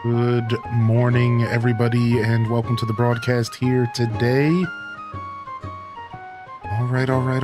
Good morning, everybody, and welcome to the broadcast here today. All right. All right.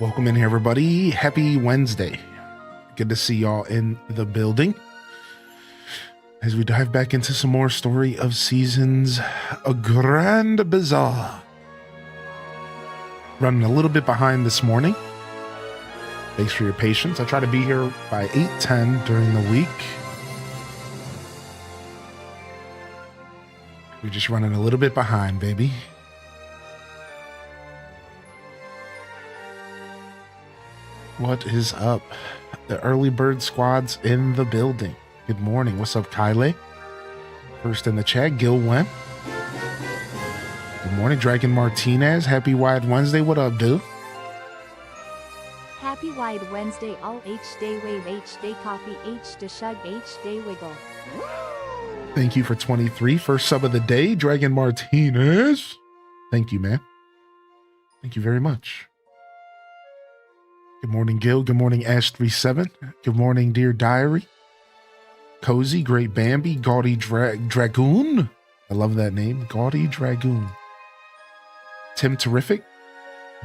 Welcome in here, everybody. Happy Wednesday. Good to see y'all in the building. As we dive back into some more Story of Seasons, a grand Bazaar. Running a little bit behind this morning. Thanks for your patience. I try to be here by 8:10 during the week. We're just running a little bit behind, baby. What is up? The early bird squad's in the building. Good morning. What's up, Kyle? First in the chat, Gil went. Good morning, Dragon Martinez. Happy Wide Wednesday. What up, dude? Happy Wide Wednesday, all H day wave, H day coffee, H to shug, H day wiggle. Thank you for 23. First sub of the day, Dragon Martinez. Thank you, man. Thank you very much. Good morning, Gil. Good morning, Ash37. Good morning, Dear Diary. Cozy, Great Bambi, Gaudy Dragoon. I love that name, Gaudy Dragoon. Tim Terrific,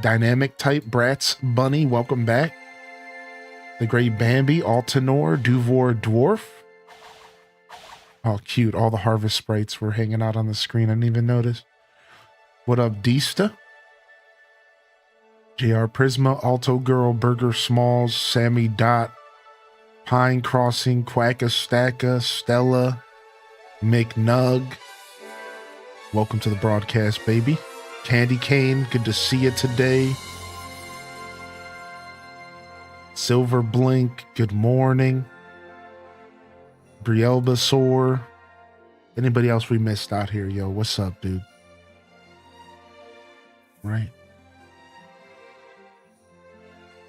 Dynamic Type, Bratz Bunny, welcome back. The Great Bambi, Altanor, Duvor Dwarf. Oh, cute. All the harvest sprites were hanging out on the screen. I didn't even notice. What up, Dista? JR Prisma, Alto Girl, Burger Smalls, Sammy Dot, Pine Crossing, Quacka Stacka, Stella, McNug. Welcome to the broadcast, baby. Candy Cane, good to see you today. Silver Blink, good morning. Brielbasaur. Anybody else we missed out here? Yo, what's up, dude? Right.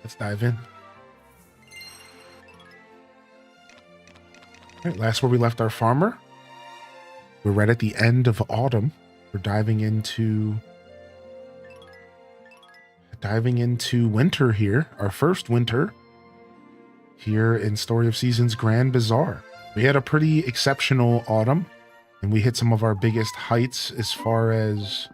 Let's dive in. All right, last where we left our farmer. We're right at the end of autumn. We're diving into winter here, our first winter here in Story of Seasons Grand Bazaar. We had a pretty exceptional autumn, and we hit some of our biggest heights as far as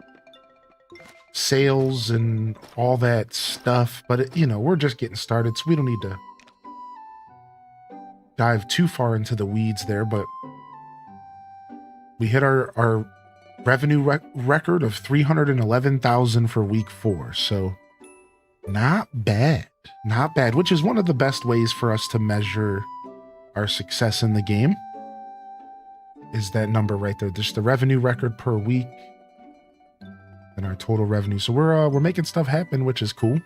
sales and all that stuff, but we're just getting started, so we don't need to dive too far into the weeds there. But we hit our revenue record of 311,000 for week 4, so not bad, which is one of the best ways for us to measure our success in the game, is that number right there, just the revenue record per week and our total revenue. So we're making stuff happen, which is cool.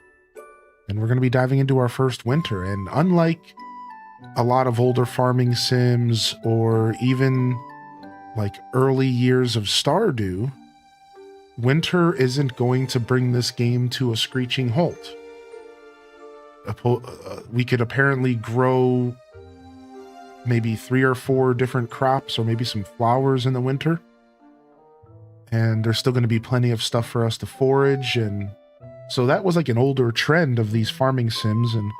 And we're going to be diving into our first winter. And unlike a lot of older farming sims or even like early years of Stardew, winter isn't going to bring this game to a screeching halt. We could apparently grow maybe 3 or 4 different crops or maybe some flowers in the winter, and there's still going to be plenty of stuff for us to forage. And so that was like an older trend of these farming sims, and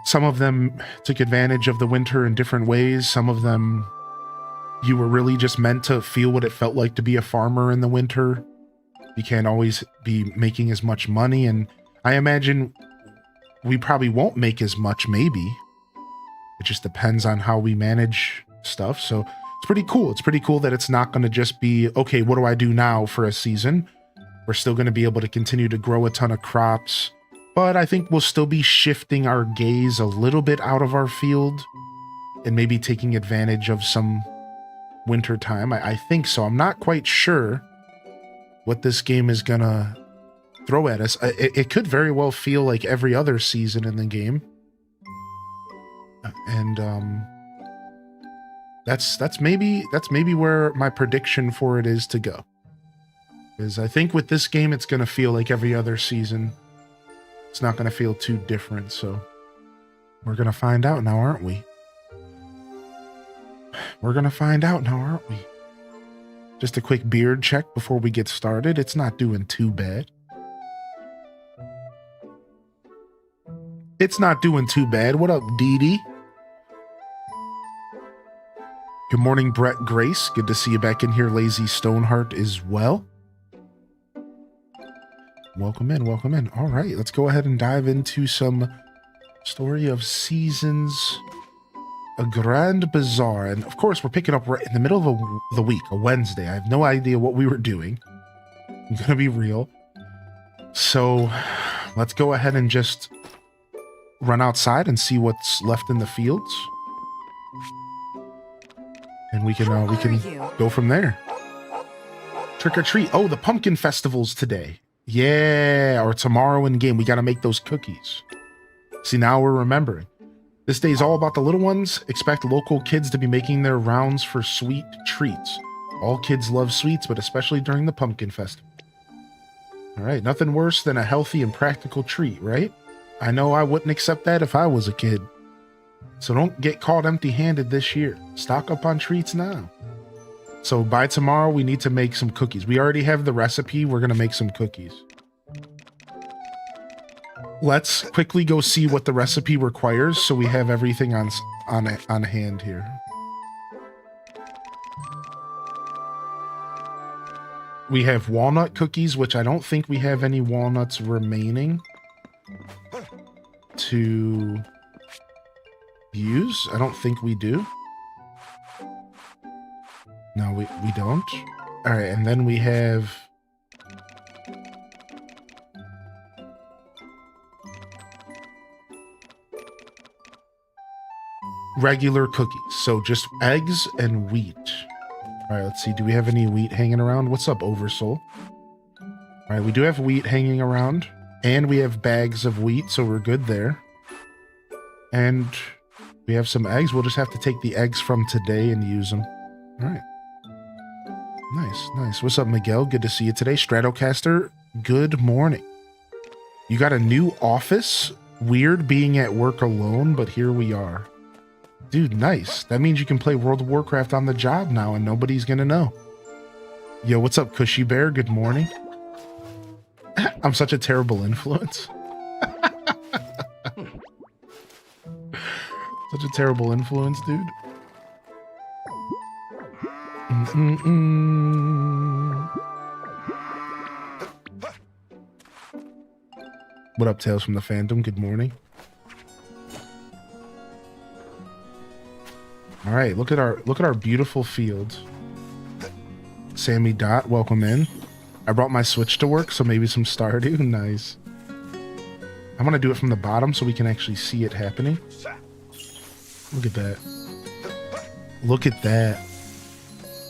some of them took advantage of the winter in different ways. Some of them, you were really just meant to feel what it felt like to be a farmer in the winter. You can't always be making as much money, and I imagine we probably won't make as much, maybe. It just depends on how we manage stuff. So it's pretty cool. It's pretty cool that it's not going to just be, okay, what do I do now for a season? We're still going to be able to continue to grow a ton of crops, but I think we'll still be shifting our gaze a little bit out of our field and maybe taking advantage of some winter time. I think so. I'm not quite sure what this game is going to throw at us. It could very well feel like every other season in the game. And that's maybe where my prediction for it is to go. Because I think with this game, it's going to feel like every other season. It's not going to feel too different. So we're going to find out now, aren't we? We're going to find out now, aren't we? Just a quick beard check before we get started. It's not doing too bad. It's not doing too bad. What up, Dee Dee? Good morning, Brett Grace. Good to see you back in here. Lazy Stoneheart as well. Welcome in, welcome in. All right, let's go ahead and dive into some Story of Seasons, a Grand Bazaar. And of course, we're picking up right in the middle of the week, a Wednesday. I have no idea what we were doing. I'm going to be real. So let's go ahead and just run outside and see what's left in the fields. And we can go from there. Trick or treat. Oh, the pumpkin festival's today. Yeah, or tomorrow in game. We got to make those cookies. See, now we're remembering. This day is all about the little ones. Expect local kids to be making their rounds for sweet treats. All kids love sweets, but especially during the pumpkin festival. All right, nothing worse than a healthy and practical treat, right? I know I wouldn't accept that if I was a kid. So don't get caught empty-handed this year. Stock up on treats now. So by tomorrow, we need to make some cookies. We already have the recipe. We're going to make some cookies. Let's quickly go see what the recipe requires so we have everything on hand here. We have walnut cookies, which I don't think we have any walnuts remaining to use. I don't think we do. No, we don't. All right, and then we have regular cookies. So just eggs and wheat. All right, let's see. Do we have any wheat hanging around? What's up, Oversoul? All right, we do have wheat hanging around, and we have bags of wheat, so we're good there. And we have some eggs. We'll just have to take the eggs from today and use them. All right. Nice, nice. What's up, Miguel? Good to see you today. Stratocaster, good morning. You got a new office? Weird being at work alone, but here we are. Dude, nice. That means you can play World of Warcraft on the job now and nobody's gonna know. Yo, what's up, Cushy Bear? Good morning. I'm such a terrible influence. Such a terrible influence, dude. What up, Tales from the Phantom? Good morning. All right, look at our beautiful field. Sammy Dot, welcome in. I brought my Switch to work, so maybe some Stardew. Nice. I'm gonna do it from the bottom so we can actually see it happening. Look at that. Look at that.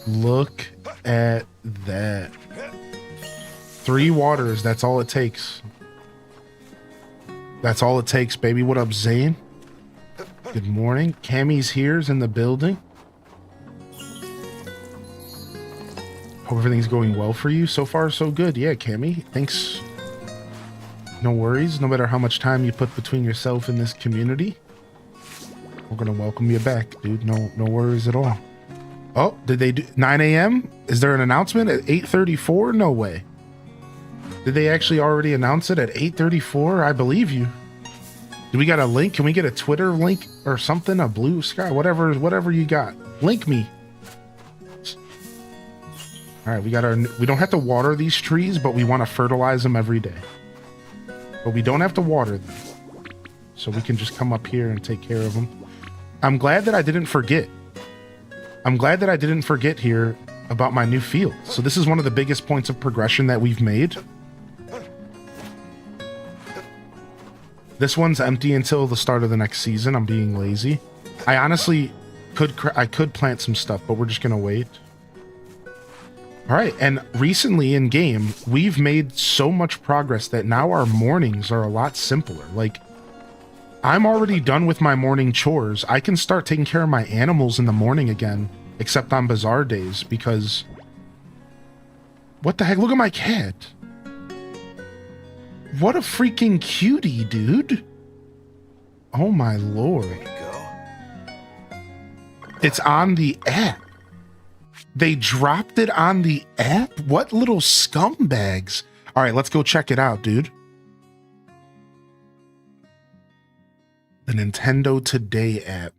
Look at that. 3 waters, that's all it takes. That's all it takes, baby. What up, Zane? Good morning. Cammy's here's in the building. Hope everything's going well for you. So far, so good. Yeah, Cammy. Thanks. No worries. No matter how much time you put between yourself and this community, we're gonna welcome you back, dude. No worries at all. Oh, did they do 9 a.m.? Is there an announcement at 8:34? No way. Did they actually already announce it at 8:34? I believe you. Do we got a link? Can we get a Twitter link or something? A Blue Sky? Whatever you got. Link me. All right, we don't have to water these trees, but we want to fertilize them every day. But we don't have to water them. So we can just come up here and take care of them. I'm glad that I didn't forget. I'm glad that I didn't forget here about my new field. So this is one of the biggest points of progression that we've made. This one's empty until the start of the next season. I'm being lazy. I honestly could plant some stuff, but we're just gonna wait. All right, and recently in game, we've made so much progress that now our mornings are a lot simpler. Like, I'm already done with my morning chores. I can start taking care of my animals in the morning again, except on Bazaar days, because... What the heck? Look at my cat. What a freaking cutie, dude. Oh my lord. There you go. It's on the app. They dropped it on the app? What little scumbags. All right, let's go check it out, dude. The Nintendo Today app.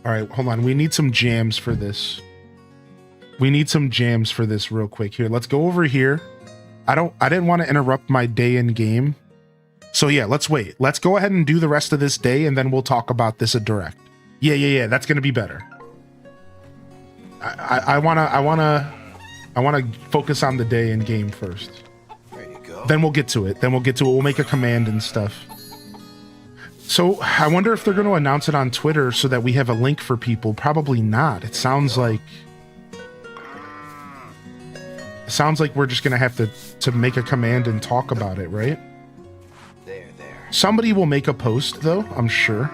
All right, hold on. We need some jams for this. We need some jams for this real quick. Here, let's go over here. I didn't want to interrupt my day in game. So yeah, let's wait. Let's go ahead and do the rest of this day and then we'll talk about this at direct. Yeah. That's gonna be better. I wanna focus on the day in game first. There you go. Then we'll get to it. We'll make a command and stuff. So I wonder if they're going to announce it on Twitter so that we have a link for people. Probably not. It sounds like we're just going to have to make a command and talk about it, right? There. Somebody will make a post though, I'm sure.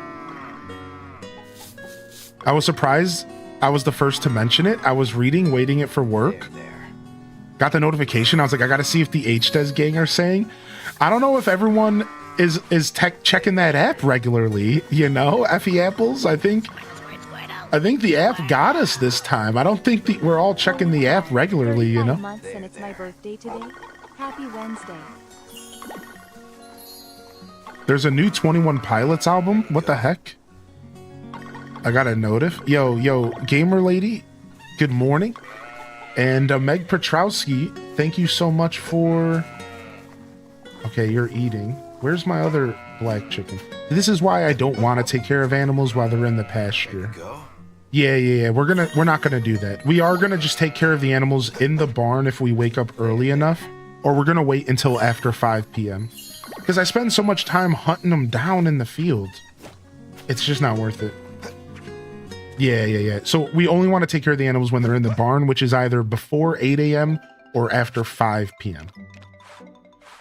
I was surprised I was the first to mention it. I was waiting it for work. There. Got the notification. I was like, I got to see if the HDES gang are saying. I don't know if everyone is checking that app regularly, you know, Effie Apples. I think the app got us this time. I don't think we're all checking the app regularly, you know. 35 months and it's my birthday today. Happy Wednesday. There's a new 21 Pilots album. What the heck? I got a notif. Yo, gamer lady, good morning. And Meg Petrowski, thank you so much for... Okay, you're eating. Where's my other black chicken? This is why I don't want to take care of animals while they're in the pasture. Go. Yeah. We're not gonna do that. We are gonna just take care of the animals in the barn if we wake up early enough, or we're gonna wait until after 5 p.m. Because I spend so much time hunting them down in the field. It's just not worth it. Yeah. So we only want to take care of the animals when they're in the barn, which is either before 8 a.m. or after 5 p.m.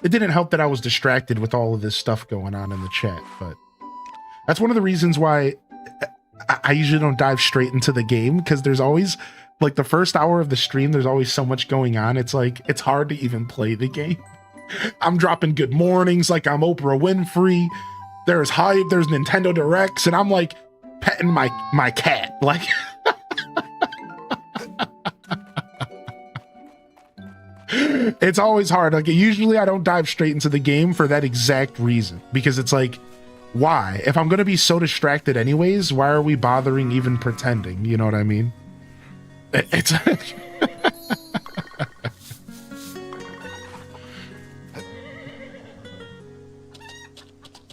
It didn't help that I was distracted with all of this stuff going on in the chat, but that's one of the reasons why I usually don't dive straight into the game, because there's always, like, the first hour of the stream, there's always so much going on. It's like, it's hard to even play the game. I'm dropping good mornings like I'm Oprah Winfrey. There's hype, there's Nintendo Directs, and I'm like petting my cat. Like, it's always hard. Like, usually I don't dive straight into the game for that exact reason, because it's like, why? If I'm going to be so distracted anyways, why are we bothering even pretending? You know what I mean? It's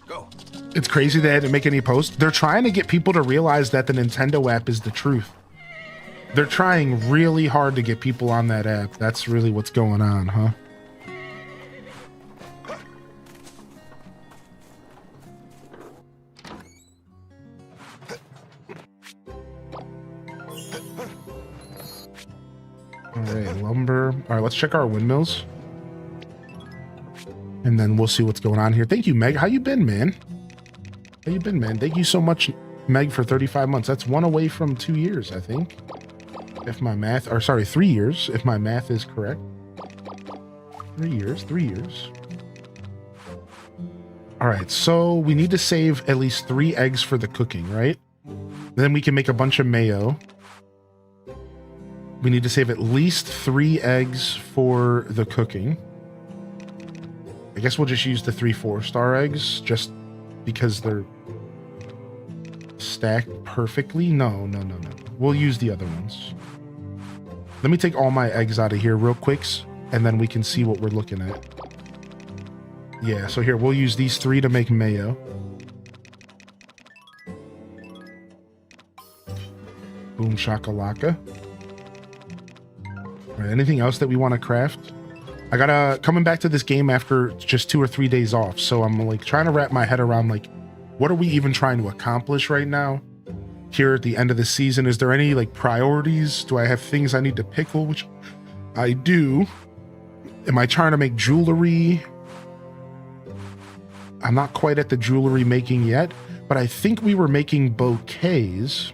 Go. It's crazy they had to make any posts. They're trying to get people to realize that the Nintendo app is the truth. They're trying really hard to get people on that app. That's really what's going on, huh? All right, lumber. All right, let's check our windmills. And then we'll see what's going on here. Thank you, Meg. How you been, man? How you been, man? Thank you so much, Meg, for 35 months. That's one away from 2 years, I think. If my math, or sorry, 3 years, if my math is correct. 3 years. All right, so we need to save at least 3 eggs for the cooking, right? Then we can make a bunch of mayo. We need to save at least 3 eggs for the cooking. I guess we'll just use the 3 4-star eggs just because they're stacked perfectly. No. We'll use the other ones. Let me take all my eggs out of here real quick, and then we can see what we're looking at. Yeah, so here, we'll use these 3 to make mayo. Boom shakalaka. All right, anything else that we want to craft? I gotta coming back to this game after just 2 or 3 days off. So I'm like trying to wrap my head around like, what are we even trying to accomplish right now here at the end of the season? Is there any like priorities? Do I have things I need to pickle? Which I do. Am I trying to make jewelry? I'm not quite at the jewelry making yet, but I think we were making bouquets.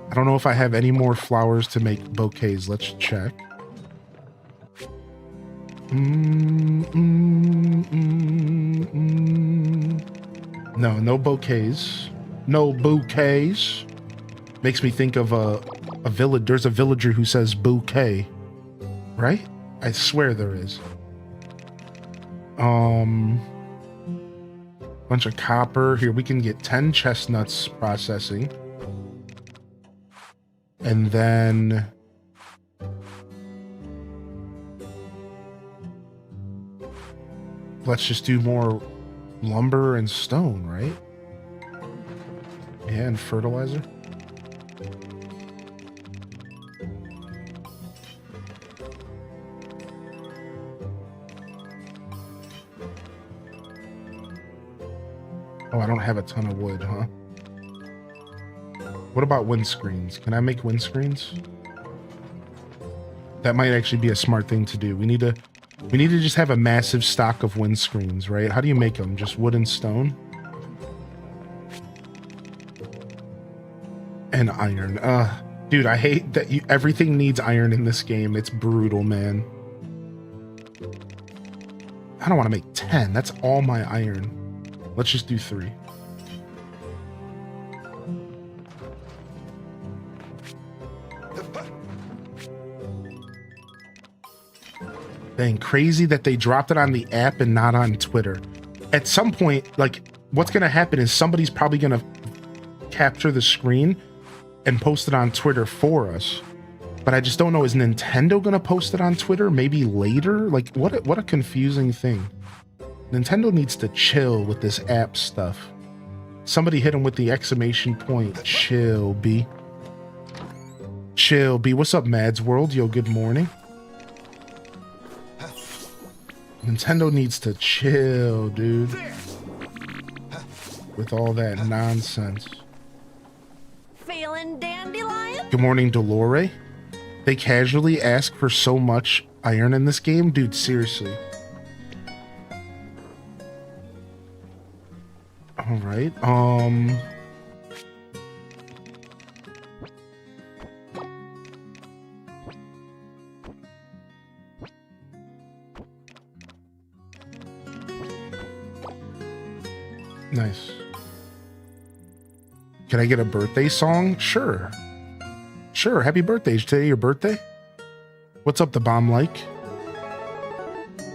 I don't know if I have any more flowers to make bouquets. Let's check. No, no bouquets. No bouquets. Makes me think of a village. There's a villager who says bouquet, right? I swear there is. Bunch of copper. Here, we can get 10 chestnuts processing. And then let's just do more lumber and stone, right? Yeah, and fertilizer. Oh, I don't have a ton of wood, huh? What about windscreens? Can I make windscreens? That might actually be a smart thing to do. We need to just have a massive stock of windscreens, right? How do you make them? Just wood and stone? And iron. Dude, I hate that everything needs iron in this game. It's brutal, man. I don't want to make 10. That's all my iron. Let's just do 3. Dang, crazy that they dropped it on the app and not on Twitter. At some point, like, what's going to happen is somebody's probably going to capture the screen and post it on Twitter for us. But I just don't know, is Nintendo going to post it on Twitter? Maybe later? Like, what a confusing thing. Nintendo needs to chill with this app stuff. Somebody hit him with the exclamation point. Chill, B. Chill, B. What's up, Mads World? Yo, good morning. Nintendo needs to chill, dude. With all that nonsense. Feeling dandelion? Good morning, Dolore. They casually ask for so much iron in this game? Dude, seriously. All right. Nice. Can I get a birthday song? Sure. Sure. Happy birthday. Is today your birthday? What's up, the bomb like?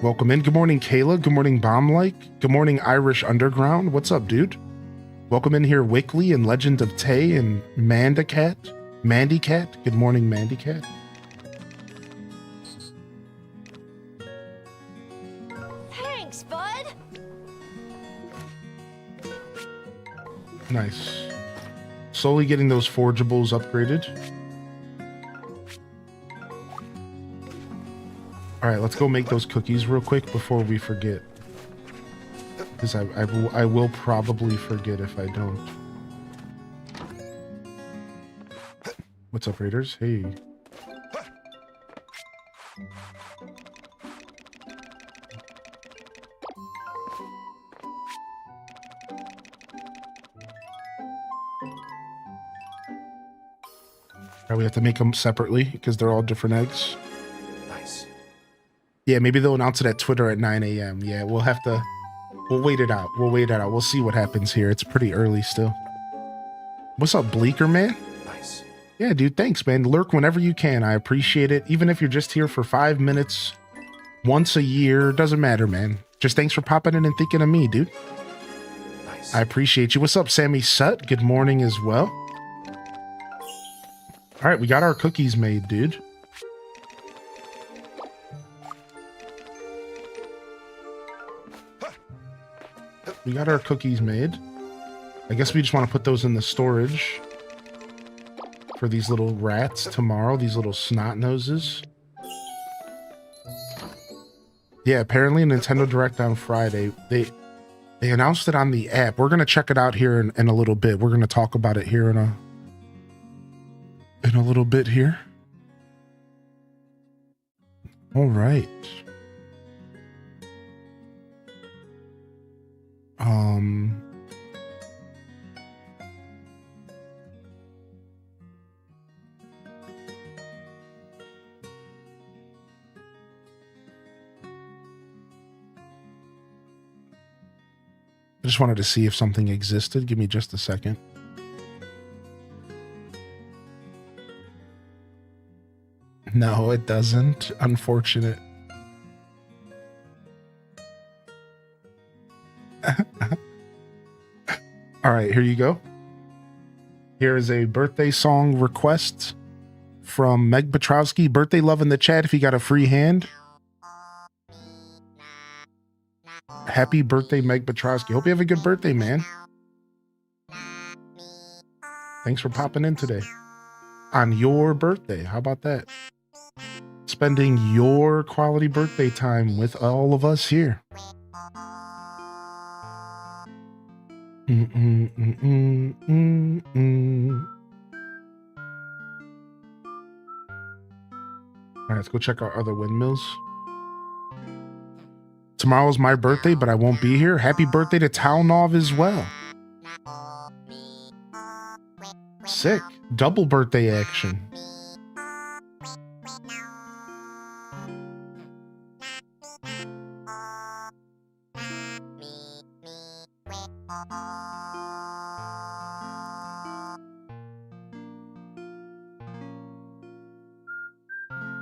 Welcome in. Good morning, Kayla. Good morning, Bomb Like. Good morning, Irish Underground. What's up, dude? Welcome in here, Wickley and Legend of Tay and Mandicat. Mandycat. Good morning, Mandycat. Thanks, bud. Nice. Slowly getting those forgeables upgraded. All right, let's go make those cookies real quick before we forget. Because I will probably forget if I don't. What's up, Raiders? Hey. All right, we have to make them separately because they're all different eggs. Nice. Yeah, maybe they'll announce it at Twitter at 9 a.m. Yeah, we'll wait it out. We'll wait it out. We'll see what happens here. It's pretty early still. What's up, Bleaker, man? Nice. Yeah, dude, thanks, man. Lurk whenever you can. I appreciate it. Even if you're just here for 5 minutes, once a year, doesn't matter, man. Just thanks for popping in and thinking of me, dude. Nice. I appreciate you. What's up, Sammy Sut? Good morning as well. All right, we got our cookies made, dude. We got our cookies made. I guess we just want to put those in the storage for these little rats tomorrow, these little snot noses. Yeah, apparently Nintendo Direct on Friday. They announced it on the app. We're gonna check it out here in a little bit. We're gonna talk about it here in a little bit here. All right. I just wanted to see if something existed. Give me just a second. No, it doesn't. Unfortunate. All right, here you go. Here is a birthday song request from Meg Petrowski. Birthday love in the chat if you got a free hand. Happy birthday, Meg Petrowski. Hope you have a good birthday, man. Thanks for popping in today. On your birthday. How about that? Spending your quality birthday time with all of us here. All right, let's go check our other windmills. Tomorrow's my birthday, but I won't be here. Happy birthday to Talnov as well. Sick. Double birthday action.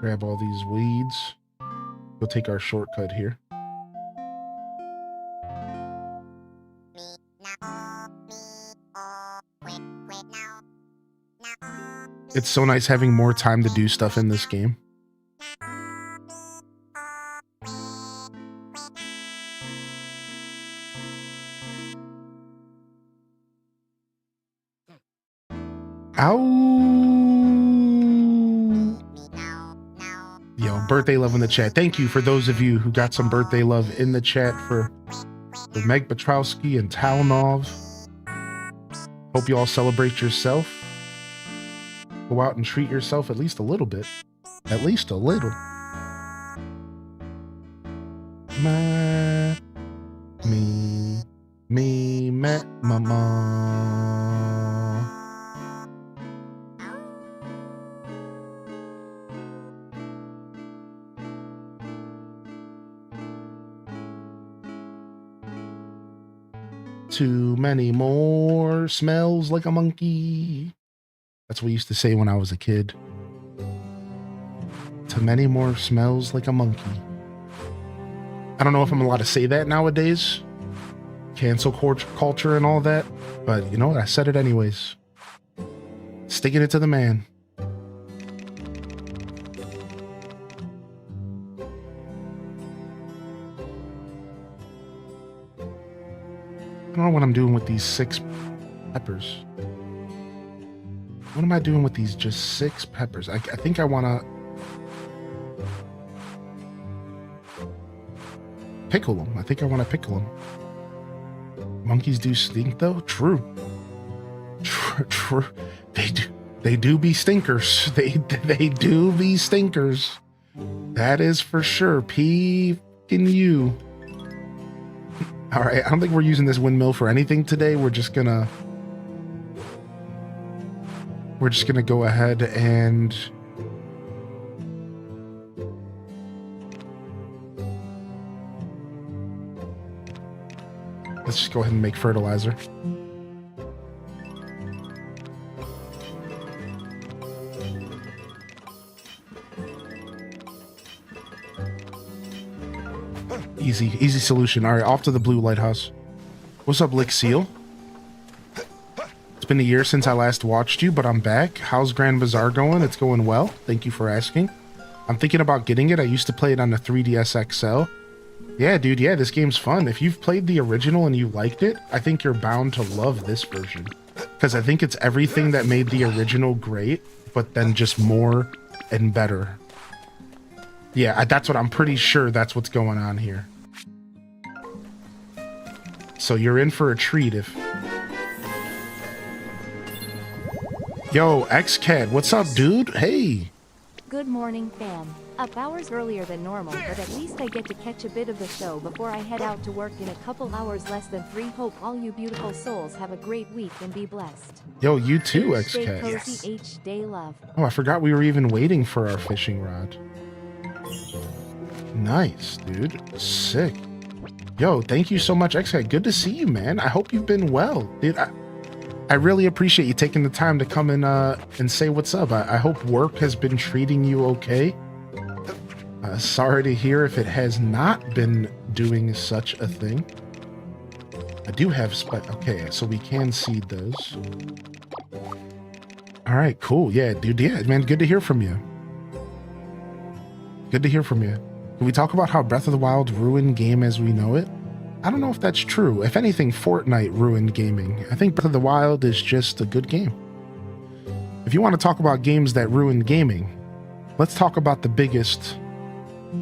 Grab all these weeds. We'll take our shortcut here. It's so nice having more time to do stuff in this game. Ow! Yo, birthday love in the chat. Thank you for those of you who got some birthday love in the chat for Meg Petrowski and Talnov. Hope you all celebrate yourself. Go out and treat yourself at least a little bit. At least a little. Me met mama. Too many more smells like a monkey. That's what we used to say when I was a kid. Too many more smells like a monkey. I don't know if I'm allowed to say that nowadays. Cancel culture and all that. But you know what? I said it anyways. Sticking it to the man. I don't know what I'm doing with these 6 peppers. What am I doing with these just 6 peppers? I think I want to pickle them. I think I want to pickle them. Monkeys do stink though? True. True. They do be stinkers. They do be stinkers. That is for sure. P-ing you. All right, I don't think we're using this windmill for anything today. We're just gonna go ahead and let's just go ahead and make fertilizer. Easy solution. All right, off to the blue lighthouse. What's up, Lick Seal? It's been a year since I last watched you, but I'm back. How's Grand Bazaar going? It's going well. Thank you for asking. I'm thinking about getting it. I used to play it on the 3DS XL. Yeah, dude. Yeah, this game's fun. If you've played the original and you liked it, I think you're bound to love this version. Because I think it's everything that made the original great, but then just more and better. Yeah, that's what I'm pretty sure that's what's going on here. So you're in for a treat if... Yo, XCAD, what's up, dude? Hey. Good morning, fam. Up hours earlier than normal, but at least I get to catch a bit of the show before I head out to work in a couple hours less than 3. Hope all you beautiful souls have a great week and be blessed. Yo, you too, Stay XCAD. cozy, H day love. Oh, I forgot we were even waiting for our fishing rod. Nice, dude. Sick. Yo, thank you so much, XCAD. Good to see you, man. I hope you've been well. Dude, I really appreciate you taking the time to come and say what's up. I hope work has been treating you okay. Sorry to hear if it has not been doing such a thing. I do have okay, so we can seed those. All right, cool. Yeah, dude. Yeah, man, good to hear from you. Good to hear from you. Can we talk about how Breath of the Wild ruined game as we know it? I don't know if that's true. If anything, Fortnite ruined gaming. I think Breath of the Wild is just a good game. If you want to talk about games that ruined gaming, let's talk about the biggest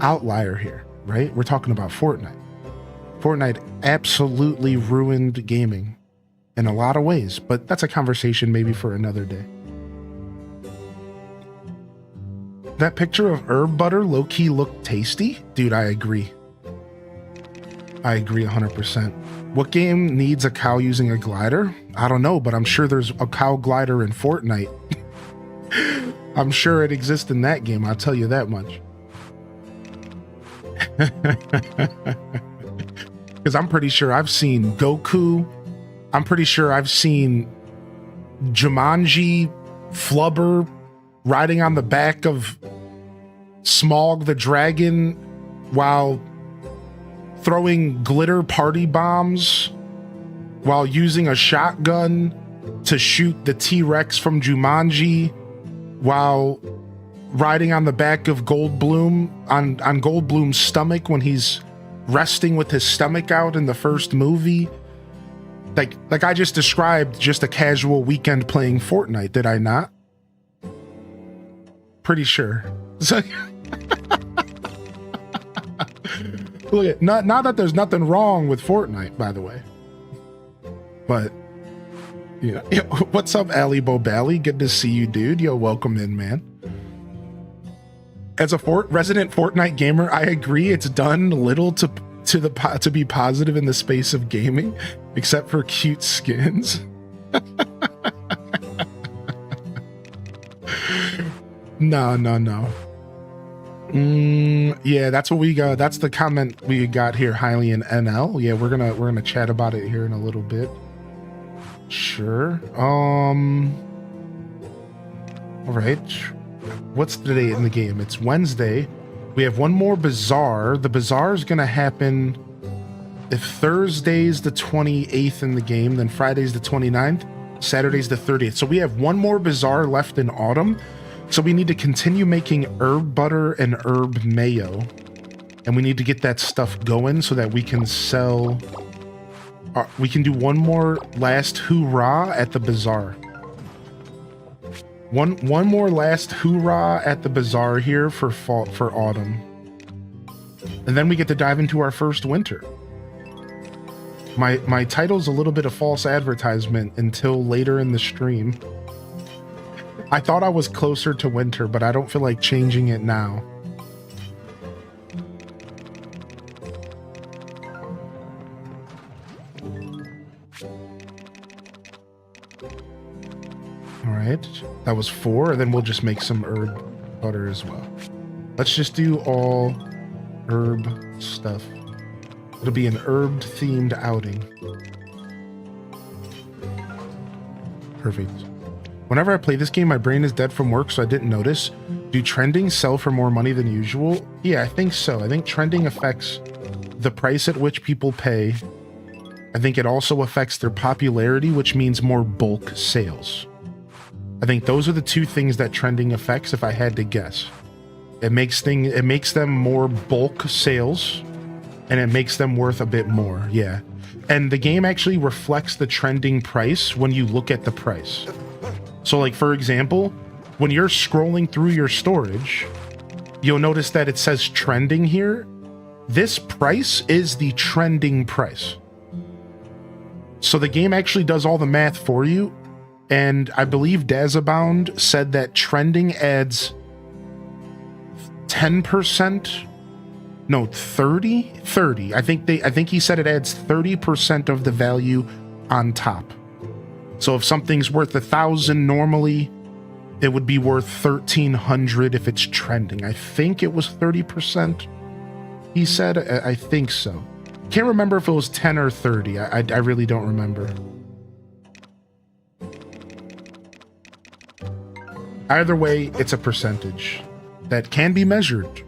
outlier here, right? We're talking about Fortnite. Fortnite absolutely ruined gaming in a lot of ways, but that's a conversation maybe for another day. That picture of herb butter low-key looked tasty? Dude, I agree. I agree 100%. What game needs a cow using a glider? I don't know, but I'm sure there's a cow glider in Fortnite. I'm sure it exists in that game, I'll tell you that much. Because I'm pretty sure I've seen Goku. I'm pretty sure I've seen Jumanji, Flubber riding on the back of Smaug the dragon while throwing glitter party bombs while using a shotgun to shoot the T-Rex from Jumanji while riding on the back of Goldblum on Goldblum's stomach when he's resting with his stomach out in the first movie. Like I just described just a casual weekend playing Fortnite, did I not? Pretty sure. So, look, not that there's nothing wrong with Fortnite, by the way. But, yeah. What's up, Ali Bobali? Good to see you, dude. Yo, welcome in, man. As a resident Fortnite gamer, I agree it's done little to be positive in the space of gaming, except for cute skins. No. Yeah, that's what we got. That's the comment we got here, highly in NL. Yeah, we're gonna chat about it here in a little bit. Sure. All right. What's the date in the game? It's Wednesday. We have one more Bazaar. The Bazaar is gonna happen if Thursday's the 28th in the game, then Friday's the 29th, Saturday's the 30th. So we have one more Bazaar left in autumn. So we need to continue making herb butter and herb mayo. And we need to get that stuff going so that we can sell... we can do one more last hoorah at the Bazaar. One more last hoorah at the Bazaar here for autumn. And then we get to dive into our first winter. My title's a little bit of false advertisement until later in the stream. I thought I was closer to winter, but I don't feel like changing it now. All right, that was 4, and then we'll just make some herb butter as well. Let's just do all herb stuff. It'll be an herb-themed outing. Perfect. Whenever I play this game, my brain is dead from work, so I didn't notice. Do trending sell for more money than usual? Yeah, I think so. I think trending affects the price at which people pay. I think it also affects their popularity, which means more bulk sales. I think those are the two things that trending affects, if I had to guess. It makes them more bulk sales, and it makes them worth a bit more, yeah. And the game actually reflects the trending price when you look at the price. So like, for example, when you're scrolling through your storage, you'll notice that it says trending here. This price is the trending price. So the game actually does all the math for you. And I believe Dazabound said that trending adds 10%. No, 30. I think he said it adds 30% of the value on top. So if something's worth 1,000 normally, it would be worth 1,300 if it's trending. I think it was 30%. He said, I think so. Can't remember if it was 10 or 30. I really don't remember. Either way, it's a percentage that can be measured.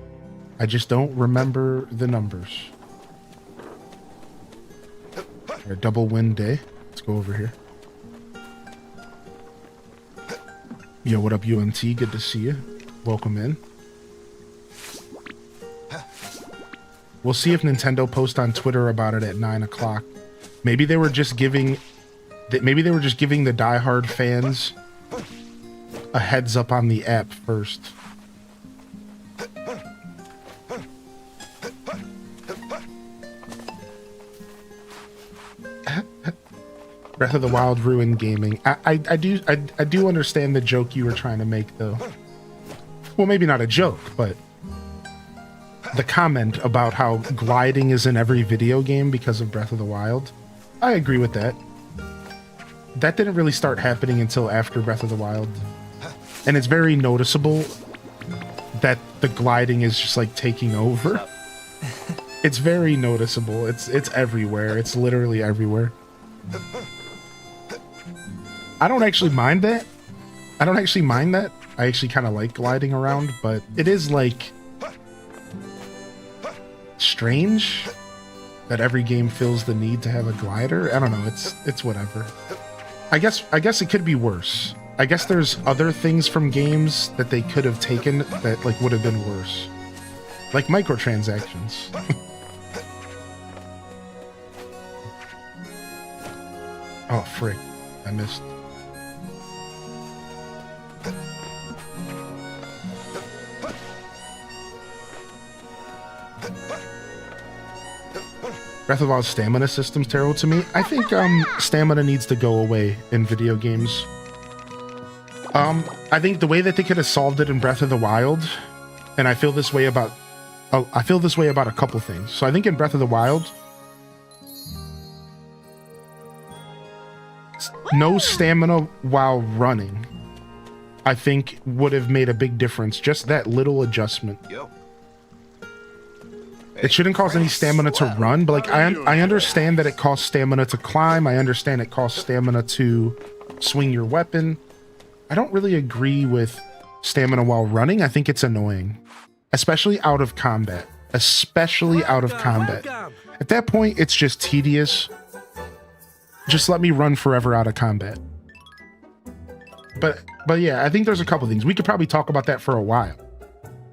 I just don't remember the numbers. All right, double win day. Let's go over here. Yo, what up, UMT? Good to see you. Welcome in. We'll see if Nintendo posts on Twitter about it at 9 o'clock. Maybe they were just giving the diehard fans a heads up on the app first. Breath of the Wild ruined gaming. I do understand the joke you were trying to make, though. Well, maybe not a joke, but the comment about how gliding is in every video game because of Breath of the Wild. I agree with that. That didn't really start happening until after Breath of the Wild. And it's very noticeable that the gliding is just like taking over. It's very noticeable. It's everywhere. It's literally everywhere. I don't actually mind that. I actually kind of like gliding around, but it is like strange that every game feels the need to have a glider. I don't know. It's whatever. I guess it could be worse. I guess there's other things from games that they could have taken that like would have been worse, like microtransactions. Oh frick! I missed. Breath of the Wild's stamina system's terrible to me. I think stamina needs to go away in video games. I think the way that they could have solved it in Breath of the Wild, and I feel this way about a couple things. So I think in Breath of the Wild, no stamina while running, I think would have made a big difference. Just that little adjustment. It shouldn't cost any stamina to run, but like I understand that it costs stamina to climb. I understand it costs stamina to swing your weapon. I don't really agree with stamina while running. I think it's annoying, especially out of combat. At that point, it's just tedious. Just let me run forever out of combat. But yeah, I think there's a couple things. We could probably talk about that for a while.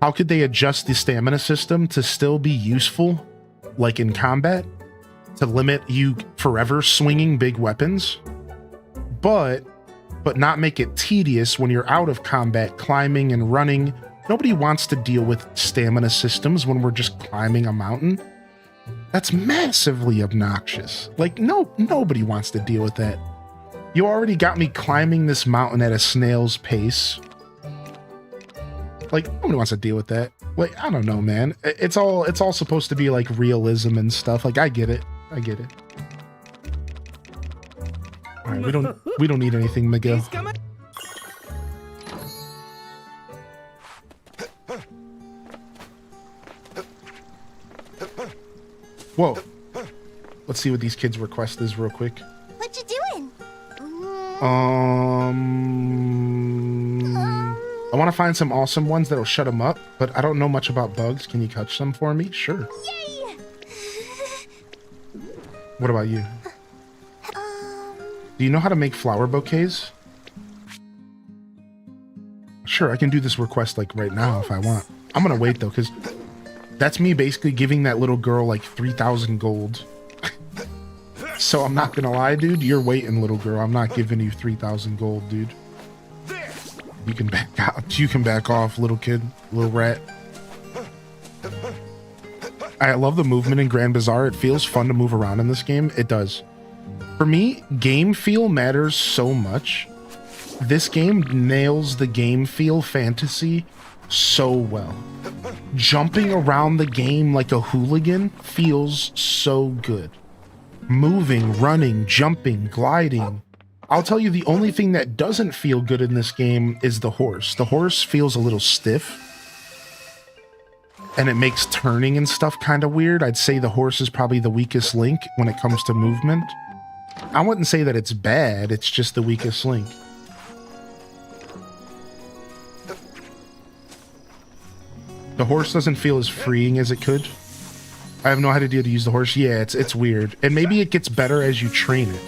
How could they adjust the stamina system to still be useful, like in combat, to limit you forever swinging big weapons, but not make it tedious when you're out of combat, climbing and running. Nobody wants to deal with stamina systems when we're just climbing a mountain. That's massively obnoxious. Like, nobody wants to deal with that. You already got me climbing this mountain at a snail's pace. Like, nobody wants to deal with that. Like, I don't know, man. It's all supposed to be like realism and stuff. Like, I get it. All right, we don't need anything, Miguel. Whoa. Let's see what these kids' request is real quick. What you doing? I want to find some awesome ones that'll shut them up, but I don't know much about bugs. Can you catch some for me? Sure. Yay! What about you? Do you know how to make flower bouquets? Sure, I can do this request like right now if I want. I'm gonna wait though, because that's me basically giving that little girl like 3,000 gold. So I'm not gonna lie, dude. You're waiting, little girl. I'm not giving you 3,000 gold, dude. You can back out. You can back off, little kid, little rat. I love the movement in Grand Bazaar. It feels fun to move around in this game. It does. For me, game feel matters so much. This game nails the game feel fantasy so well. Jumping around the game like a hooligan feels so good. Moving, running, jumping, gliding. I'll tell you, the only thing that doesn't feel good in this game is the horse. The horse feels a little stiff. And it makes turning and stuff kind of weird. I'd say the horse is probably the weakest link when it comes to movement. I wouldn't say that it's bad, it's just the weakest link. The horse doesn't feel as freeing as it could. I have no idea how to use the horse. Yeah, it's weird. And maybe it gets better as you train it.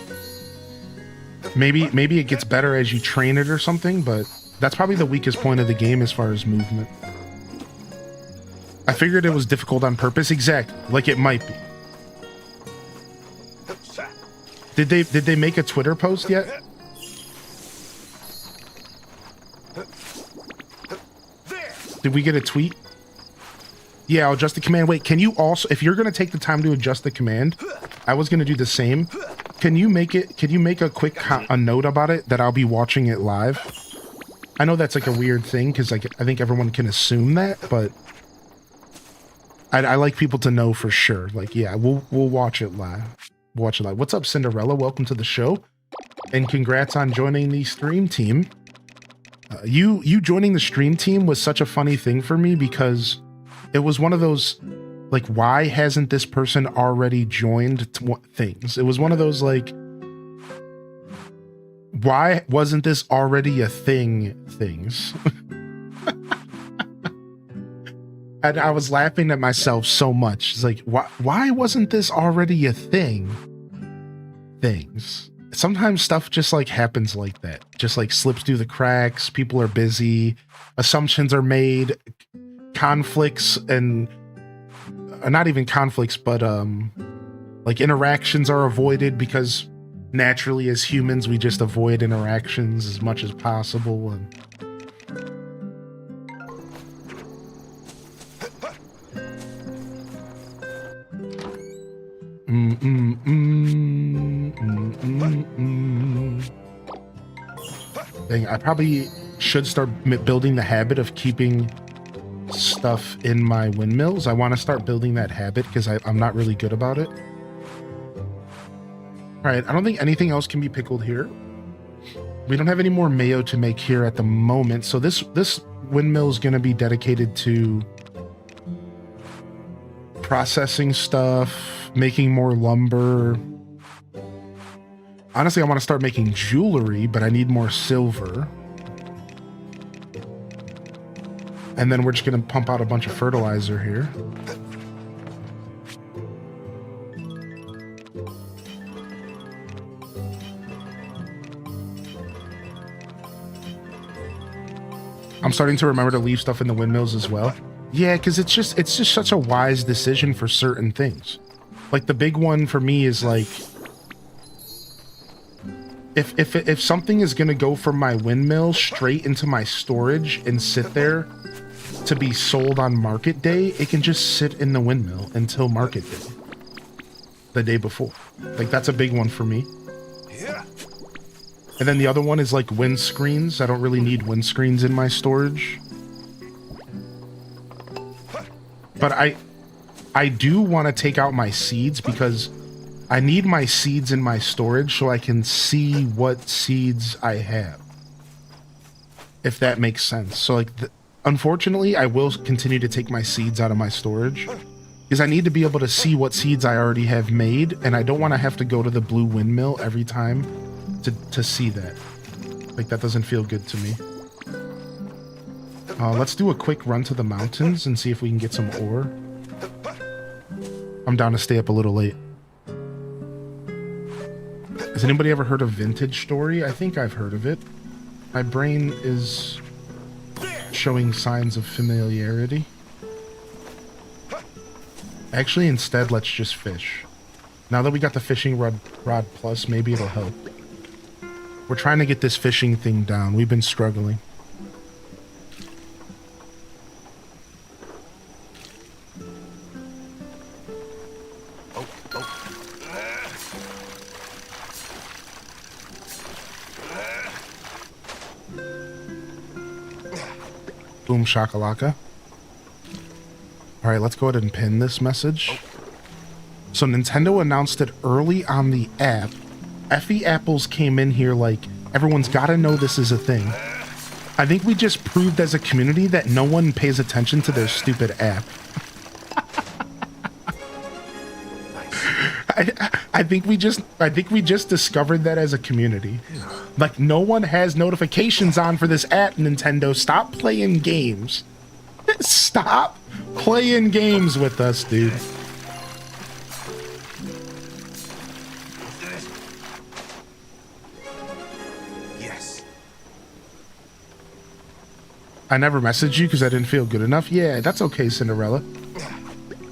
Maybe it gets better as you train it or something, but that's probably the weakest point of the game as far as movement. I figured it was difficult on purpose. Exactly, like it might be. Did they make a Twitter post yet? Did we get a tweet? Yeah, I'll adjust the command. Wait, can you also, if you're going to take the time to adjust the command, I was going to do the same. Can you make a quick a note about it that I'll be watching it live? I know that's like a weird thing because I think everyone can assume that, but I like people to know for sure. Like, yeah, we'll watch it live. Watch it live. What's up, Cinderella? Welcome to the show, and congrats on joining the stream team. You joining the stream team was such a funny thing for me because it was one of those, like, why hasn't this person already joined things? It was one of those, like, why wasn't this already a things? And I was laughing at myself so much. It's like, why wasn't this already a thing? Things. Sometimes stuff just like happens like that. Just like slips through the cracks. People are busy. Assumptions are made. Conflicts and not even conflicts, but like interactions are avoided because naturally as humans, we just avoid interactions as much as possible. And Dang, I probably should start building the habit of keeping stuff in my windmills. I want to start building that habit because I'm not really good about it. All right, I don't think anything else can be pickled here. We don't have any more mayo to make here at the moment, so this windmill is going to be dedicated to processing stuff, making more lumber. Honestly, I want to start making jewelry, but I need more silver. And then we're just going to pump out a bunch of fertilizer here. I'm starting to remember to leave stuff in the windmills as well. Yeah, because it's just such a wise decision for certain things. Like the big one for me is like, if something is going to go from my windmill straight into my storage and sit there to be sold on market day, it can just sit in the windmill until market day, the day before. Like that's a big one for me. And then the other one is like windscreens. I don't really need windscreens in my storage. But I do want to take out my seeds because I need my seeds in my storage so I can see what seeds I have. If that makes sense. So like, unfortunately, I will continue to take my seeds out of my storage because I need to be able to see what seeds I already have made, and I don't want to have to go to the blue windmill every time to see that. Like, that doesn't feel good to me. Let's do a quick run to the mountains and see if we can get some ore. I'm down to stay up a little late. Has anybody ever heard of Vintage Story? I think I've heard of it. My brain is showing signs of familiarity. Actually, instead, let's just fish. Now that we got the fishing rod plus, maybe it'll help. We're trying to get this fishing thing down. We've been struggling. Boom shakalaka. All right, let's go ahead and pin this message. So Nintendo announced it early on the app. Effie Apples came in here like, everyone's got to know this is a thing. I think we just proved as a community that no one pays attention to their stupid app. I think we just discovered that as a community. Like, no one has notifications on for this app, Nintendo. Stop playing games. Stop playing games with us, dude. Yes. I never messaged you because I didn't feel good enough. Yeah, that's okay, Cinderella.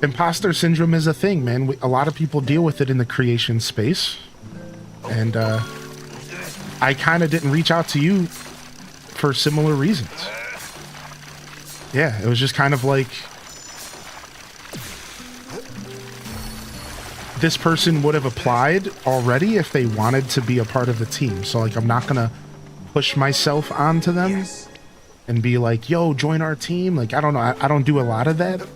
Imposter syndrome is a thing, man. A lot of people deal with it in the creation space. And I kind of didn't reach out to you for similar reasons. Yeah, it was just kind of like, this person would have applied already if they wanted to be a part of the team. So like, I'm not gonna push myself onto them. Yes. And be like, yo, join our team. Like, I don't know. I don't do a lot of that.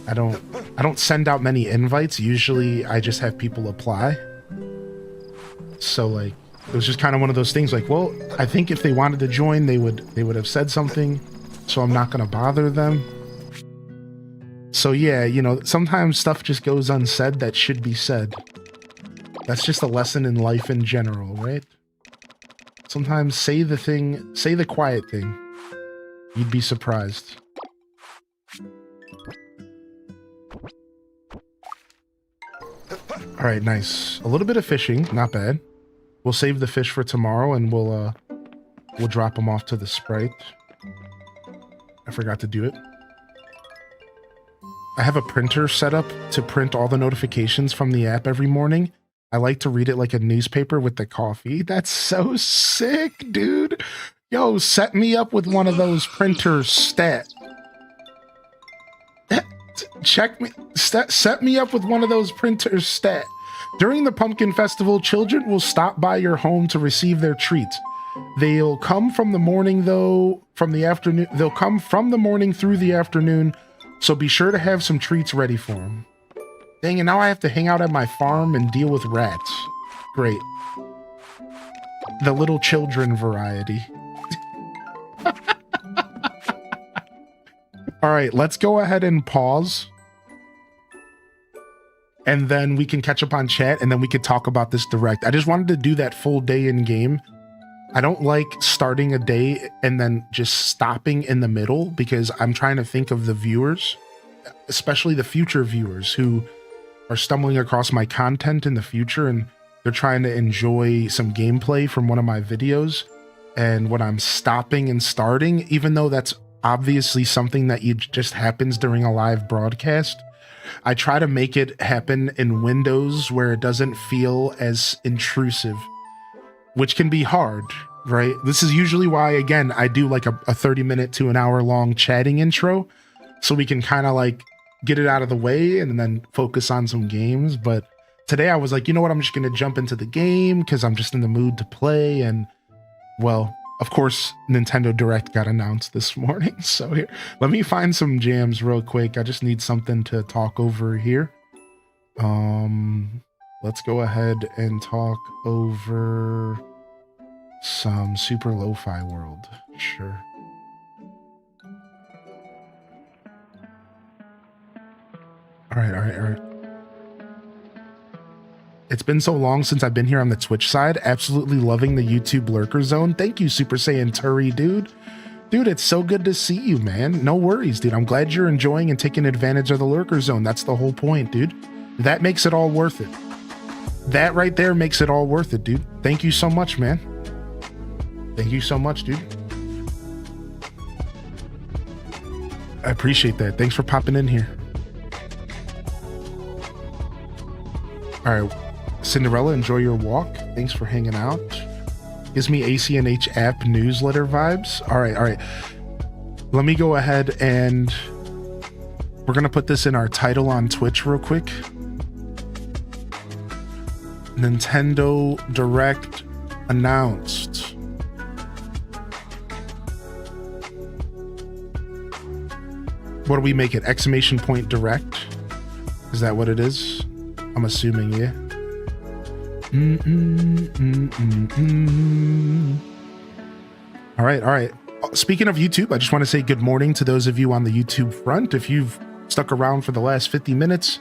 I don't send out many invites. Usually I just have people apply. So like, it was just kind of one of those things like, well, I think if they wanted to join, they would have said something. So I'm not going to bother them. So yeah, you know, sometimes stuff just goes unsaid that should be said. That's just a lesson in life in general, right? Sometimes say the quiet thing. You'd be surprised. All right, nice. A little bit of fishing, not bad. We'll save the fish for tomorrow, and we'll drop them off to the Sprite. I forgot to do it. I have a printer set up to print all the notifications from the app every morning. I like to read it like a newspaper with the coffee. That's so sick, dude. Yo, set me up with one of those printers, stat. Set me up with one of those printers, stat. During the Pumpkin Festival, children will stop by your home to receive their treats. They'll come from the morning, from the afternoon. They'll come from the morning through the afternoon, so be sure to have some treats ready for them. Dang it, now I have to hang out at my farm and deal with rats. Great. The little children variety. All right, let's go ahead and pause. And then we can catch up on chat, and then we could talk about this direct. I just wanted to do that full day in game. I don't like starting a day and then just stopping in the middle, because I'm trying to think of the viewers, especially the future viewers who are stumbling across my content in the future, and they're trying to enjoy some gameplay from one of my videos. And when I'm stopping and starting, even though that's obviously something that just happens during a live broadcast, I try to make it happen in windows where it doesn't feel as intrusive, which can be hard, right? This is usually why, again, I do like a 30-minute to an hour long chatting intro, so we can kind of like get it out of the way and then focus on some games. But today I was like, you know what? I'm just going to jump into the game because I'm just in the mood to play. And well, of course, Nintendo Direct got announced this morning. So here, let me find some jams real quick. I just need something to talk over here. Let's go ahead and talk over some Super Lo-Fi World. Sure. All right. It's been so long since I've been here on the Twitch side. Absolutely loving the YouTube lurker zone. Thank you, Super Saiyan Turi, dude. Dude, it's so good to see you, man. No worries, dude. I'm glad you're enjoying and taking advantage of the lurker zone. That's the whole point, dude. That makes it all worth it. That right there makes it all worth it, dude. Thank you so much, man. Thank you so much, dude. I appreciate that. Thanks for popping in here. All right. Cinderella, enjoy your walk. Thanks for hanging out. Gives me ACNH app newsletter vibes. All right. Let me go ahead and we're going to put this in our title on Twitch real quick. Nintendo Direct announced. What do we make it? Exclamation point direct? Is that what it is? I'm assuming, yeah. All right. Speaking of YouTube, I just want to say good morning to those of you on the YouTube front. If you've stuck around for the last 50 minutes,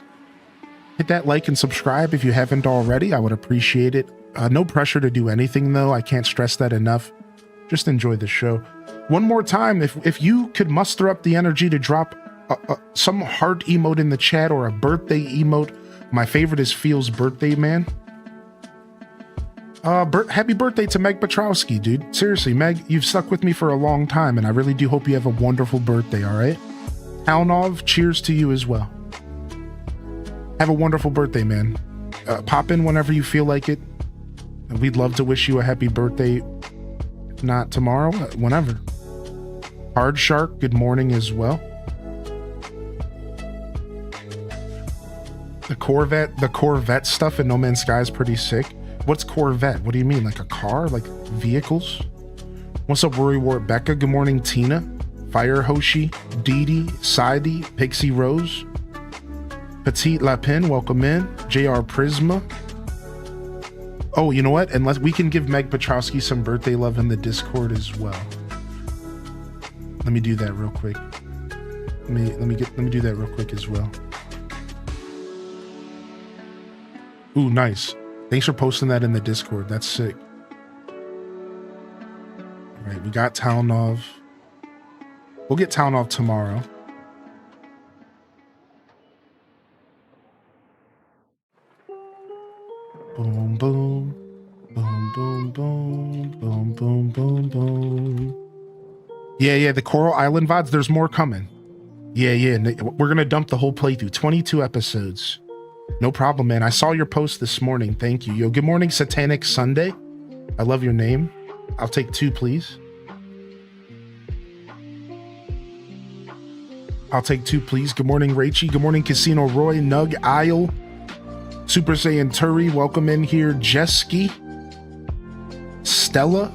hit that like and subscribe if you haven't already. I would appreciate it. No pressure to do anything, though. I can't stress that enough. Just enjoy the show. One more time, if you could muster up the energy to drop some heart emote in the chat or a birthday emote. My favorite is Feels Birthday Man. Happy birthday to Meg Petrowski, dude. Seriously, Meg, you've stuck with me for a long time, and I really do hope you have a wonderful birthday, all right? Alnov, cheers to you as well. Have a wonderful birthday, man. Pop in whenever you feel like it. And we'd love to wish you a happy birthday. If not tomorrow, whenever. Hard Shark, good morning as well. The Corvette stuff in No Man's Sky is pretty sick. What's Corvette? What do you mean? Like a car? Like vehicles? What's up, Rory Wart Becca? Good morning, Tina. Fire Hoshi, Dee Sidey, Pixie Rose, Petite Lapin, welcome in. JR Prisma. Oh, you know what? Unless we can give Meg Petrowski some birthday love in the Discord as well. Let me do that real quick. Let me do that real quick as well. Ooh, nice. Thanks for posting that in the Discord. That's sick. All right, we got Talnov. We'll get Talnov tomorrow. Boom, boom. Boom, boom, boom. Boom, boom, boom, boom. Yeah, the Coral Island VODs, there's more coming. Yeah, we're going to dump the whole playthrough. 22 episodes. No problem, man. I saw your post this morning. Thank you. Yo, good morning, Satanic Sunday. I love your name. I'll take 2, please. I'll take 2, please. Good morning, Rachie. Good morning, Casino Roy, Nug, Isle, Super Saiyan Turi. Welcome in here, Jeski. Stella,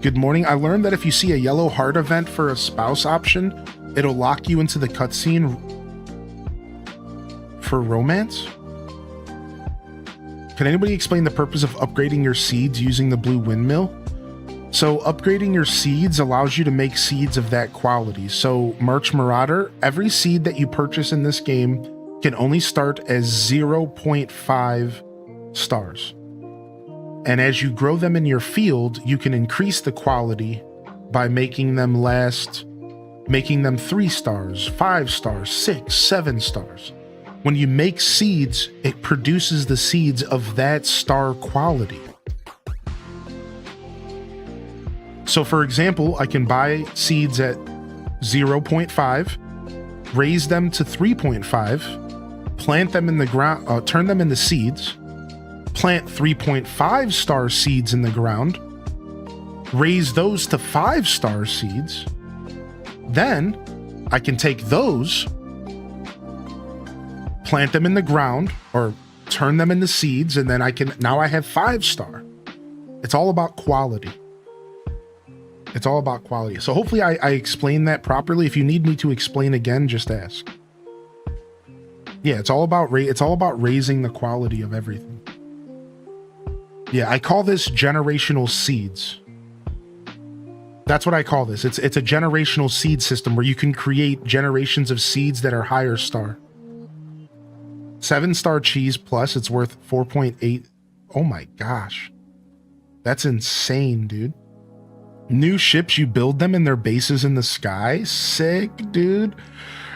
good morning. I learned that if you see a yellow heart event for a spouse option, it'll lock you into the cutscene for romance. Can anybody explain the purpose of upgrading your seeds using the blue windmill? So upgrading your seeds allows you to make seeds of that quality. So March Marauder, every seed that you purchase in this game can only start as 0.5 stars. And as you grow them in your field, you can increase the quality by making them 3 stars, 5 stars, 6, 7 stars. When you make seeds, it produces the seeds of that star quality. So for example, I can buy seeds at 0.5, raise them to 3.5, plant them in the ground, turn them into seeds, plant 3.5 star seeds in the ground, raise those to 5 star seeds. Then I can take those, plant them in the ground or turn them into seeds, and then now I have 5 star. It's all about quality. It's all about quality. So hopefully I explained that properly. If you need me to explain again, just ask. Yeah, it's all about raising the quality of everything. Yeah, I call this generational seeds. That's what I call this. It's a generational seed system where you can create generations of seeds that are higher star. 7-star cheese plus, it's worth 4.8. Oh my gosh. That's insane, dude. New ships, you build them in their bases in the sky. Sick, dude.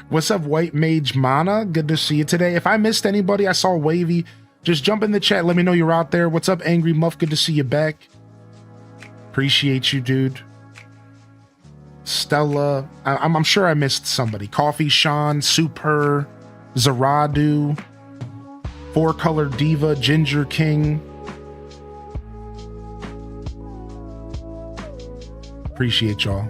What's up, White Mage Mana? Good to see you today. If I missed anybody, I saw Wavy. Just jump in the chat. Let me know you're out there. What's up, Angry Muff? Good to see you back. Appreciate you, dude. Stella. I'm sure I missed somebody. Coffee Sean, Super, Zaradu, 4-Color Diva, Ginger King. Appreciate y'all.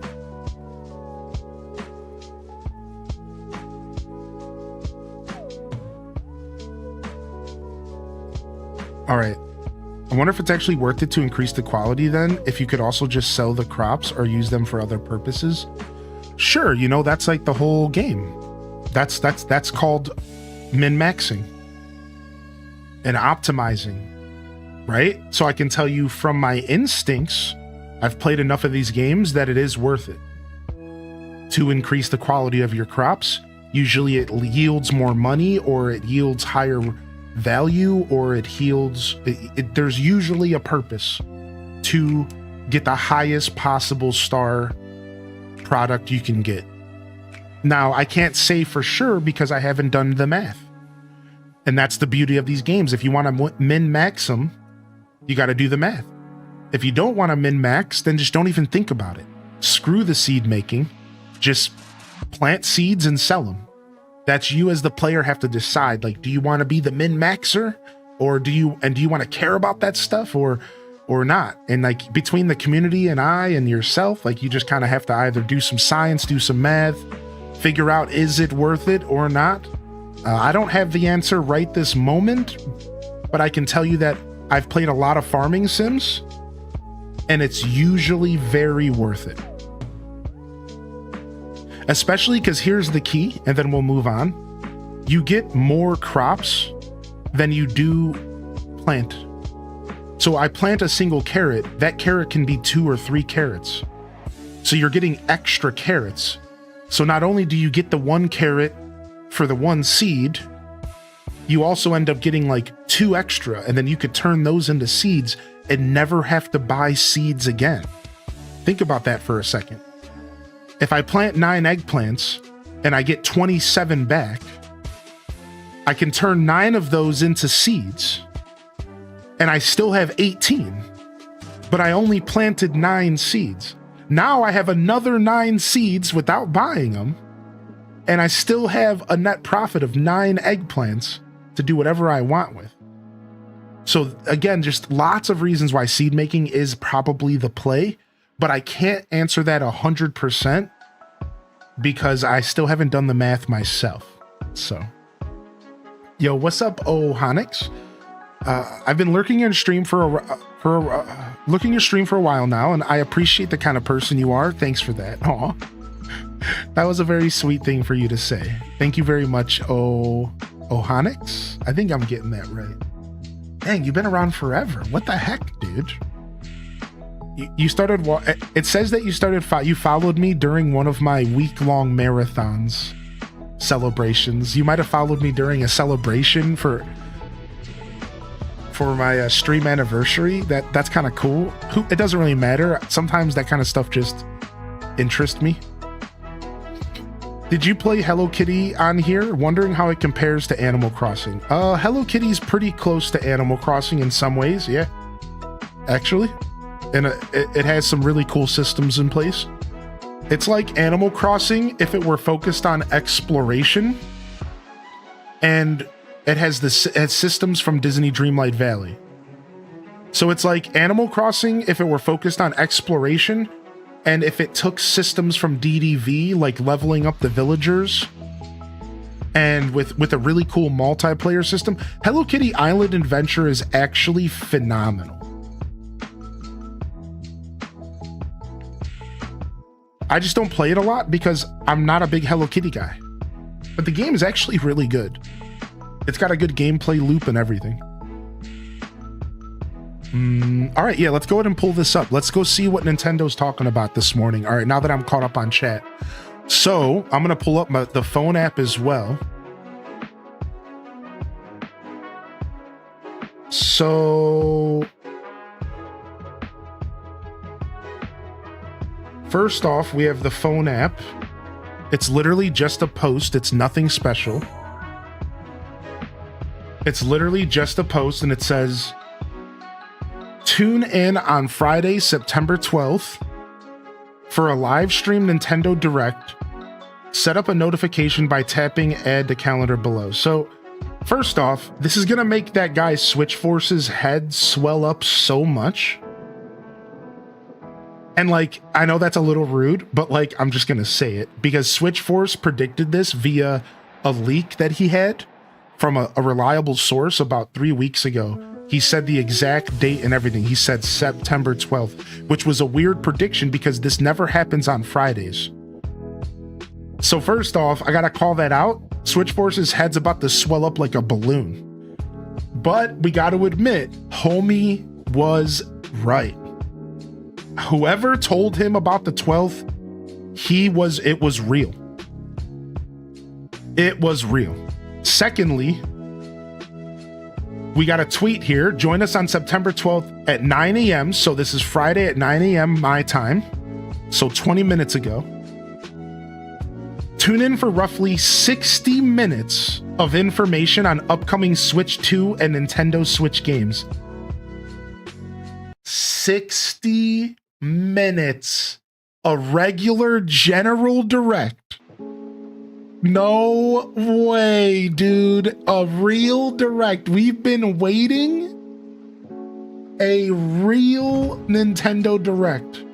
All right. I wonder if it's actually worth it to increase the quality then, if you could also just sell the crops or use them for other purposes. Sure, you know, that's like the whole game. That's called min-maxing and optimizing, right? So I can tell you from my instincts, I've played enough of these games that it is worth it to increase the quality of your crops. Usually it yields more money, or it yields higher value, or it yields, there's usually a purpose to get the highest possible star product you can get. Now, I can't say for sure because I haven't done the math. And that's the beauty of these games. If you want to min-max them, you got to do the math. If you don't want to min-max, then just don't even think about it. Screw the seed making. Just plant seeds and sell them. That's you as the player have to decide, like, do you want to be the min-maxer, or do you want to care about that stuff or not? And like between the community and I and yourself, like you just kind of have to either do some science, do some math, figure out, is it worth it or not? I don't have the answer right this moment, but I can tell you that I've played a lot of farming sims, and it's usually very worth it. Especially because here's the key, and then we'll move on. You get more crops than you do plant. So I plant a single carrot, that carrot can be 2 or 3 carrots. So you're getting extra carrots. So not only do you get the 1 carrot for the 1 seed, you also end up getting like 2 extra, and then you could turn those into seeds and never have to buy seeds again. Think about that for a second. If I plant 9 eggplants and I get 27 back, I can turn 9 of those into seeds, and I still have 18, but I only planted 9 seeds. Now I have another 9 seeds without buying them, and I still have a net profit of 9 eggplants to do whatever I want with. So again, just lots of reasons why seed making is probably the play, but I can't answer that 100% because I still haven't done the math myself. So, yo, what's up, Ohonix? I've been lurking your stream for a while now, and I appreciate the kind of person you are. Thanks for that. Aw, that was a very sweet thing for you to say. Thank you very much, Ohonix. I think I'm getting that right. Dang, you've been around forever. What the heck, dude? You started. It says that you started. You followed me during one of my week-long marathons celebrations. You might have followed me during a celebration for my stream anniversary. That's kind of cool. It doesn't really matter. Sometimes that kind of stuff just interests me. Did you play Hello Kitty on here? Wondering how it compares to Animal Crossing. Hello Kitty's pretty close to Animal Crossing in some ways, yeah. Actually. And it has some really cool systems in place. It's like Animal Crossing if it were focused on exploration, and it has systems from Disney Dreamlight Valley. So it's like Animal Crossing if it were focused on exploration, and if it took systems from DDV, like leveling up the villagers, and with a really cool multiplayer system. Hello Kitty Island Adventure is actually phenomenal. I just don't play it a lot because I'm not a big Hello Kitty guy. But the game is actually really good. It's got a good gameplay loop and everything. All right, yeah, let's go ahead and pull this up. Let's go see what Nintendo's talking about this morning. All right, now that I'm caught up on chat. So I'm going to pull up the phone app as well. So first off, we have the phone app. It's literally just a post. It's nothing special. It's literally just a post, and it says, tune in on Friday, September 12th for a live stream Nintendo Direct. Set up a notification by tapping add to calendar below. So first off, this is going to make that guy Switch Force's head swell up so much. And like, I know that's a little rude, but like, I'm just going to say it because Switch Force predicted this via a leak that he had from a reliable source about 3 weeks ago. He said the exact date and everything. He said September 12th, which was a weird prediction because this never happens on Fridays. So first off, I gotta call that out. Switch Force's head's about to swell up like a balloon. But we gotta admit, homie was right. Whoever told him about the 12th, it was real. It was real. Secondly, we got a tweet here. Join us on September 12th at 9 a.m. So this is Friday at 9 a.m. my time. So 20 minutes ago. Tune in for roughly 60 minutes of information on upcoming Switch 2 and Nintendo Switch games. 60 minutes. A regular general direct. No way, dude. A real direct. We've been waiting. A real Nintendo Direct.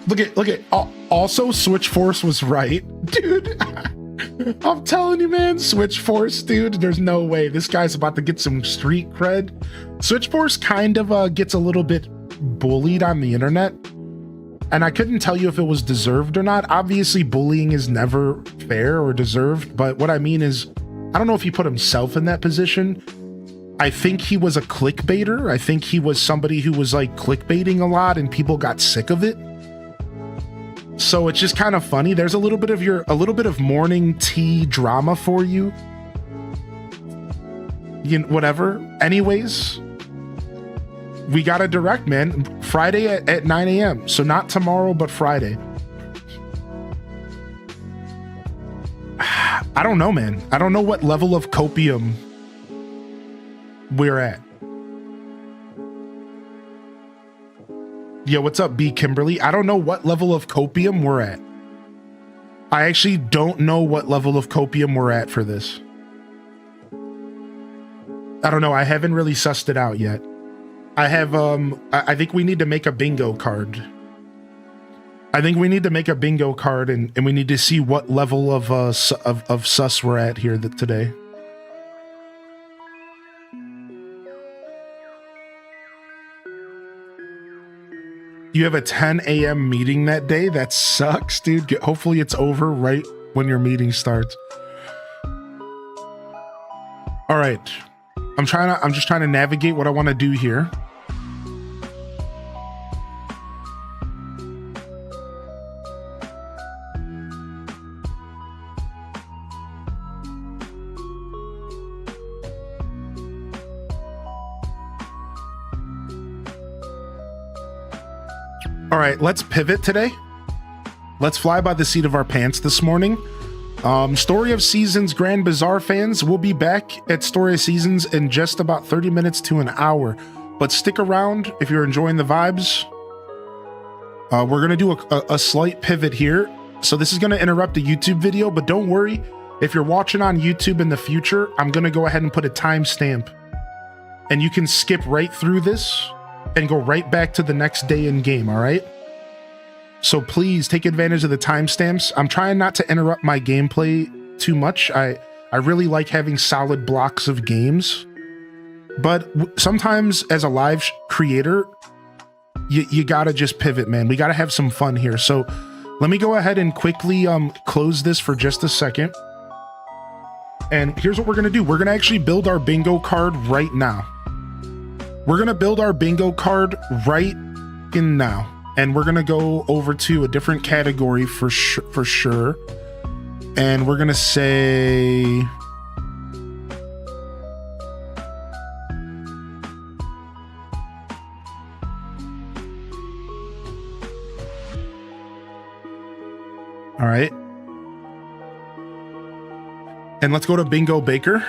Look at. Also, Switch Force was right, dude. I'm telling you, man, Switch Force, dude, there's no way. This guy's about to get some street cred. Switch Force kind of gets a little bit bullied on the internet. And I couldn't tell you if it was deserved or not. Obviously, bullying is never fair or deserved. But what I mean is, I don't know if he put himself in that position. I think he was a clickbaiter. I think he was somebody who was like clickbaiting a lot and people got sick of it. So it's just kind of funny. There's a little bit of morning tea drama for you. You know, whatever. Anyways, we got a direct, man. Friday at 9 a.m. So not tomorrow, but Friday. I don't know, man. I don't know what level of copium we're at. Yo, what's up, B. Kimberly? I don't know what level of copium we're at. I actually don't know what level of copium we're at for this. I don't know. I haven't really sussed it out yet. I have, I think we need to make a bingo card. I think we need to make a bingo card and we need to see what level of sus we're at here today. You have a 10 a.m. meeting that day? That sucks, dude. Hopefully it's over right when your meeting starts. All right. I'm just trying to navigate what I want to do here. All right, let's pivot today. Let's fly by the seat of our pants this morning. Story of Seasons Grand Bazaar fans, we'll be back at Story of Seasons in just about 30 minutes to an hour. But stick around if you're enjoying the vibes. We're going to do a slight pivot here. So this is going to interrupt a YouTube video, but don't worry. If you're watching on YouTube in the future, I'm going to go ahead and put a timestamp. And you can skip right through this and go right back to the next day in game, all right? So please take advantage of the timestamps. I'm trying not to interrupt my gameplay too much. I really like having solid blocks of games. But sometimes as a live creator, you gotta just pivot, man. We gotta have some fun here. So let me go ahead and quickly close this for just a second. And here's what we're gonna do. We're gonna actually build our bingo card right now. We're gonna build our bingo card right in now. And we're gonna go over to a different category for sure. And we're gonna say... All right. And let's go to Bingo Baker.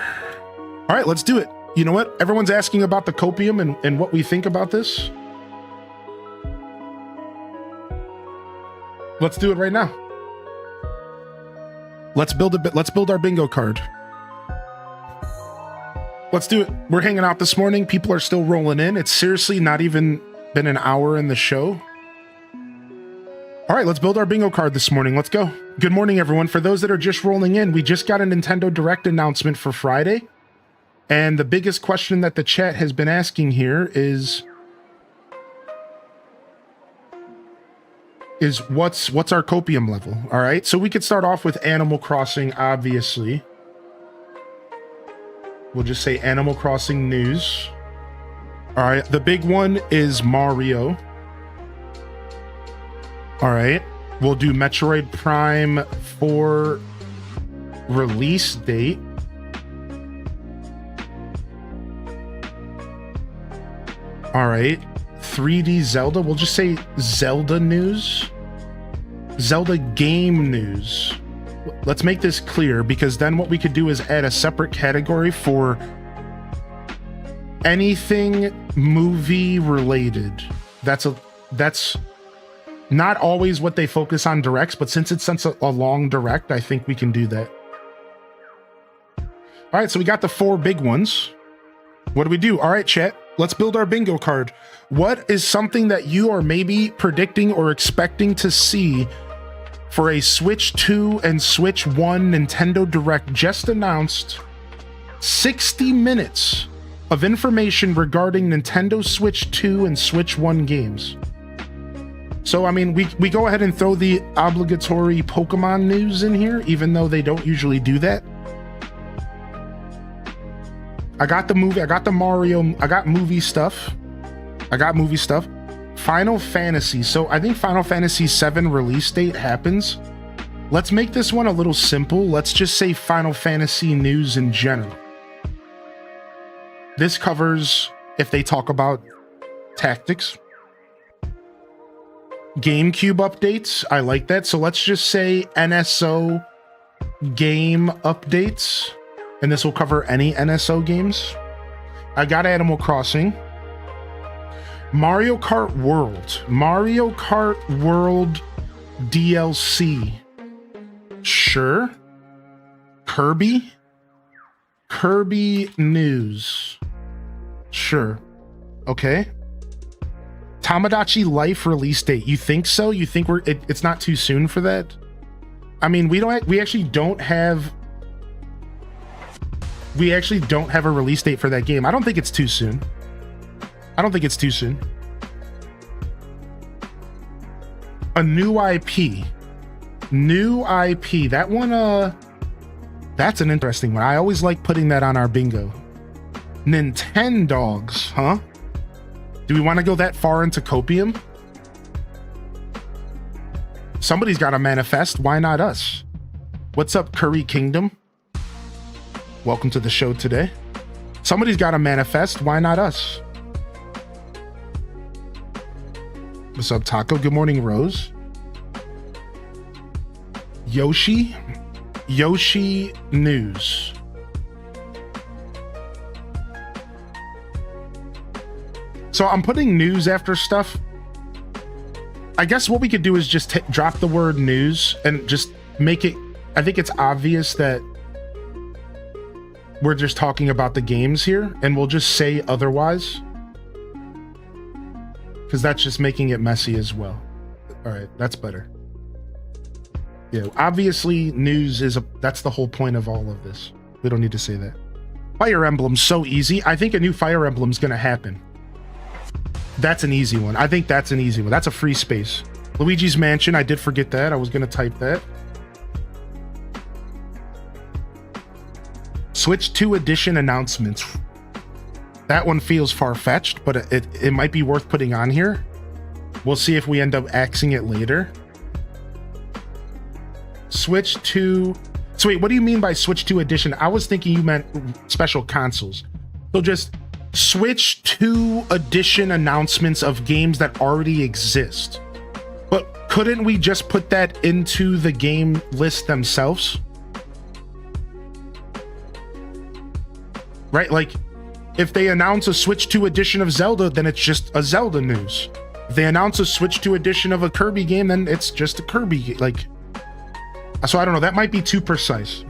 All right, let's do it. You know what? Everyone's asking about the copium and what we think about this. Let's do it right now. Let's build our bingo card. Let's do it. We're hanging out this morning. People are still rolling in. It's seriously not even been an hour in the show. All right, let's build our bingo card this morning. Let's go. Good morning, everyone. For those that are just rolling in, we just got a Nintendo Direct announcement for Friday. And the biggest question that the chat has been asking here is what's our copium level? All right, so we could start off with Animal Crossing, obviously. We'll just say Animal Crossing news. All right, the big one is Mario. All right, we'll do Metroid Prime 4 release date. All right, 3D Zelda, we'll just say Zelda news. Zelda game news. Let's make this clear, because then what we could do is add a separate category for anything movie related. That's not always what they focus on directs, but since it's such a long direct, I think we can do that. All right, so we got the 4 big ones. What do we do? All right, chat, let's build our bingo card. What is something that you are maybe predicting or expecting to see for a Switch 2 and Switch 1 Nintendo Direct just announced? 60 minutes of information regarding Nintendo Switch 2 and Switch 1 games. So, I mean, we go ahead and throw the obligatory Pokemon news in here, even though they don't usually do that. I got the movie, I got the Mario, I got movie stuff. Final Fantasy. So I think Final Fantasy VII release date happens. Let's make this one a little simple. Let's just say Final Fantasy news in general. This covers if they talk about tactics. GameCube updates, I like that. So let's just say NSO game updates, and this will cover any NSO games. I got Animal Crossing. Mario Kart World DLC. Sure. Kirby news. Sure. Okay. Tamagotchi Life release date. You think so? You think it's not too soon for that? I mean, we actually don't have a release date for that game. I don't think it's too soon. A new IP. That one, that's an interesting one. I always like putting that on our bingo. Nintendogs, huh? Do we want to go that far into copium? Somebody's got to manifest. Why not us? What's up, Curry Kingdom? Welcome to the show today. Somebody's got to manifest. Why not us? What's up, Taco? Good morning, Rose. Yoshi news. So I'm putting news after stuff. I guess what we could do is just drop the word news and just make it, I think it's obvious that we're just talking about the games here, and we'll just say otherwise, because that's just making it messy as well. All right, that's better. Yeah, obviously news that's the whole point of all of this. We don't need to say that. Fire Emblem's so easy. I think a new Fire Emblem's gonna happen. That's an easy one. I think that's an easy one. That's a free space. Luigi's Mansion, I did forget that. I was gonna type that. Switch 2 edition announcements. That one feels far-fetched, but it might be worth putting on here. We'll see if we end up axing it later. Switch 2. So wait, what do you mean by Switch 2 edition? I was thinking you meant special consoles. So just Switch 2 edition announcements of games that already exist. But couldn't we just put that into the game list themselves? Right? Like, if they announce a Switch 2 edition of Zelda, then it's just a Zelda news. If they announce a Switch 2 edition of a Kirby game, then it's just a Kirby game. Like, so I don't know. That might be too precise.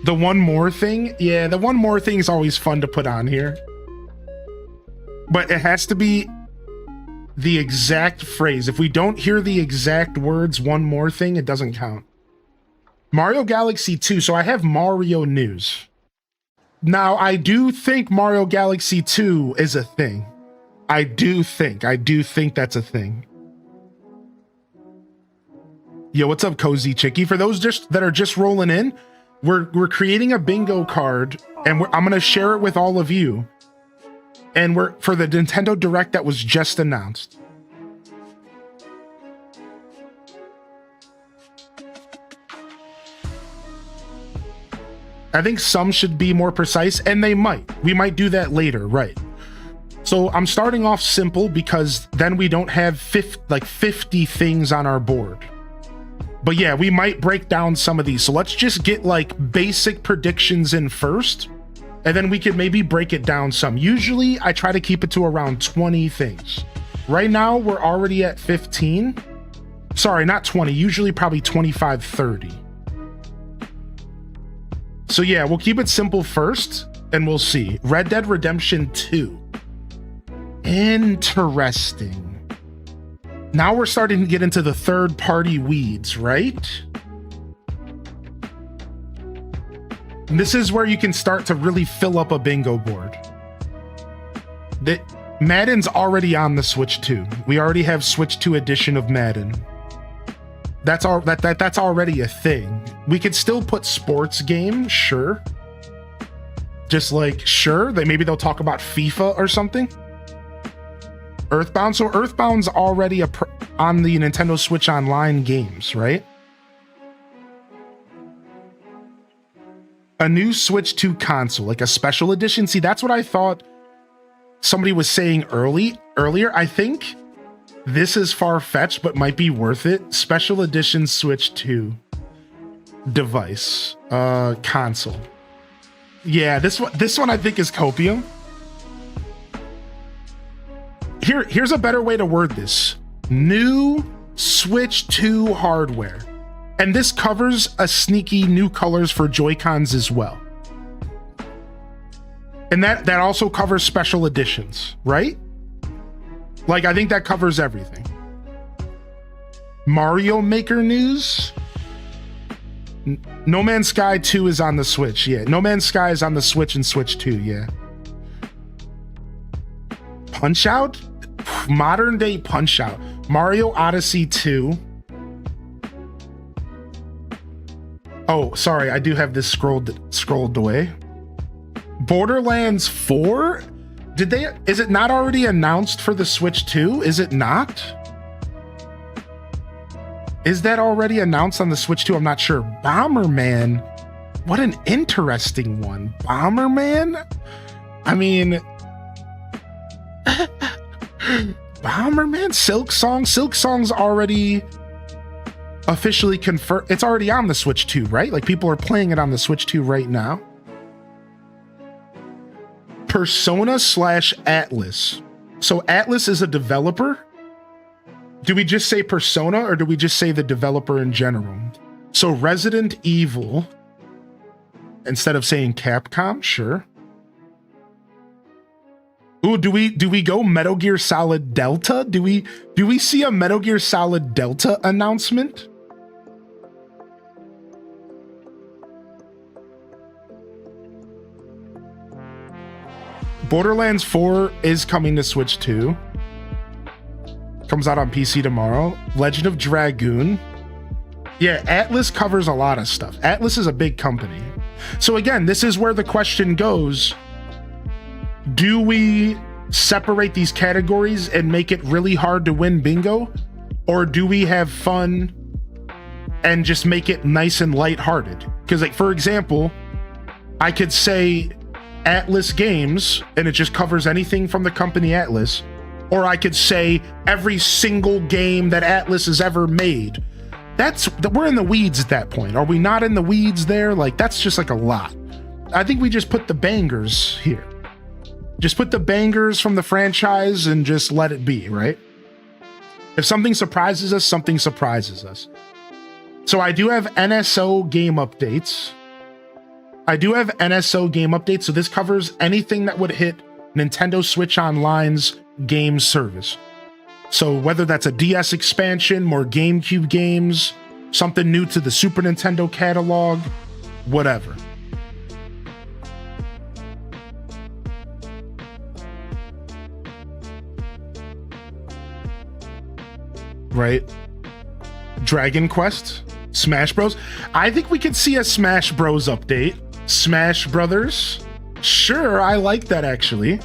The one more thing? Yeah, the one more thing is always fun to put on here. But it has to be the exact phrase. If we don't hear the exact words, one more thing, it doesn't count. Mario Galaxy 2. So I have Mario news. Now, I do think Mario Galaxy 2 is a thing. I do think that's a thing. Yo, what's up, Cozy Chicky? For those that are just rolling in, we're creating a bingo card, and I'm gonna share it with all of you. And we're for the Nintendo Direct that was just announced. I think some should be more precise, and they might. We might do that later, right? So I'm starting off simple because then we don't have 50 things on our board. But yeah, we might break down some of these. So let's just get like basic predictions in first, and then we could maybe break it down some. Usually I try to keep it to around 20 things. Right now we're already at 15. Sorry, not 20, usually probably 25, 30. So yeah, we'll keep it simple first and we'll see. Red Dead Redemption 2. Interesting. Now we're starting to get into the third-party weeds, right? And this is where you can start to really fill up a bingo board. Madden's already on the Switch 2. We already have Switch 2 edition of Madden. That's already a thing. We could still put sports game, sure. Just like, sure, maybe they'll talk about FIFA or something. Earthbound. So Earthbound's already on the Nintendo Switch Online games, right? A new Switch 2 console, like a special edition. See, that's what I thought somebody was saying earlier. I think this is far-fetched, but might be worth it. Special edition Switch 2 device, console. Yeah, this one I think is copium. Here's a better way to word this. New Switch 2 hardware. And this covers a sneaky new colors for Joy-Cons as well. And that also covers special editions, right? Like, I think that covers everything. Mario Maker news. No Man's Sky 2 is on the Switch, yeah. No Man's Sky is on the Switch and Switch 2, yeah. Punch-Out? Modern day Punch-Out. Mario Odyssey 2. Oh, sorry, I do have this scrolled away. Borderlands 4? Is it not already announced for the Switch 2? Is it not? Is that already announced on the Switch 2? I'm not sure. Bomberman. What an interesting one. Bomberman? I mean, Bomberman? Silk Song? Silk Song's already officially confirmed. It's already on the Switch 2, right? Like, people are playing it on the Switch 2 right now. Persona/Atlas. So Atlas is a developer. Do we just say Persona or do we just say the developer in general? So Resident Evil instead of saying Capcom, sure. Ooh, do we go Metal Gear Solid Delta? Do we see a Metal Gear Solid Delta announcement? Borderlands 4 is coming to Switch 2. Comes out on PC tomorrow. Legend of Dragoon. Yeah, Atlas covers a lot of stuff. Atlas is a big company. So again, this is where the question goes. Do we separate these categories and make it really hard to win bingo? Or do we have fun and just make it nice and lighthearted? Because, like, for example, I could say Atlas Games, and it just covers anything from the company Atlas. Or I could say every single game that Atlas has ever made. We're in the weeds at that point. Are we not in the weeds there? Like, that's just like a lot. I think we just put the bangers here. Just put the bangers from the franchise and just let it be, right? If something surprises us, something surprises us. So I do have NSO game updates. So this covers anything that would hit Nintendo Switch Online's game service. So whether that's a DS expansion, more GameCube games, something new to the Super Nintendo catalog, whatever. Right? Dragon Quest, Smash Bros. I think we could see a Smash Bros update. Smash Brothers. Sure, I like that actually.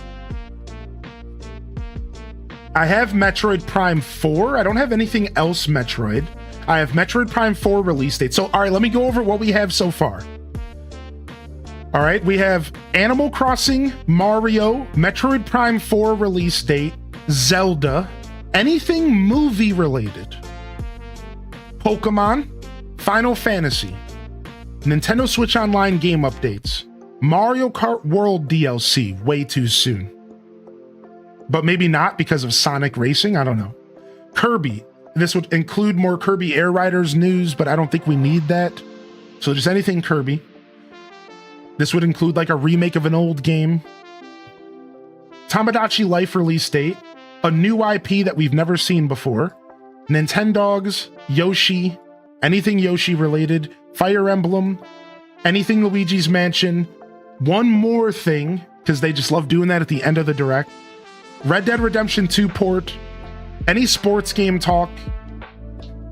I have Metroid Prime 4. I don't have anything else Metroid. I have Metroid Prime 4 release date. So, all right, let me go over what we have so far. All right, we have Animal Crossing, Mario, Metroid Prime 4 release date, Zelda, anything movie related, Pokemon, Final Fantasy, Nintendo Switch Online game updates, Mario Kart World DLC, way too soon. But maybe not because of Sonic Racing, I don't know. Kirby, this would include more Kirby Air Riders news, but I don't think we need that. So just anything Kirby. This would include like a remake of an old game. Tamagotchi Life release date, a new IP that we've never seen before, Nintendogs, Yoshi, anything Yoshi related, Fire Emblem, anything Luigi's Mansion, one more thing, because they just love doing that at the end of the direct, Red Dead Redemption 2 port, any sports game talk.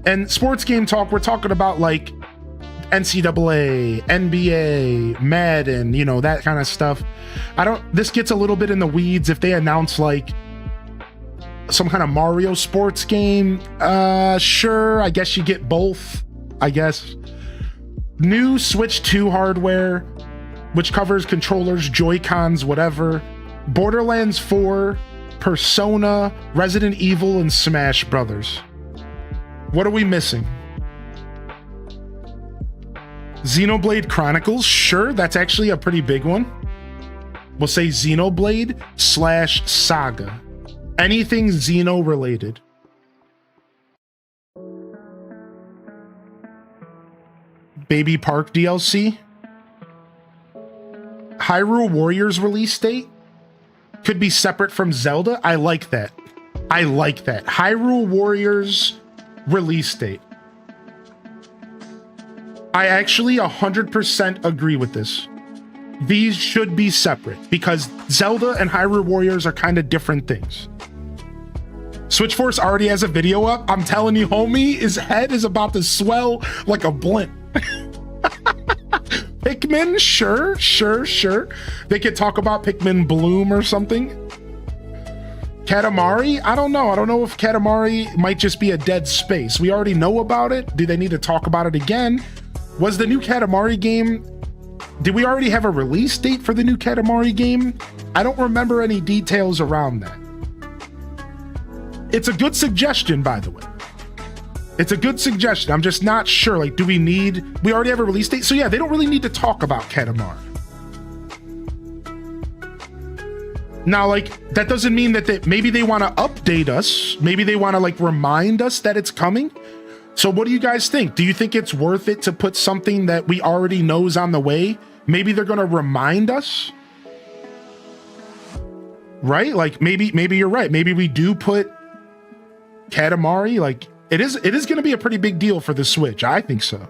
And sports game talk, we're talking about like NCAA, NBA, Madden, you know, that kind of stuff. This gets a little bit in the weeds if they announce like some kind of Mario sports game. Sure, I guess you get both, I guess. New Switch 2 hardware, which covers controllers, Joy-Cons, whatever. Borderlands 4, Persona, Resident Evil, and Smash Brothers. What are we missing? Xenoblade Chronicles, sure, that's actually a pretty big one. We'll say Xenoblade / Saga. Anything Xeno related. Baby Park DLC. Hyrule Warriors release date could be separate from Zelda. I like that. I like that. Hyrule Warriors release date. I actually 100% agree with this. These should be separate because Zelda and Hyrule Warriors are kind of different things. Switchforce already has a video up. I'm telling you, homie, his head is about to swell like a blimp. Pikmin, sure. They could talk about Pikmin Bloom or something. Katamari, I don't know. I don't know if Katamari might just be a dead space. We already know about it. Do they need to talk about it again? Was the new Katamari game, did we already have a release date for the new Katamari game? I don't remember any details around that. It's a good suggestion, by the way. It's a good suggestion. I'm just not sure. Like, we already have a release date? So yeah, they don't really need to talk about Katamari. Now, like, that doesn't mean that maybe they want to update us. Maybe they want to, like, remind us that it's coming. So what do you guys think? Do you think it's worth it to put something that we already know is on the way? Maybe they're going to remind us? Right? Like, maybe you're right. Maybe we do put Katamari, like, it is going to be a pretty big deal for the Switch. I think so.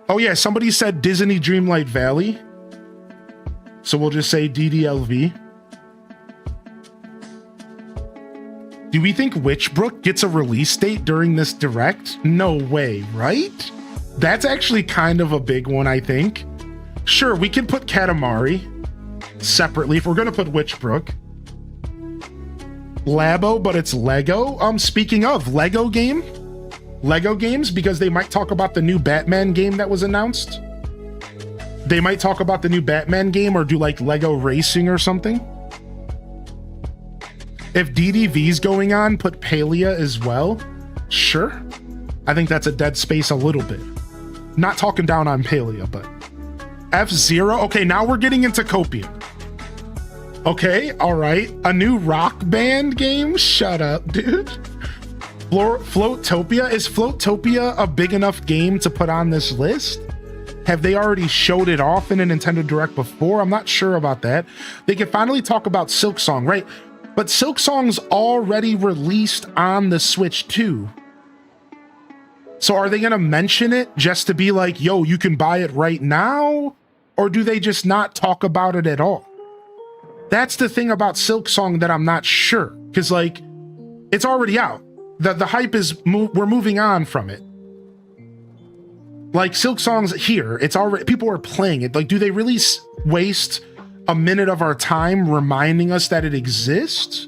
Oh yeah, somebody said Disney Dreamlight Valley. So we'll just say DDLV. Do we think Witchbrook gets a release date during this direct? No way, right? That's actually kind of a big one, I think. Sure, we can put Katamari separately if we're going to put Witchbrook. Labo, but it's Lego. Speaking of Lego games, because they might talk about the new Batman game that was announced. They might talk about the new Batman game or do like Lego Racing or something. If DDV's going on, put Palia as well. Sure. I think that's a dead space a little bit. Not talking down on Palia, but F-Zero. Okay, now we're getting into Copium. Okay, all right. A new Rock Band game? Shut up, dude. Floatopia? Is Floatopia a big enough game to put on this list? Have they already showed it off in a Nintendo Direct before? I'm not sure about that. They can finally talk about Silksong, right? But Silk Song's already released on the Switch too. So are they going to mention it just to be like, yo, you can buy it right now? Or do they just not talk about it at all? That's the thing about Silk Song that I'm not sure. Because, like, it's already out. The hype is, we're moving on from it. Like, Silk Song's here. It's already, people are playing it. Like, do they really waste a minute of our time reminding us that it exists?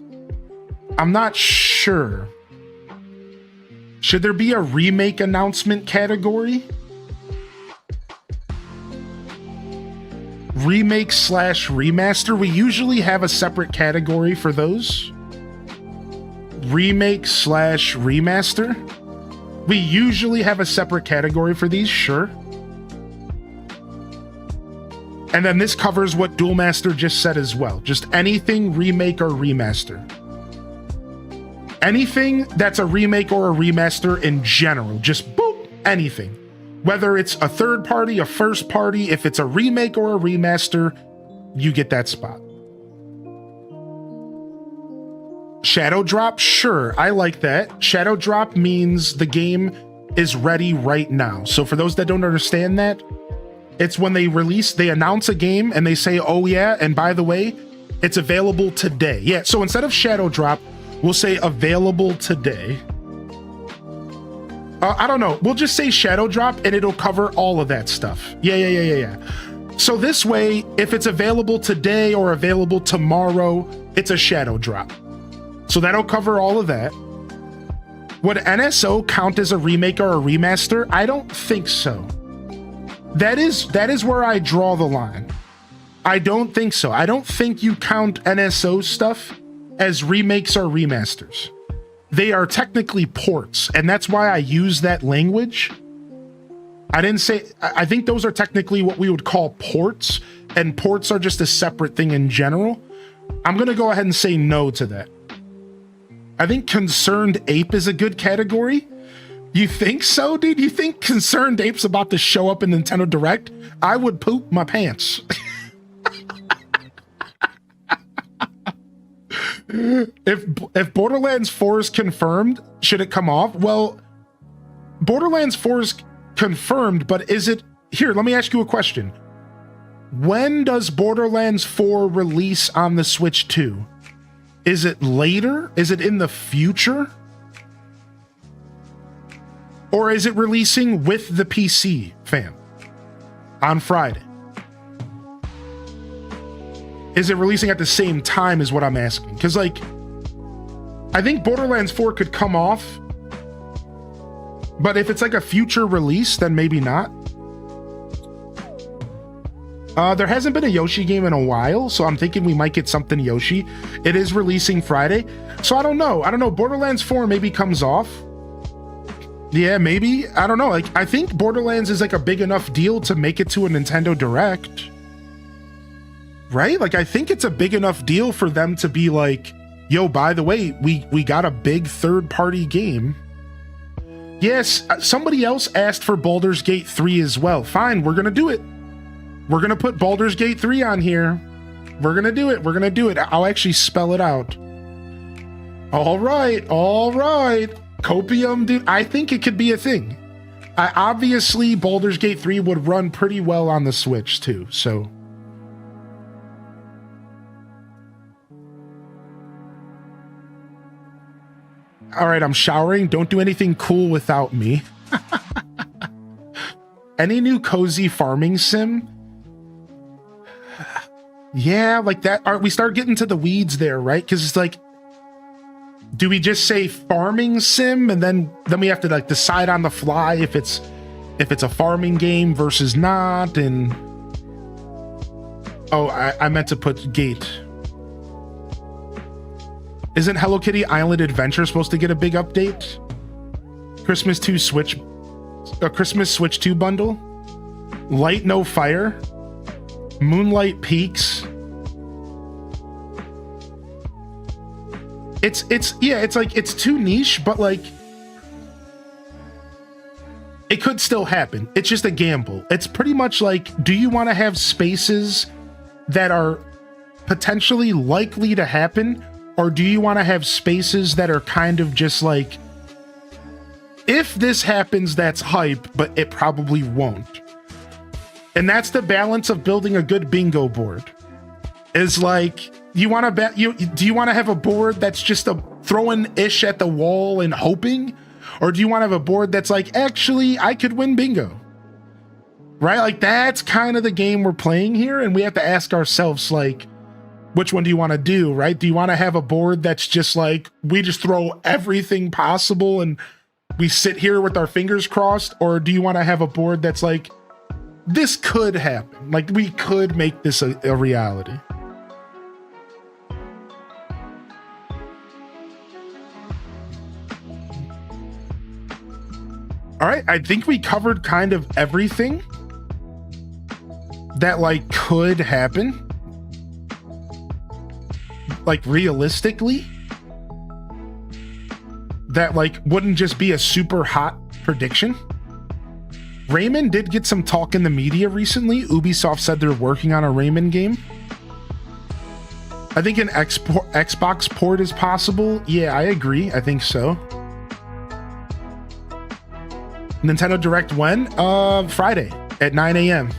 I'm not sure. Should there be a remake announcement category? Remake / remaster. We usually have a separate category for those. Remake / remaster. We usually have a separate category for these, sure. And then this covers what Duel Master just said as well. Just anything remake or remaster. Anything that's a remake or a remaster in general. Just boop, anything. Whether it's a third party, a first party, if it's a remake or a remaster, you get that spot. Shadow Drop, sure, I like that. Shadow Drop means the game is ready right now. So for those that don't understand that, it's when they announce a game and they say, oh yeah, and by the way, it's available today. Yeah, so instead of Shadow Drop, we'll say available today. I don't know. We'll just say Shadow Drop and it'll cover all of that stuff. Yeah. So this way, if it's available today or available tomorrow, it's a Shadow Drop. So that'll cover all of that. Would NSO count as a remake or a remaster? I don't think so. That is where I draw the line. I don't think so. I don't think you count NSO stuff as remakes or remasters. They are technically ports, and that's why I use that language. I think those are technically what we would call ports, and ports are just a separate thing in general. I'm gonna go ahead and say no to that. I think Concerned Ape is a good category. You think so, dude? You think Concerned Ape's about to show up in Nintendo Direct? I would poop my pants. If Borderlands 4 is confirmed, should it come off? Well, Borderlands 4 is confirmed, but is it... Here, let me ask you a question. When does Borderlands 4 release on the Switch 2? Is it later? Is it in the future? Or is it releasing with the PC, fam? On Friday? Is it releasing at the same time is what I'm asking? Because, like, I think Borderlands 4 could come off, but if it's like a future release, then maybe not. There hasn't been a Yoshi game in a while, so I'm thinking we might get something Yoshi. It is releasing Friday, so I don't know. Borderlands 4 maybe comes off. Yeah, maybe. I don't know. Like, I think Borderlands is like a big enough deal to make it to a Nintendo Direct. Right? Like, I think it's a big enough deal for them to be like, yo, by the way, we got a big third-party game. Yes, somebody else asked for Baldur's Gate 3 as well. Fine, we're gonna do it. We're gonna put Baldur's Gate 3 on here. We're gonna do it. I'll actually spell it out. All right. Copium, dude. I think it could be a thing. Obviously, Baldur's Gate 3 would run pretty well on the Switch too, so... All right, I'm showering. Don't do anything cool without me. Any new cozy farming sim? Yeah, like that. We start getting to the weeds there, right? Because it's like, do we just say farming sim and then we have to like decide on the fly if it's a farming game versus not? And oh, I meant to put gate. Isn't Hello Kitty Island Adventure supposed to get a big update? Christmas Switch 2 bundle? Light No Fire? Moonlight Peaks? It's too niche, but like it could still happen. It's just a gamble. It's pretty much like, do you want to have spaces that are potentially likely to happen, Or do you want to have spaces that are kind of just like, if this happens, that's hype, but it probably won't. And that's the balance of building a good bingo board. Is like, you want to do you want to have a board that's just a throwing ish at the wall and hoping? Or do you want to have a board that's like, actually, I could win bingo? Right? Like, that's kind of the game we're playing here. And we have to ask ourselves, like, which one do you want to do, right? Do you want to have a board that's just like, we just throw everything possible and we sit here with our fingers crossed? Or do you want to have a board that's like, this could happen? Like, we could make this a reality. All right, I think we covered kind of everything that like could happen. Like realistically, that like wouldn't just be a super hot prediction. Rayman did get some talk in the media recently. Ubisoft said they're working on a Rayman game. I think an Xbox port is possible. Yeah, I agree. I think so. Nintendo Direct when? Friday at 9 a.m.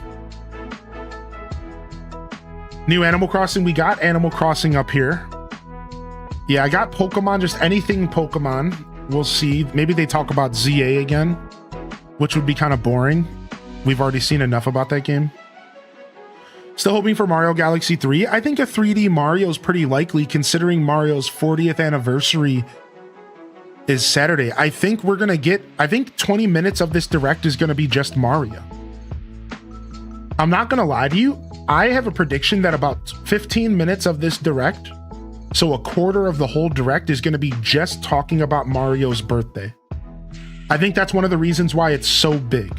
New Animal Crossing, we got Animal Crossing up here. Yeah, I got Pokemon, just anything Pokemon. We'll see. Maybe they talk about ZA again, which would be kind of boring. We've already seen enough about that game. Still hoping for Mario Galaxy 3. I think a 3D Mario is pretty likely considering Mario's 40th anniversary is Saturday. I think we're going to get, 20 minutes of this Direct is going to be just Mario. I'm not going to lie to you. I have a prediction that about 15 minutes of this Direct, so a quarter of the whole Direct, is going to be just talking about Mario's birthday. I think that's one of the reasons why it's so big.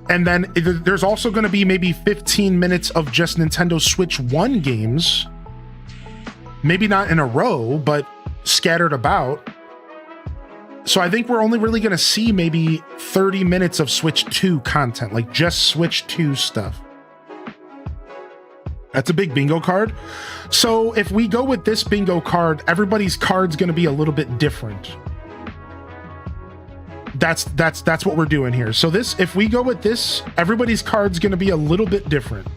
And then there's also going to be maybe 15 minutes of just Nintendo Switch 1 games. Maybe not in a row, but scattered about. So I think we're only really going to see maybe 30 minutes of Switch 2 content, like just Switch 2 stuff. That's a big bingo card. So if we go with this bingo card, everybody's card's going to be a little bit different. That's what we're doing here. So this, if we go with this, everybody's card's going to be a little bit different.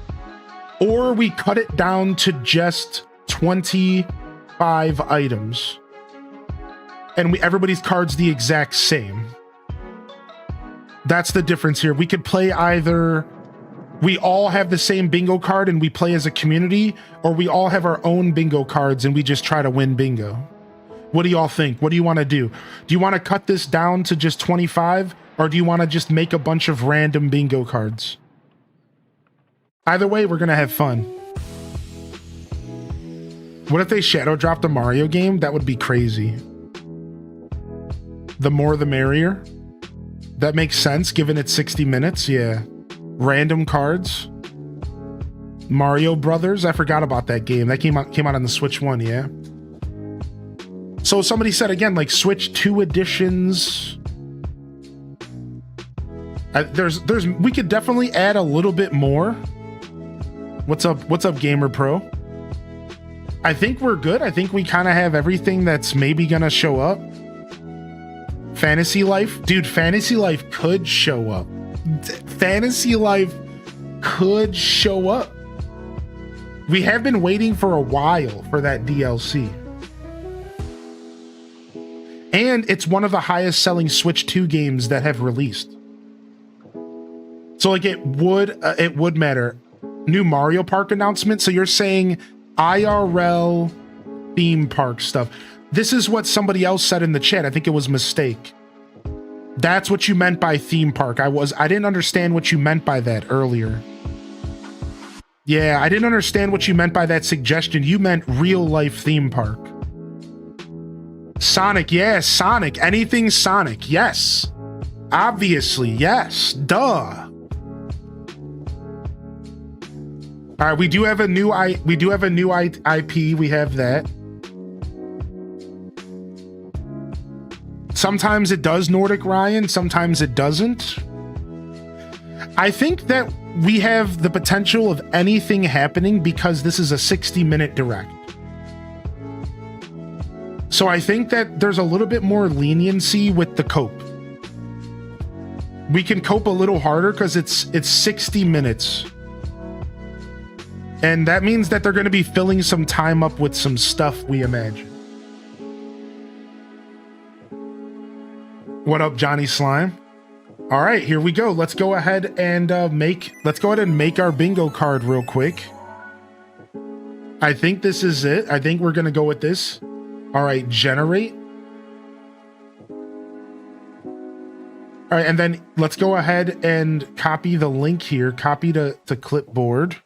Or we cut it down to just 25 items. And everybody's card's the exact same. That's the difference here. We could play either we all have the same bingo card and we play as a community, or we all have our own bingo cards and we just try to win bingo. What do y'all think? What do you want to do? Do you want to cut this down to just 25, or do you want to just make a bunch of random bingo cards? Either way, we're going to have fun. What if they shadow dropped a Mario game? That would be crazy. The more the merrier. That makes sense given it's 60 minutes. Yeah. Random cards. Mario Brothers. I forgot about that game. That came out on the Switch 1, yeah. So somebody said again, like Switch 2 editions. We could definitely add a little bit more. What's up, Gamer Pro? I think we're good. I think we kind of have everything that's maybe gonna show up. Fantasy Life, dude, Fantasy Life could show up. Fantasy Life could show up. We have been waiting for a while for that DLC. And it's one of the highest selling Switch 2 games that have released. So like it would matter. New Mario Park announcement. So you're saying IRL theme park stuff. This is what somebody else said in the chat. I think it was Mistake. That's what you meant by theme park. I didn't understand what you meant by that earlier. Yeah, I didn't understand what you meant by that suggestion. You meant real life theme park. Sonic, yeah, Sonic. Anything Sonic, yes. Obviously, yes. Duh. All right, we do have a new IP. We have that. Sometimes it does Nordic Ryan, sometimes it doesn't. I think that we have the potential of anything happening because this is a 60-minute direct. So I think that there's a little bit more leniency with the cope. We can cope a little harder because it's 60 minutes. And that means that they're going to be filling some time up with some stuff, we imagine. What up, Johnny Slime? All right, here we go. Let's go ahead and make our bingo card real quick. I think this is it. I think we're going to go with this. All right, generate. All right, and then let's go ahead and copy the link here. Copy to clipboard.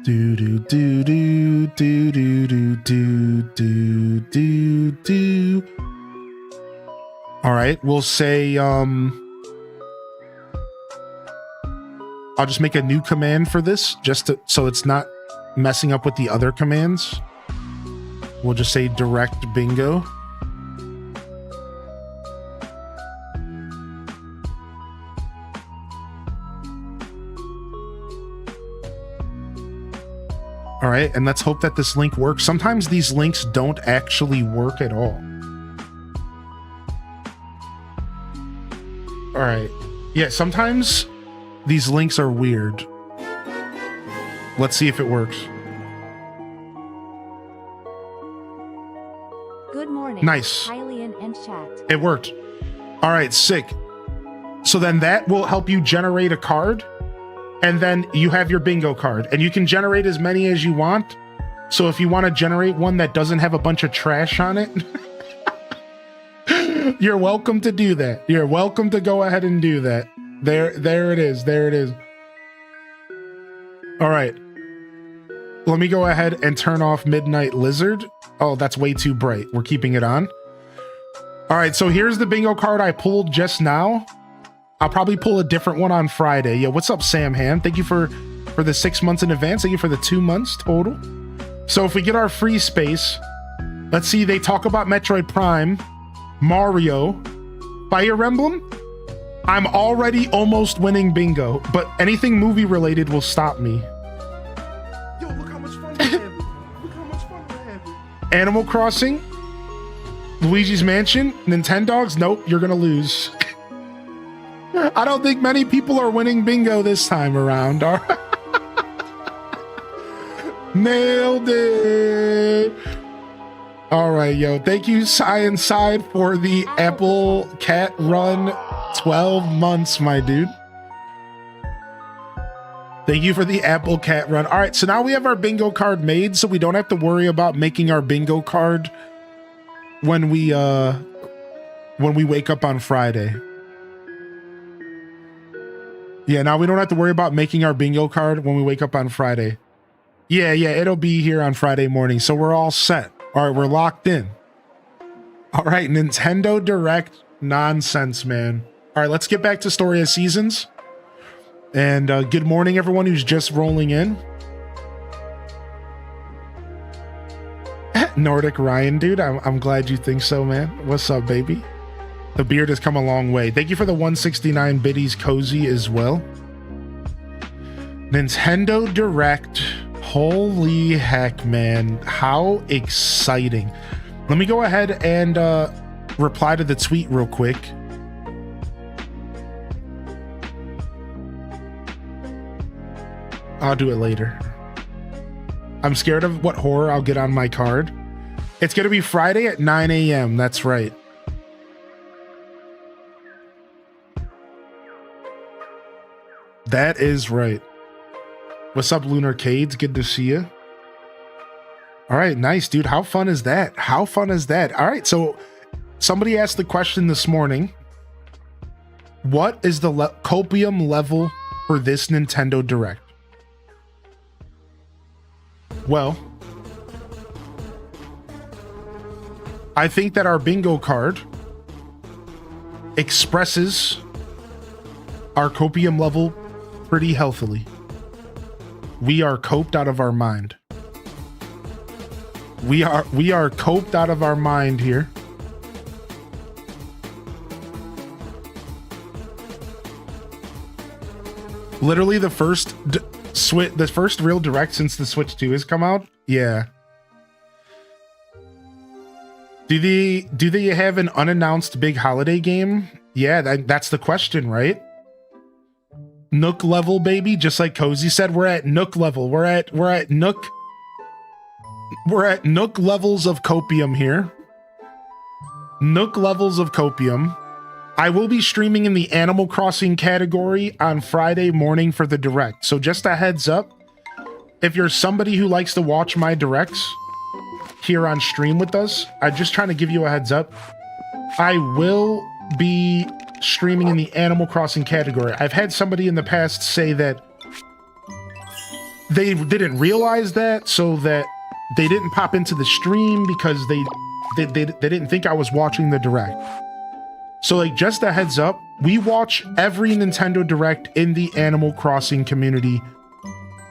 Do do do do do do do do do do. All right, we'll say I'll just make a new command for this so it's not messing up with the other commands. We'll just say direct bingo. All right, and let's hope that this link works. Sometimes these links don't actually work at all. All right. Yeah, sometimes these links are weird. Let's see if it works. Good morning. Nice. Hylian and chat. It worked. All right, sick. So then that will help you generate a card, and then you have your bingo card, and you can generate as many as you want. So if you want to generate one that doesn't have a bunch of trash on it, you're welcome to do that. You're welcome to go ahead and do that. There it is. There it is. All right. Let me go ahead and turn off Midnight Lizard. Oh, that's way too bright. We're keeping it on. All right, so here's the bingo card I pulled just now. I'll probably pull a different one on Friday. Yo, what's up, Sam Ham? Thank you for the 6 months in advance. Thank you for the 2 months total. So if we get our free space, let's see, they talk about Metroid Prime, Mario, Fire Emblem. I'm already almost winning bingo, but anything movie related will stop me. Yo, look how much fun we're having. Look how much fun we're having. Animal Crossing, Luigi's Mansion, Nintendogs. Nope, you're gonna lose. I don't think many people are winning bingo this time around. All right. Nailed it. All right, yo. Thank you, Science Side, for the Apple Cat Run 12 months, my dude. Thank you for the Apple Cat Run. All right, so now we have our bingo card made, so we don't have to worry about making our bingo card when we wake up on Friday. Yeah, now we don't have to worry about making our bingo card when we wake up on Friday. Yeah, it'll be here on Friday morning, so we're all set. All right, we're locked in. All right, Nintendo Direct nonsense, man. All right, let's get back to Story of Seasons. And good morning, everyone who's just rolling in. Nordic Ryan, dude, I'm glad you think so, man. What's up, baby? The beard has come a long way. Thank you for the 169 biddies cozy as well. Nintendo Direct. Holy heck, man. How exciting. Let me go ahead and reply to the tweet real quick. I'll do it later. I'm scared of what horror I'll get on my card. It's going to be Friday at 9 a.m. That's right. That is right. What's up, Lunar Cades? Good to see you. All right, nice, dude. How fun is that? How fun is that? All right, so somebody asked the question this morning. What is the copium level for this Nintendo Direct? Well, I think that our bingo card expresses our copium level pretty healthily. We are coped out of our mind. We are coped out of our mind here. Literally the first the first real direct since the Switch 2 has come out. Yeah. Do they have an unannounced big holiday game? Yeah, that's the question, right? Nook level, baby. Just like Cozy said, we're at Nook level. We're at Nook levels of copium here. Nook levels of copium. I will be streaming in the Animal Crossing category on Friday morning for the direct. So just a heads up, if you're somebody who likes to watch my directs here on stream with us, I'm just trying to give you a heads up. I will be streaming in the Animal Crossing category. I've had somebody in the past say that they didn't realize that, so that they didn't pop into the stream because they didn't think I was watching the direct. So like, just a heads up, we watch every Nintendo Direct in the Animal Crossing community.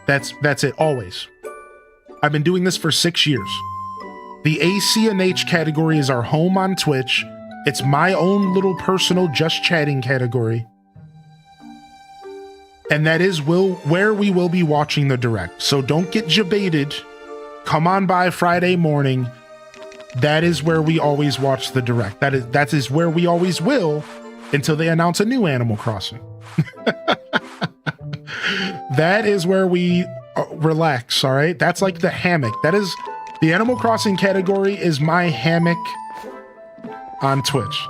That's it, always. I've been doing this for 6 years. The ACNH category is our home on Twitch. It's my own little personal just chatting category. And that is where we will be watching the direct. So don't get jebaited. Come on by Friday morning. That is where we always watch the direct. That is where we always will until they announce a new Animal Crossing. That is where we relax, all right? That's like the hammock. That is the Animal Crossing category is my hammock on Twitch.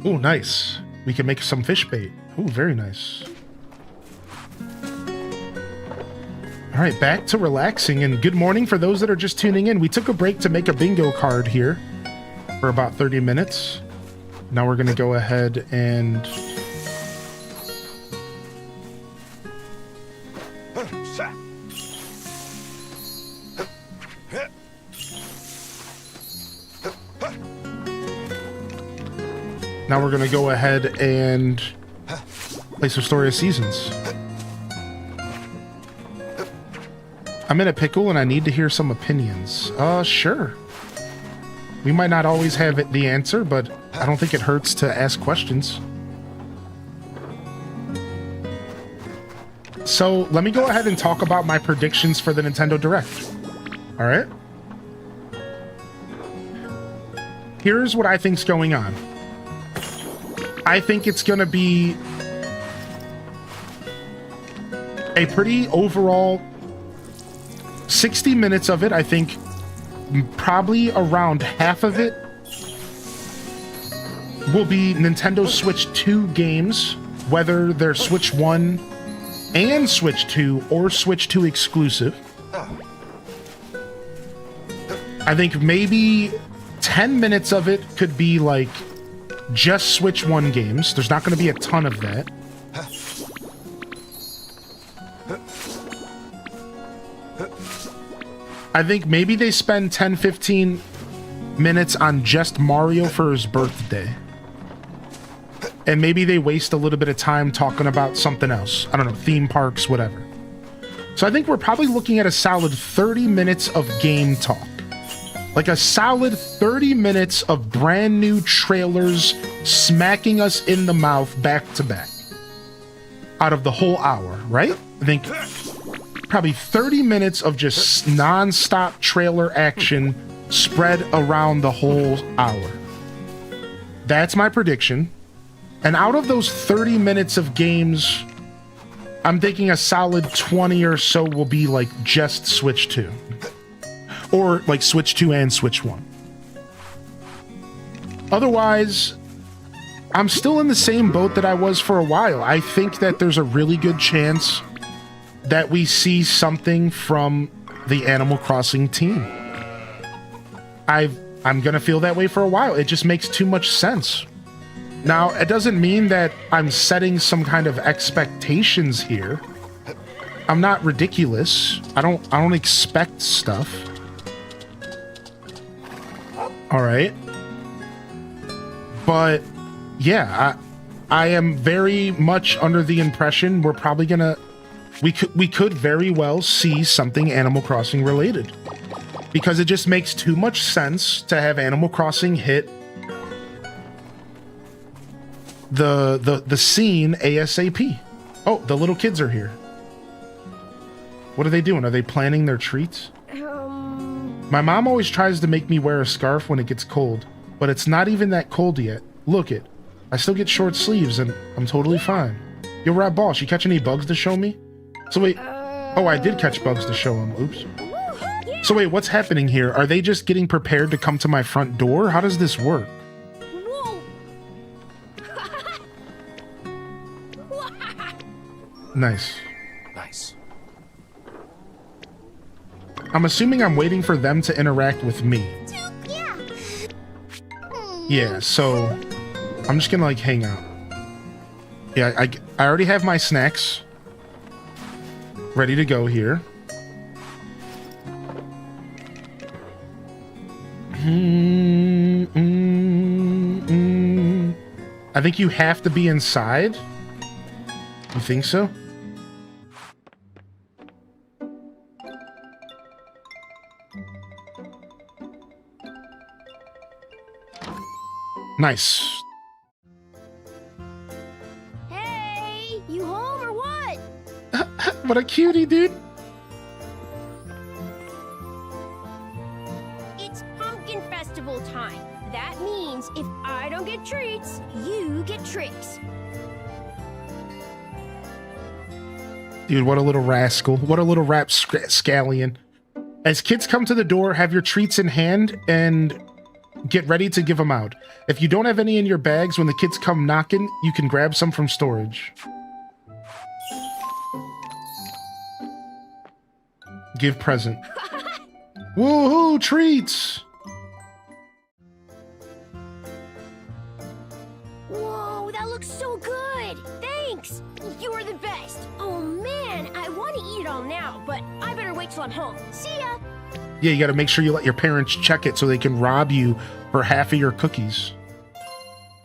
Oh, nice. We can make some fish bait. Oh, very nice. All right, back to relaxing, and good morning for those that are just tuning in. We took a break to make a bingo card here for about 30 minutes. Now we're going to go ahead and... Now we're going to go ahead and play some Story of Seasons. I'm in a pickle and I need to hear some opinions. Sure. We might not always have the answer, but I don't think it hurts to ask questions. So let me go ahead and talk about my predictions for the Nintendo Direct. All right. Here's what I think's going on. I think it's going to be a pretty overall 60 minutes of it. I think probably around half of it will be Nintendo Switch 2 games, whether they're Switch 1 and Switch 2 or Switch 2 exclusive. I think maybe 10 minutes of it could be like just Switch 1 games. There's not going to be a ton of that. I think maybe they spend 10-15 minutes on just Mario for his birthday. And maybe they waste a little bit of time talking about something else. I don't know, theme parks, whatever. So I think we're probably looking at a solid 30 minutes of game talk. Like a solid 30 minutes of brand new trailers smacking us in the mouth back to back. Out of the whole hour, right? I think probably 30 minutes of just non-stop trailer action spread around the whole hour. That's my prediction. And out of those 30 minutes of games, I'm thinking a solid 20 or so will be like just Switch 2. Or like Switch 2 and Switch 1. Otherwise, I'm still in the same boat that I was for a while. I think that there's a really good chance that we see something from the Animal Crossing team. I'm gonna feel that way for a while. It just makes too much sense. Now, it doesn't mean that I'm setting some kind of expectations here. I'm not ridiculous. I don't expect stuff. All right. But yeah, I am very much under the impression we're probably gonna we could very well see something Animal Crossing related, because it just makes too much sense to have Animal Crossing hit the scene ASAP. Oh, the little kids are here. What are they doing? Are they planning their treats? My mom always tries to make me wear a scarf when it gets cold, but it's not even that cold yet. Look it. I still get short sleeves and I'm totally fine. Yo, Rat Boss, you catch any bugs to show me? So wait. Oh, I did catch bugs to show him. Oops. So wait, what's happening here? Are they just getting prepared to come to my front door? How does this work? Whoa. Nice. Nice. I'm assuming I'm waiting for them to interact with me. Yeah. Yeah, so I'm just gonna like hang out. Yeah, I already have my snacks ready to go here. I think you have to be inside. You think so? Nice. Hey, you home or what? What a cutie, dude. It's pumpkin festival time. That means if I don't get treats, you get tricks. Dude, what a little rascal. What a little rapscallion. As kids come to the door, have your treats in hand and get ready to give them out. If you don't have any in your bags when the kids come knocking, you can grab some from storage. Give present. Woohoo, treats! Whoa, that looks so good. Thanks. You are the best. Oh man, I want to eat it all now, but I better wait till I'm home. See ya. Yeah, you gotta make sure you let your parents check it so they can rob you for half of your cookies.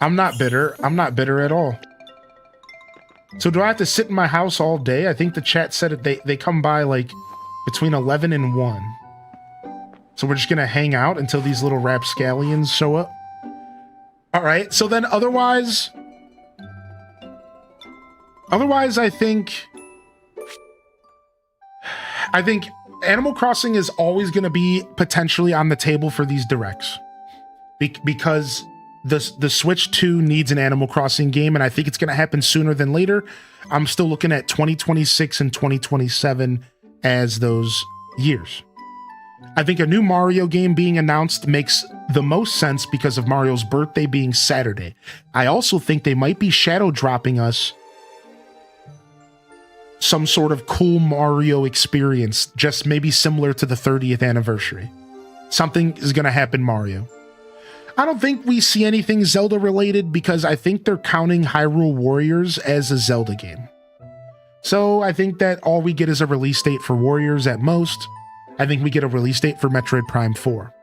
I'm not bitter. I'm not bitter at all. So do I have to sit in my house all day? I think the chat said they come by like between 11 and 1. So we're just gonna hang out until these little rapscallions show up. All right, so then otherwise I think Animal Crossing is always going to be potentially on the table for these directs because the Switch 2 needs an Animal Crossing game, and I think it's going to happen sooner than later. I'm still looking at 2026 and 2027 as those years. I think a new Mario game being announced makes the most sense because of Mario's birthday being Saturday. I also think they might be shadow dropping us some sort of cool Mario experience, just maybe similar to the 30th anniversary. Something is going to happen Mario. I don't think we see anything Zelda related because I think they're counting Hyrule Warriors as a Zelda game. So I think that all we get is a release date for Warriors at most. I think we get a release date for Metroid Prime 4.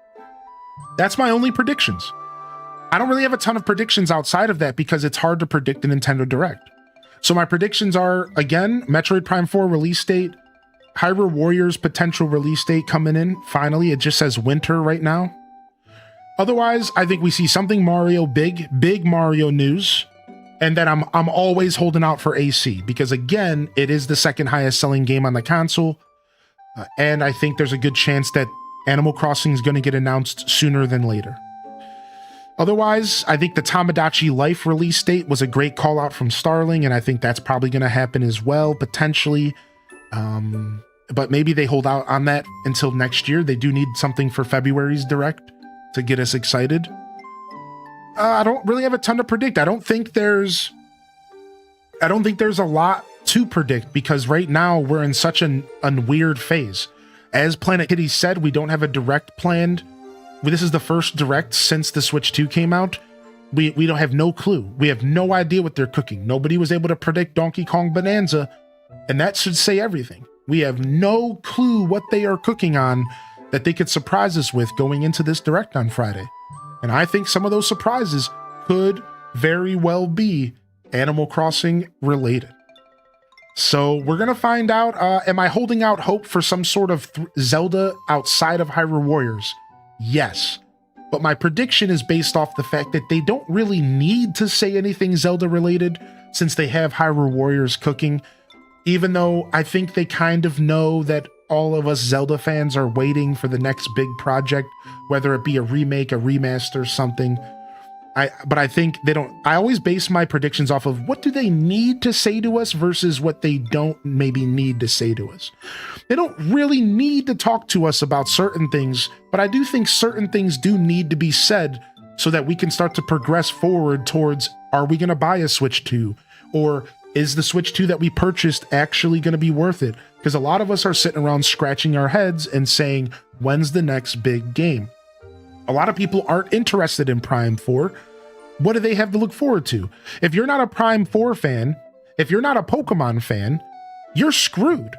That's my only predictions. I don't really have a ton of predictions outside of that because it's hard to predict a Nintendo Direct. So my predictions are, again, Metroid Prime 4 release date, Hyrule Warriors potential release date coming in. Finally, it just says winter right now. Otherwise, I think we see something Mario, big Mario news. And then I'm always holding out for AC because, again, it is the second highest selling game on the console. And I think there's a good chance that Animal Crossing is going to get announced sooner than later. Otherwise, I think the Tamagotchi Life release date was a great call out from Starling, and I think that's probably going to happen as well, potentially. But maybe they hold out on that until next year. They do need something for February's Direct to get us excited. I don't really have a ton to predict. I don't think there's a lot to predict because right now we're in such a weird phase. As Planet Kitty said, we don't have a Direct planned. This is the first Direct since the Switch 2 came out. We don't have no clue. We have no idea what they're cooking. Nobody was able to predict Donkey Kong Bonanza, and that should say everything. We have no clue what they are cooking on that they could surprise us with going into this Direct on Friday. And I think some of those surprises could very well be Animal Crossing related. So we're going to find out, am I holding out hope for some sort of Zelda outside of Hyrule Warriors? Yes. But my prediction is based off the fact that they don't really need to say anything Zelda related since they have Hyrule Warriors cooking, even though I think they kind of know that all of us Zelda fans are waiting for the next big project, whether it be a remake, a remaster, something. But I think they don't. I always base my predictions off of what do they need to say to us versus what they don't maybe need to say to us. They don't really need to talk to us about certain things, but I do think certain things do need to be said so that we can start to progress forward towards, are we going to buy a Switch 2? Or is the Switch 2 that we purchased actually going to be worth it? Because a lot of us are sitting around scratching our heads and saying, when's the next big game? A lot of people aren't interested in Prime 4. What do they have to look forward to? If you're not a Prime 4 fan, if you're not a Pokemon fan, you're screwed.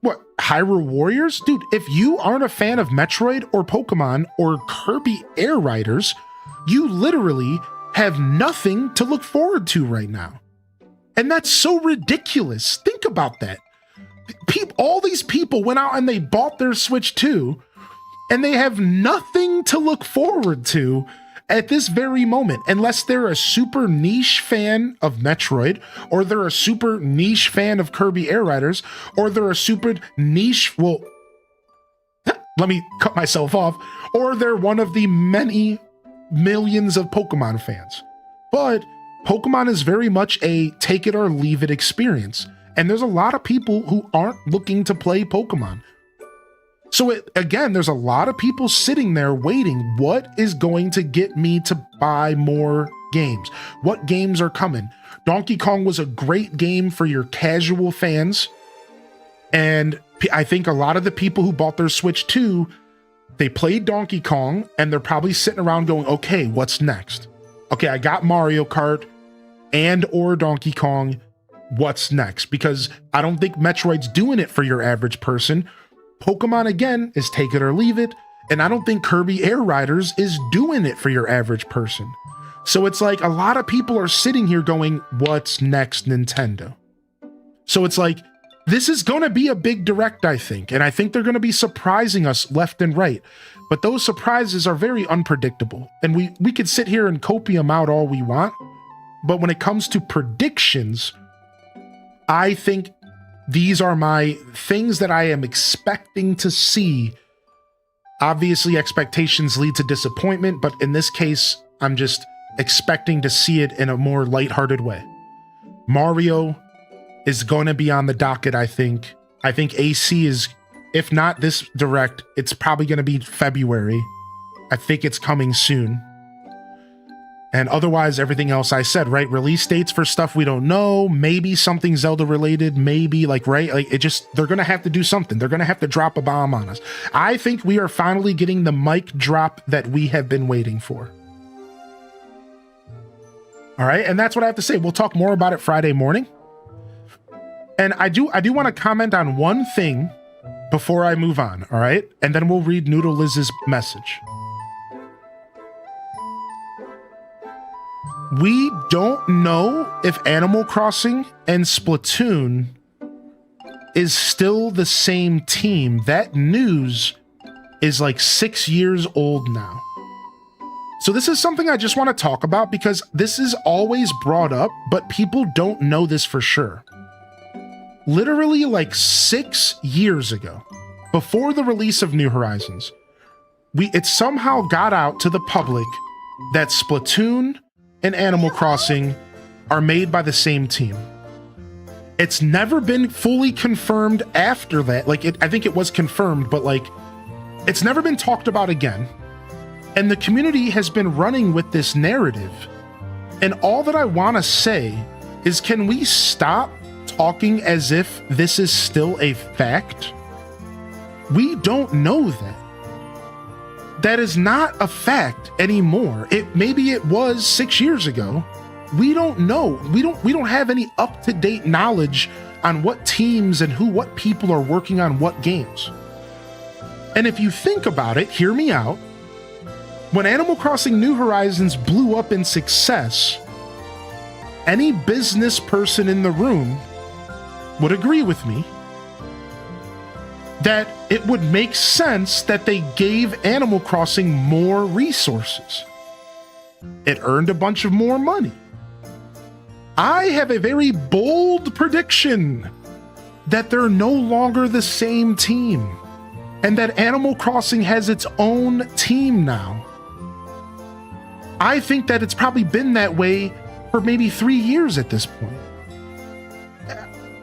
What, Hyrule Warriors? Dude, if you aren't a fan of Metroid or Pokemon or Kirby Air Riders, you literally have nothing to look forward to right now. And that's so ridiculous. Think about that. All these people went out and they bought their Switch 2, and they have nothing to look forward to at this very moment, unless they're a super niche fan of Metroid, or they're a super niche fan of Kirby Air Riders, or they're a super niche, well, let me cut myself off, or they're one of the many millions of Pokemon fans. But Pokemon is very much a take it or leave it experience. And there's a lot of people who aren't looking to play Pokemon. So again, there's a lot of people sitting there waiting. What is going to get me to buy more games? What games are coming? Donkey Kong was a great game for your casual fans. And I think a lot of the people who bought their Switch 2, they played Donkey Kong and they're probably sitting around going, okay, what's next? Okay, I got Mario Kart and or Donkey Kong. What's next? Because I don't think Metroid's doing it for your average person. Pokemon, again, is take it or leave it. And I don't think Kirby Air Riders is doing it for your average person. So it's like a lot of people are sitting here going, what's next, Nintendo? So it's like, this is going to be a big direct, I think. And I think they're going to be surprising us left and right. But those surprises are very unpredictable. And we could sit here and copium out all we want. But when it comes to predictions, I think these are my things that I am expecting to see. Obviously, expectations lead to disappointment, but in this case, I'm just expecting to see it in a more lighthearted way. Mario is going to be on the docket, I think. I think AC is, if not this direct, it's probably going to be February. I think it's coming soon. And otherwise, everything else I said, right? Release dates for stuff we don't know, maybe something Zelda related, maybe right? Like it just, they're going to have to do something. They're going to have to drop a bomb on us. I think we are finally getting the mic drop that we have been waiting for. All right. And that's what I have to say. We'll talk more about it Friday morning. And I do want to comment on one thing before I move on. All right. And then we'll read Noodle Liz's message. We don't know if Animal Crossing and Splatoon is still the same team. That news is like 6 years old now. So this is something I just want to talk about because this is always brought up, but people don't know this for sure. Literally like 6 years ago, before the release of New Horizons, it somehow got out to the public that Splatoon and Animal Crossing are made by the same team. It's never been fully confirmed after that. I think it was confirmed, but it's never been talked about again. And the community has been running with this narrative. And all that I want to say is, can we stop talking as if this is still a fact? We don't know that. That is not a fact anymore. Maybe it was 6 years ago. We don't know. We don't have any up-to-date knowledge on what teams and what people are working on what games. And if you think about it, hear me out. When Animal Crossing New Horizons blew up in success, any business person in the room would agree with me that it would make sense that they gave Animal Crossing more resources. It earned a bunch of more money. I have a very bold prediction that they're no longer the same team and that Animal Crossing has its own team now. I think that it's probably been that way for maybe 3 years at this point.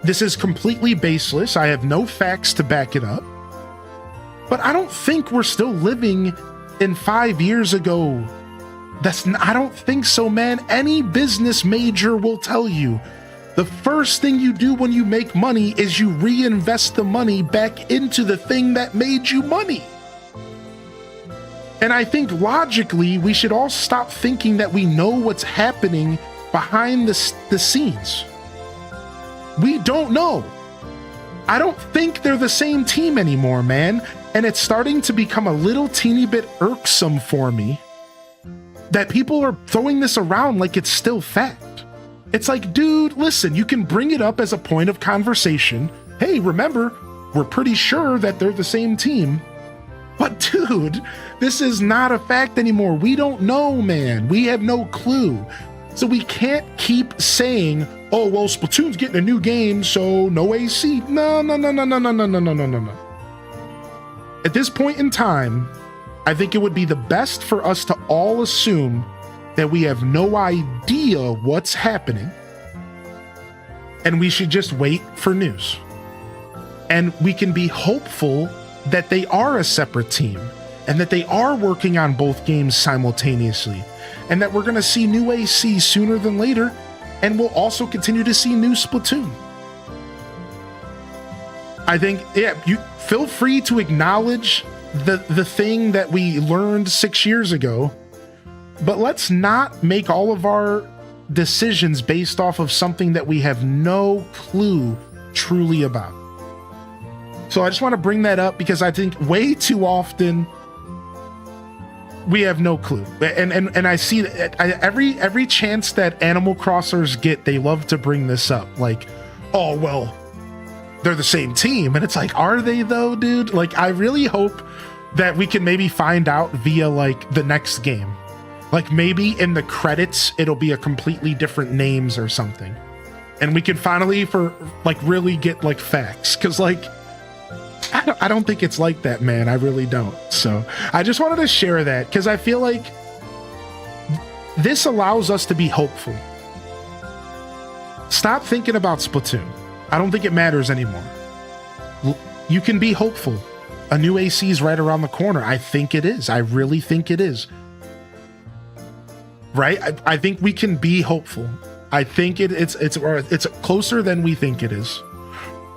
This is completely baseless. I have no facts to back it up. But I don't think we're still living in 5 years ago. I don't think so, man. Any business major will tell you the first thing you do when you make money is you reinvest the money back into the thing that made you money. And I think logically, we should all stop thinking that we know what's happening behind the scenes. We don't know. I don't think they're the same team anymore, man. And it's starting to become a little teeny bit irksome for me that people are throwing this around like it's still fact. It's like, dude, listen, you can bring it up as a point of conversation. Hey, remember, we're pretty sure that they're the same team. But dude, this is not a fact anymore. We don't know, man. We have no clue. So we can't keep saying, oh, well, Splatoon's getting a new game, so no AC. No. At this point in time, I think it would be the best for us to all assume that we have no idea what's happening, and we should just wait for news. And we can be hopeful that they are a separate team, and that they are working on both games simultaneously, and that we're going to see new AC sooner than later, and we'll also continue to see new Splatoon. I think, yeah, you feel free to acknowledge the thing that we learned 6 years ago, but let's not make all of our decisions based off of something that we have no clue truly about. So I just want to bring that up because I think way too often we have no clue. And I see that every chance that Animal Crossers get, they love to bring this up. Like, oh, well, they're the same team. And it's like, are they though, dude? Like, I really hope that we can maybe find out via like the next game. Like maybe in the credits, it'll be a completely different names or something. And we can finally really get like facts. Cause like, I don't think it's like that, man. I really don't. So I just wanted to share that because I feel like this allows us to be hopeful. Stop thinking about Splatoon. I don't think it matters anymore. You can be hopeful. A new AC is right around the corner. I think it is. I really think it is. Right? I think we can be hopeful. I think it's closer than we think it is.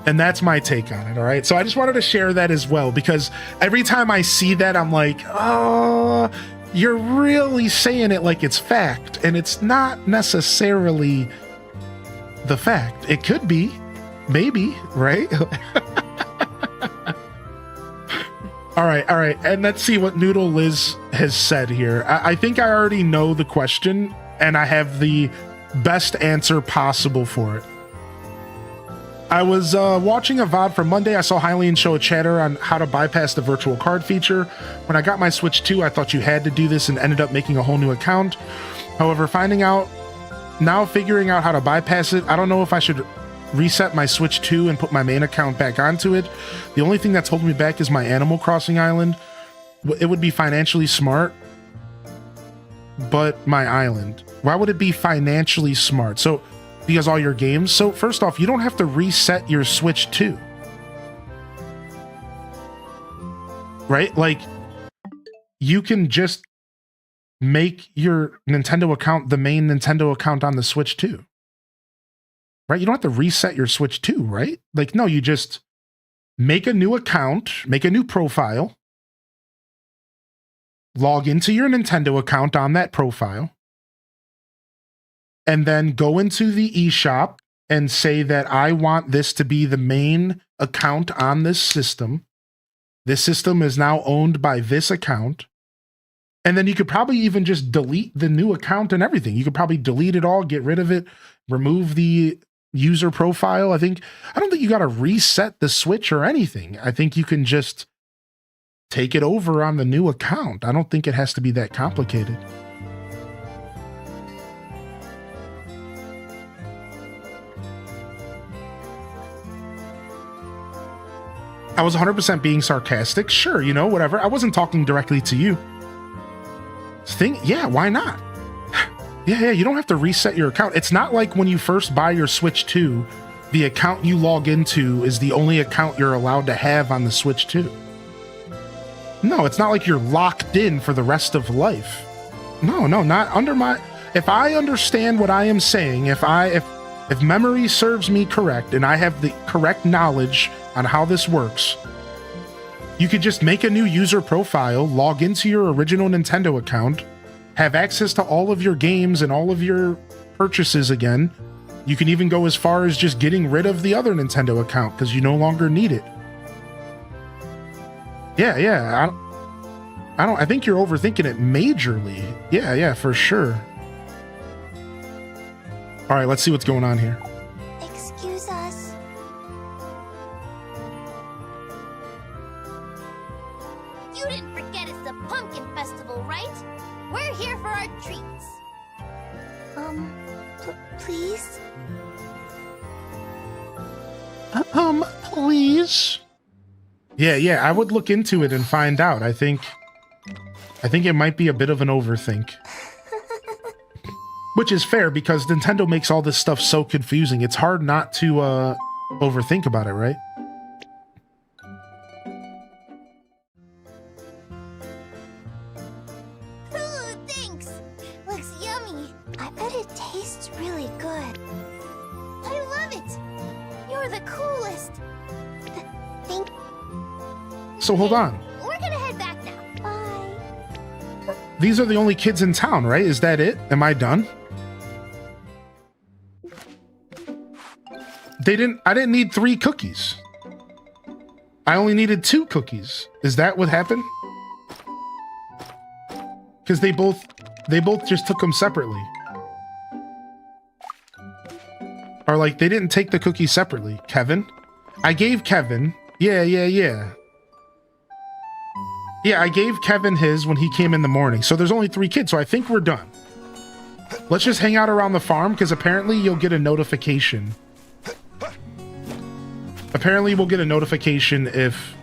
And that's my take on it, all right? So I just wanted to share that as well, because every time I see that, I'm like, oh, you're really saying it like it's fact, and it's not necessarily the fact. It could be, maybe, right? All right, and let's see what Noodle Liz has said here. I think I already know the question, and I have the best answer possible for it. I was watching a VOD from Monday. I saw Hylian show a chatter on how to bypass the virtual card feature. When I got my Switch 2, I thought you had to do this and ended up making a whole new account. However, figuring out how to bypass it, I don't know if I should reset my Switch 2 and put my main account back onto it. The only thing that's holding me back is my Animal Crossing island. It would be financially smart, but my island. Why would it be financially smart? So, because all your games. So first off, you don't have to reset your Switch 2. Right? Like, you can just make your Nintendo account the main Nintendo account on the Switch 2. Right? You don't have to reset your Switch 2, right? Like, no, you just make a new account, make a new profile, log into your Nintendo account on that profile, and then go into the eShop and say that I want this to be the main account on this system. This system is now owned by this account. And then you could probably even just delete the new account and everything. You could probably delete it all, get rid of it, remove the user profile. I don't think you got to reset the Switch or anything. I think you can just take it over on the new account. I don't think it has to be that complicated. I was 100% being sarcastic. Sure, you know, whatever. I wasn't talking directly to you. Yeah, why not? Yeah, you don't have to reset your account. It's not like when you first buy your Switch 2, the account you log into is the only account you're allowed to have on the Switch 2. No, it's not like you're locked in for the rest of life. No, not under my... If I understand what I am saying, if memory serves me correct and I have the correct knowledge on how this works, you could just make a new user profile, log into your original Nintendo account, have access to all of your games and all of your purchases again. You can even go as far as just getting rid of the other Nintendo account because you no longer need it. Yeah, I think you're overthinking it majorly. Yeah, for sure. All right, let's see what's going on here. Excuse us. You didn't forget it's the pumpkin festival, right? We're here for our treats. Please? Please? Yeah, I would look into it and find out. I think it might be a bit of an overthink. Which is fair because Nintendo makes all this stuff so confusing. It's hard not to overthink about it, right? Ooh, thanks. Looks yummy. I bet it tastes really good. I love it. You're the coolest. Thank. So hold on. We're gonna head back now. Bye. These are the only kids in town, right? Is that it? Am I done? I didn't need 3 cookies. I only needed 2 cookies. Is that what happened? Because they both just took them separately. Or like they didn't take the cookies separately. Kevin? I gave Kevin. Yeah. Yeah, I gave Kevin his when he came in the morning. So there's only 3 kids, so I think we're done. Let's just hang out around the farm because apparently you'll get a notification. Apparently we'll get a notification if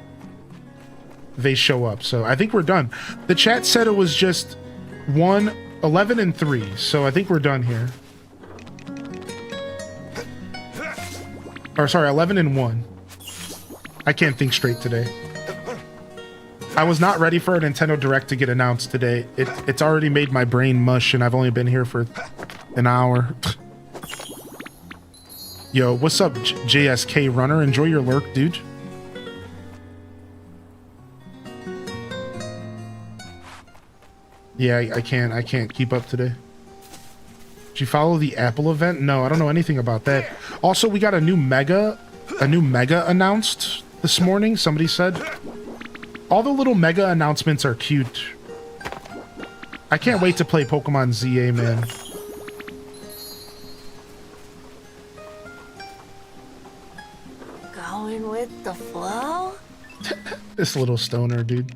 they show up. So I think we're done. The chat said it was just 11 and 3. So I think we're done here. Or sorry, 11 and 1. I can't think straight today. I was not ready for a Nintendo Direct to get announced today. It's already made my brain mush and I've only been here for an hour. Yo, what's up, JSK Runner? Enjoy your lurk, dude. Yeah, I can't keep up today. Did you follow the Apple event? No, I don't know anything about that. Also, we got a new Mega announced this morning, somebody said. All the little Mega announcements are cute. I can't wait to play Pokemon ZA, man. Going with the flow? This little stoner, dude.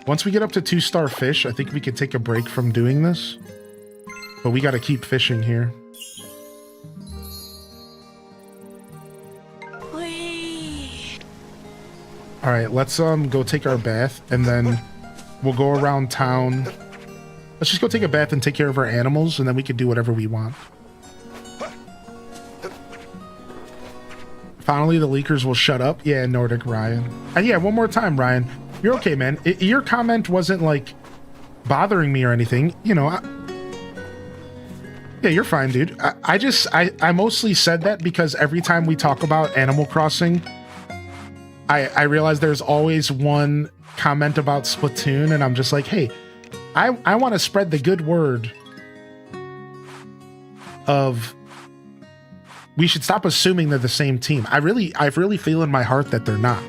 Once we get up to 2-star fish, I think we could take a break from doing this. But we gotta keep fishing here. Alright, let's go take our bath, and then we'll go around town. Let's just go take a bath and take care of our animals, and then we can do whatever we want. Finally, the leakers will shut up. Yeah, Nordic Ryan. And yeah, one more time, Ryan. You're okay, man. Your comment wasn't, like, bothering me or anything. You know, yeah, you're fine, dude. I mostly said that because every time we talk about Animal Crossing, I realize there's always one comment about Splatoon, and I'm just like, hey, I want to spread the good word of we should stop assuming they're the same team. I really feel in my heart that they're not.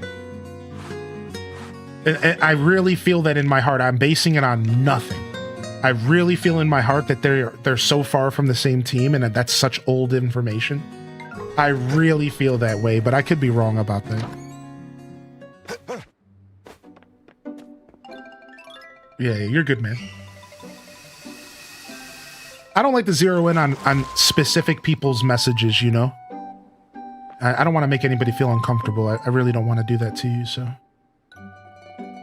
And I really feel that in my heart. I'm basing it on nothing. I really feel in my heart that they're so far from the same team, and that's such old information. I really feel that way, but I could be wrong about that. Yeah, you're good, man. I don't like to zero in on specific people's messages, you know? I don't want to make anybody feel uncomfortable. I really don't want to do that to you, so.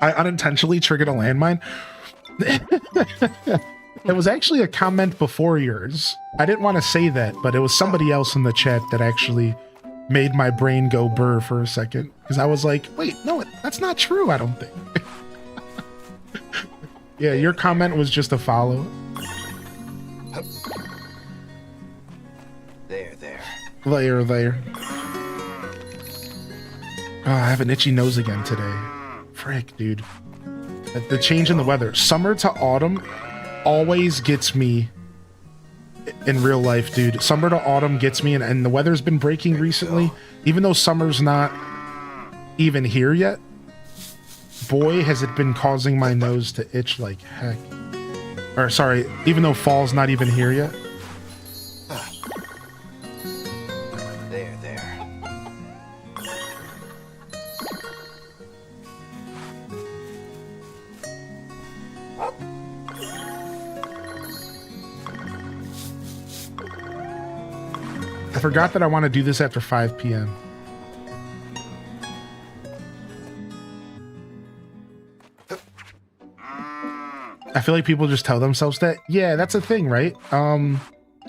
I unintentionally triggered a landmine. It was actually a comment before yours. I didn't want to say that, but it was somebody else in the chat that actually made my brain go burr for a second. Because I was like, wait, no, that's not true, I don't think. Yeah, your comment was just a follow. There. Oh, I have an itchy nose again today. Frick, dude. The change in the weather. Summer to autumn always gets me in real life, dude. Summer to autumn gets me, and the weather's been breaking recently. Even though summer's not even here yet, boy, has it been causing my nose to itch like heck. Or, sorry, even though fall's not even here yet. I forgot that I want to do this after 5 p.m. I feel like people just tell themselves that. Yeah, that's a thing, right?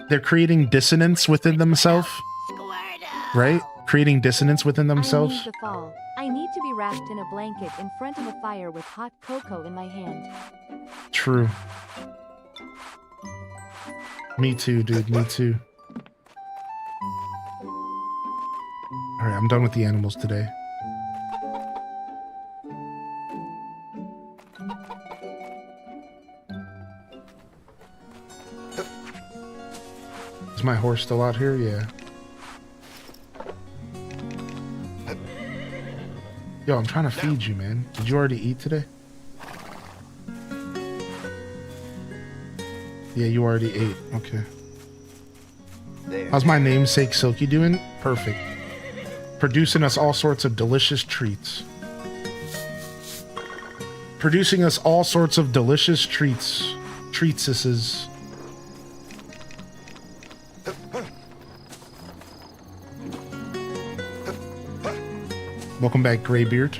They're creating dissonance within themselves. Right? Creating dissonance within themselves. I need to fall. I need to be wrapped in a blanket in front of a fire with hot cocoa in my hand. True. Me too, dude. Me too. Alright, I'm done with the animals today. Is my horse still out here? Yeah. Yo, I'm trying to feed you, man. Did you already eat today? Yeah, you already ate. Okay. How's my namesake Silky doing? Perfect. Producing us all sorts of delicious treats. Producing us all sorts of delicious treats. Treatsises. Welcome back, Greybeard.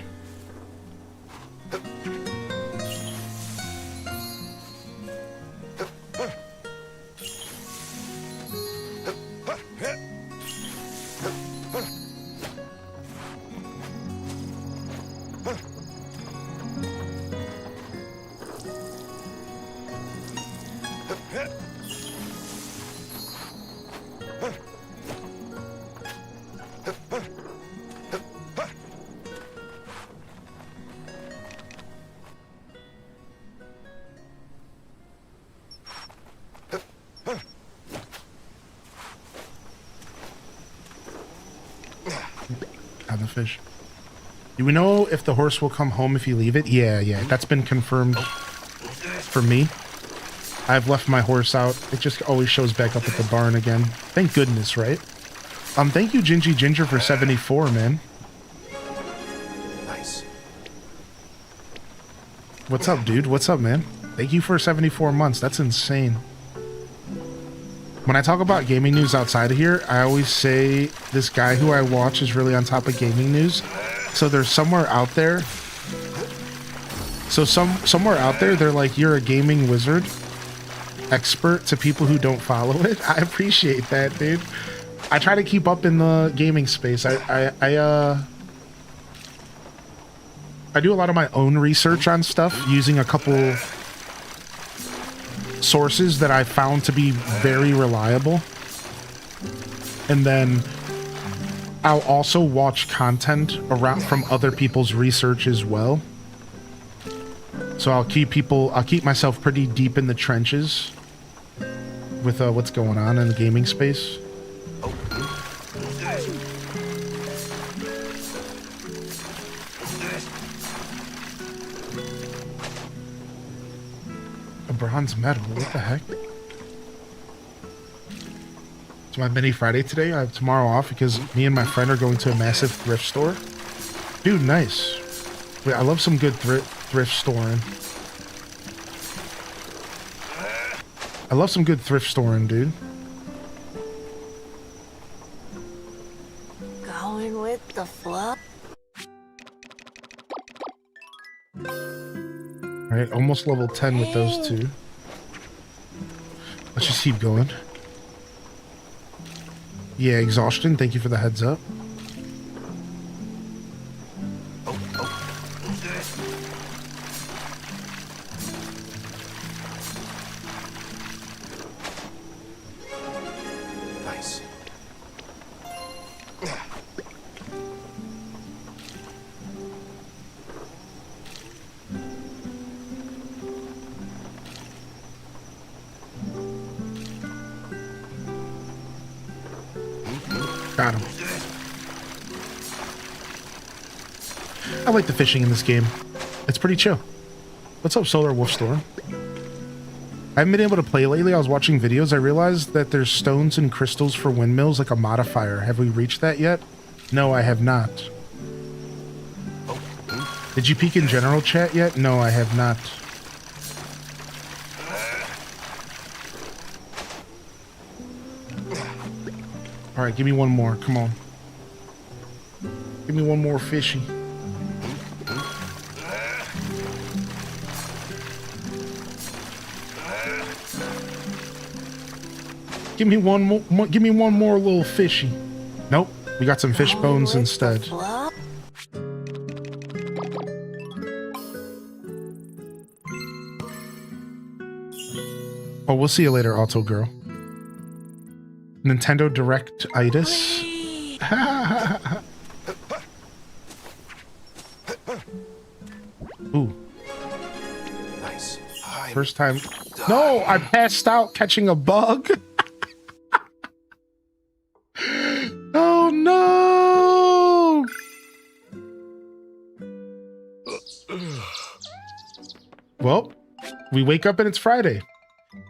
The fish. Do we know if the horse will come home if you leave it? Yeah, that's been confirmed for me. I've left my horse out. It just always shows back up at the barn again. Thank goodness, right? Thank you, Gingy Ginger, for 74, man. Nice. What's up, dude? What's up, man? Thank you for 74 months. That's insane. When I talk about gaming news outside of here, I always say this guy who I watch is really on top of gaming news. So there's somewhere out there. So somewhere out there, they're like, you're a gaming wizard expert to people who don't follow it. I appreciate that, dude. I try to keep up in the gaming space. I do a lot of my own research on stuff using a couple sources that I found to be very reliable. And then I'll also watch content around from other people's research as well. So I'll keep myself pretty deep in the trenches with what's going on in the gaming space. A bronze medal? What the heck? It's my mini Friday today. I have tomorrow off because me and my friend are going to a massive thrift store. Dude, nice. Wait, I love some good thrift storing. I love some good thrift storing, dude. Going with the flow. Alright, almost level 10 with those two. Let's just keep going. Yeah, exhaustion. Thank you for the heads up. Nice. Got him. I like the fishing in this game. It's pretty chill. What's up, Solar Wolfstorm? I haven't been able to play lately. I was watching videos. I realized that there's stones and crystals for windmills, like a modifier. Have we reached that yet? No, I have not. Did you peek in general chat yet? No, I have not. Alright, give me one more. Come on. Give me one more fishy. Give me one more. Give me one more little fishy. Nope, we got some fish bones instead. Oh, we'll see you later, Auto Girl. Nintendo Direct-itis. Ooh. Nice. First time. No, I passed out catching a bug. Oh no! Well, we wake up and it's Friday.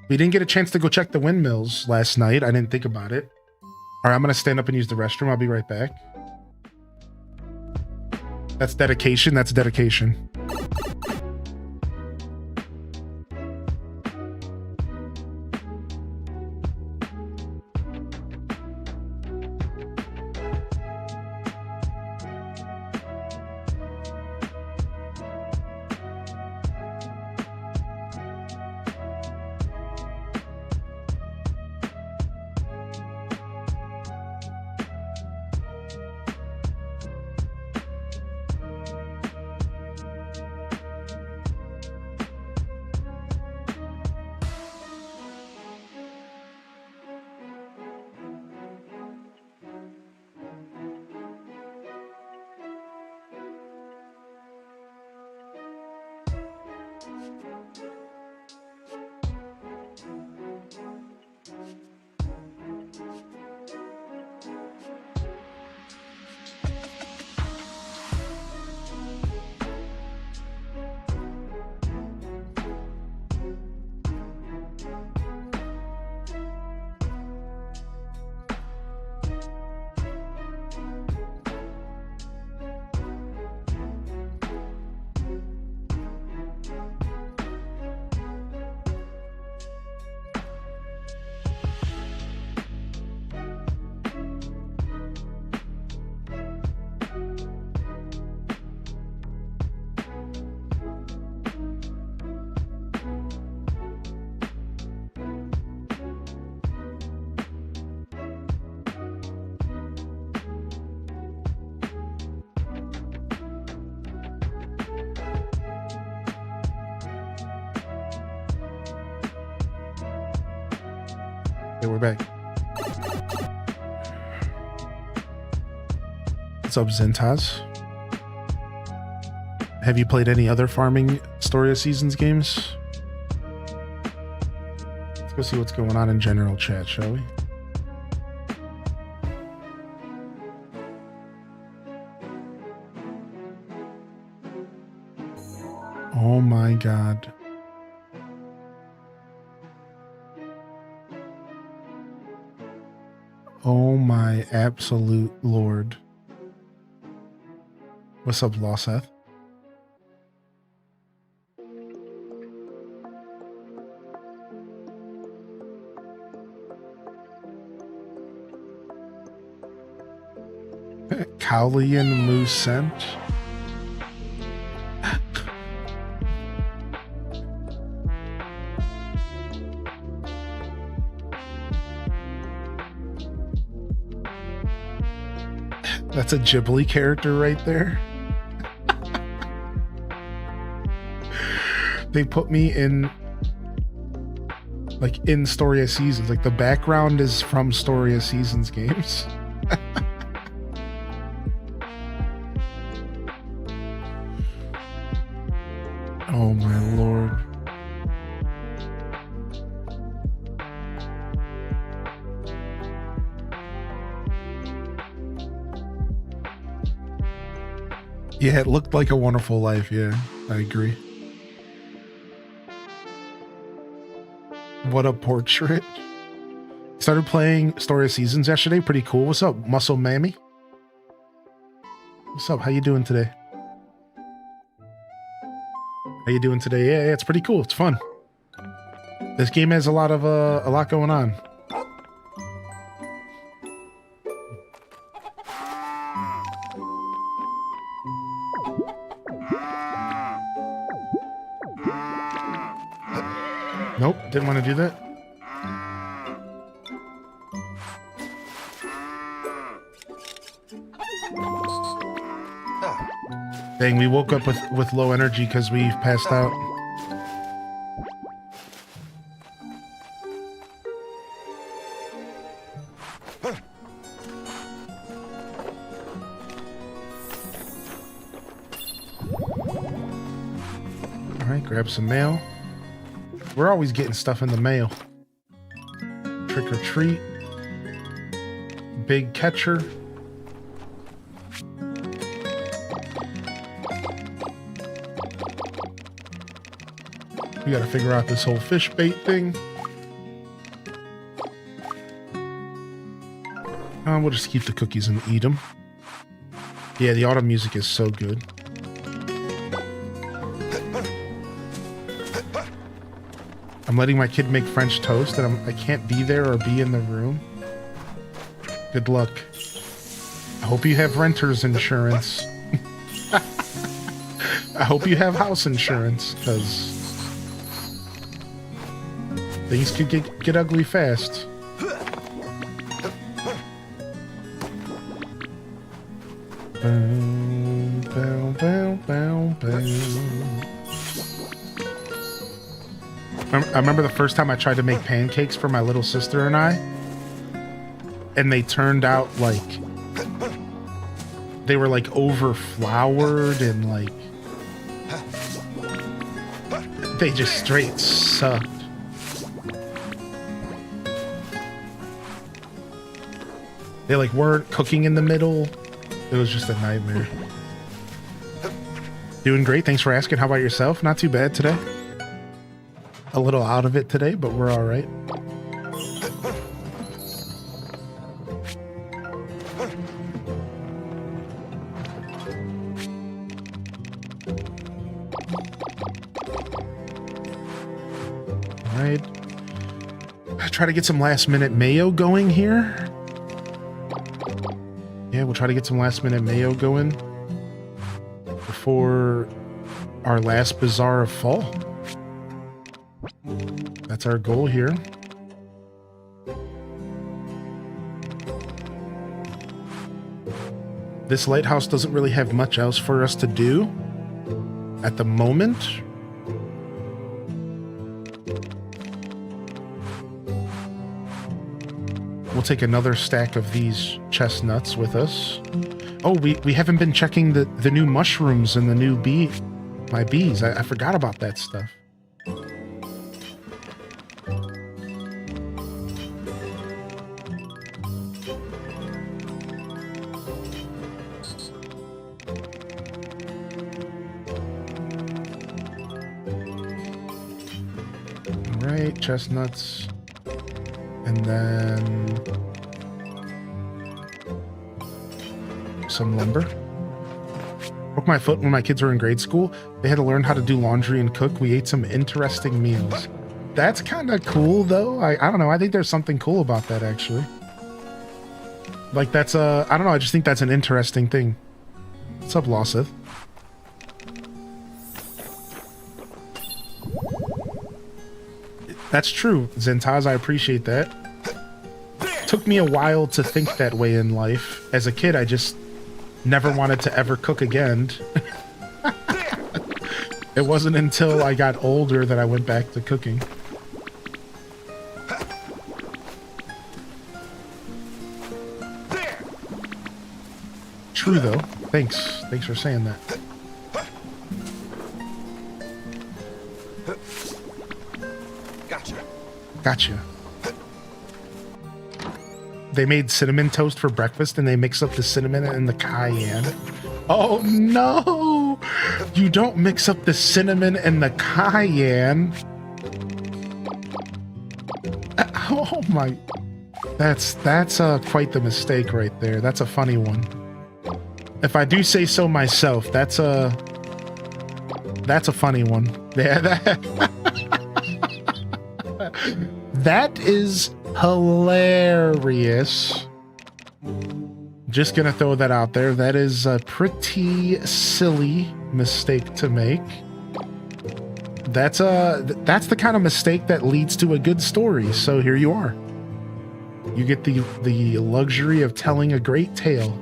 We didn't get a chance to go check the windmills last night. I didn't think about it. All right, I'm going to stand up and use the restroom. I'll be right back. That's dedication. That's dedication. Okay, we're back. What's up, Zentaz? Have you played any other farming Story of Seasons games? Let's go see what's going on in general chat, shall we? Oh my god. Oh my absolute lord. What's up, Lawseth? Cowley and Moose scent. That's a Ghibli character right there. They put me in, like, in Story of Seasons. Like, the background is from Story of Seasons games. Oh my lord. Yeah, it looked like A Wonderful Life. Yeah, I agree. What a portrait. Started playing Story of Seasons yesterday. Pretty cool. What's up, Muscle Mammy? What's up? How you doing today? How you doing today? Yeah, it's pretty cool. It's fun. This game has a lot going on. Nope, didn't want to do that. Dang, we woke up with low energy because we've passed out. Alright, grab some mail. We're always getting stuff in the mail. Trick or treat. Big catcher. We gotta figure out this whole fish bait thing. We'll just keep the cookies and eat them. Yeah, the autumn music is so good. I'm letting my kid make French toast and I can't be there or be in the room. Good luck. I hope you have renter's insurance. I hope you have house insurance, because things could get ugly fast. Bow, bow, bow, bow, bow. I remember the first time I tried to make pancakes for my little sister and I, and they turned out like they were like over floured and like they just straight sucked. They like weren't cooking in the middle. It was just a nightmare. Doing great. Thanks for asking. How about yourself? Not too bad today. A little out of it today, but we're all right. All right. Try to get some last minute mayo going here. Yeah, we'll try to get some last minute mayo going before our last Bazaar of fall. That's our goal here. This lighthouse doesn't really have much else for us to do at the moment. We'll take another stack of these chestnuts with us. Oh, we haven't been checking the new mushrooms and the new my bees. I forgot about that stuff. Chestnuts, and then some lumber. Broke my foot when my kids were in grade school. They had to learn how to do laundry and cook. We ate some interesting meals. That's kind of cool, though. I don't know. I think there's something cool about that, actually. Like, that's I don't know. I just think that's an interesting thing. What's up, Lawsith? That's true, Zentaz. I appreciate that. Took me a while to think that way in life. As a kid, I just never wanted to ever cook again. It wasn't until I got older that I went back to cooking. True, though. Thanks. Thanks for saying that. Gotcha. They made cinnamon toast for breakfast and they mix up the cinnamon and the cayenne. Oh no! You don't mix up the cinnamon and the cayenne. Oh my. That's quite the mistake right there. That's a funny one. If I do say so myself, that's a funny one. Yeah, that is hilarious. Just gonna throw that out there. That is a pretty silly mistake to make. That's the kind of mistake that leads to a good story. So here you are. You get the luxury of telling a great tale.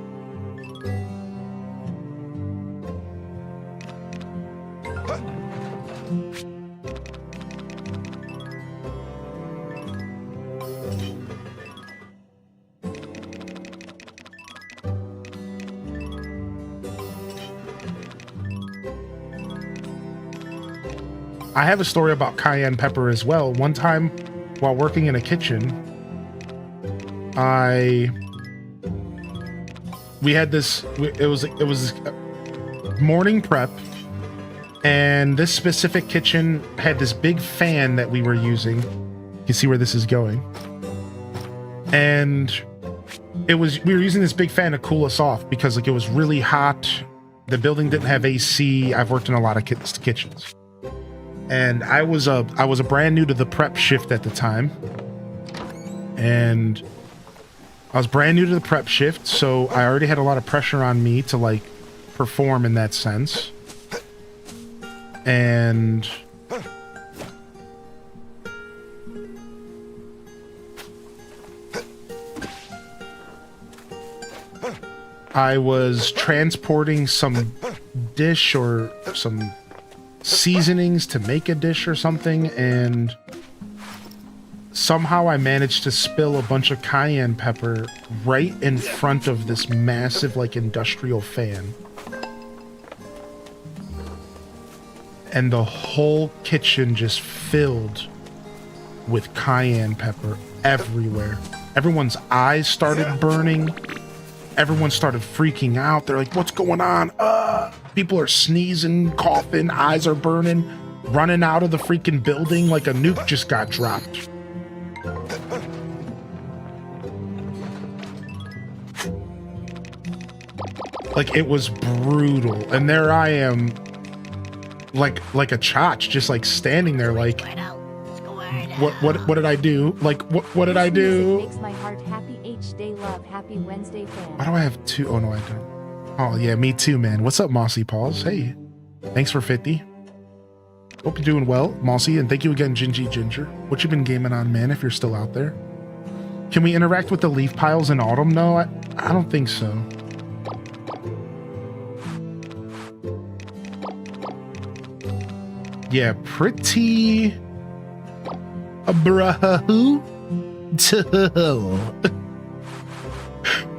I have a story about cayenne pepper as well. One time, while working in a kitchen, we had this. It was morning prep, and this specific kitchen had this big fan that we were using. You can see where this is going, and we were using this big fan to cool us off because like it was really hot. The building didn't have AC. I've worked in a lot of kitchens. And I was brand new to the prep shift at the time. And I was brand new to the prep shift, so I already had a lot of pressure on me to like perform in that sense. And I was transporting some dish or some seasonings to make a dish or something, and somehow I managed to spill a bunch of cayenne pepper right in front of this massive like industrial fan, and the whole kitchen just filled with cayenne pepper everywhere. Everyone's eyes started burning. Everyone started freaking out. They're like, what's going on? People are sneezing, coughing, eyes are burning, running out of the freaking building like a nuke just got dropped. Like, it was brutal. And there I am, like a chotch, just like standing there like, what did I do? Like, what did I do? Makes my heart happy. Day love. Happy Wednesday, fam. Why do I have two? Oh no, I don't. Oh yeah, me too, man. What's up, Mossy Paws? Hey, thanks for 50. Hope you're doing well, Mossy, and thank you again, Gingy Ginger. What you been gaming on, man, if you're still out there? Can we interact with the leaf piles in autumn? No, I don't think so. Yeah, pretty... brutal.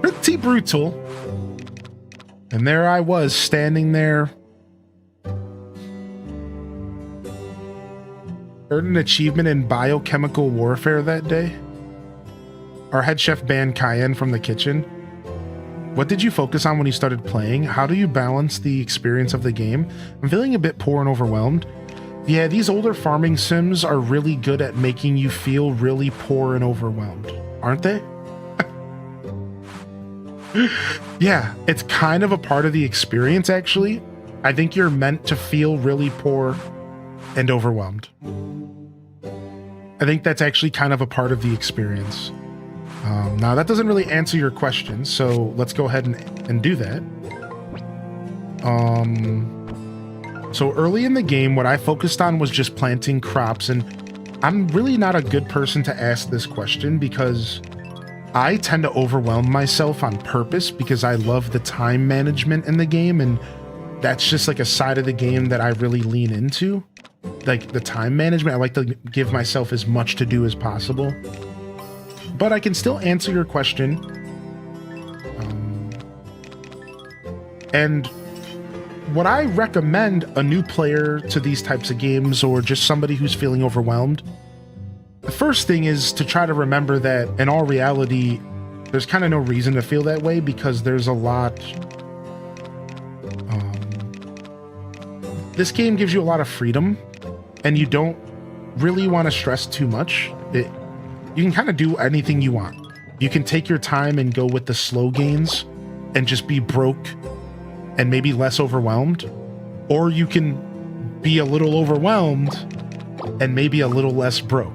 Pretty brutal. And there I was, standing there. Earned an achievement in biochemical warfare that day. Our head chef banned cayenne from the kitchen. What did you focus on when you started playing? How do you balance the experience of the game? I'm feeling a bit poor and overwhelmed. Yeah, these older farming sims are really good at making you feel really poor and overwhelmed, aren't they? Yeah, it's kind of a part of the experience, actually. I think you're meant to feel really poor and overwhelmed. I think that's actually kind of a part of the experience. Now, that doesn't really answer your question, so let's go ahead and do that. So early in the game, what I focused on was just planting crops, and I'm really not a good person to ask this question because I tend to overwhelm myself on purpose because I love the time management in the game, and that's just like a side of the game that I really lean into. Like the time management, I like to give myself as much to do as possible. But I can still answer your question. And what I recommend a new player to these types of games, or just somebody who's feeling overwhelmed, the first thing is to try to remember that in all reality, there's kind of no reason to feel that way because there's a lot. This game gives you a lot of freedom, and you don't really want to stress too much. You can kind of do anything you want. You can take your time and go with the slow gains and just be broke and maybe less overwhelmed, or you can be a little overwhelmed and maybe a little less broke.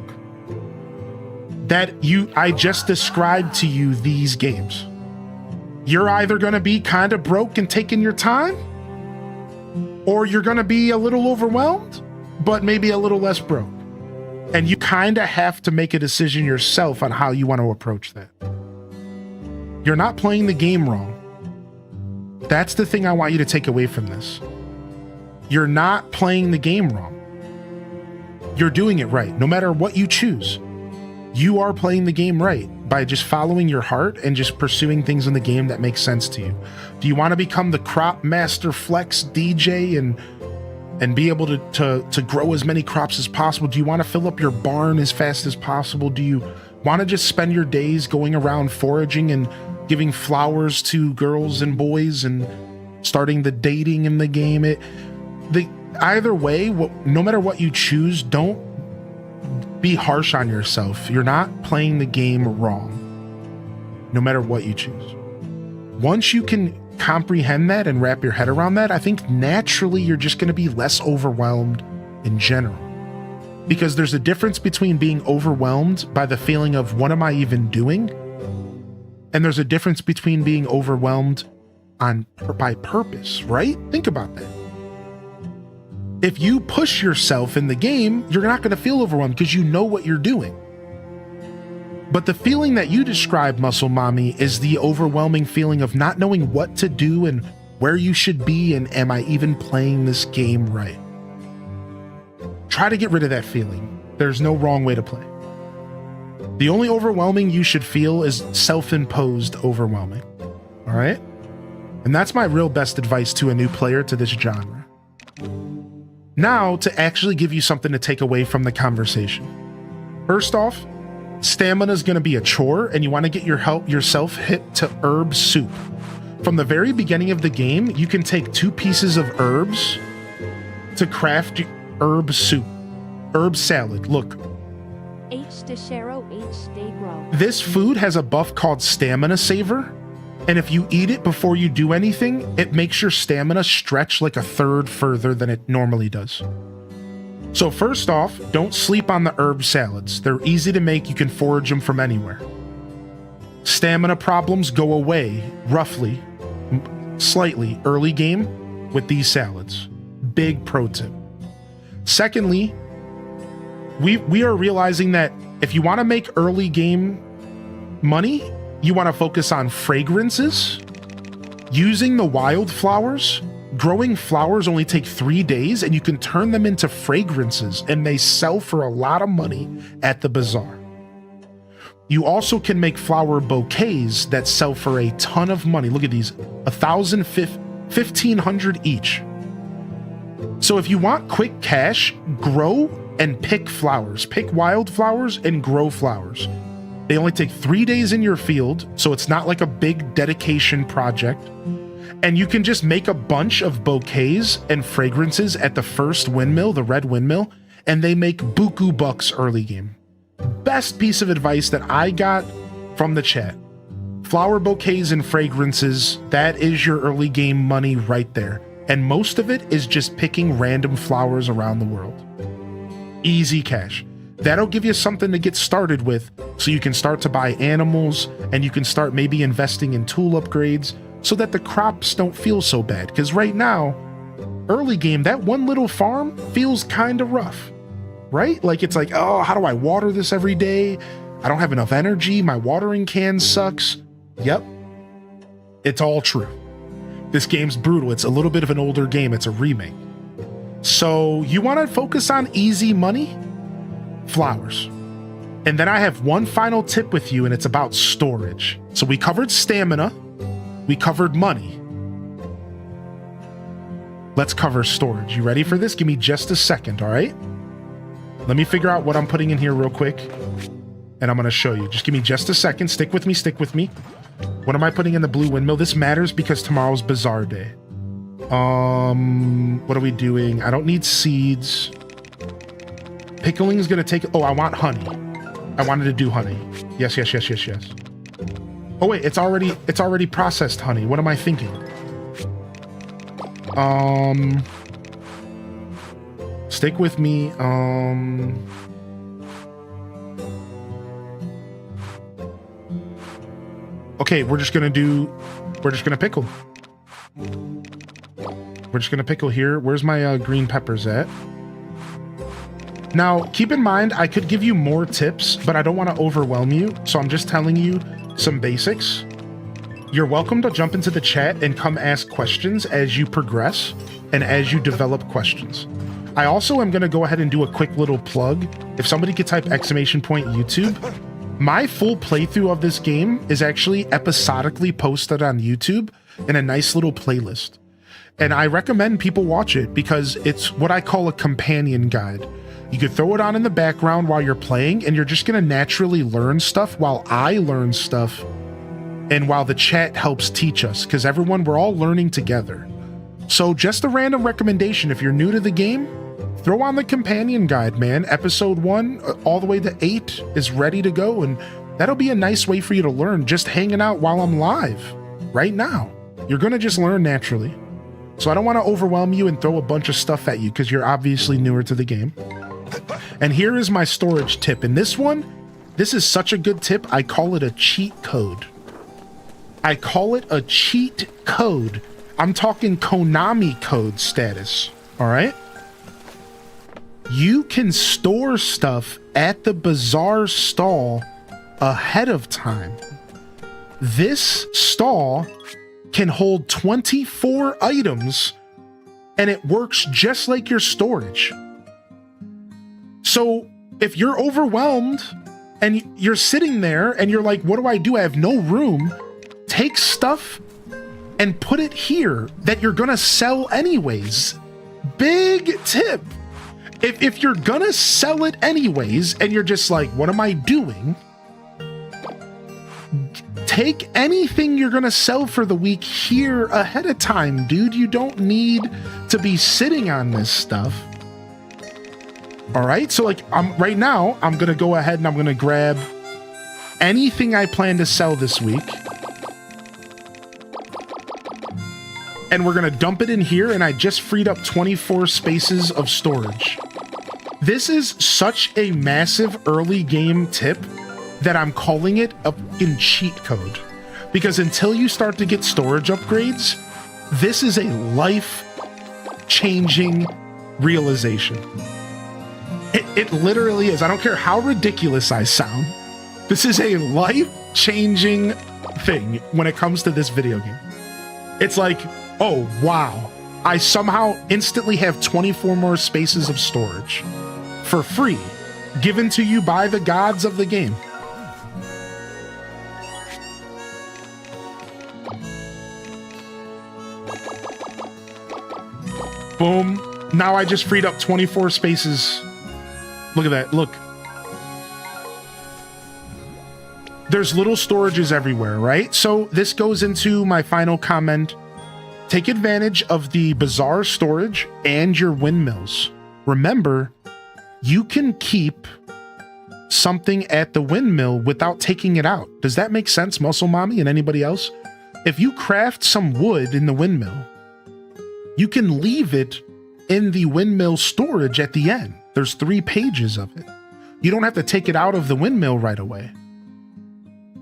I just described to you these games. You're either going to be kind of broke and taking your time, or you're going to be a little overwhelmed, but maybe a little less broke. And you kind of have to make a decision yourself on how you want to approach that. You're not playing the game wrong. That's the thing I want you to take away from this. You're not playing the game wrong. You're doing it right. No matter what you choose, you are playing the game right by just following your heart and just pursuing things in the game that make sense to you. Do you want to become the crop master flex DJ and be able to grow as many crops as possible? Do you want to fill up your barn as fast as possible? Do you want to just spend your days going around foraging and giving flowers to girls and boys and starting the dating in the game? Either way, no matter what you choose, don't be harsh on yourself. You're not playing the game wrong, no matter what you choose. Once you can comprehend that and wrap your head around that, I think naturally you're just going to be less overwhelmed in general. Because there's a difference between being overwhelmed by the feeling of what am I even doing? And there's a difference between being overwhelmed by purpose, right? Think about that. If you push yourself in the game, you're not going to feel overwhelmed because you know what you're doing. But the feeling that you describe, Muscle Mommy, is the overwhelming feeling of not knowing what to do and where you should be, and am I even playing this game right? Try to get rid of that feeling. There's no wrong way to play. The only overwhelming you should feel is self-imposed overwhelming. All right? And that's my real best advice to a new player to this genre. Now, to actually give you something to take away from the conversation. First off, stamina is going to be a chore, and you want to get yourself hit to herb soup. From the very beginning of the game, you can take 2 pieces of herbs to craft herb soup, herb salad. Look. H de Shero, H de Grow. This food has a buff called Stamina Saver, and if you eat it before you do anything, it makes your stamina stretch like a third further than it normally does. So first off, don't sleep on the herb salads. They're easy to make. You can forage them from anywhere. Stamina problems go away, roughly, slightly, early game with these salads. Big pro tip. Secondly, we are realizing that if you want to make early game money, you want to focus on fragrances, using the wildflowers. Growing flowers only take 3 days, and you can turn them into fragrances, and they sell for a lot of money at the bazaar. You also can make flower bouquets that sell for a ton of money. Look at these, 1,500 each. So if you want quick cash, grow and pick flowers. Pick wildflowers and grow flowers. They only take 3 days in your field, so it's not like a big dedication project. And you can just make a bunch of bouquets and fragrances at the first windmill, the red windmill, and they make buku bucks early game. Best piece of advice that I got from the chat. flower bouquets and fragrances, that is your early game money right there. And most of it is just picking random flowers around the world. Easy cash. That'll give you something to get started with, so you can start to buy animals, and you can start maybe investing in tool upgrades so that the crops don't feel so bad. Because right now, early game, that one little farm feels kind of rough, right? Like it's like, oh, how do I water this every day? I don't have enough energy. My watering can sucks. Yep. It's all true. This game's brutal. It's a little bit of an older game. It's a remake. So you want to focus on easy money? Flowers. And then I have one final tip with you, and it's about storage. So we covered stamina. We covered money. Let's cover storage. You ready for this? Give me just a second, all right? Let me figure out what I'm putting in here real quick, and I'm going to show you. Just give me just a second. Stick with me, stick with me. What am I putting in the blue windmill? This matters because tomorrow's Bazaar day. What are we doing? I don't need seeds. Pickling is going to take... Oh, I want honey. I wanted to do honey. Yes, yes, yes, yes, yes. Oh, wait, it's already processed honey. What am I thinking? Stick with me. Okay, we're just gonna pickle. We're just gonna pickle here. Where's my green peppers at? Now, keep in mind, I could give you more tips, but I don't want to overwhelm you, so I'm just telling you some basics. You're welcome to jump into the chat and come ask questions as you progress and as you develop questions. I also am going to go ahead and do a quick little plug. If somebody could type !YouTube, my full playthrough of this game is actually episodically posted on YouTube in a nice little playlist. And I recommend people watch it because it's what I call a companion guide. You could throw it on in the background while you're playing, and you're just going to naturally learn stuff while I learn stuff and while the chat helps teach us, because we're all learning together. So just a random recommendation, if you're new to the game, throw on the companion guide, man. Episode 1 all the way to 8 is ready to go, and that'll be a nice way for you to learn just hanging out while I'm live right now. You're going to just learn naturally. So I don't want to overwhelm you and throw a bunch of stuff at you because you're obviously newer to the game. And here is my storage tip. And this is such a good tip, I call it a cheat code. I call it a cheat code. I'm talking Konami code status, all right? You can store stuff at the Bazaar stall ahead of time. This stall can hold 24 items, and it works just like your storage. So if you're overwhelmed and you're sitting there and you're like, what do? I have no room. Take stuff and put it here that you're gonna sell anyways. Big tip. If you're gonna sell it anyways and you're just like, what am I doing? Take anything you're gonna sell for the week here ahead of time, dude. You don't need to be sitting on this stuff. All right, so like right now, I'm gonna go ahead and I'm gonna grab anything I plan to sell this week. And we're gonna dump it in here, and I just freed up 24 spaces of storage. This is such a massive early game tip that I'm calling it a fucking cheat code. Because until you start to get storage upgrades, this is a life-changing realization. It literally is. I don't care how ridiculous I sound. This is a life-changing thing when it comes to this video game. It's like, oh, wow. I somehow instantly have 24 more spaces of storage for free, given to you by the gods of the game. Boom. Now I just freed up 24 spaces. Look at that. Look. There's little storages everywhere, right? So this goes into my final comment. Take advantage of the Bazaar storage and your windmills. Remember, you can keep something at the windmill without taking it out. Does that make sense, Muscle Mommy and anybody else? If you craft some wood in the windmill, you can leave it in the windmill storage at the end. There's 3 pages of it. You don't have to take it out of the windmill right away.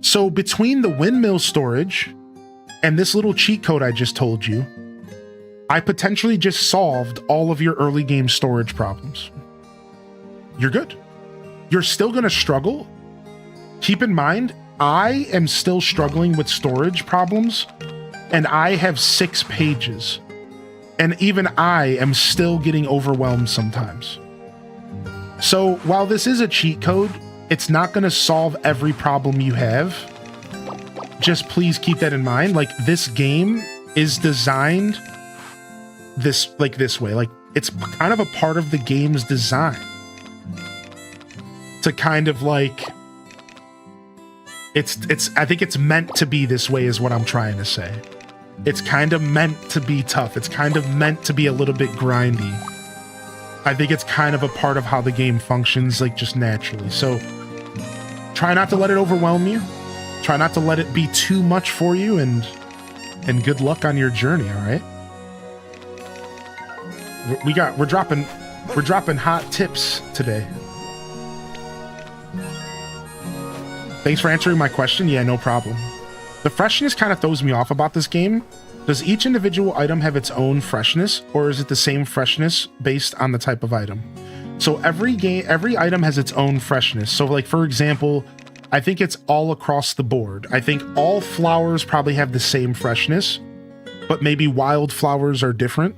So between the windmill storage and this little cheat code I just told you, I potentially just solved all of your early game storage problems. You're good. You're still going to struggle. Keep in mind, I am still struggling with storage problems, and I have 6 pages. And even I am still getting overwhelmed sometimes. So while this is a cheat code, it's not going to solve every problem you have. Just please keep that in mind. Like, this game is designed this way. Like, it's kind of a part of the game's design to kind of like, I think it's meant to be this way is what I'm trying to say. It's kind of meant to be tough. It's kind of meant to be a little bit grindy. I think it's kind of a part of how the game functions, like, just naturally. So try not to let it overwhelm you. Try not to let it be too much for you, and good luck on your journey, all right? We're dropping hot tips today. Thanks for answering my question. Yeah, no problem. The freshness kind of throws me off about this game. Does each individual item have its own freshness, or is it the same freshness based on the type of item? So every item has its own freshness. So, like, for example, I think it's all across the board. I think all flowers probably have the same freshness, but maybe wildflowers are different.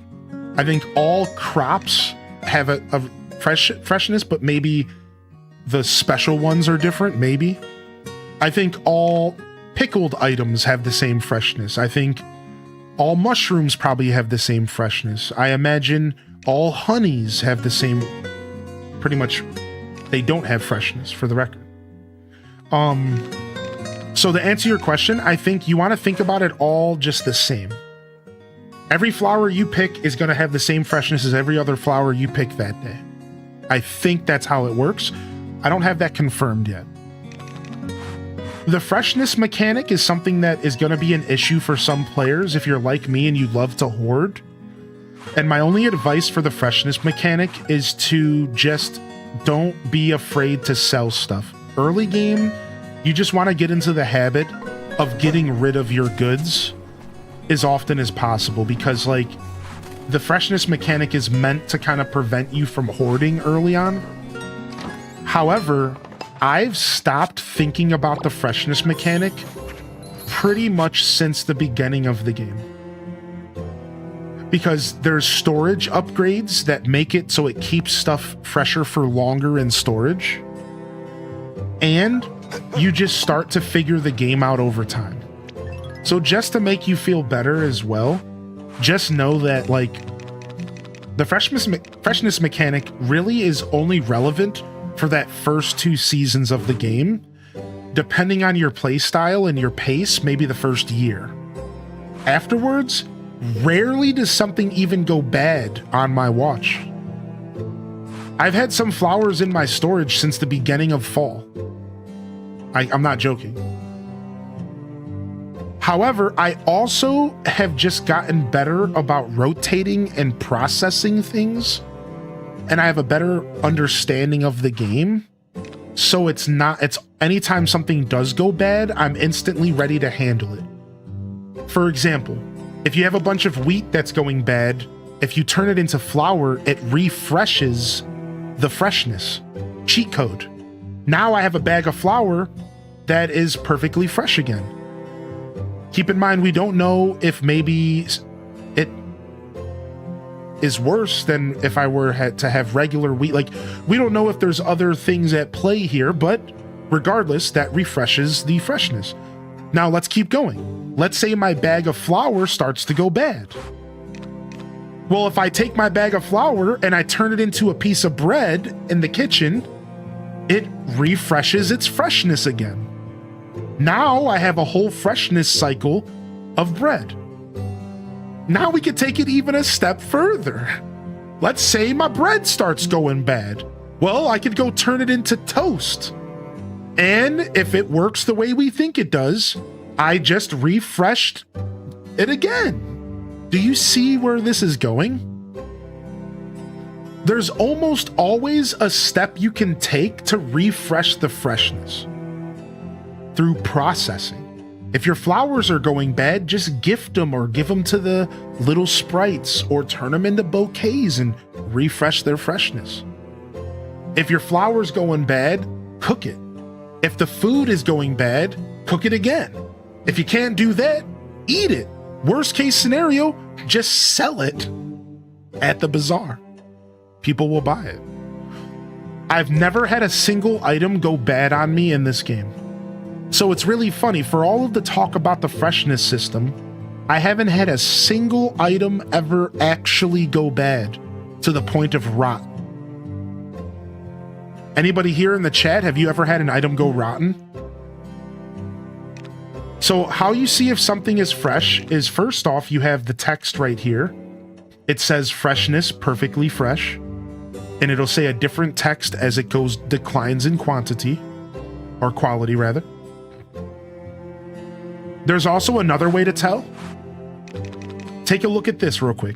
I think all crops have a freshness, but maybe the special ones are different, maybe. I think all pickled items have the same freshness. I think all mushrooms probably have the same freshness. I imagine all honeys have the same, pretty much, they don't have freshness, for the record. So to answer your question, I think you want to think about it all just the same. Every flower you pick is going to have the same freshness as every other flower you pick that day. I think that's how it works. I don't have that confirmed yet. The freshness mechanic is something that is going to be an issue for some players if you're like me and you love to hoard. And my only advice for the freshness mechanic is to just don't be afraid to sell stuff. Early game, you just want to get into the habit of getting rid of your goods as often as possible, because, like, the freshness mechanic is meant to kind of prevent you from hoarding early on. However, I've stopped thinking about the freshness mechanic pretty much since the beginning of the game, because there's storage upgrades that make it so it keeps stuff fresher for longer in storage, and you just start to figure the game out over time. So just to make you feel better as well, just know that, like, the freshness mechanic really is only relevant for that first 2 seasons of the game, depending on your playstyle and your pace, maybe the first year. Afterwards, rarely does something even go bad on my watch. I've had some flowers in my storage since the beginning of fall. I'm not joking. However, I also have just gotten better about rotating and processing things, and I have a better understanding of the game. So it's anytime something does go bad, I'm instantly ready to handle it. For example, if you have a bunch of wheat that's going bad, if you turn it into flour, it refreshes the freshness. Cheat code. Now I have a bag of flour that is perfectly fresh again. Keep in mind, we don't know if maybe it is worse than if I were to have regular wheat. Like, we don't know if there's other things at play here, but regardless, that refreshes the freshness. Now let's keep going. Let's say my bag of flour starts to go bad. Well, if I take my bag of flour and I turn it into a piece of bread in the kitchen, it refreshes its freshness again. Now I have a whole freshness cycle of bread. Now we can take it even a step further. Let's say my bread starts going bad. Well, I could go turn it into toast. And if it works the way we think it does, I just refreshed it again. Do you see where this is going? There's almost always a step you can take to refresh the freshness through processing. If your flowers are going bad, just gift them or give them to the little sprites or turn them into bouquets and refresh their freshness. If your flower's going bad, cook it. If the food is going bad, cook it again. If you can't do that, eat it. Worst case scenario, just sell it at the bazaar. People will buy it. I've never had a single item go bad on me in this game. So it's really funny, for all of the talk about the freshness system, I haven't had a single item ever actually go bad to the point of rot. Anybody here in the chat, have you ever had an item go rotten? So how you see if something is fresh is, first off, you have the text right here. It says freshness, perfectly fresh. And it'll say a different text as it declines in quantity, or quality rather. There's also another way to tell. Take a look at this real quick.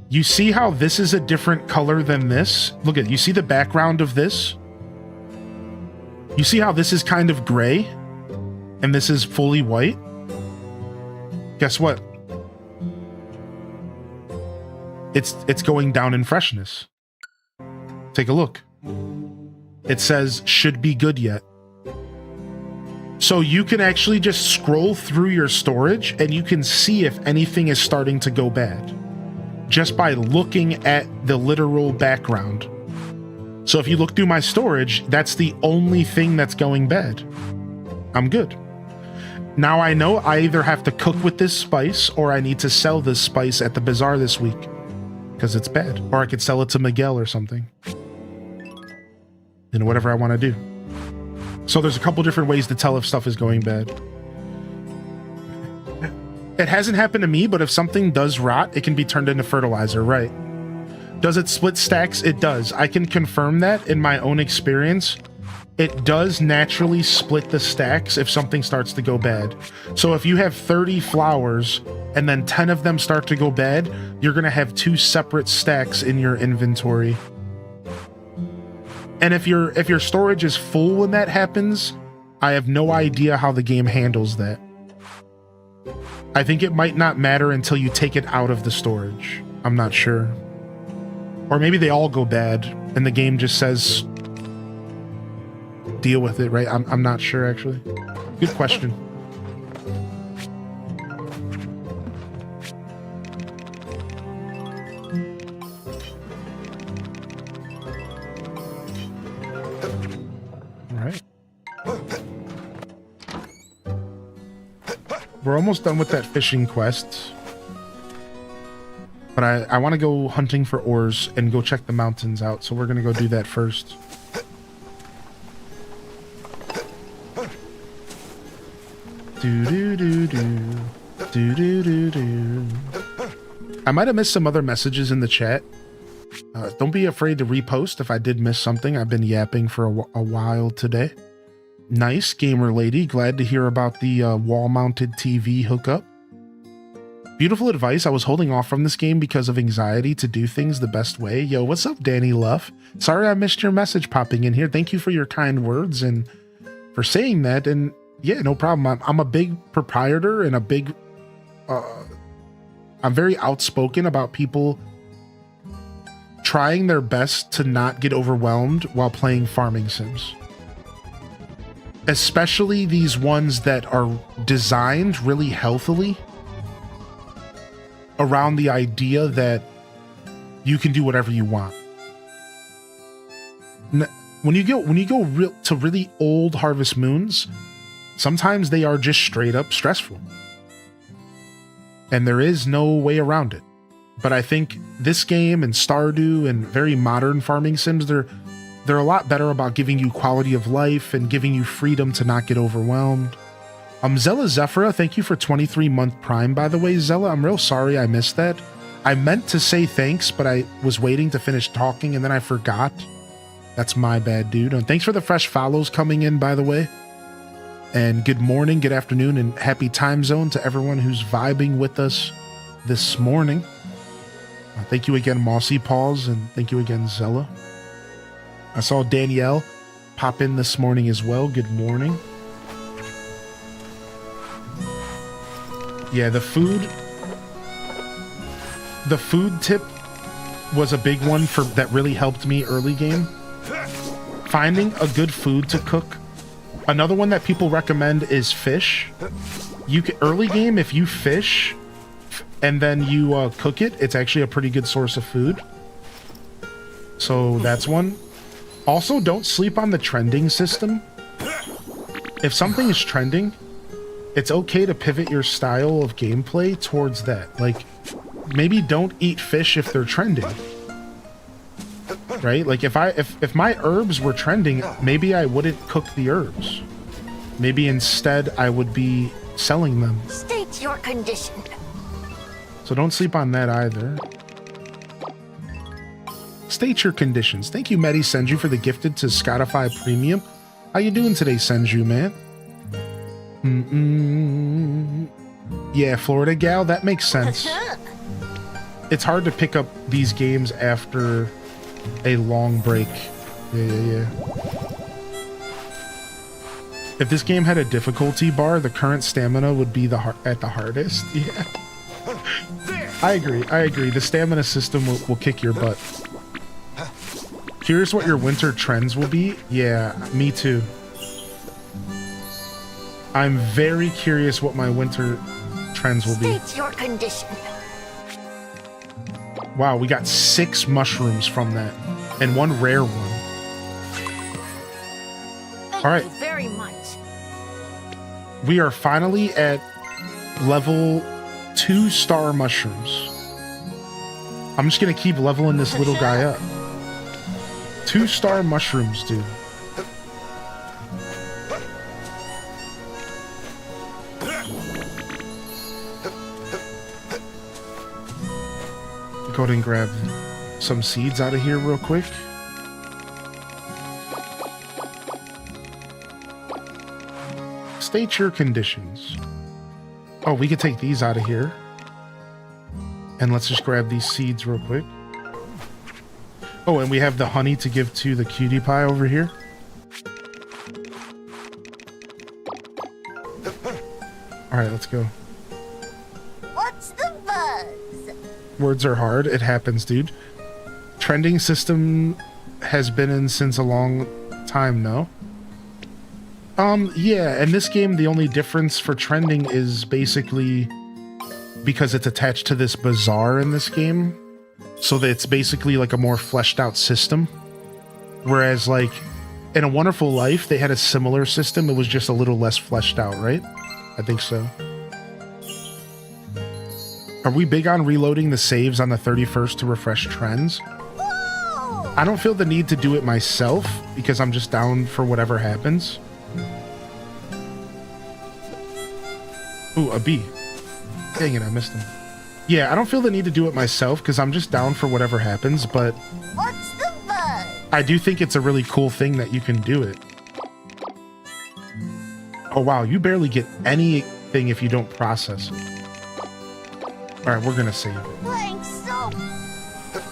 You see how this is a different color than this? Look at, you see the background of this? You see how this is kind of gray and this is fully white? Guess what? It's going down in freshness. Take a look. It says should be good yet. So you can actually just scroll through your storage and you can see if anything is starting to go bad just by looking at the literal background. So if you look through my storage, that's the only thing that's going bad. I'm good. Now I know I either have to cook with this spice or I need to sell this spice at the bazaar this week because it's bad. Or I could sell it to Miguel or something. You know, whatever I want to do. So there's a couple different ways to tell if stuff is going bad. It hasn't happened to me, but if something does rot, it can be turned into fertilizer, right? Does it split stacks? It does. I can confirm that in my own experience. It does naturally split the stacks if something starts to go bad. So if you have 30 flowers and then 10 of them start to go bad, you're going to have 2 separate stacks in your inventory. And if your storage is full when that happens, I have no idea how the game handles that. I think it might not matter until you take it out of the storage. I'm not sure. Or maybe they all go bad and the game just says deal with it, right? I'm not sure, actually. Good question. We're almost done with that fishing quest. But I want to go hunting for ores and go check the mountains out, so we're going to go do that first. Do-do-do-do. Do-do-do-do. I might have missed some other messages in the chat. Don't be afraid to repost if I did miss something. I've been yapping for a while today. Nice, gamer lady. Glad to hear about the wall-mounted TV hookup. Beautiful advice. I was holding off from this game because of anxiety to do things the best way. Yo, what's up, Danny Luff? Sorry I missed your message popping in here. Thank you for your kind words and for saying that. And yeah, no problem. I'm a big proprietor and a big... I'm very outspoken about people trying their best to not get overwhelmed while playing farming sims. Especially these ones that are designed really healthily around the idea that you can do whatever you want. When you go to really old Harvest Moons, sometimes they are just straight up stressful. And there is no way around it. But I think this game and Stardew and very modern farming sims, they're a lot better about giving you quality of life and giving you freedom to not get overwhelmed. Zella Zephira, thank you for 23-month Prime, by the way, Zella. I'm real sorry I missed that. I meant to say thanks, but I was waiting to finish talking and then I forgot. That's my bad, dude. And thanks for the fresh follows coming in, by the way. And good morning, good afternoon, and happy time zone to everyone who's vibing with us this morning. Thank you again, Mossy Paws, and thank you again, Zella. I saw Danielle pop in this morning as well. Good morning. Yeah, the food tip was a big one for that really helped me early game. Finding a good food to cook. Another one that people recommend is fish. You can, early game, if you fish and then you cook it, it's actually a pretty good source of food. So that's one. Also, don't sleep on the trending system. If something is trending, it's okay to pivot your style of gameplay towards that. Like, maybe don't eat fish if they're trending. Right? Like if my herbs were trending, maybe I wouldn't cook the herbs. Maybe instead I would be selling them. State your condition. So don't sleep on that either. State your conditions. Thank you, Medi Senju, for the gifted to Spotify Premium. How you doing today, Senju, man? Yeah, Florida gal, that makes sense. It's hard to pick up these games after a long break. Yeah. If this game had a difficulty bar, the current stamina would be at the hardest. Yeah. I agree. The stamina system will kick your butt. Curious what your winter trends will be? Yeah, me too. I'm very curious what my winter trends will be. State your condition. Wow, we got 6 mushrooms from that, and 1 rare one. Thank All right. you very much. We are finally at level 2-star mushrooms. I'm just gonna keep leveling this little guy up. 2-star mushrooms, dude. Go ahead and grab some seeds out of here real quick. State your conditions. Oh, we could take these out of here. And let's just grab these seeds real quick. Oh, and we have the honey to give to the cutie pie over here. All right, let's go. What's the buzz? Words are hard. It happens, dude. Trending system has been in since a long time, no? Yeah, in this game, the only difference for trending is basically because it's attached to this bazaar in this game. So that it's basically like a more fleshed out system. Whereas like in A Wonderful Life, they had a similar system. It was just a little less fleshed out, right? I think so. Are we big on reloading the saves on the 31st to refresh trends? Whoa! I don't feel the need to do it myself because I'm just down for whatever happens. Ooh, a bee. Dang it, I missed him. Yeah, I don't feel the need to do it myself because I'm just down for whatever happens, but What's the buzz? I do think it's a really cool thing that you can do it. Oh wow, you barely get anything if you don't process it. All right, we're gonna save it. Playing soap.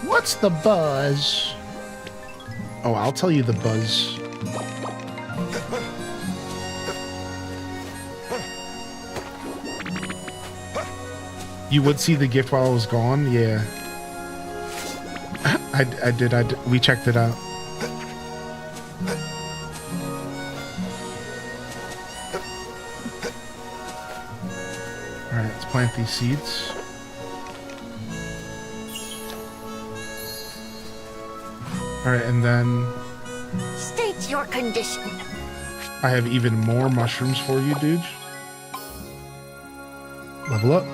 What's the buzz? Oh, I'll tell you the buzz. You would see the gift while I was gone? Yeah. I did. We checked it out. Alright, let's plant these seeds. Alright, and then State your condition. I have even more mushrooms for you, dudes. Level up.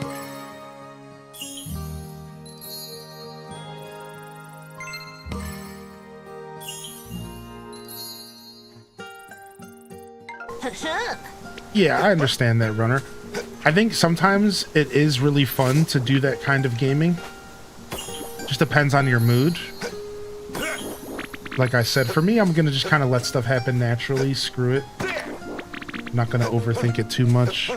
Yeah, I understand that, Runner. I think sometimes it is really fun to do that kind of gaming. Just depends on your mood. Like I said, for me, I'm gonna just kind of let stuff happen naturally. Screw it. I'm not gonna overthink it too much.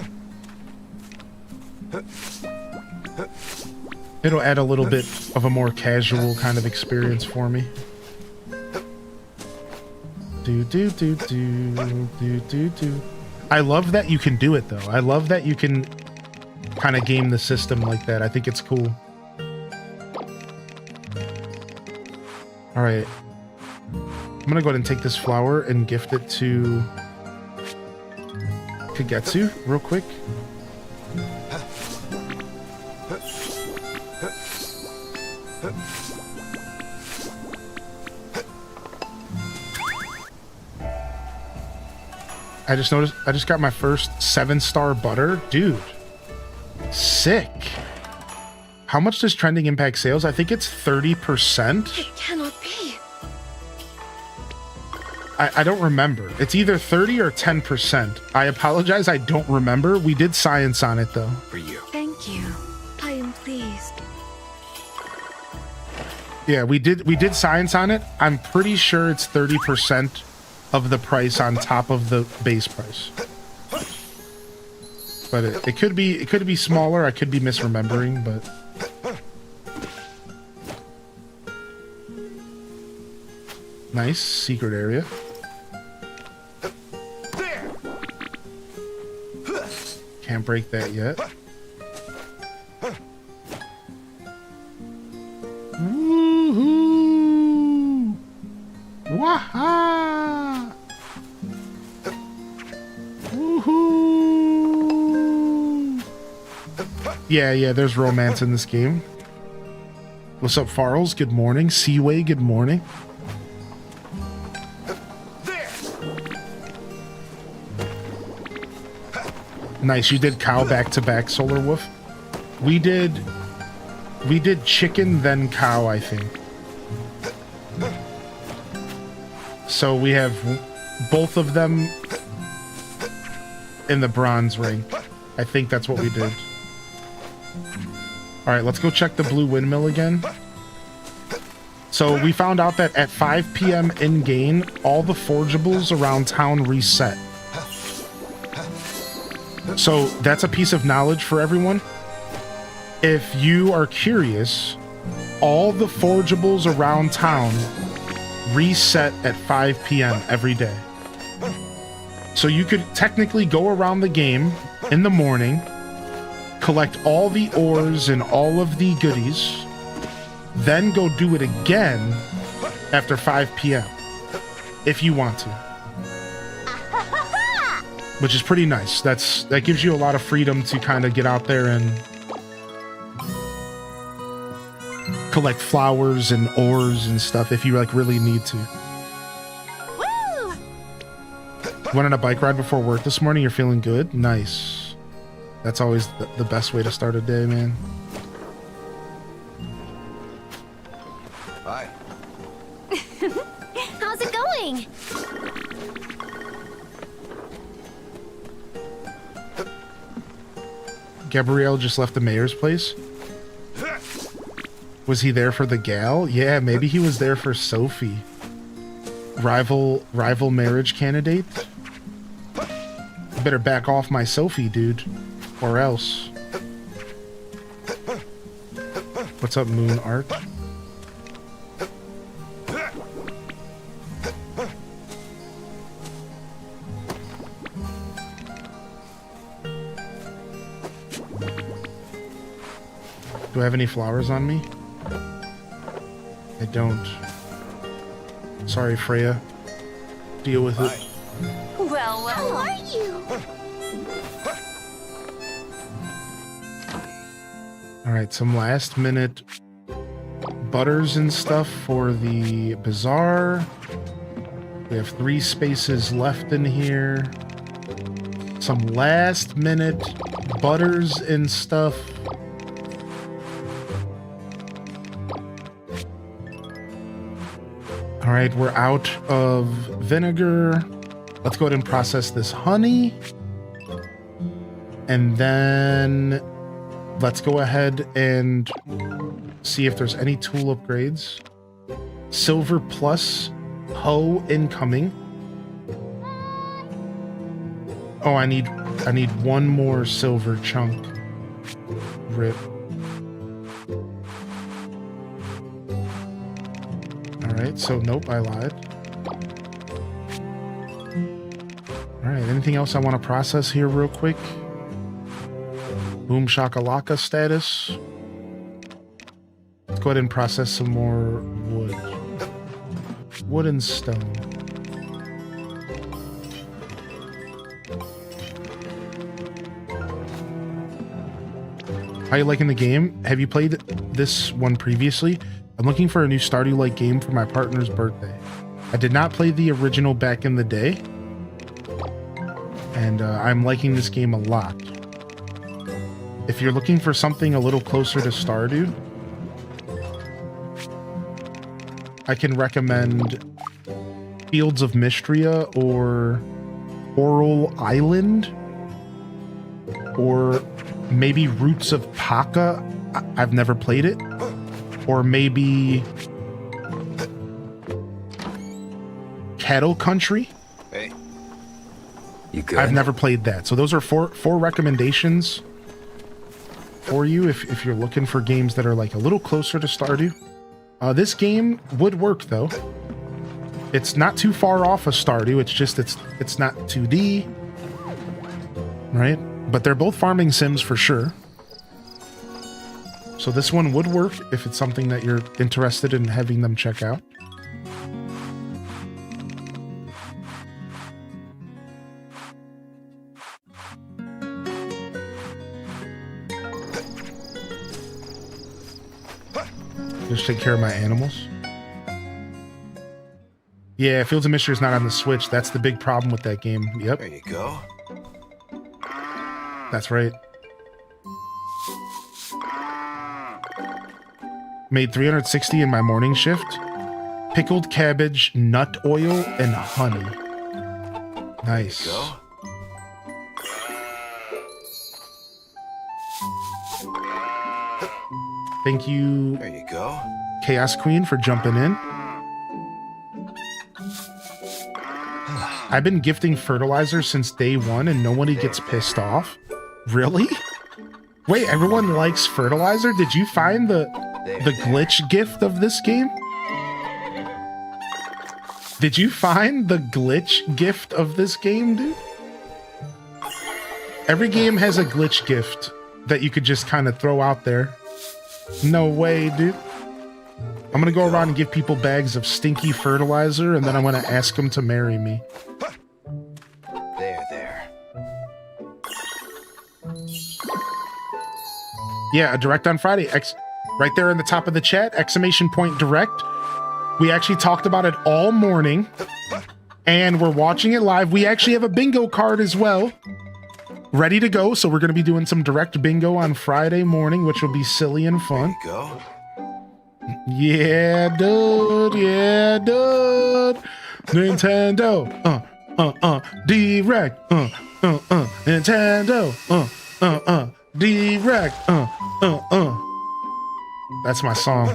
It'll add a little bit of a more casual kind of experience for me. Do. I love that you can do it though. I love that you can kind of game the system like that. I think it's cool. All right. I'm gonna go ahead and take this flower and gift it to Kagetsu real quick. I just noticed I just got my first 7-star butter. Dude, sick. How much does trending impact sales? I think it's 30%. It cannot be. I don't remember. It's either 30 or 10%. I apologize, I don't remember. We did science on it though. For you. Thank you. I am pleased. Yeah, we did science on it. I'm pretty sure it's 30% of the price on top of the base price. But it could be smaller. I could be misremembering, but nice secret area. Can't break that yet. Woohoo! Waha! Woohoo! Yeah, there's romance in this game. What's up, Farles? Good morning. Seaway, good morning. Nice, you did cow back-to-back, Solar Wolf. We did chicken, then cow, I think. So we have both of them in the bronze rank. I think that's what we did. All right, let's go check the blue windmill again. So we found out that at 5 p.m. in-game, all the forgeables around town reset. So that's a piece of knowledge for everyone. If you are curious, all the forgeables around town reset at 5 p.m. every day. So you could technically go around the game in the morning, collect all the ores and all of the goodies, then go do it again after 5 p.m. if you want to. Which is pretty nice. That gives you a lot of freedom to kind of get out there and collect flowers and ores and stuff if you like really need to. Woo! Went on a bike ride before work this morning. You're feeling good? Nice. That's always the best way to start a day, man. Hi. How's it going? Gabrielle just left the mayor's place. Was he there for the gal? Yeah, maybe he was there for Sophie. Rival marriage candidate? You better back off my Sophie, dude. Or else. What's up, Moon Art? Do I have any flowers on me? I don't. Sorry, Freya. Deal with it. Well, How well. are you? Alright, some last minute butters and stuff for the bazaar. We have 3 spaces left in here. Some last minute butters and stuff. All right, we're out of vinegar. Let's go ahead and process this honey. And then let's go ahead and see if there's any tool upgrades. Silver plus hoe incoming. Oh, I need one more silver chunk. Rip. Alright, so nope, I lied. Alright, anything else I want to process here real quick? Boom shakalaka status. Let's go ahead and process some more wood. Wood and stone. How you liking the game? Have you played this one previously? I'm looking for a new Stardew-like game for my partner's birthday. I did not play the original back in the day, and I'm liking this game a lot. If you're looking for something a little closer to Stardew, I can recommend Fields of Mystria or Coral Island, or maybe Roots of Paka. I've never played it. Or maybe Cattle Country. Hey, you good? I've never played that. So those are four recommendations for you if you're looking for games that are like a little closer to Stardew. This game would work though. It's not too far off of Stardew. It's just it's not 2D, right? But they're both farming sims for sure. So this one would work if it's something that you're interested in having them check out. Just take care of my animals. Yeah, Fields of Mystery is not on the Switch. That's the big problem with that game. Yep. There you go. That's right. Made 360 in my morning shift. Pickled cabbage, nut oil, and honey. Nice. There you go. Thank you, There you go. Chaos Queen, for jumping in. I've been gifting fertilizer since day one and nobody gets pissed off. Really? Wait, everyone likes fertilizer? Did you find the glitch gift of this game? Did you find the glitch gift of this game, dude? Every game has a glitch gift that you could just kind of throw out there. No way, dude. I'm gonna go around and give people bags of stinky fertilizer, and then I'm gonna ask them to marry me. There. Yeah, a direct on Friday. Right there in the top of the chat, ! direct. We actually talked about it all morning, and we're watching it live. We actually have a bingo card as well, ready to go. So we're going to be doing some direct bingo on Friday morning, which will be silly and fun. There you go. Yeah, dude. Yeah, dude. Nintendo. Direct. Nintendo. Direct. That's my song.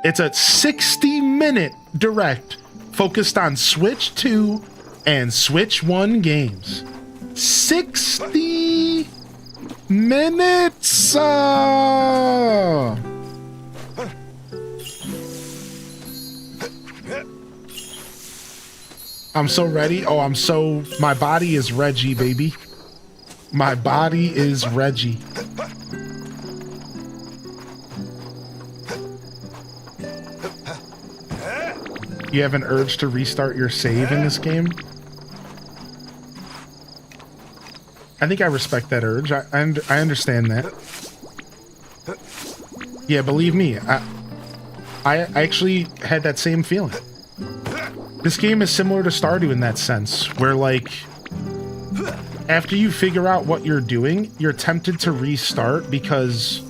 It's a 60-minute direct focused on Switch 2 and Switch 1 games. 60 minutes! I'm so ready. Oh, my body is Reggie, baby. My body is Reggie. You have an urge to restart your save in this game? I think I respect that urge. I understand that. Yeah, believe me, I actually had that same feeling. This game is similar to Stardew in that sense, where like, after you figure out what you're doing, you're tempted to restart because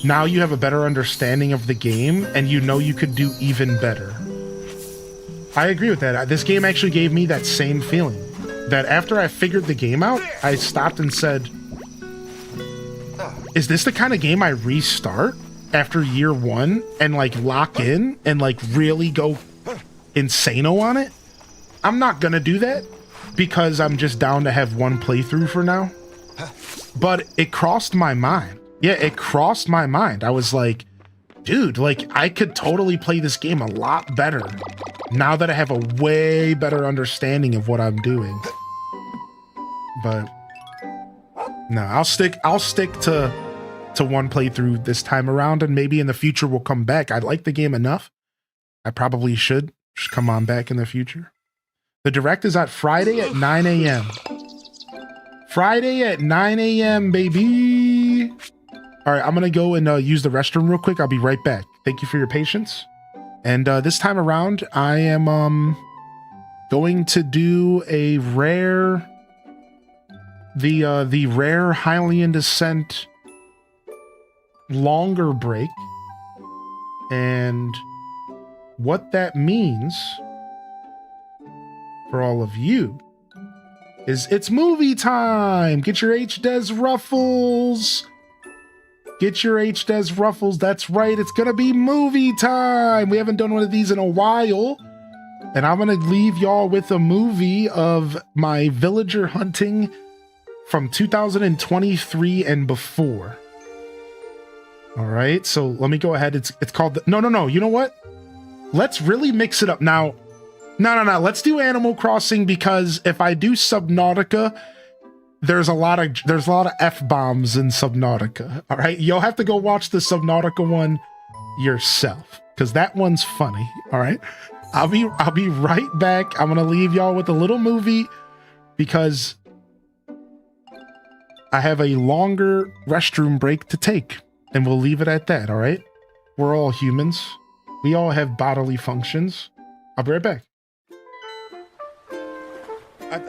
now you have a better understanding of the game and you know you could do even better. I agree with that. This game actually gave me that same feeling. That after I figured the game out, I stopped and said, is this the kind of game I restart after year one and like lock in and like really go insano on it? I'm not gonna do that because I'm just down to have one playthrough for now. But it crossed my mind. Yeah, it crossed my mind. I was like, dude, like I could totally play this game a lot better now that I have a way better understanding of what I'm doing. But no, I'll stick to one playthrough this time around, and maybe in the future we'll come back. I like the game enough. I probably should just come on back in the future. The direct is at Friday at 9 a.m. Friday at 9 a.m., baby. All right, I'm going to go and use the restroom real quick. I'll be right back. Thank you for your patience. And this time around, I am going to do a rare, the rare Hylian Descent longer break. And what that means for all of you is it's movie time. Get your H-Des ruffles. Get your H-Des ruffles. That's right. It's going to be movie time. We haven't done one of these in a while. And I'm going to leave y'all with a movie of my villager hunting from 2023 and before. All right. So let me go ahead. It's called... No. You know what? Let's really mix it up. Now, no. Let's do Animal Crossing, because if I do Subnautica, there's a lot of F-bombs in Subnautica. All right, you'll have to go watch the Subnautica one yourself, because that one's funny. All right, I'll be right back. I'm gonna leave y'all with a little movie because I have a longer restroom break to take, and we'll leave it at that. All right, we're all humans. We all have bodily functions. I'll be right back.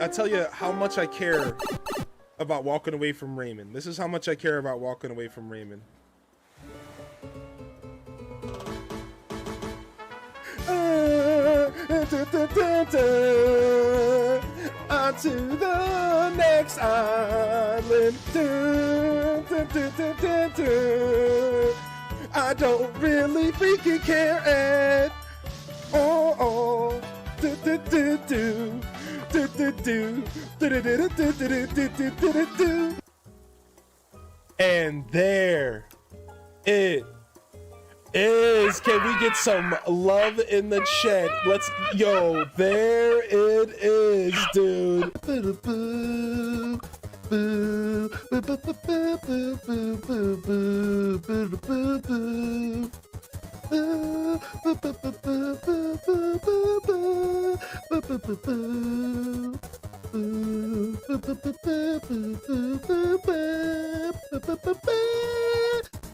I tell you how much I care about walking away from Raymond. This is how much I care about walking away from Raymond. On to the next island. I don't really freaking care at all. And there it is. Can we get some love in the chat? Yo, there it is, dude.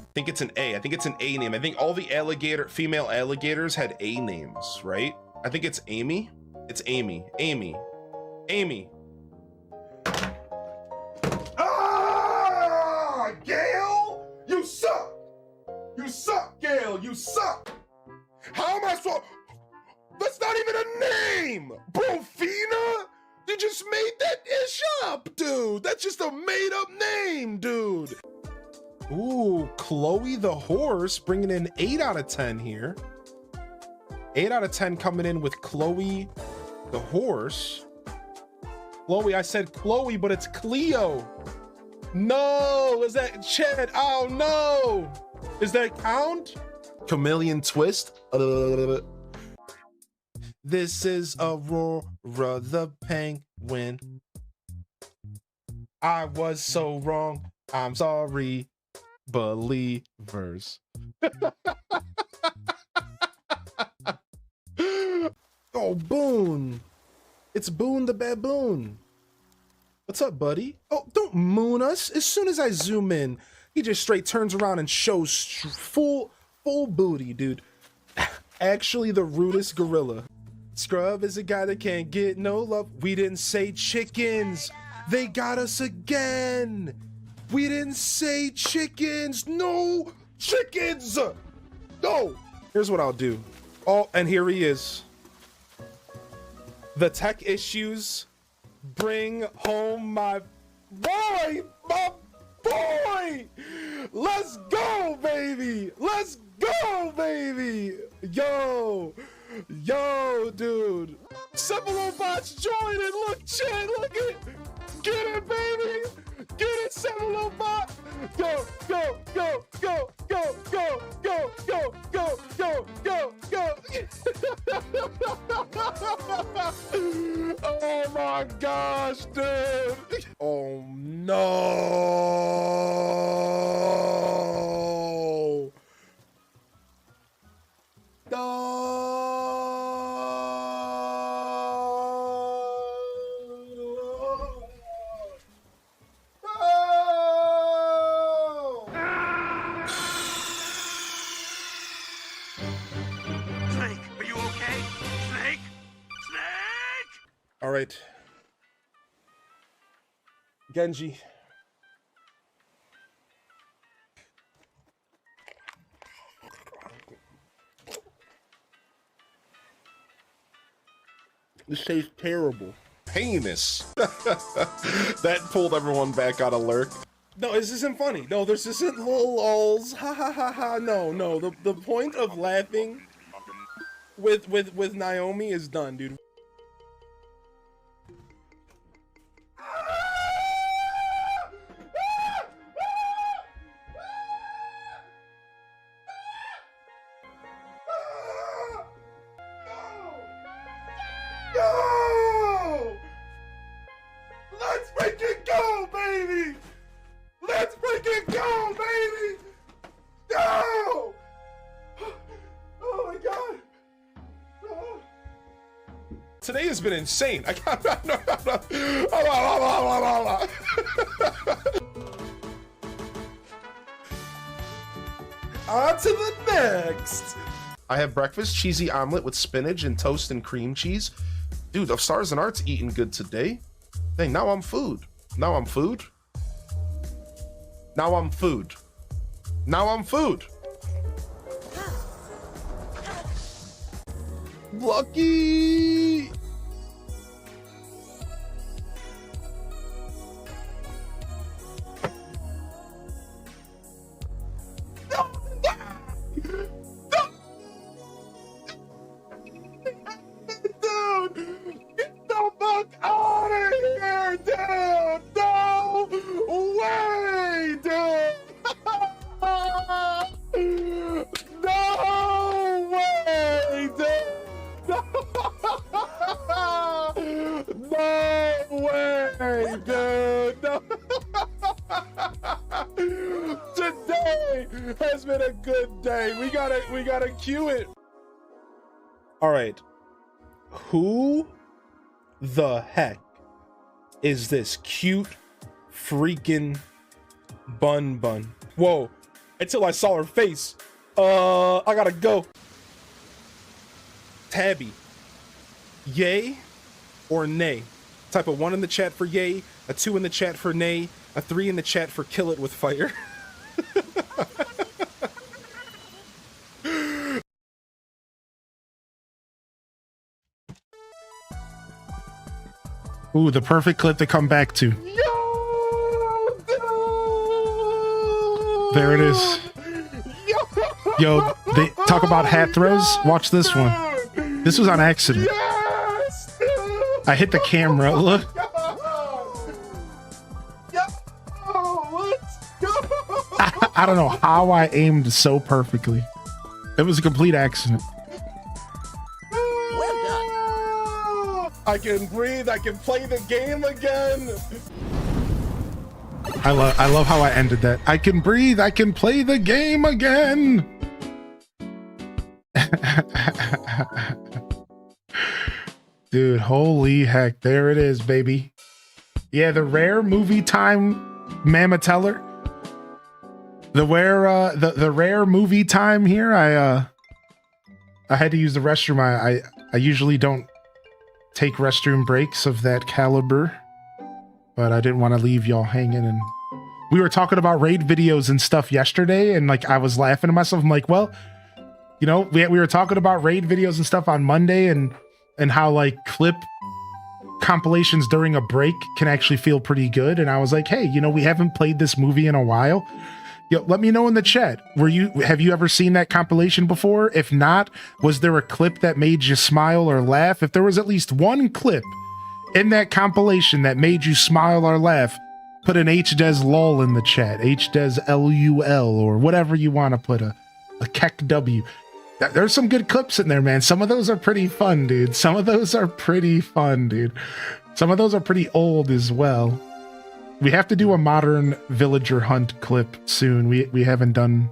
I think it's an A. I think it's an A name. I think all the female alligators had A names, right? I think it's Amy. It's Amy. Amy. Ah, Gail, you suck. You suck, Gail. You suck. How am I so? That's not even a name. Brofina? You just made that ish up, dude. That's just a made up name, dude. Ooh, Chloe the horse bringing in 8 out of 10 here. 8 out of 10 coming in with Chloe the horse. Chloe, I said Chloe, but it's Cleo. No, is that Chad? Oh no. Is that count? Chameleon twist. This is Aurora the penguin. I was so wrong. I'm sorry, believers. Oh, Boone. It's Boone the baboon. What's up, buddy? Oh, don't moon us. As soon as I zoom in, he just straight turns around and shows full booty, dude. Actually, the rudest gorilla. Scrub is a guy that can't get no love. We didn't say chickens. They got us again. We didn't say chickens. No chickens. No. Here's what I'll do. Oh, and here he is. The tech issues bring home my boy. My boy. Let's go, baby. Let's go, baby. Yo, dude. Semilobot's joining. Look, Chan, look at it. Get it, baby. Get it, Semilobot. Go, go, go, go, go, go, go, go, go, go, go, go. Oh my gosh, dude. Oh no. Snake, are you okay? Snake? Snake! All right. Genji. This tastes terrible. Heinous. That pulled everyone back out of lurk. No, this isn't funny. No, this isn't little lulz. Ha ha ha ha. No. The point of laughing with Naomi is done, dude. Go! Let's freaking go, baby! Let's freaking go, baby! Go! Oh my god! Oh. Today has been insane. I got on to the next. I have breakfast, cheesy omelet with spinach and toast and cream cheese. Dude, of Stars and Arts eating good today. Dang, now I'm food. Now I'm food. Now I'm food. Now I'm food. Lucky. Today has been a good day. We gotta cue it. All right. Who the heck is this cute freaking bun? Whoa. Until I saw her face. I gotta go. Tabby. Yay or nay? Type a 1 in the chat for yay, a 2 in the chat for nay, a 3 in the chat for kill it with fire. Ooh, the perfect clip to come back to. There it is. Yo, they talk about hat throws. Watch this one. This was on accident. I hit the camera. Look. I don't know how I aimed so perfectly. It was a complete accident. Well done. I can breathe. I can play the game again. I love how I ended that. I can breathe. I can play the game again. Dude, holy heck. There it is, baby. Yeah, the rare movie time Mama Teller. The rare movie time here. I had to use the restroom. I usually don't take restroom breaks of that caliber, but I didn't want to leave y'all hanging. And we were talking about raid videos and stuff yesterday, and like I was laughing to myself. I'm like, well, you know, we were talking about raid videos and stuff on Monday, and how like clip compilations during a break can actually feel pretty good. And I was like, hey, you know, we haven't played this movie in a while. Yo, let me know in the chat. Have you ever seen that compilation before? If not, was there a clip that made you smile or laugh? If there was at least one clip in that compilation that made you smile or laugh, put an HDes lol in the chat. HDes LUL or whatever you want to put, a kek W. There's some good clips in there, man. Some of those are pretty fun, dude. Some of those are pretty fun, dude. Some of those are pretty old as well. We have to do a modern villager hunt clip soon. We haven't done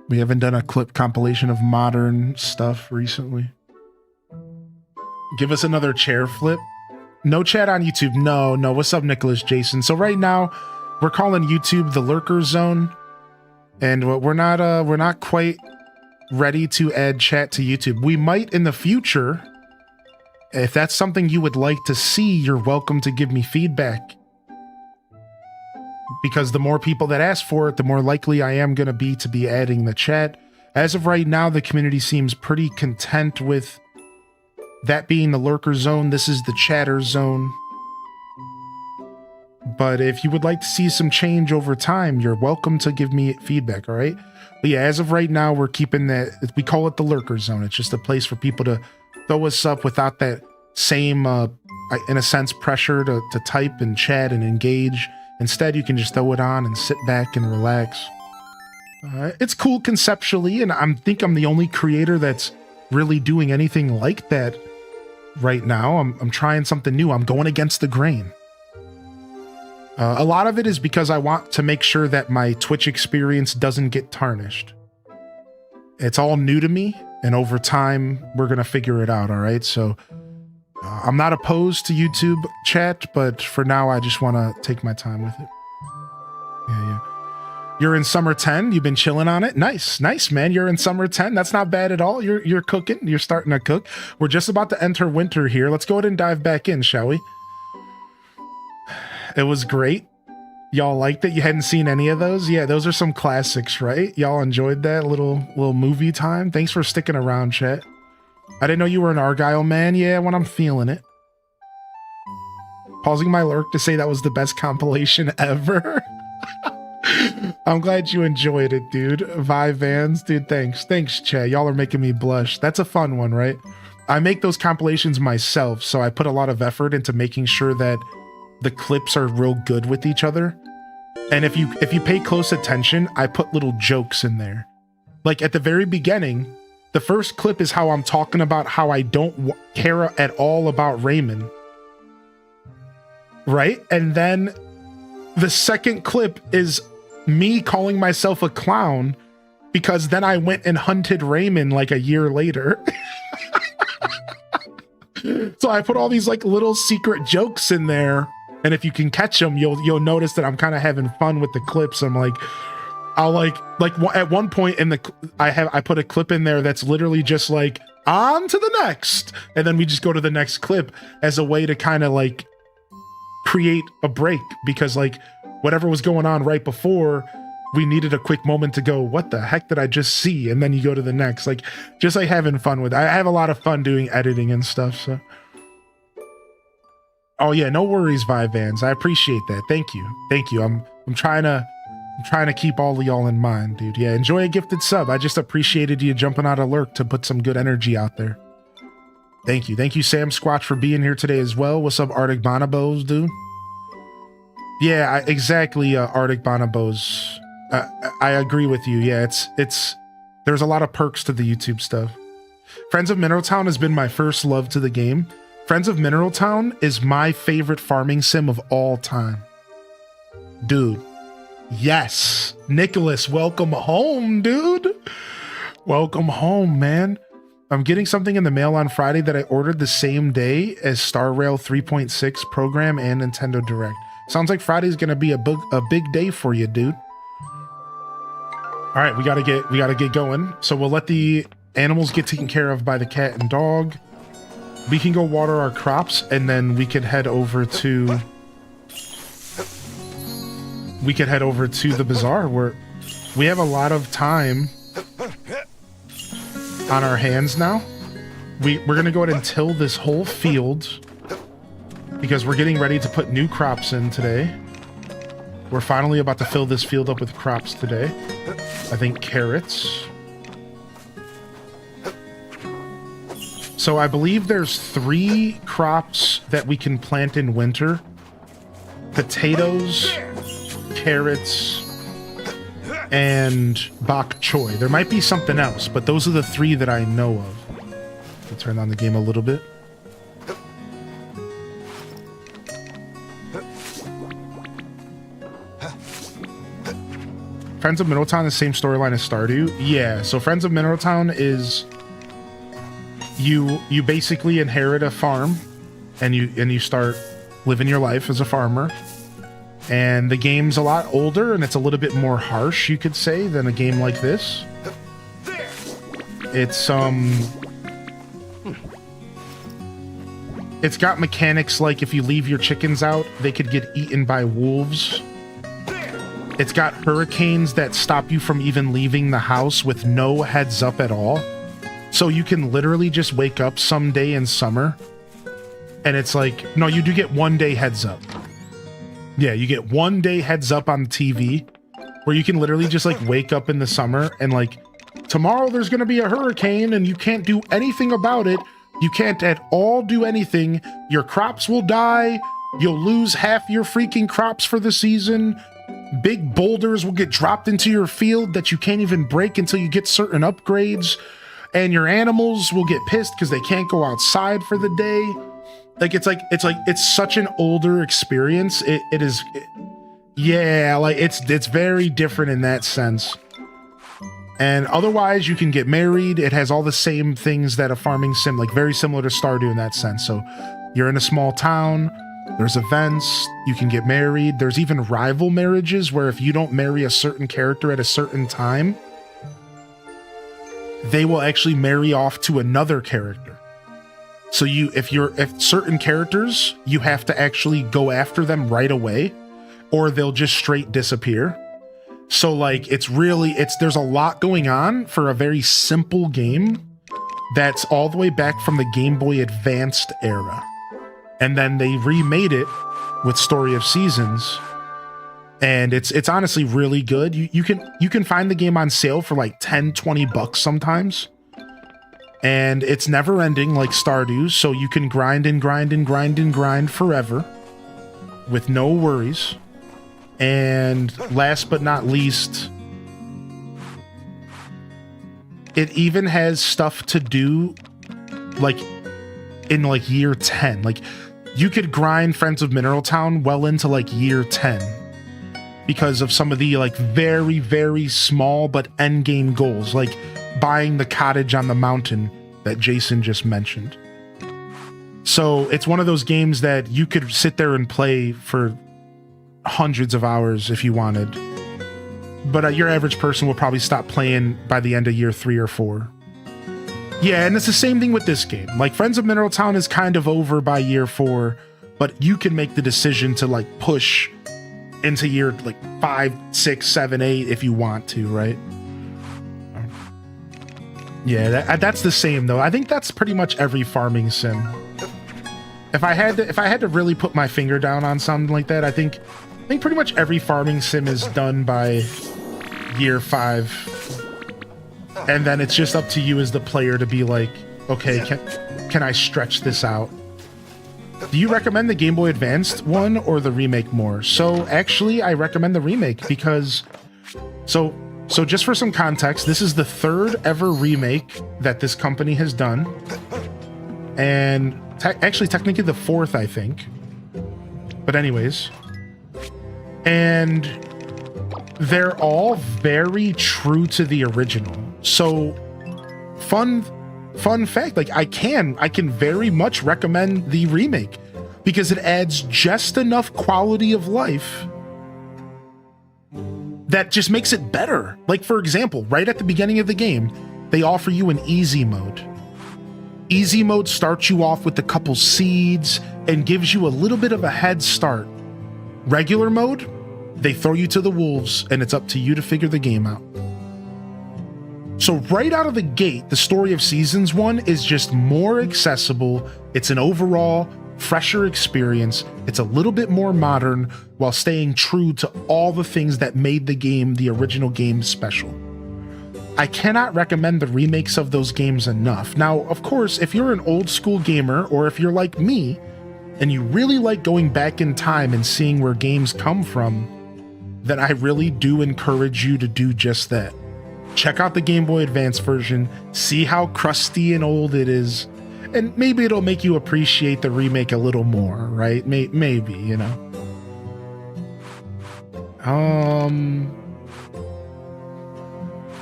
a clip compilation of modern stuff recently. Give us another chair flip. No chat on YouTube. No. What's up, Nicholas Jason? So right now we're calling YouTube the lurker zone, and we're not quite ready to add chat to YouTube. We might in the future. If that's something you would like to see, you're welcome to give me feedback. Because the more people that ask for it, the more likely I am going to be adding the chat. As of right now, the community seems pretty content with that being the lurker zone. This is the chatter zone. But if you would like to see some change over time, you're welcome to give me feedback, all right? But yeah, as of right now, we're keeping that. We call it the lurker zone. It's just a place for people to throw us up without that same, in a sense, pressure to type and chat and engage. Instead, you can just throw it on and sit back and relax. It's cool conceptually, and I think I'm the only creator that's really doing anything like that right now. I'm trying something new. I'm going against the grain. A lot of it is because I want to make sure that my Twitch experience doesn't get tarnished. It's all new to me, and over time, we're going to figure it out, all right? So I'm not opposed to YouTube chat, but for now, I just want to take my time with it. Yeah. You're in summer 10. You've been chilling on it. Nice, man. You're in summer 10. That's not bad at all. You're cooking. You're starting to cook. We're just about to enter winter here. Let's go ahead and dive back in, shall we? It was great. Y'all liked it? You hadn't seen any of those? Yeah, those are some classics, right? Y'all enjoyed that little movie time? Thanks for sticking around, chat. I didn't know you were an Argyle man. Yeah, when I'm feeling it. Pausing my lurk to say that was the best compilation ever. I'm glad you enjoyed it, dude. Vi Vans, dude, thanks. Thanks, Che. Y'all are making me blush. That's a fun one, right? I make those compilations myself, so I put a lot of effort into making sure that the clips are real good with each other. And if you pay close attention, I put little jokes in there. Like at the very beginning, the first clip is how I'm talking about how I don't care at all about Raymond. Right? And then the second clip is me calling myself a clown because then I went and hunted Raymond like a year later. So I put all these like little secret jokes in there. And if you can catch them, you'll notice that I'm kind of having fun with the clips. I'm like, I'll like at one point in I put a clip in there that's literally just like on to the next, and then we just go to the next clip as a way to kind of like create a break, because like whatever was going on right before, we needed a quick moment to go, what the heck did I just see? And then you go to the next, like just like having fun with it. I have a lot of fun doing editing and stuff. So. Oh yeah, no worries, Vi Vans. I appreciate that. Thank you. I'm trying to keep all of y'all in mind, dude. Yeah, enjoy a gifted sub. I just appreciated you jumping out of lurk to put some good energy out there. Thank you, Sam Squatch, for being here today as well. What's up, Arctic Bonobos, dude? Yeah, exactly, Arctic Bonobos. I agree with you. Yeah, it's there's a lot of perks to the YouTube stuff. Friends of Mineral Town has been my first love to the game. Friends of Mineral Town is my favorite farming sim of all time. Dude. Yes. Nicholas, welcome home, dude. Welcome home, man. I'm getting something in the mail on Friday that I ordered the same day as Star Rail 3.6 program and Nintendo Direct. Sounds like Friday's gonna be a big day for you, dude. All right, we gotta get going. So we'll let the animals get taken care of by the cat and dog. We can go water our crops, and then we could head over to the bazaar, where we have a lot of time on our hands now. We're gonna go ahead and till this whole field because we're getting ready to put new crops in today. We're finally about to fill this field up with crops today. I think carrots. So I believe there's 3 crops that we can plant in winter. Potatoes, carrots, and bok choy. There might be something else, but those are the 3 that I know of. I'll turn on the game a little bit. Friends of Middletown, the same storyline as Stardew? Yeah, so Friends of Middletown is you basically inherit a farm and you start living your life as a farmer. And the game's a lot older and it's a little bit more harsh, you could say, than a game like this. It's it's got mechanics like if you leave your chickens out, they could get eaten by wolves. It's got hurricanes that stop you from even leaving the house with no heads up at all. So you can literally just wake up someday in summer and it's like, no, you do get 1 day heads up. Yeah, you get 1 day heads up on the TV where you can literally just like wake up in the summer and like, tomorrow there's going to be a hurricane and you can't do anything about it. You can't at all do anything. Your crops will die. You'll lose half your freaking crops for the season. Big boulders will get dropped into your field that you can't even break until you get certain upgrades. And your animals will get pissed because they can't go outside for the day. It's such an older experience. It's very different in that sense. And otherwise, you can get married. It has all the same things that a farming sim, like very similar to Stardew in that sense. So you're in a small town, there's events, you can get married. There's even rival marriages where if you don't marry a certain character at a certain time, they will actually marry off to another character. So if certain characters, you have to actually go after them right away, or they'll just straight disappear. So like, there's a lot going on for a very simple game that's all the way back from the Game Boy Advanced era. And then they remade it with Story of Seasons. And it's honestly really good. You can find the game on sale for like 10, 20 bucks sometimes. And it's never ending like Stardew, so you can grind and grind and grind and grind forever with no worries. And last but not least, it even has stuff to do like in like year 10. Like you could grind Friends of Mineraltown well into like year 10 because of some of the like very, very small but end game goals, like buying the cottage on the mountain that Jason just mentioned. So it's one of those games that you could sit there and play for hundreds of hours if you wanted, but your average person will probably stop playing by the end of year 3 or 4. Yeah, and it's the same thing with this game. Like Friends of Mineraltown is kind of over by year 4, but you can make the decision to like push into year like 5, 6, 7, 8 if you want to, right? Yeah, that's the same though. I think that's pretty much every farming sim. If I had to really put my finger down on something like that, I think pretty much every farming sim is done by year 5. And then it's just up to you as the player to be like, okay, can I stretch this out? Do you recommend the Game Boy Advanced one or the remake more? So actually, I recommend the remake because, so just for some context, this is the 3rd ever remake that this company has done. And actually technically the 4th, I think. But anyways. And they're all very true to the original. So fun fact, like I can very much recommend the remake because it adds just enough quality of life that just makes it better. Like for example, right at the beginning of the game, they offer you an easy mode. Easy mode starts you off with a couple seeds and gives you a little bit of a head start. Regular mode, they throw you to the wolves and it's up to you to figure the game out. So right out of the gate, the Story of Seasons one is just more accessible. It's an overall fresher experience. It's a little bit more modern while staying true to all the things that made the original game special. I cannot recommend the remakes of those games enough. Now, of course, if you're an old school gamer, or if you're like me, and you really like going back in time and seeing where games come from, then I really do encourage you to do just that. Check out the Game Boy Advance version, see how crusty and old it is, and maybe it'll make you appreciate the remake a little more, right? Maybe, you know.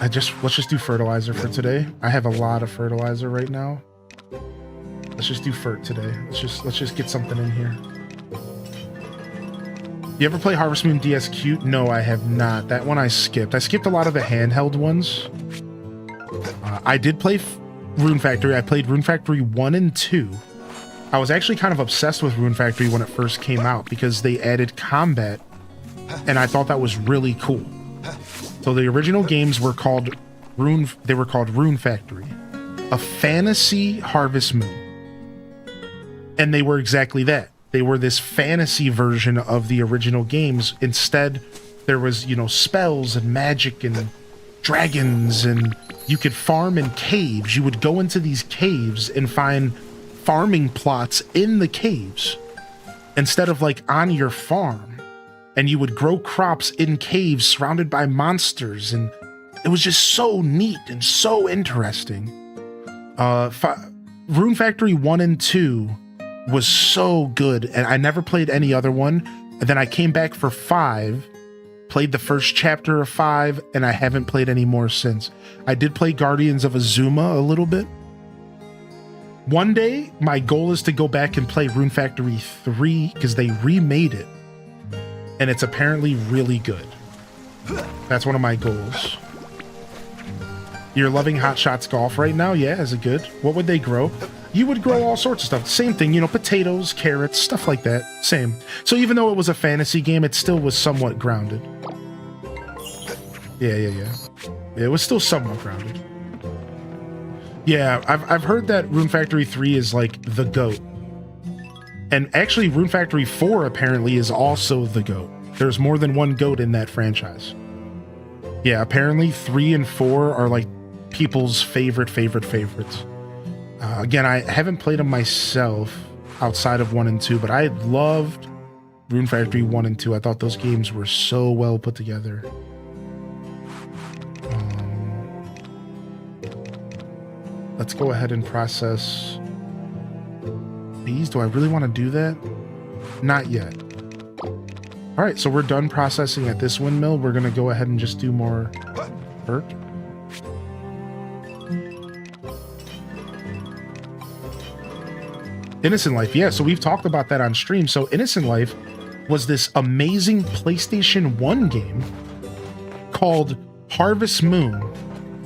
Let's just do fertilizer for today. I have a lot of fertilizer right now. Let's just do fert today. Let's just get something in here. You ever play Harvest Moon DSQ? No, I have not. That one I skipped. I skipped a lot of the handheld ones. I did play Rune Factory. I played Rune Factory 1 and 2. I was actually kind of obsessed with Rune Factory when it first came out because they added combat, and I thought that was really cool. So the original games were called Rune Factory, a fantasy Harvest Moon. And they were exactly that. They were this fantasy version of the original games. Instead, there was, you know, spells and magic and dragons, and you could farm in caves. You would go into these caves and find farming plots in the caves instead of like on your farm. And you would grow crops in caves surrounded by monsters, and it was just so neat and so interesting. Rune Factory 1 and 2 was so good, and I never played any other one. And then I came back for 5, played the first chapter of 5, and I haven't played any more since. I did play Guardians of Azuma a little bit. One day, my goal is to go back and play Rune Factory 3 because they remade it, and it's apparently really good. That's one of my goals. You're loving Hot Shots Golf right now? Yeah, is it good? What would they grow? You would grow all sorts of stuff. Same thing, you know, potatoes, carrots, stuff like that. Same. So even though it was a fantasy game, it still was somewhat grounded. Yeah. It was still somewhat grounded. Yeah, I've heard that Rune Factory 3 is like the GOAT. And actually, Rune Factory 4 apparently is also the GOAT. There's more than one GOAT in that franchise. Yeah, apparently 3 and 4 are like people's favorites. Again, I haven't played them myself outside of 1 and 2, but I loved Rune Factory 1 and 2. I thought those games were so well put together. Let's go ahead and process these. Do I really want to do that? Not yet. All right, so we're done processing at this windmill. We're going to go ahead and just do more dirt. Innocent Life, yeah, so we've talked about that on stream. So Innocent Life was this amazing PlayStation 1 game called Harvest Moon.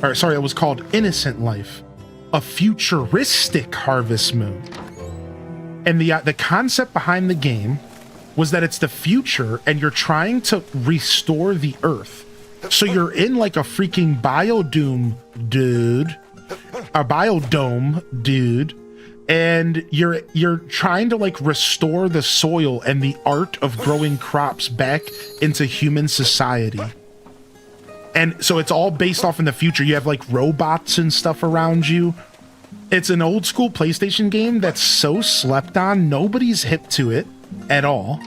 Or sorry, it was called Innocent Life, a futuristic Harvest Moon. And the concept behind the game was that it's the future and you're trying to restore the Earth. So you're in like a freaking biodome, dude. And you're trying to like restore the soil and the art of growing crops back into human society. And so it's all based off in the future. You have like robots and stuff around you. It's an old school PlayStation game that's so slept on. Nobody's hip to it at all.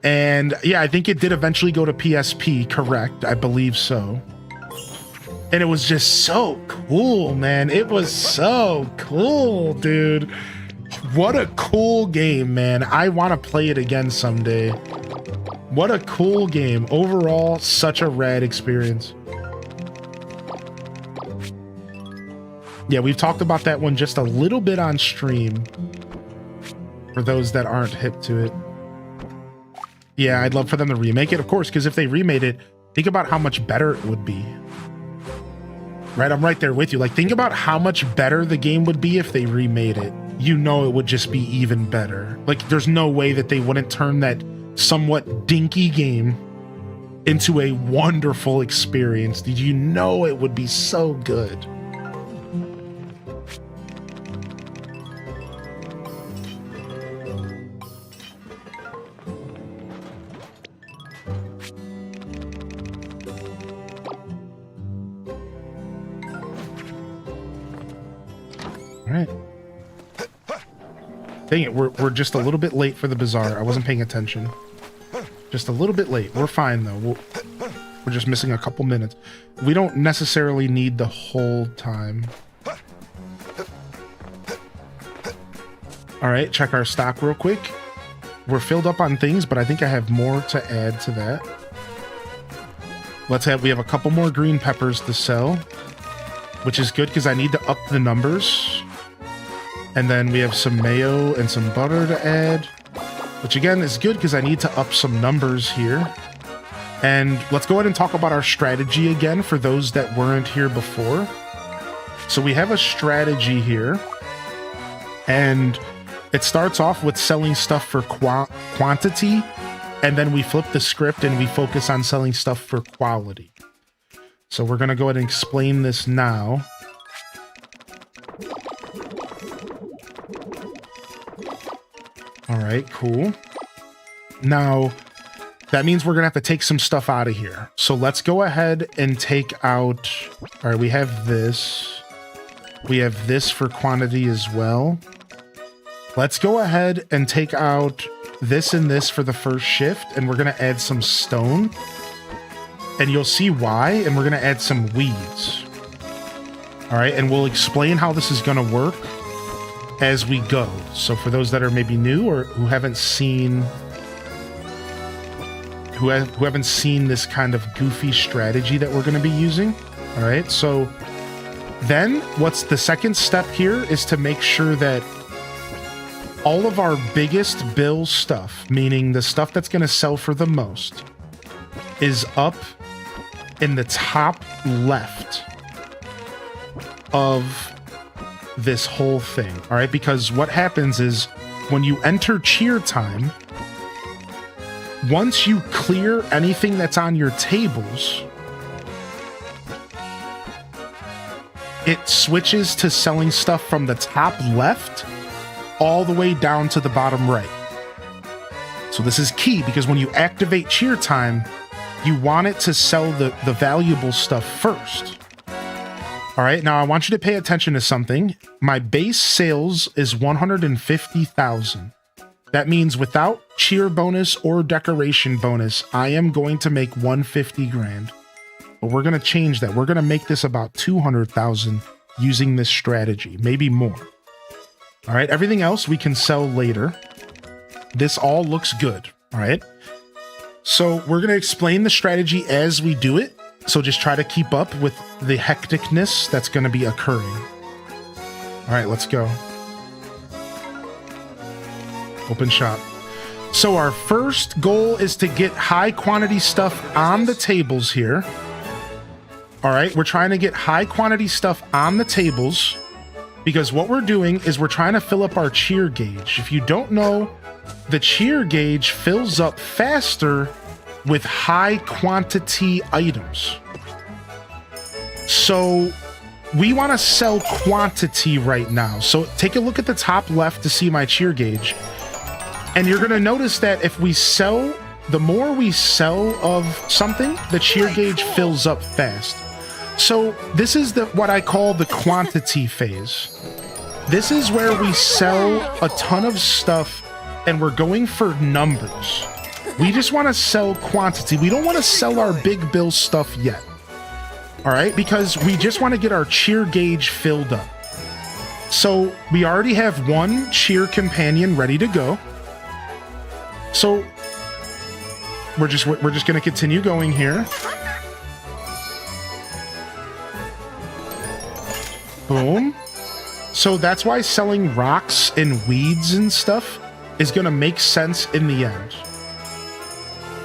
And yeah, I think it did eventually go to PSP, correct? I believe so. And it was just so cool, man. It was so cool, dude. What a cool game, man. I want to play it again someday. What a cool game. Overall, such a rad experience. Yeah, we've talked about that one just a little bit on stream. For those that aren't hip to it. Yeah, I'd love for them to remake it, of course, because if they remade it, think about how much better it would be. Right, I'm right there with you. Like, think about how much better the game would be if they remade it. You know it would just be even better. Like, there's no way that they wouldn't turn that somewhat dinky game into a wonderful experience. Did you know it would be so good? right. Dang it, we're just a little bit late for the bazaar. I wasn't paying attention. Just a little bit late. We're fine though. We're just missing a couple minutes. We don't necessarily need the whole time. All right, check our stock real quick. We're filled up on things, but I think I have more to add to that. We have a couple more green peppers to sell, which is good because I need to up the numbers. And then we have some mayo and some butter to add, which again is good because I need to up some numbers here. And let's go ahead and talk about our strategy again for those that weren't here before. So we have a strategy here, and it starts off with selling stuff for quantity, and then we flip the script and we focus on selling stuff for quality. So we're going to go ahead and explain this now. All right, cool. Now, that means we're going to have to take some stuff out of here. So let's go ahead and take out... All right, we have this. We have this for quantity as well. Let's go ahead and take out this and this for the first shift, and we're going to add some stone. And you'll see why, and we're going to add some weeds. All right, and we'll explain how this is going to work as we go. So for those that are maybe new or who haven't seen who haven't seen this kind of goofy strategy that we're going to be using. All right, so then what's the second step here is to make sure that all of our biggest bill stuff, meaning the stuff that's going to sell for the most, is up in the top left of this whole thing. All right, because what happens is when you enter cheer time, once you clear anything that's on your tables, it switches to selling stuff from the top left all the way down to the bottom right. So this is key because when you activate cheer time, you want it to sell the valuable stuff first. All right, now I want you to pay attention to something. My base sales is 150,000. That means without cheer bonus or decoration bonus, I am going to make 150 grand. But we're going to change that. We're going to make this about 200,000 using this strategy, maybe more. All right, everything else we can sell later. This all looks good, all right? So we're going to explain the strategy as we do it. So just try to keep up with the hecticness that's going to be occurring. All right, let's go. Open shop. So our first goal is to get high quantity stuff on the tables here. All right, we're trying to get high quantity stuff on the tables because what we're doing is we're trying to fill up our cheer gauge. If you don't know, the cheer gauge fills up faster with high quantity items. So we want to sell quantity right now. So take a look at the top left to see my cheer gauge. And you're going to notice that if we sell, the more we sell of something, the cheer gauge fills up fast. So this is what I call the quantity phase. This is where we sell a ton of stuff and we're going for numbers. We just want to sell quantity. We don't want to sell our big bill stuff yet. All right, because we just want to get our cheer gauge filled up. So we already have one cheer companion ready to go. So we're just going to continue going here. Boom. So that's why selling rocks and weeds and stuff is going to make sense in the end.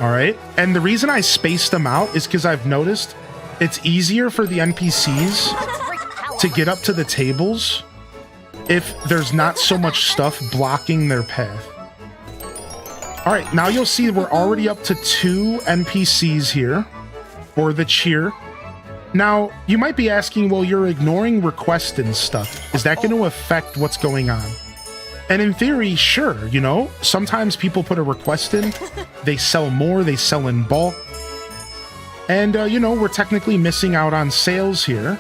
All right. And the reason I spaced them out is because I've noticed it's easier for the NPCs to get up to the tables if there's not so much stuff blocking their path. All right, now you'll see we're already up to 2 NPCs here for the cheer. Now, you might be asking, well, you're ignoring requests and stuff. Is that going to affect what's going on? And in theory, sure, you know, sometimes people put a request in, they sell more, they sell in bulk. And, you know, we're technically missing out on sales here.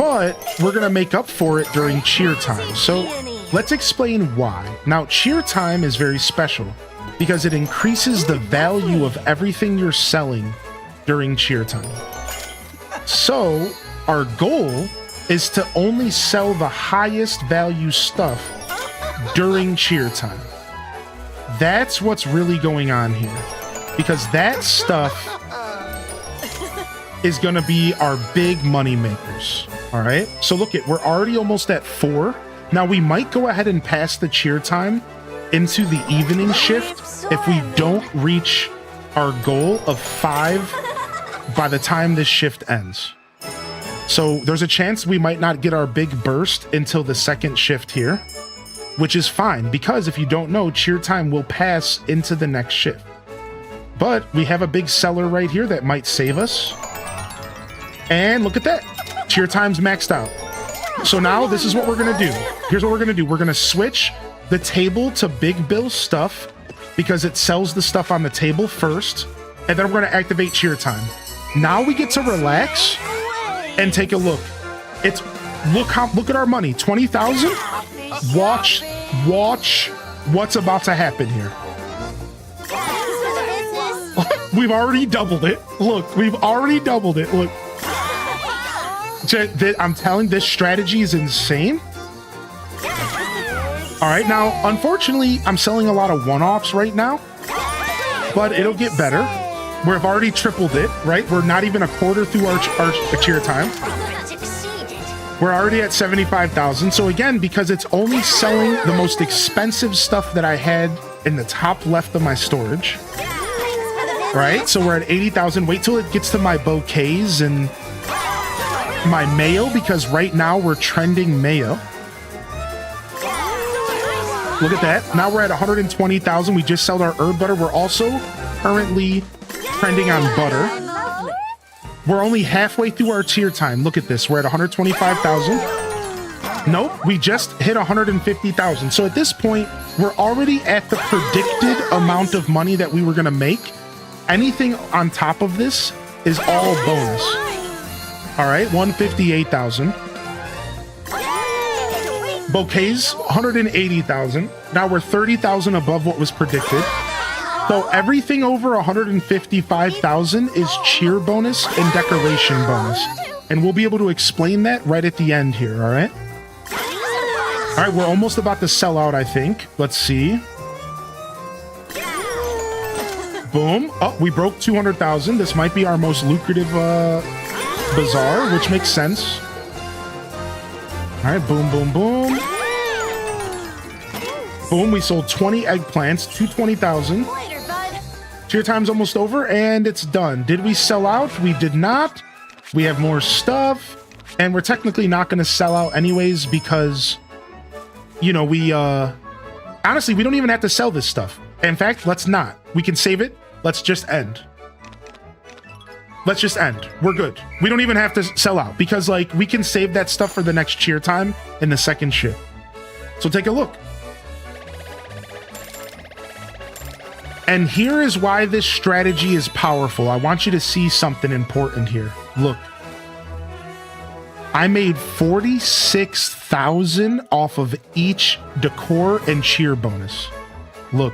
but we're going to make up for it during cheer time. So let's explain why. Now, cheer time is very special because it increases the value of everything you're selling during cheer time. So our goal is to only sell the highest value stuff during cheer time. That's what's really going on here, because that stuff is going to be our big money makers. All right. So look we're already almost at 4. Now we might go ahead and pass the cheer time into the evening shift if we don't reach our goal of 5 by the time this shift ends. So there's a chance we might not get our big burst until the second shift here, which is fine because if you don't know, cheer time will pass into the next shift. But we have a big seller right here that might save us. And look at that. Cheer time's maxed out. So now this is what we're going to do. Here's what we're going to do. We're going to switch the table to Big Bill stuff because it sells the stuff on the table first. And then we're going to activate cheer time. Now we get to relax and take a look. Look at our money. 20,000. Watch what's about to happen here. We've already doubled it. Look, we've already doubled it. Look. I'm telling this strategy is insane. All right, now, unfortunately, I'm selling a lot of one-offs right now, but it'll get better. We've already tripled it, right? We're not even a quarter through our cheer time. We're already at 75,000. So again, because it's only selling the most expensive stuff that I had in the top left of my storage, right? So we're at 80,000. Wait till it gets to my bouquets and my mayo, because right now we're trending mayo. Look at that. Now we're at 120,000. We just sold our herb butter. We're also currently trending on butter. We're only halfway through our cheer time. Look at this. We're at 125,000. Nope, we just hit 150,000. So at this point, we're already at the predicted amount of money that we were going to make. Anything on top of this is all bonus. All right, 158,000. Bouquets, 180,000. Now we're 30,000 above what was predicted. So everything over 155,000 is cheer bonus and decoration bonus. And we'll be able to explain that right at the end here, all right? All right, we're almost about to sell out, I think. Let's see. Boom. Oh, we broke 200,000. This might be our most lucrative bazaar, which makes sense. All right, boom, boom, boom. Boom, we sold 20 eggplants, 220,000. Cheer time's almost over, and it's done. Did we sell out? We did not. We have more stuff, and we're technically not going to sell out anyways because, you know, we, honestly, we don't even have to sell this stuff. In fact, let's not. We can save it. Let's just end. Let's just end. We're good. We don't even have to sell out because, like, we can save that stuff for the next cheer time in the second shift. So take a look. And here is why this strategy is powerful. I want you to see something important here. Look. I made 46,000 off of each decor and cheer bonus. Look.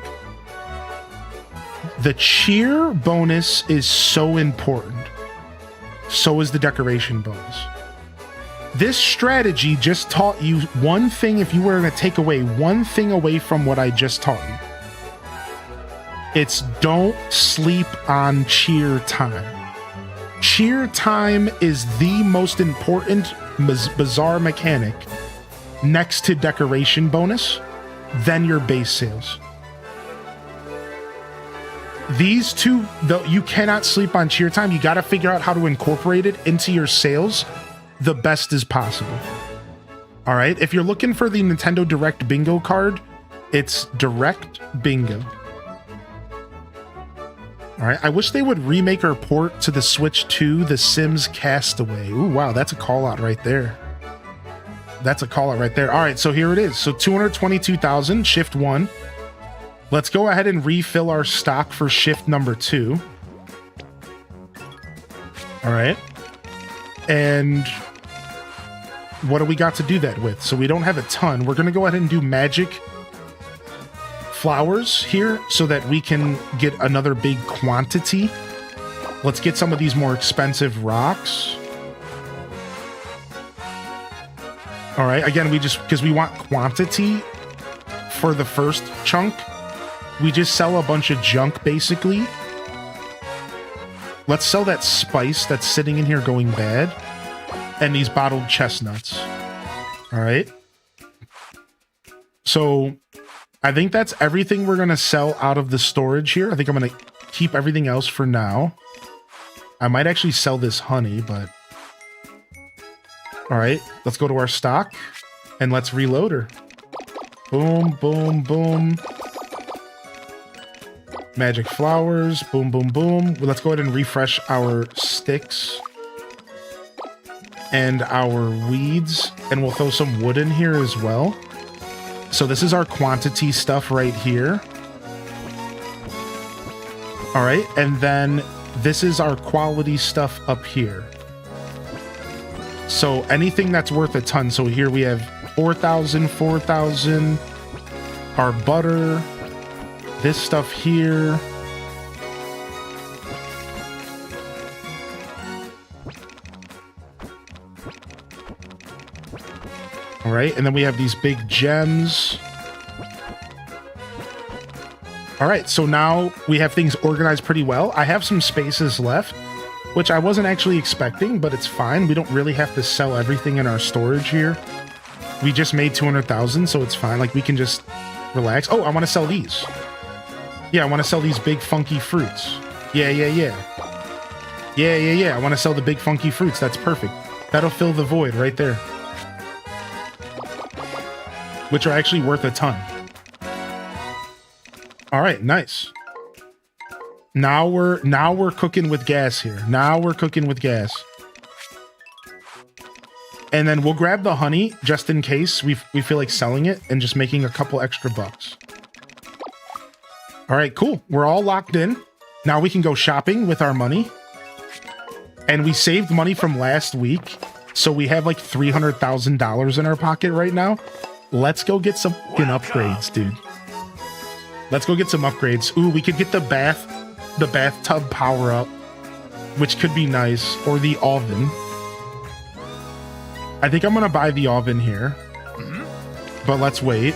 The cheer bonus is so important. So is the decoration bonus. This strategy just taught you one thing. If you were going to take away one thing away from what I just taught you, it's don't sleep on cheer time. Cheer time is the most important bazaar mechanic next to decoration bonus, then your base sales. These two, though, you cannot sleep on cheer time. You got to figure out how to incorporate it into your sales the best as possible. All right. If you're looking for the Nintendo Direct Bingo card, it's Direct Bingo. All right. I wish they would remake or port to the Switch 2 The Sims Castaway. Ooh, wow. That's a call out right there. That's a call out right there. All right. So here it is. So 222,000, shift 1. Let's go ahead and refill our stock for shift number 2. All right. And what do we got to do that with? So we don't have a ton. We're going to go ahead and do magic flowers here so that we can get another big quantity. Let's get some of these more expensive rocks. All right, again, because we want quantity for the first chunk, we just sell a bunch of junk, basically. Let's sell that spice that's sitting in here going bad, and these bottled chestnuts. All right. So I think that's everything we're going to sell out of the storage here. I think I'm going to keep everything else for now. I might actually sell this honey, but... All right, let's go to our stock, and let's reload her. Boom, boom, boom. Magic flowers, boom, boom, boom. Well, let's go ahead and refresh our sticks and our weeds, and we'll throw some wood in here as well. So this is our quantity stuff right here. All right, and then this is our quality stuff up here. So anything that's worth a ton. So here we have 4,000, 4,000, our butter, this stuff here. All right, and then we have these big gems. All right, so now we have things organized pretty well. I have some spaces left, which I wasn't actually expecting, but it's fine. We don't really have to sell everything in our storage here. We just made 200,000, so it's fine. Like, we can just relax. Oh, I want to sell these. Yeah, I want to sell these big funky fruits. Yeah. I want to sell the big funky fruits. That's perfect. That'll fill the void right there. Which are actually worth a ton. All right, nice. Now we're cooking with gas here. Now we're cooking with gas. And then we'll grab the honey just in case we feel like selling it and just making a couple extra bucks. All right, cool. We're all locked in. Now we can go shopping with our money. And we saved money from last week. So we have like $300,000 in our pocket right now. Let's go get some fucking upgrades, dude. Let's go get some upgrades. Ooh, we could get the bathtub power up, which could be nice, or the oven. I think I'm gonna buy the oven here, but let's wait.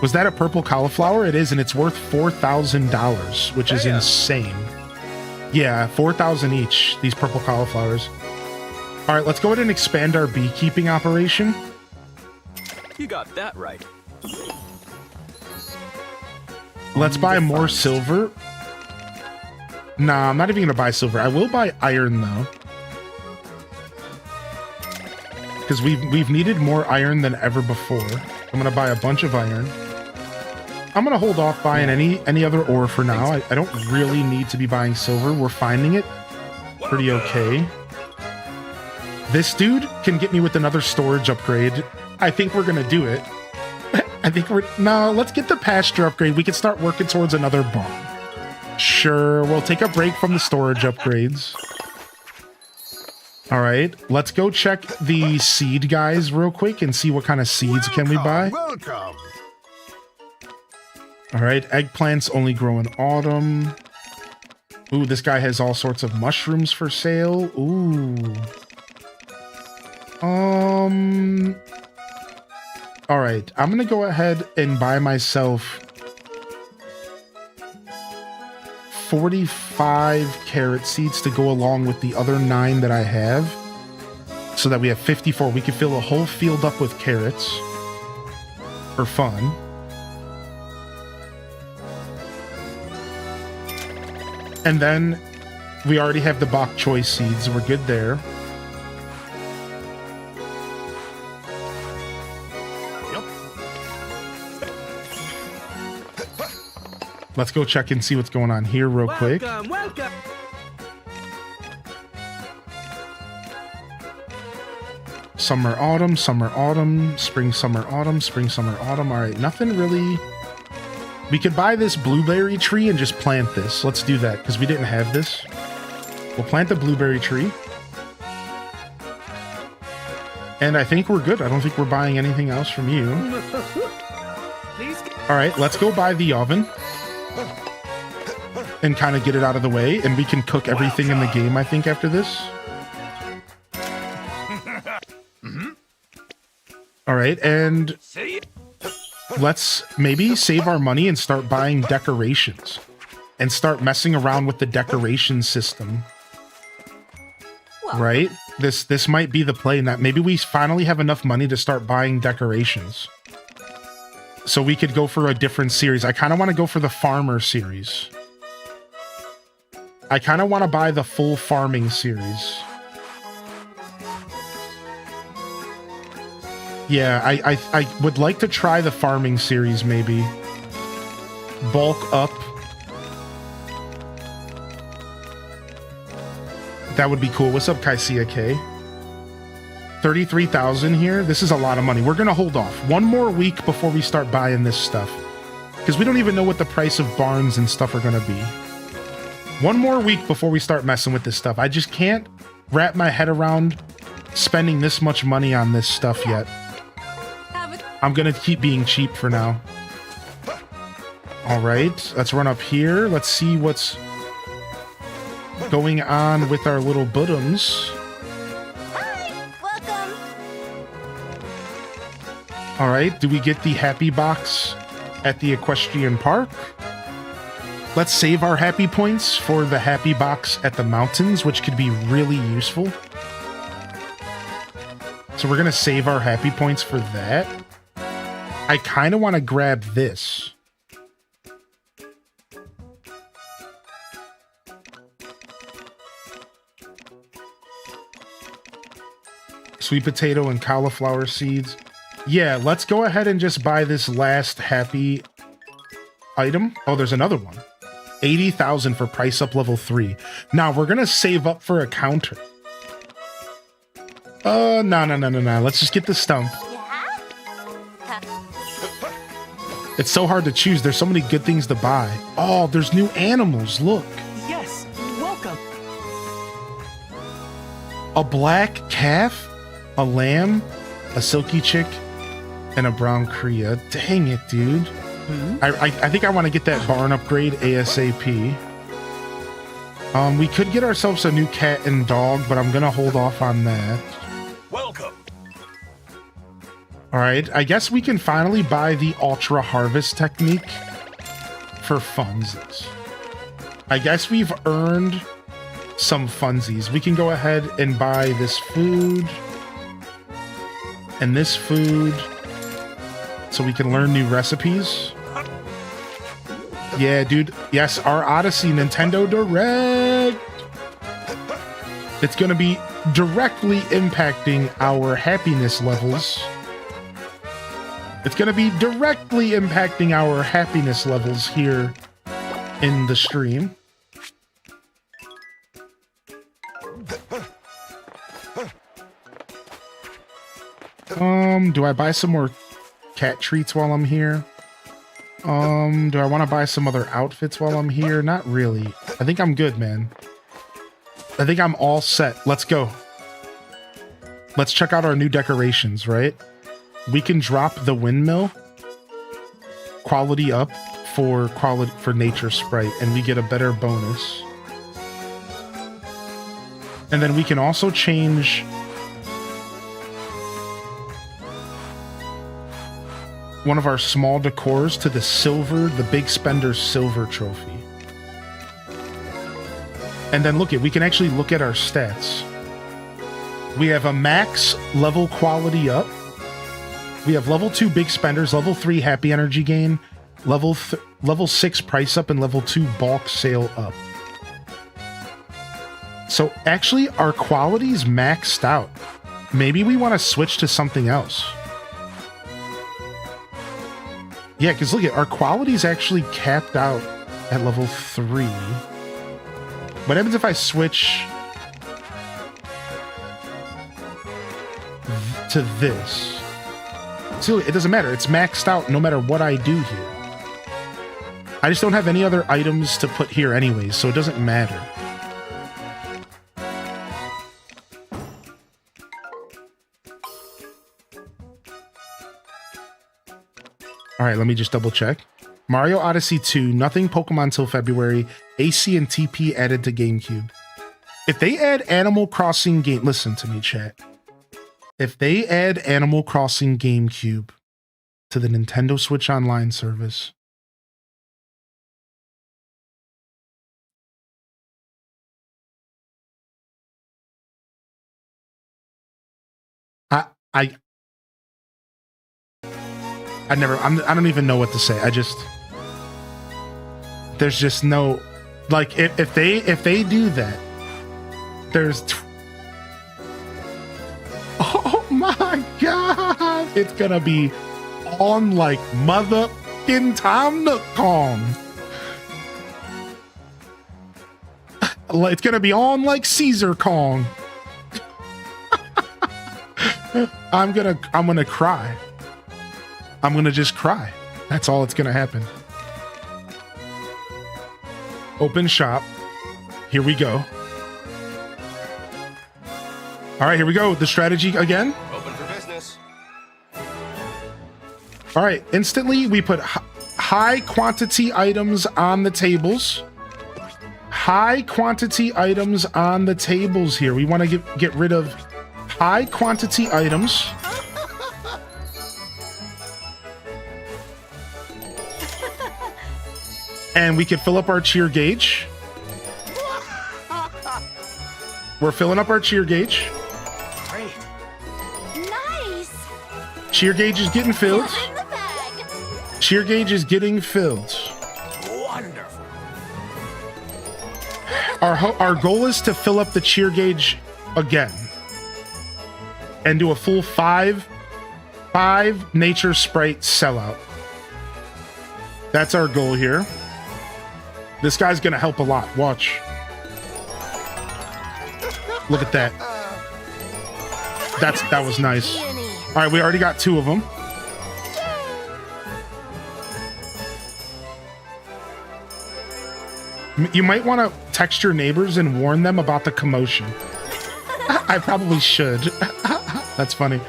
Was that a purple cauliflower? It is, and it's worth $4,000, which is insane. Yeah, 4,000 each, these purple cauliflowers. All right, let's go ahead and expand our beekeeping operation. You got that right. Let's buy more silver. Nah, I'm not even gonna buy silver. I will buy iron though, because we've needed more iron than ever before. I'm gonna buy a bunch of iron. I'm gonna hold off buying any other ore for now. I don't really need to be buying silver. We're finding it pretty okay. This dude can get me with another storage upgrade. I think we're gonna do it. Let's get the pasture upgrade. We can start working towards another barn. Sure, we'll take a break from the storage upgrades. All right, let's go check the seed guys real quick and see what kind of seeds can we buy. Welcome. All right, eggplants only grow in autumn. Ooh, this guy has all sorts of mushrooms for sale. Ooh. All right, I'm gonna go ahead and buy myself 45 carrot seeds to go along with the other 9 that I have, so that we have 54. We can fill a whole field up with carrots for fun. And then we already have the bok choy seeds. We're good there. Let's go check and see what's going on here real quick. Welcome. Summer, autumn, spring, summer, autumn. All right, nothing really. We could buy this blueberry tree and just plant this. Let's do that because we didn't have this. We'll plant the blueberry tree. And I think we're good. I don't think we're buying anything else from you. Please. All right, let's go buy the oven and kind of get it out of the way, and we can cook everything in the game, I think, after this. All right, and See? let's maybe save our money and start buying decorations and start messing around with the decoration system. Right? This might be the play in that maybe we finally have enough money to start buying decorations. So we could go for a different series. I kind of want to go for the farmer series. I kind of want to buy the full farming series. Yeah, I would like to try the farming series maybe. Bulk up. That would be cool. What's up, Kaisia K? 33,000 here. This is a lot of money. We're going to hold off one more week before we start buying this stuff. Because we don't even know what the price of barns and stuff are going to be. One more week before we start messing with this stuff. I just can't wrap my head around spending this much money on this stuff yet. I'm going to keep being cheap for now. All right. Let's run up here. Let's see what's going on with our little buttons. Hi, welcome. All right, do we get the happy box at the equestrian park? Let's save our happy points for the happy box at the mountains, which could be really useful. So we're gonna save our happy points for that. I kind of want to grab this. Sweet potato and cauliflower seeds. Yeah, let's go ahead and just buy this last happy item. Oh, there's another one. 80,000 for price up level 3. Now, we're going to save up for a counter. No. Let's just get the stump. It's so hard to choose. There's so many good things to buy. Oh, there's new animals. Look. Yes, welcome. A black calf, a lamb, a silky chick, and a brown Korea. Dang it, dude. I think I want to get that barn upgrade ASAP. We could get ourselves a new cat and dog, but I'm going to hold off on that. Welcome. All right, I guess we can finally buy the Ultra Harvest technique for funsies. I guess we've earned some funsies. We can go ahead and buy this food and this food so we can learn new recipes. Yeah, dude. Yes, our Odyssey Nintendo Direct. It's going to be directly impacting our happiness levels. It's going to be directly impacting our happiness levels here in the stream. Do I buy some more cat treats while I'm here? Do I want to buy some other outfits while I'm here? Not really. I think I'm good, man. I think I'm all set. Let's go. Let's check out our new decorations, right? We can drop the windmill quality up for nature sprite, and we get a better bonus. And then we can also change one of our small decors to the silver, the Big Spender silver trophy. And then we can actually look at our stats. We have a max level quality up. We have level 2 Big Spenders, level 3 happy energy gain, level 6 price up, and level 2 bulk sale up. So actually our quality's maxed out. Maybe we want to switch to something else. Yeah, because look at our quality's actually capped out at level 3. What happens if I switch to this? See, it doesn't matter. It's maxed out no matter what I do here. I just don't have any other items to put here anyways, so it doesn't matter. All right, let me just double check. Mario Odyssey 2, nothing Pokemon till February. AC and TP added to GameCube. If they add Animal Crossing game, listen to me, chat. If they add Animal Crossing GameCube to the Nintendo Switch Online service, I don't even know what to say. There's just no, like, if they do that, oh my god, it's gonna be on like motherfucking Tom Nook Kong. It's gonna be on like Caesar Kong. I'm gonna cry. I'm gonna just cry. That's all that's gonna happen. Open shop. Here we go. All right, here we go. The strategy again. Open for business. All right, instantly we put high quantity items on the tables. High quantity items on the tables here. We want to get rid of high quantity items. And we could fill up our cheer gauge. We're filling up our cheer gauge. Great. Nice. Cheer gauge is getting filled. In the bag. Cheer gauge is getting filled. Wonderful. Our goal is to fill up the cheer gauge again. And do a full five nature sprite sellout. That's our goal here. This guy's gonna help a lot. Watch. Look at that. That was nice. All right, we already got 2 of them. You might want to text your neighbors and warn them about the commotion. I probably should. That's funny.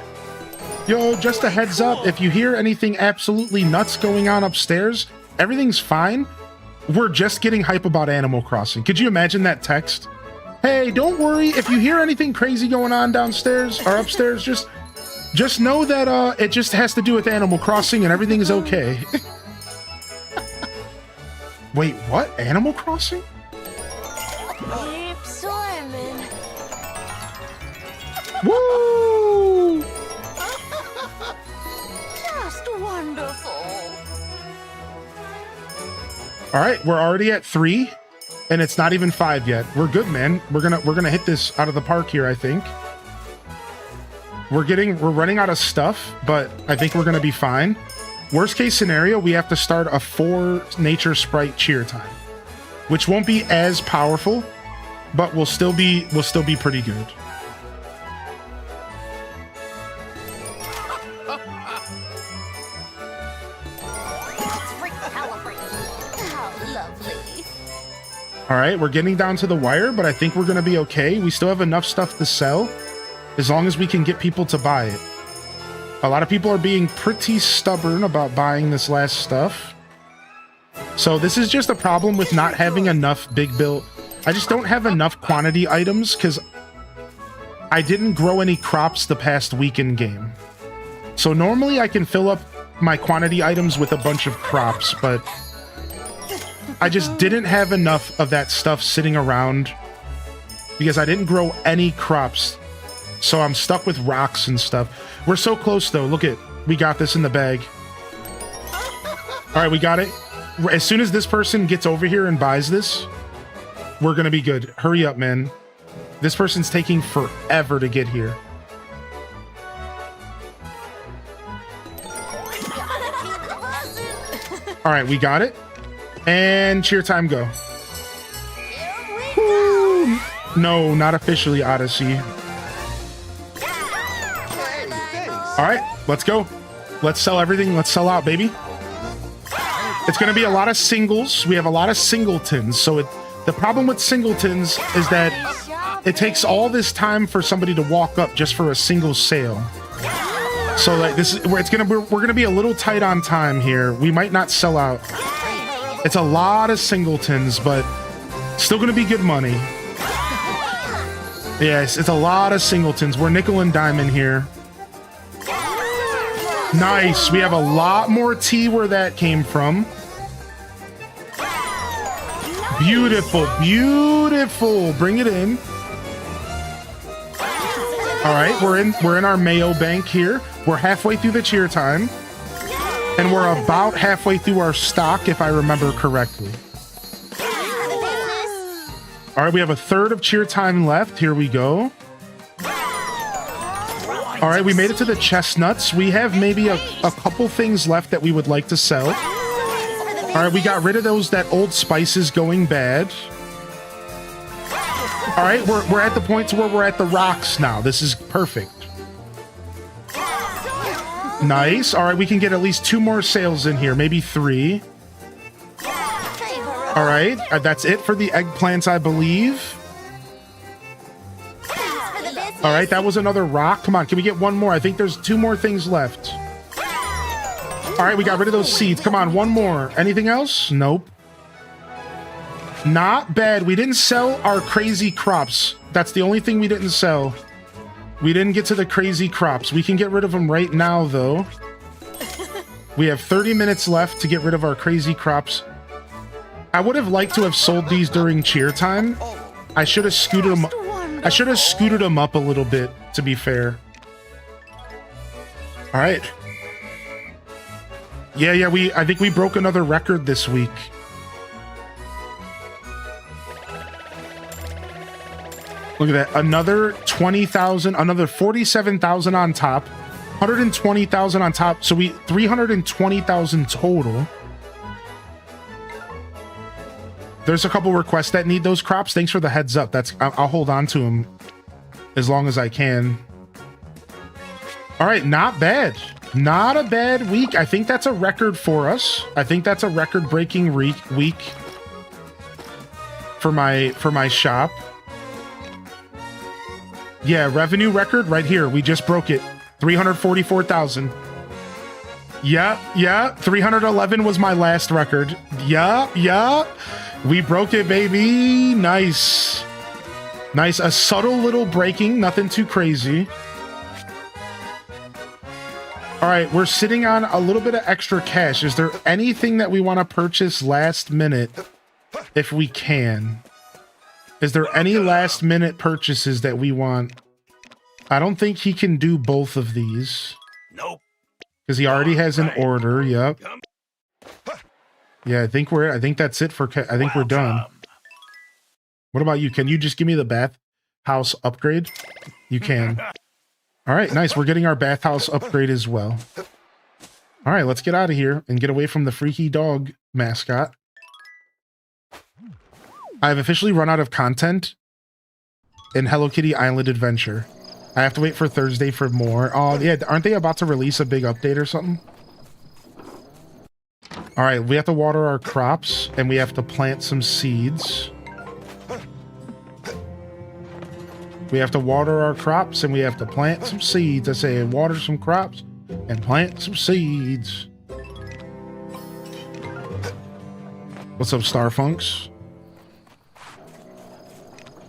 Yo, just a heads up, if you hear anything absolutely nuts going on upstairs, everything's fine. We're just getting hype about Animal Crossing. Could you imagine that text? Hey, don't worry, if you hear anything crazy going on downstairs or upstairs, just know that it just has to do with Animal Crossing and everything is okay. Wait, what? Animal Crossing? Keep swimming. Woo! Just wonderful. All right, we're already at 3, and it's not even 5 yet. We're good, man. We're gonna hit this out of the park here, I think. We're running out of stuff, but I think we're gonna be fine. Worst case scenario, we have to start a 4 nature sprite cheer time, which won't be as powerful, but we'll still be pretty good. All right, we're getting down to the wire, but I think we're going to be okay. We still have enough stuff to sell as long as we can get people to buy it. A lot of people are being pretty stubborn about buying this last stuff. So this is just a problem with not having enough big build. I just don't have enough quantity items because I didn't grow any crops the past week in game. So normally I can fill up my quantity items with a bunch of crops, but I just didn't have enough of that stuff sitting around because I didn't grow any crops. So I'm stuck with rocks and stuff. We're so close though. Look at, we got this in the bag. All right, we got it. As soon as this person gets over here and buys this, we're going to be good. Hurry up, man. This person's taking forever to get here. All right, we got it. And cheer time, go. Woo. No, not officially Odyssey. All right, let's go. Let's sell everything. Let's sell out, baby. It's going to be a lot of singles. We have a lot of singletons. So the problem with singletons is that it takes all this time for somebody to walk up just for a single sale. So like this is where we're gonna be a little tight on time here. We might not sell out. It's a lot of singletons, but still gonna be good money. Yes, it's a lot of singletons. We're nickel and diamond here. Nice. We have a lot more tea where that came from. Beautiful, beautiful. Bring it in. All right, we're in our mayo bank here. We're halfway through the cheer time. And we're about halfway through our stock, if I remember correctly. All right, we have a third of cheer time left. Here we go. All right, we made it to the chestnuts. We have maybe a couple things left that we would like to sell. All right, we got rid of that old spices going bad. All right, we're at the point to where we're at the rocks now. This is perfect. Nice. All right, we can get at least 2 more sales in here, maybe 3. All right, that's it for the eggplants, I believe. All right, that was another rock. Come on, can we get 1 more? I think there's 2 more things left. All right, we got rid of those seeds. Come on, 1 more. Anything else? Nope. Not bad. We didn't sell our crazy crops. That's the only thing we didn't sell. We didn't get to the crazy crops. We can get rid of them right now, though. We have 30 minutes left to get rid of our crazy crops. I would have liked to have sold these during cheer time. I should have scooted them. I should have scooted them up a little bit, to be fair. All right. Yeah, I think we broke another record this week. Look at that. Another 20,000, another 47,000 on top, 120,000 on top. So 320,000 total. There's a couple requests that need those crops. Thanks for the heads up. I'll hold on to them as long as I can. All right, not bad. Not a bad week. I think that's a record for us. I think that's a record-breaking week for my shop. Yeah, revenue record right here. We just broke it. 344,000. Yeah. 311 was my last record. Yeah. We broke it, baby. Nice. A subtle little breaking, nothing too crazy. All right, we're sitting on a little bit of extra cash. Is there anything that we want to purchase last minute if we can? Is there any last minute purchases that we want? I don't think he can do both of these. Nope. Because he already has an order. Yep. Yeah, I think that's it for. I think we're done. What about you? Can you just give me the bathhouse upgrade? You can. All right, nice. We're getting our bathhouse upgrade as well. All right, let's get out of here and get away from the freaky dog mascot. I've officially run out of content in Hello Kitty Island Adventure. I have to wait for Thursday for more. Oh, yeah. Aren't they about to release a big update or something? All right, we have to water our crops and we have to plant some seeds. We have to water our crops and we have to plant some seeds. I say water some crops and plant some seeds. What's up, Starfunks?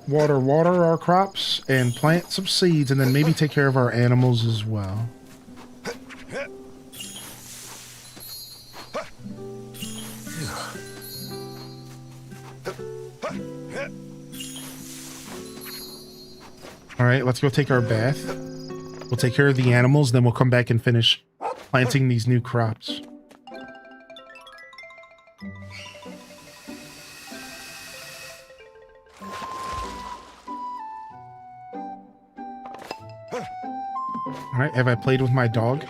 Water our crops and plant some seeds and then maybe take care of our animals as well. All right, let's go take our bath. We'll take care of the animals, then we'll come back and finish planting these new crops. All right, have I played with my dog?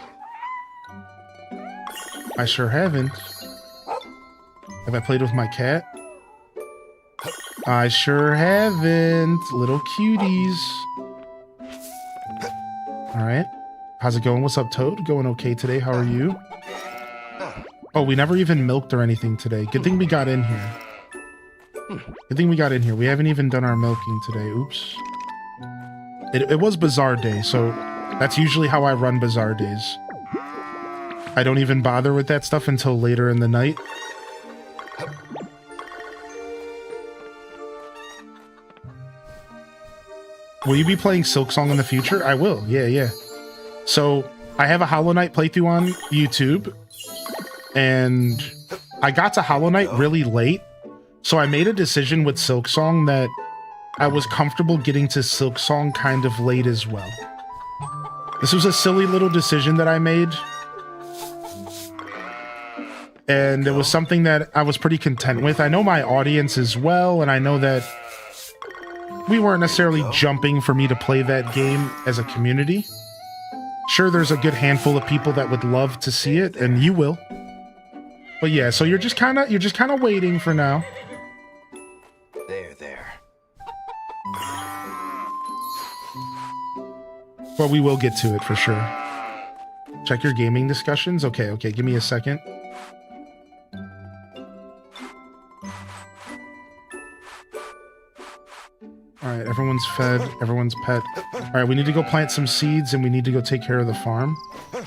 I sure haven't. Have I played with my cat? I sure haven't. Little cuties. All right. How's it going? What's up, Toad? Going okay today. How are you? Oh, we never even milked or anything today. Good thing we got in here. Good thing we got in here. We haven't even done our milking today. Oops. It was Bazaar day, so That's usually how I run Bazaar days. I don't even bother with that stuff until later in the night. Will you be playing Silksong in the future? I will, yeah. So, I have a Hollow Knight playthrough on YouTube, and I got to Hollow Knight really late, so I made a decision with Silksong that I was comfortable getting to Silksong kind of late as well. This was a silly little decision that I made, and it was something that I was pretty content with. I know my audience as well, and I know that we weren't necessarily jumping for me to play that game as a community. Sure, there's a good handful of people that would love to see it, and you will. But yeah, so you're just kind of waiting for now. There. But we will get to it for sure. Check your gaming discussions. Okay, give me a second. All right, everyone's fed, everyone's pet. All right, we need to go plant some seeds and we need to go take care of the farm. All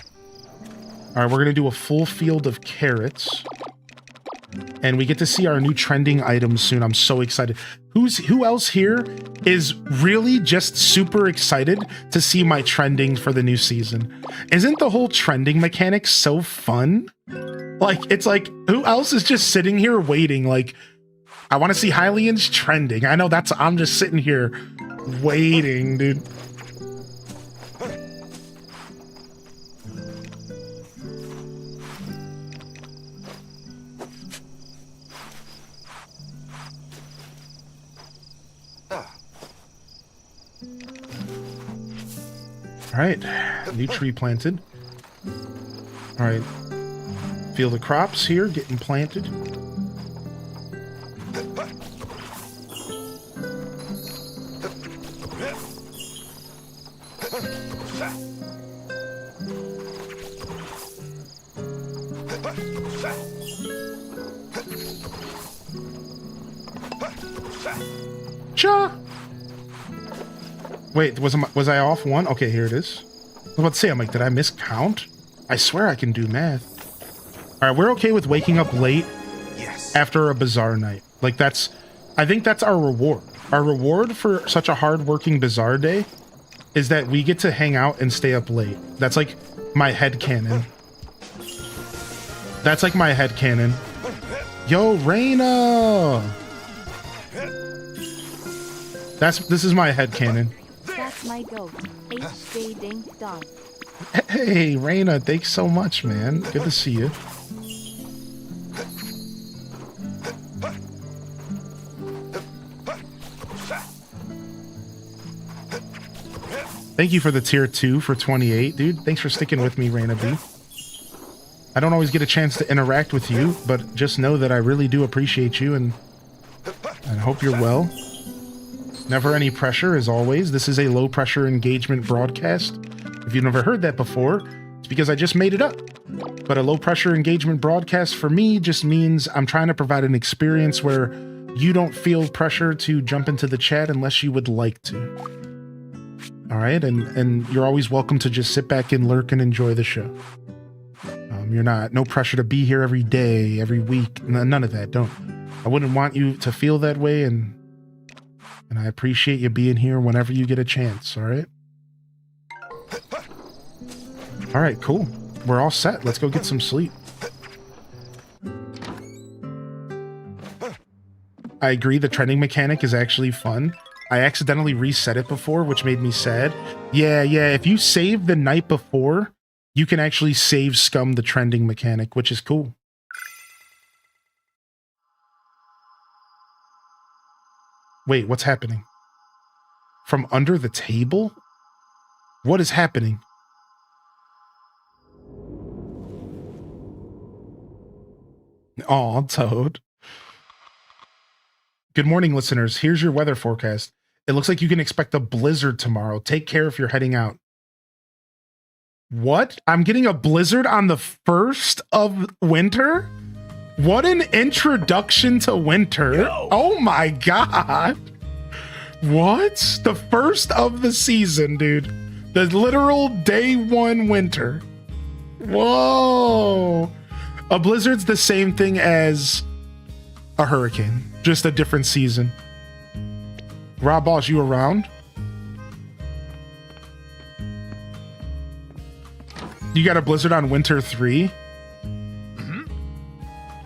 right, we're gonna do a full field of carrots. And we get to see our new trending items soon. I'm so excited. Who else here is really just super excited to see my trending for the new season? Isn't the whole trending mechanic so fun? Like, it's like, who else is just sitting here waiting? Like, I want to see Hylian's trending. I know I'm just sitting here waiting, dude. All right, new tree planted. All right, feel the crops here getting planted. Cha! Wait, was I off one? Okay, here it is. I was about to say, I'm like, did I miscount? I swear I can do math. All right, we're okay with waking up late after a Bazaar night. Like, I think that's our reward. Our reward for such a hard-working Bazaar day is that we get to hang out and stay up late. That's like my headcanon. That's like my headcanon. Yo, Reina! This is my headcanon. That's my goat. HJ Dink Dong. Hey, Reina, thanks so much, man. Good to see you. Thank you for the tier 2 for 28, dude. Thanks for sticking with me, Reina B. I don't always get a chance to interact with you, but just know that I really do appreciate you and I hope you're well. Never any pressure, as always. This is a low-pressure engagement broadcast. If you've never heard that before, it's because I just made it up. But a low-pressure engagement broadcast for me just means I'm trying to provide an experience where you don't feel pressure to jump into the chat unless you would like to. All right, and you're always welcome to just sit back and lurk and enjoy the show. You're no pressure to be here every day, every week, none of that. I wouldn't want you to feel that way, and I appreciate you being here whenever you get a chance, all right? All right, cool. We're all set. Let's go get some sleep. I agree, the trending mechanic is actually fun. I accidentally reset it before, which made me sad. Yeah, if you save the night before, you can actually save scum the trending mechanic, which is cool. Wait, what's happening? From under the table? What is happening? Aw, Toad. Good morning, listeners. Here's your weather forecast. It looks like you can expect a blizzard tomorrow. Take care if you're heading out. What? I'm getting a blizzard on the 1st of winter? What an introduction to winter. Yo. Oh my god. What? The 1st of the season, dude. The literal day one winter. Whoa. A blizzard's the same thing as a hurricane, just a different season. Rob Boss, you around? You got a blizzard on winter 3?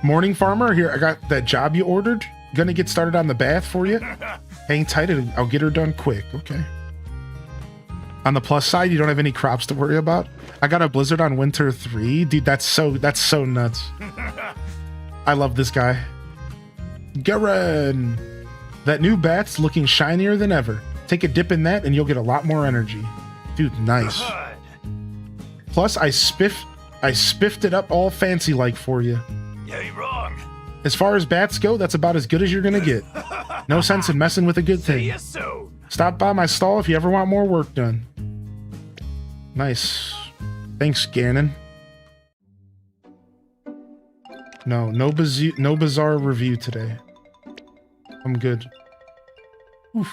Morning farmer, here, I got that job you ordered. Gonna get started on the bath for you. Hang tight, I'll get her done quick. Okay. On the plus side, you don't have any crops to worry about. I got a blizzard on winter 3. Dude, that's so nuts. I love this guy. Garen. That new bat's looking shinier than ever. Take a dip in that and you'll get a lot more energy. Dude, nice. Plus, I spiffed it up all fancy like for you. Yeah, you're wrong. As far as bats go, that's about as good as you're gonna get. No sense in messing with a good thing. Yes, so. Stop by my stall if you ever want more work done. Nice. Thanks, Gannon. No Bazaar review today. I'm good. Oof.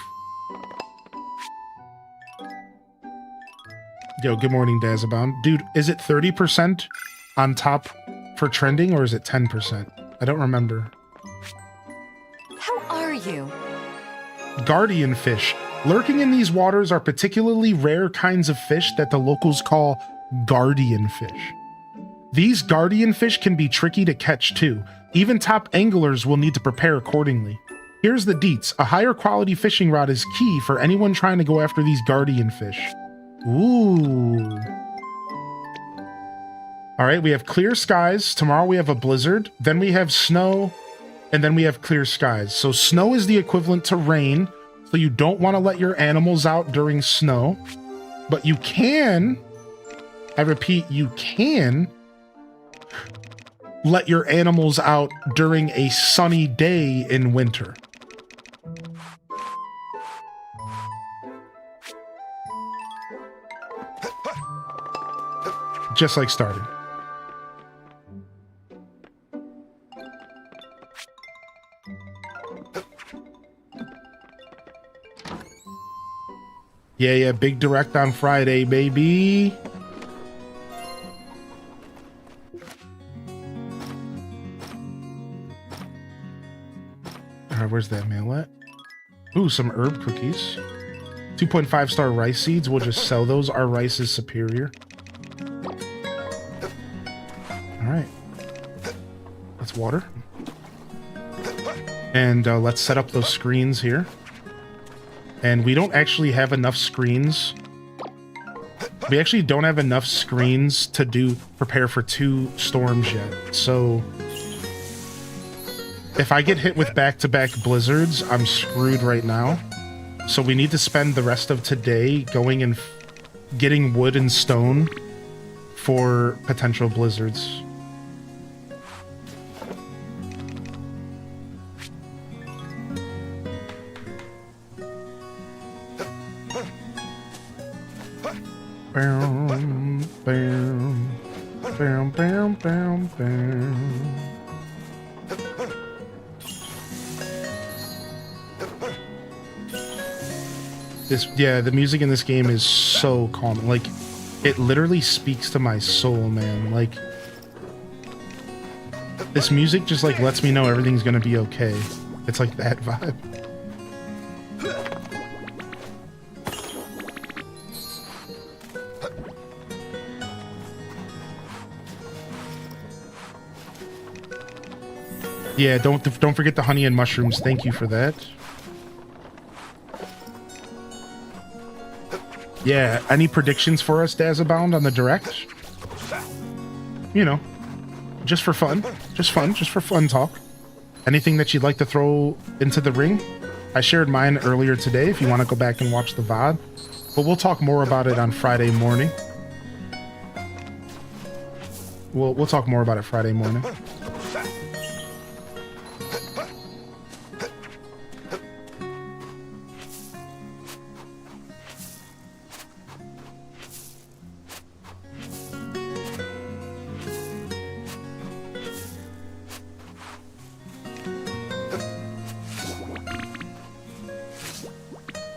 Yo, good morning, Dazabound. Dude, is it 30% on top for trending, or is it 10%? I don't remember. How are you? Guardian fish. Lurking in these waters are particularly rare kinds of fish that the locals call guardian fish. These guardian fish can be tricky to catch too. Even top anglers will need to prepare accordingly. Here's the deets. A higher quality fishing rod is key for anyone trying to go after these guardian fish. Ooh. All right, we have clear skies. Tomorrow we have a blizzard. Then we have snow. And then we have clear skies. So snow is the equivalent to rain. So you don't want to let your animals out during snow. But you can, I repeat, you can let your animals out during a sunny day in winter. Just like starting. Yeah, big direct on Friday, baby. All right, where's that mail at? Ooh, some herb cookies. 2.5 star rice seeds. We'll just sell those. Our rice is superior. All right. Let's water. And let's set up those screens here. And we don't actually have enough screens. We actually don't have enough screens to prepare for 2 storms yet. So if I get hit with back-to-back blizzards, I'm screwed right now. So we need to spend the rest of today going and getting wood and stone for potential blizzards. Bam, bam, bam, bam, bam, bam. The music in this game is so calming. Like, it literally speaks to my soul, man. Like, this music just like lets me know everything's gonna be okay. It's like that vibe. Yeah, don't forget the honey and mushrooms. Thank you for that. Yeah, any predictions for us, Dazabound, on the direct? You know, just for fun. Just for fun talk. Anything that you'd like to throw into the ring? I shared mine earlier today if you want to go back and watch the VOD. But we'll talk more about it on Friday morning. We'll talk more about it Friday morning.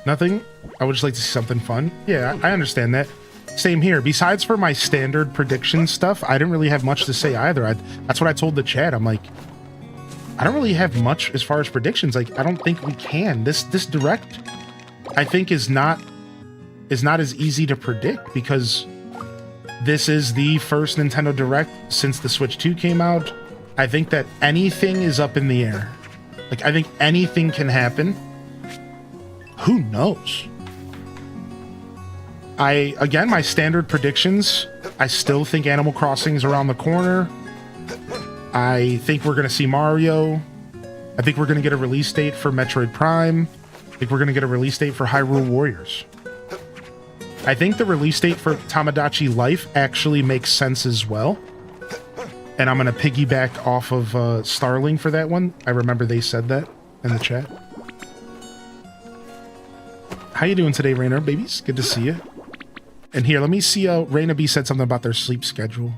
Nothing? I would just like to see something fun. Yeah, I understand that. Same here. Besides for my standard prediction stuff, I didn't really have much to say either. That's what I told the chat. I'm like, I don't really have much as far as predictions. Like, I don't think we can. This direct, I think, is not as easy to predict because this is the first Nintendo Direct since the Switch 2 came out. I think that anything is up in the air. Like, I think anything can happen. Who knows? Again, my standard predictions, I still think Animal Crossing is around the corner. I think we're going to see Mario. I think we're going to get a release date for Metroid Prime. I think we're going to get a release date for Hyrule Warriors. I think the release date for Tamagotchi Life actually makes sense as well. And I'm going to piggyback off of Starling for that one. I remember they said that in the chat. How you doing today, Rainer? Babies, good to see you. And here, let me see. Raina B said something about their sleep schedule.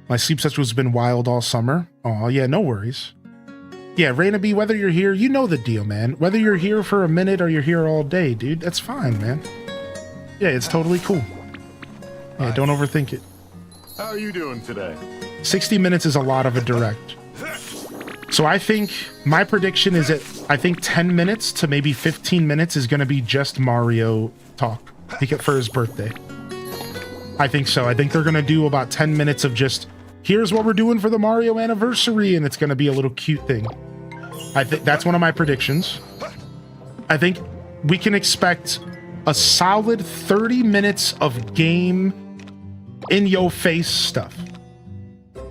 My sleep schedule has been wild all summer. Oh, yeah, no worries. Yeah, Raina B, whether you're here, you know the deal, man. Whether you're here for a minute or you're here all day, dude, that's fine, man. Yeah, it's totally cool. Yeah, don't overthink it. How are you doing today? 60 minutes is a lot of a direct. So I think my prediction is that I think 10 minutes to maybe 15 minutes is going to be just Mario talk for his birthday. I think so. I think they're going to do about 10 minutes of just, here's what we're doing for the Mario anniversary, and it's going to be a little cute thing. I think that's one of my predictions. I think we can expect a solid 30 minutes of game in your face stuff.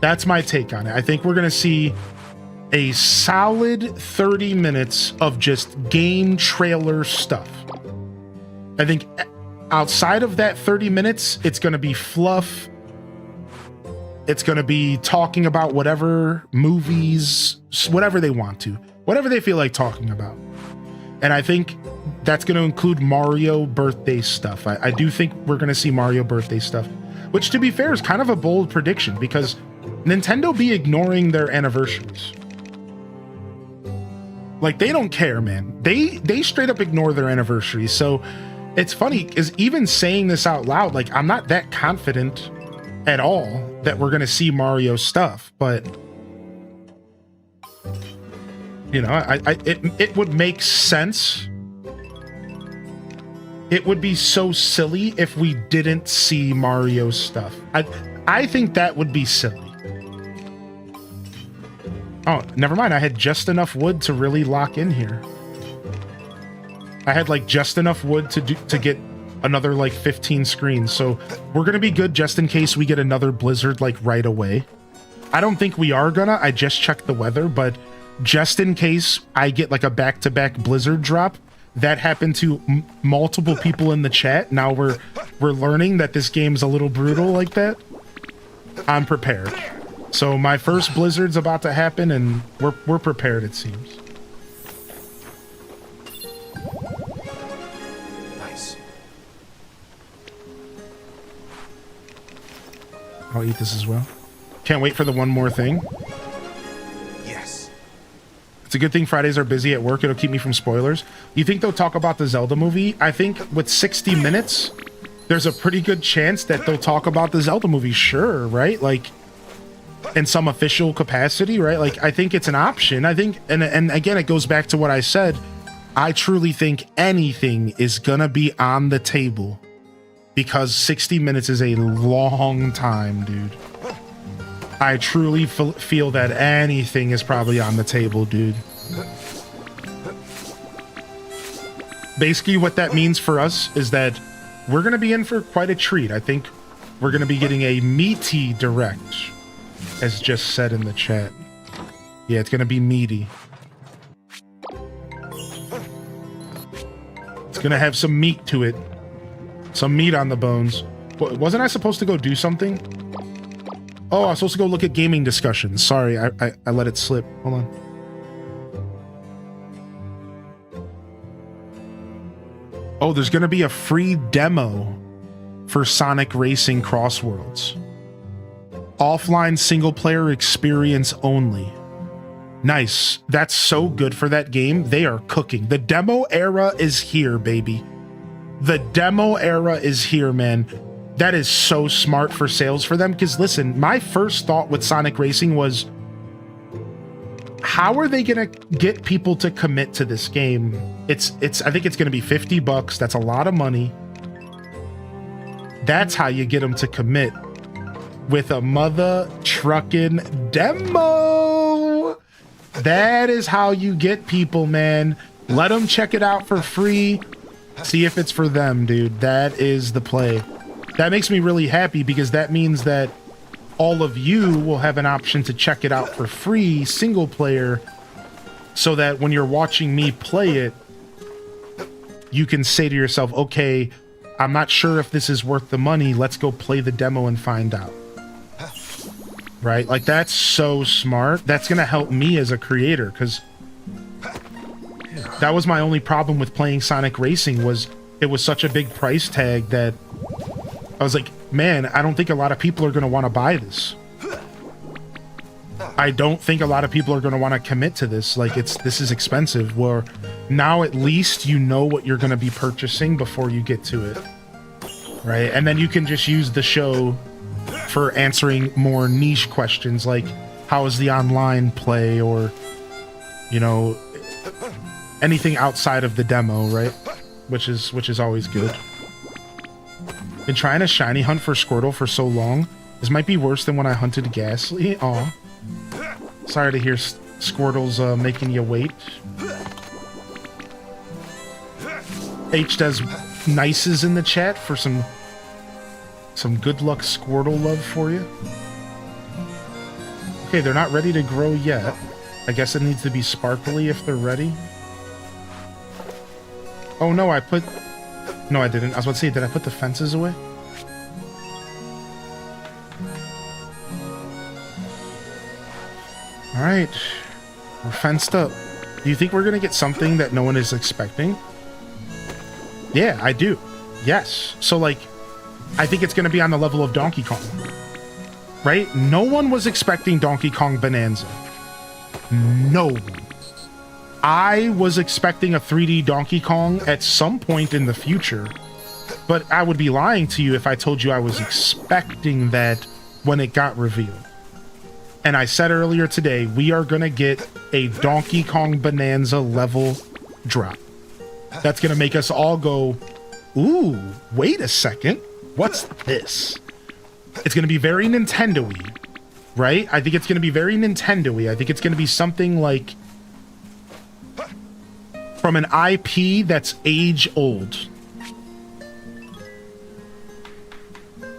That's my take on it. I think we're going to see a solid 30 minutes of just game trailer stuff. I think outside of that 30 minutes, it's going to be fluff. It's going to be talking about whatever movies, whatever they want to, whatever they feel like talking about. And I think that's going to include Mario birthday stuff. I do think we're going to see Mario birthday stuff, which, to be fair, is kind of a bold prediction because Nintendo be ignoring their anniversaries. Like, they don't care, man. They straight up ignore their anniversaries. So it's funny because even saying this out loud, like, I'm not that confident at all that we're going to see Mario stuff, but you know, it would make sense. It would be so silly if we didn't see Mario stuff. I think that would be silly. Oh, never mind. I had just enough wood to really lock in here. I had like just enough wood to get another like 15 screens. So we're going to be good just in case we get another blizzard like right away. I don't think we are gonna. I just checked the weather, but just in case I get like a back-to-back blizzard drop, that happened to multiple people in the chat. Now we're learning that this game's a little brutal like that. I'm prepared. So my first blizzard's about to happen, and we're prepared, it seems. Nice. I'll eat this as well. Can't wait for the one more thing. Yes. It's a good thing Fridays are busy at work. It'll keep me from spoilers. You think they'll talk about the Zelda movie? I think with 60 minutes, there's a pretty good chance that they'll talk about the Zelda movie. Sure, right? Like, in some official capacity, right? Like, I think it's an option. I think, and again, it goes back to what I said. I truly think anything is gonna be on the table because 60 minutes is a long time, dude. I truly feel that anything is probably on the table, dude. Basically, what that means for us is that we're gonna be in for quite a treat. I think we're gonna be getting a meaty direct, as just said in the chat. Yeah, it's gonna be meaty. It's gonna have some meat to it. Some meat on the bones. Wasn't I supposed to go do something? Oh, I was supposed to go look at gaming discussions. Sorry, I let it slip. Hold on. Oh, there's gonna be a free demo for Sonic Racing Crossworlds. Offline single-player experience only. Nice. That's so good for that game. They are cooking. The demo era is here, baby. The demo era is here, man. That is so smart for sales for them. Because listen, my first thought with Sonic Racing was, how are they gonna get people to commit to this game? I think it's gonna be $50. That's a lot of money. That's how you get them to commit, with a mother trucking demo. That is how you get people, man. Let them check it out for free. See if it's for them, dude. That is the play. That makes me really happy, because that means that all of you will have an option to check it out for free, single player, so that when you're watching me play it, you can say to yourself, okay, I'm not sure if this is worth the money. Let's go play the demo and find out. Right? Like, that's so smart. That's going to help me as a creator, because that was my only problem with playing Sonic Racing, was it was such a big price tag that I was like, man, I don't think a lot of people are going to want to buy this. I don't think a lot of people are going to want to commit to this. Like, this is expensive. Where now at least you know what you're going to be purchasing before you get to it. Right? And then you can just use the show for answering more niche questions, like how is the online play, or, you know, anything outside of the demo, right? Which is always good. Been trying to shiny hunt for Squirtle for so long. This might be worse than when I hunted Ghastly. Aw. Sorry to hear Squirtle's making you wait. H does nices in the chat for some good luck Squirtle love for you. Okay, they're not ready to grow yet. I guess it needs to be sparkly if they're ready. Oh no, no, I didn't. I was about to say, did I put the fences away? Alright. We're fenced up. Do you think we're gonna get something that no one is expecting? Yeah, I do. Yes. So, like, I think it's gonna be on the level of Donkey Kong. Right? No one was expecting Donkey Kong Bonanza. No one. I was expecting a 3D Donkey Kong at some point in the future, but I would be lying to you if I told you I was expecting that when it got revealed. And I said earlier today, we are going to get a Donkey Kong Bonanza level drop. That's going to make us all go, ooh, wait a second, what's this? It's going to be very Nintendo-y, right? I think it's going to be very Nintendo-y. I think it's going to be something like from an IP that's age-old.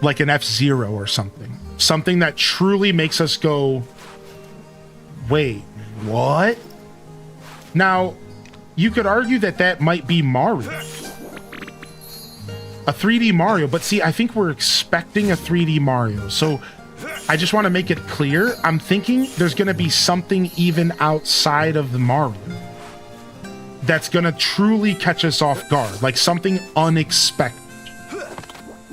Like an F-Zero or something. Something that truly makes us go, wait, what? Now, you could argue that that might be Mario. A 3D Mario, but see, I think we're expecting a 3D Mario. So I just want to make it clear, I'm thinking there's going to be something even outside of the Mario that's going to truly catch us off guard, like something unexpected.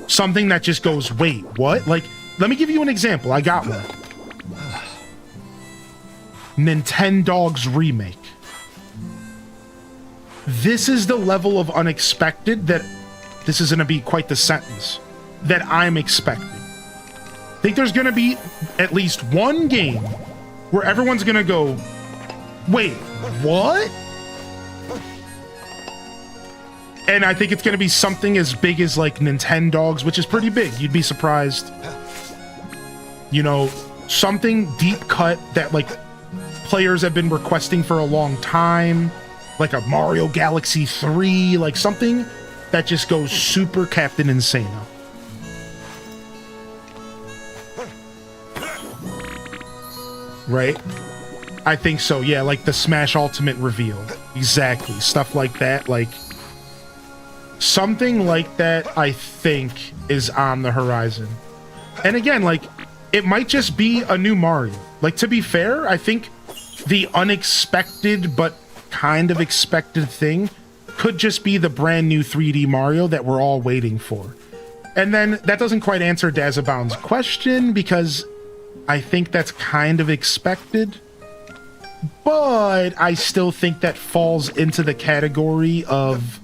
Something that just goes, wait, what? Like, let me give you an example. I got one. Nintendogs remake. This is the level of unexpected that this is going to be quite the sentence that I'm expecting. I think there's going to be at least one game where everyone's going to go, wait, what? And I think it's going to be something as big as like Nintendogs, which is pretty big. You'd be surprised. You know, something deep cut that like players have been requesting for a long time, like a Mario Galaxy 3, like something that just goes super Captain Insano. Right? I think so, yeah, like the Smash Ultimate reveal. Exactly. Stuff like that, like something like that, I think, is on the horizon. And again, like, it might just be a new Mario. Like, to be fair, I think the unexpected but kind of expected thing could just be the brand new 3D Mario that we're all waiting for. And then that doesn't quite answer Dazabound's question, because I think that's kind of expected. but I still think that falls into the category of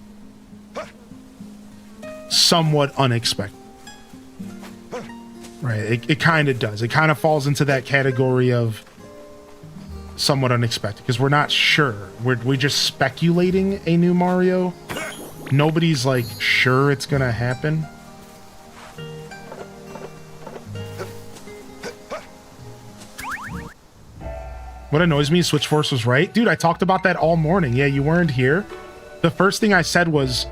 somewhat unexpected. Right, it kind of does. It kind of falls into that category of somewhat unexpected because we're not sure. We're just speculating a new Mario. Nobody's like sure it's gonna happen. What annoys me is Switch Force was right. Dude, I talked about that all morning. Yeah, you weren't here. The first thing I said was,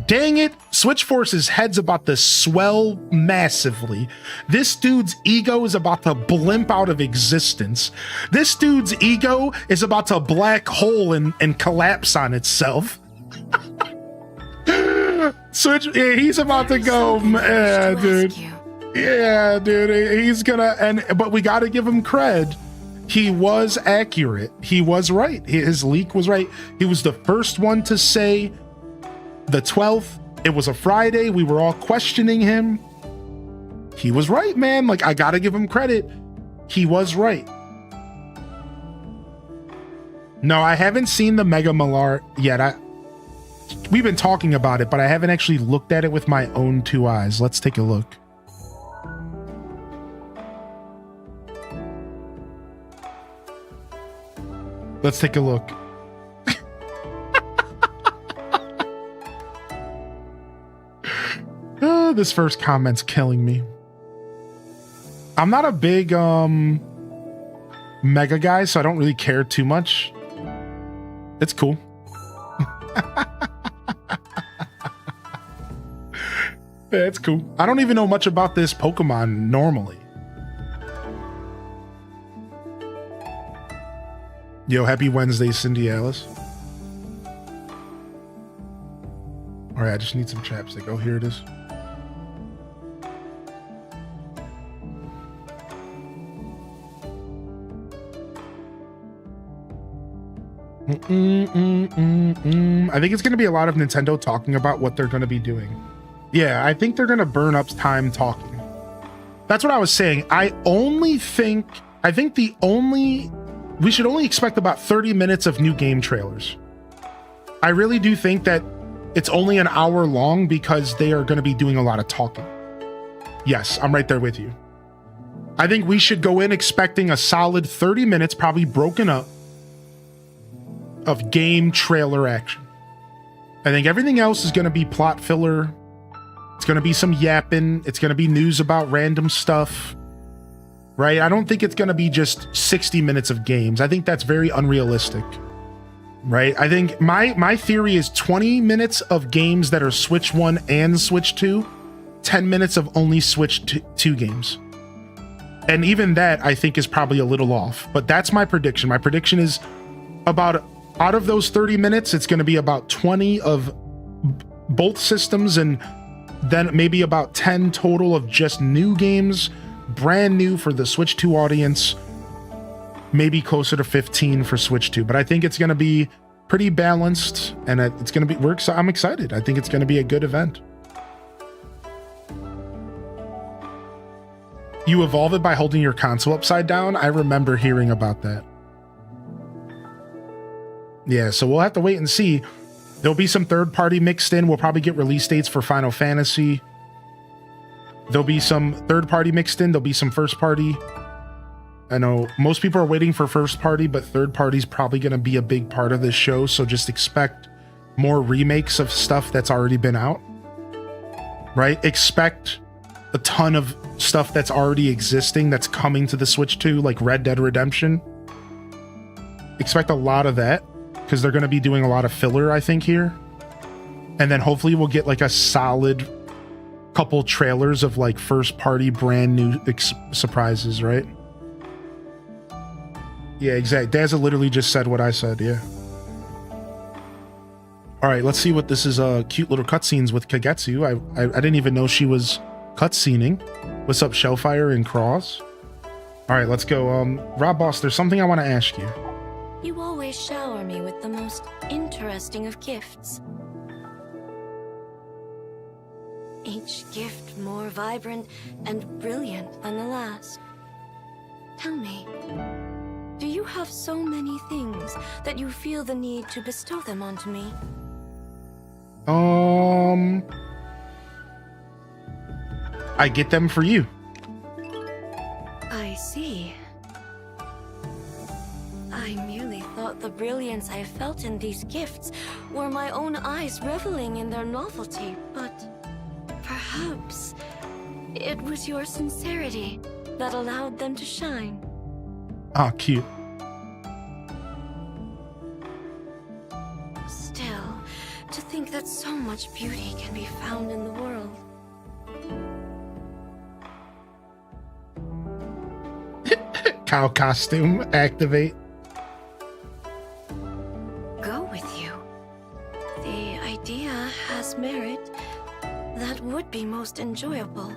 dang it, Switch Force's head's about to swell massively. This dude's ego is about to blimp out of existence. This dude's ego is about to black hole and collapse on itself. Switch, yeah, he's about to go, yeah, dude. Yeah, dude, he's gonna, but we gotta give him cred. He was accurate. He was right. His leak was right. He was the first one to say the 12th. It was a Friday. We were all questioning him. He was right, man. Like, I gotta give him credit. He was right. No, I haven't seen the Mega Malar yet. We've been talking about it, but I haven't actually looked at it with my own two eyes. Let's take a look. Let's take a look. This first comment's killing me. I'm not a big Mega guy, so I don't really care too much. It's cool. Yeah, it's cool. I don't even know much about this Pokemon normally. Yo, happy Wednesday, Cindy Alice. All right, I just need some chapstick. Oh, here it is. I think it's going to be a lot of Nintendo talking about what they're going to be doing. Yeah, I think they're going to burn up time talking. That's what I was saying. I think we should only expect about 30 minutes of new game trailers. I really do think that it's only an hour long because they are going to be doing a lot of talking. Yes, I'm right there with you. I think we should go in expecting a solid 30 minutes, probably broken up, of game trailer action. I think everything else is going to be plot filler. It's going to be some yapping. It's going to be news about random stuff. Right? I don't think it's going to be just 60 minutes of games. I think that's very unrealistic. Right? I think my theory is 20 minutes of games that are Switch 1 and Switch 2, 10 minutes of only Switch 2 games. And even that, I think, is probably a little off. But that's my prediction. My prediction is about, out of those 30 minutes, it's going to be about 20 of both systems, and then maybe about 10 total of just new games, brand new for the Switch 2 audience, maybe closer to 15 for Switch 2. But I think it's going to be pretty balanced, and it's going to be, I'm excited. I think it's going to be a good event. You evolve it by holding your console upside down? I remember hearing about that. Yeah, so we'll have to wait and see. There'll be some third party mixed in. We'll probably get release dates for Final Fantasy. There'll be some third party mixed in. There'll be some first party. I know most people are waiting for first party, but third party is probably going to be a big part of this show. So just expect more remakes of stuff that's already been out. Right? Expect a ton of stuff that's already existing that's coming to the Switch 2, like Red Dead Redemption. Expect a lot of that, because they're going to be doing a lot of filler, I think, here. And then hopefully we'll get like a solid couple trailers of like first party brand new surprises, right? Yeah, exactly. Dazza literally just said what I said, yeah. All right, let's see what this is. Cute little cutscenes with Kagetsu. I didn't even know she was cutscening. What's up, Shellfire and Cross? All right, let's go. Rob Boss, there's something I want to ask you. You always shower me with the most interesting of gifts. Each gift more vibrant and brilliant than the last. Tell me, do you you have so many things that you feel the need to bestow them onto me? I get them for you. I see. I merely thought the brilliance I felt in these gifts were my own eyes reveling in their novelty, but perhaps it was your sincerity that allowed them to shine. Ah, cute. Still, to think that so much beauty can be found in the world. Cow costume, activate. Go with you. The idea has merit. That would be most enjoyable.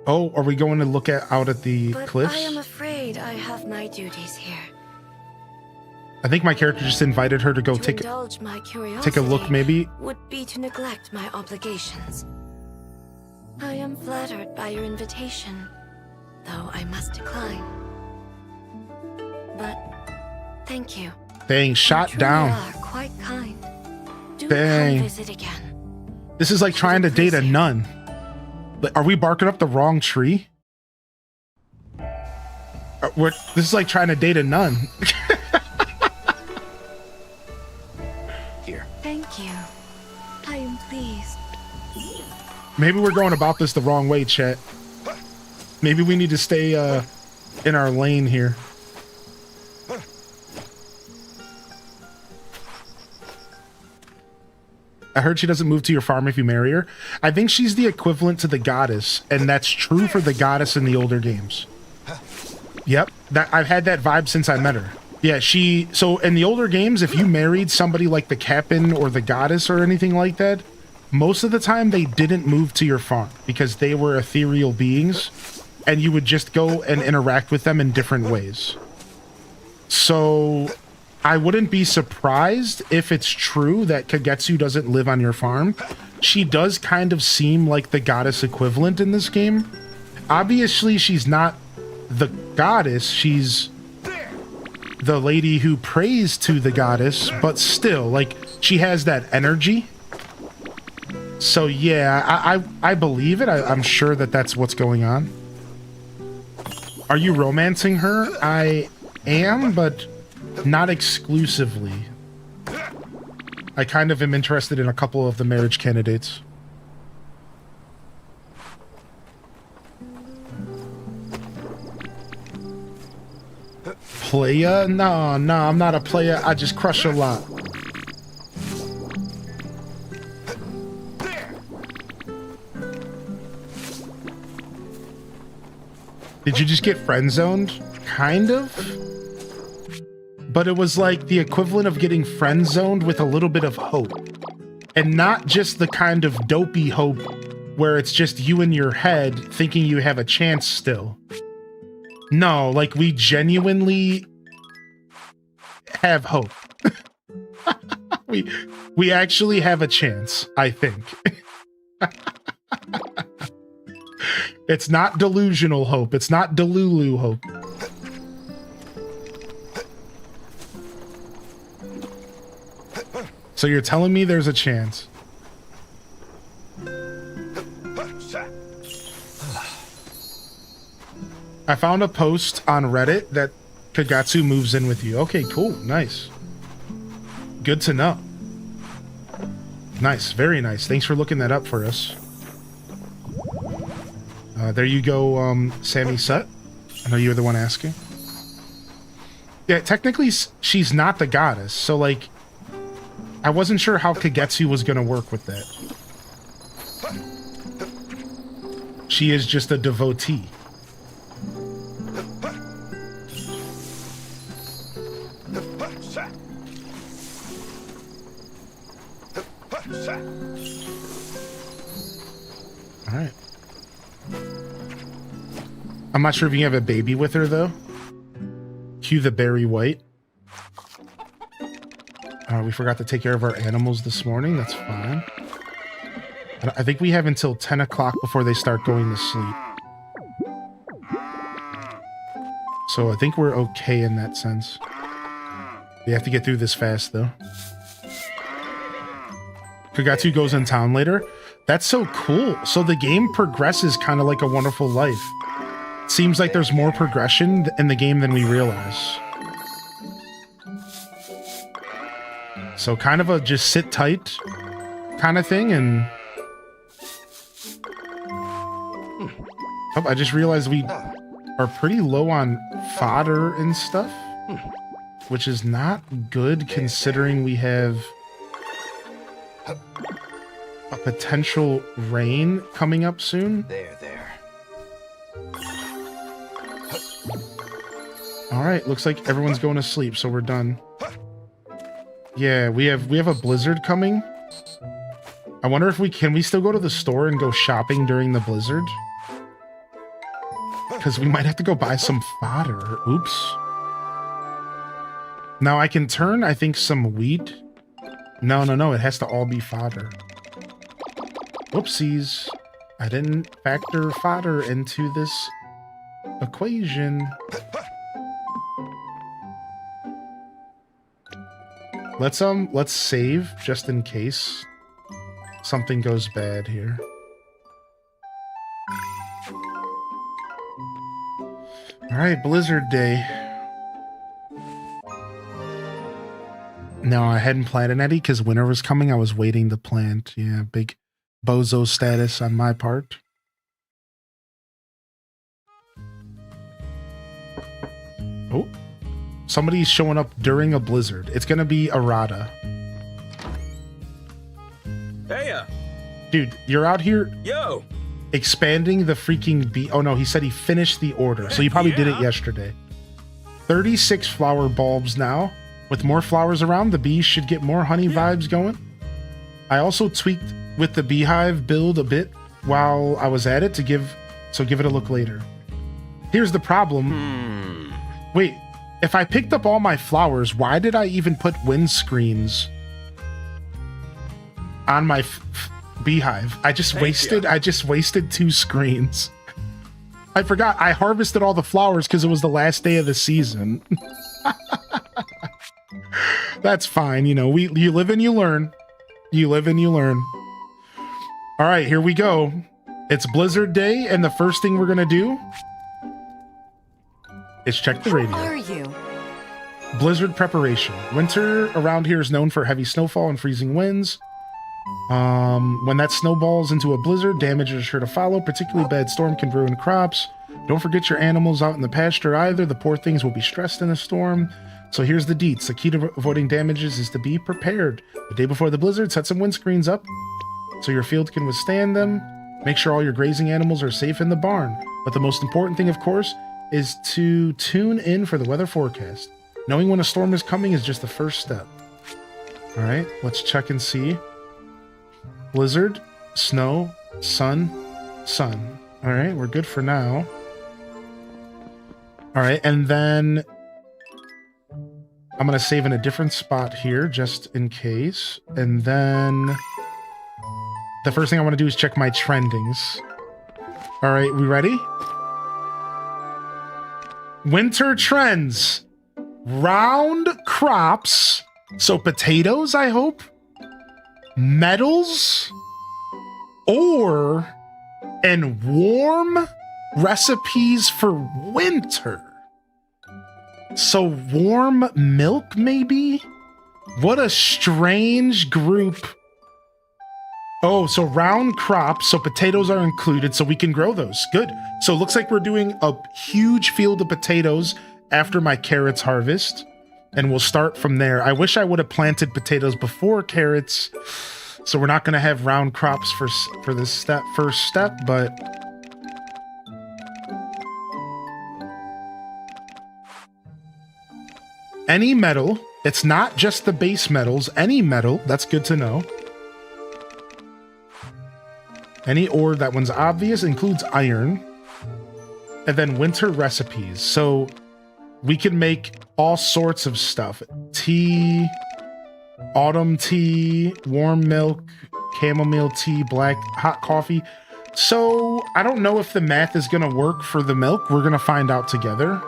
Oh, are we going to look out at the But cliffs? I am afraid I have my duties here. I think my character just invited her to go To take indulge my curiosity take a look, maybe. would be to neglect my obligations. I am flattered by your invitation, though I must decline. But thank you. Dang, You shot truly down. are quite kind. Do Dang. come visit again. This is like trying to date a nun. But are we barking up the wrong tree? This is like trying to date a nun. Here. Thank you. I am pleased. Maybe we're going about this the wrong way, chat. Maybe we need to stay in our lane here. I heard she doesn't move to your farm if you marry her. I think she's the equivalent to the goddess, and that's true for the goddess in the older games. Yep, I've had that vibe since I met her. Yeah, so in the older games, if you married somebody like the captain or the goddess or anything like that, most of the time they didn't move to your farm because they were ethereal beings, and you would just go and interact with them in different ways. So I wouldn't be surprised if it's true that Kagetsu doesn't live on your farm. She does kind of seem like the goddess equivalent in this game. Obviously, she's not the goddess. She's the lady who prays to the goddess, but still, like, she has that energy. So yeah, I believe it. I'm sure that that's what's going on. Are you romancing her? I am, but not exclusively. I kind of am interested in a couple of the marriage candidates. Playa? No, I'm not a player. I just crush a lot. Did you just get friend zoned? Kind of. But it was like the equivalent of getting friend zoned with a little bit of hope. And not just the kind of dopey hope where it's just you in your head thinking you have a chance still. No, like we genuinely have hope. we actually have a chance, I think. It's not delusional hope. It's not Delulu hope. So you're telling me there's a chance? I found a post on Reddit that Kagetsu moves in with you. Okay, cool. Nice. Good to know. Nice. Very nice. Thanks for looking that up for us. There you go, Sammy Sut. I know you were the one asking. Yeah, technically, she's not the goddess. So, like, I wasn't sure how Kagetsu was going to work with that. She is just a devotee. All right. I'm not sure if you have a baby with her, though. Cue the Barry White. We forgot to take care of our animals this morning. That's fine. I think we have until 10 o'clock before they start going to sleep. So I think we're okay in that sense. We have to get through this fast, though. Kagatu goes in town later. That's so cool. So the game progresses kind of like A Wonderful Life. Seems like there's more progression in the game than we realize. So kind of a just sit tight kind of thing, and... Oh, I just realized we are pretty low on fodder and stuff, which is not good considering we have a potential rain coming up soon. There. All right, looks like everyone's going to sleep, so we're done. Yeah, we have a blizzard coming. I wonder if can we still go to the store and go shopping during the blizzard? Because we might have to go buy some fodder. Oops. Now I can turn, I think, some wheat. No, it has to all be fodder. Whoopsies. I didn't factor fodder into this equation. Let's save just in case something goes bad here. All right, Blizzard Day. No, I hadn't planted any because winter was coming. I was waiting to plant. Yeah, big bozo status on my part. Oh, somebody's showing up during a blizzard. It's gonna be Arata. Hey, dude, you're out here. Yo. Expanding the freaking bee. Oh no, he said he finished the order, so you probably did it yesterday. 36 flower bulbs now. With more flowers around, the bees should get more honey vibes going. I also tweaked with the beehive build a bit while I was at it to give it a look later. Here's the problem. Wait, if I picked up all my flowers, why did I even put wind screens on my beehive? I just wasted 2 screens. I forgot I harvested all the flowers because it was the last day of the season. That's fine, you know, you live and you learn. You live and you learn. All right, here we go. It's Blizzard Day, and the first thing we're gonna do is check the radio. How are you? Blizzard preparation. Winter around here is known for heavy snowfall and freezing winds. When that snowballs into a blizzard, damage is sure to follow. Particularly bad storm can ruin crops. Don't forget your animals out in the pasture either. The poor things will be stressed in a storm. So here's the deets. The key to avoiding damages is to be prepared. The day before the blizzard, set some windscreens up so your field can withstand them. Make sure all your grazing animals are safe in the barn. But the most important thing, of course, is to tune in for the weather forecast. Knowing when a storm is coming is just the first step. All right, let's check and see. Blizzard, snow, sun, sun. All right, we're good for now. All right, and then I'm going to save in a different spot here just in case. And then the first thing I want to do is check my trendings. All right, we ready? Winter trends. Round crops. So potatoes, I hope. Metals. And warm recipes for winter. So warm milk, maybe? What a strange group. Oh, so round crops, so potatoes are included, so we can grow those. Good. So it looks like we're doing a huge field of potatoes after my carrots harvest, and we'll start from there. I wish I would have planted potatoes before carrots, so we're not going to have round crops for this first step, but... Any metal, it's not just the base metals, any metal, that's good to know. Any ore, that one's obvious, includes iron. And then winter recipes. So we can make all sorts of stuff. Tea, autumn tea, warm milk, chamomile tea, black, hot coffee. So I don't know if the math is going to work for the milk. We're going to find out together.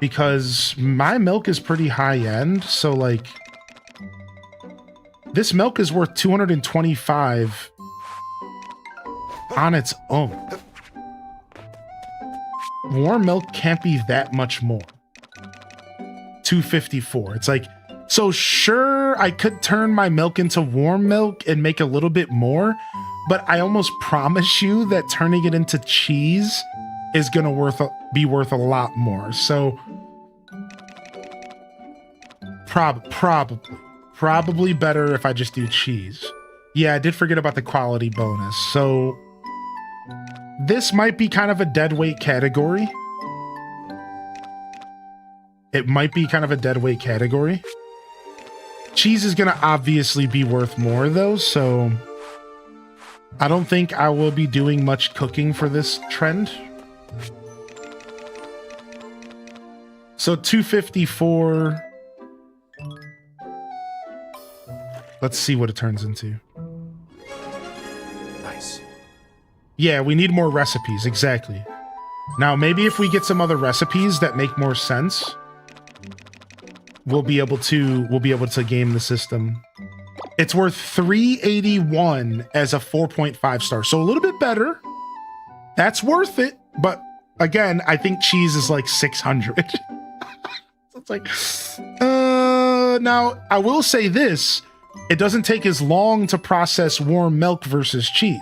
because my milk is pretty high end. So like this milk is worth 225 on its own. Warm milk can't be that much more. 254. It's like, so sure, I could turn my milk into warm milk and make a little bit more, but I almost promise you that turning it into cheese is gonna be worth a lot more. So probably better if I just do cheese. Yeah, I did forget about the quality bonus. So this might be kind of a dead weight category. It might be kind of a dead weight category. Cheese is gonna obviously be worth more though, so I don't think I will be doing much cooking for this trend. So 254. Let's see what it turns into. Nice. Yeah, we need more recipes, exactly. Now, maybe if we get some other recipes that make more sense, we'll be able to game the system. It's worth 381 as a 4.5 star, so a little bit better. That's worth it, but again, I think cheese is like 600. So it's like, now I will say this. It doesn't take as long to process warm milk versus cheese.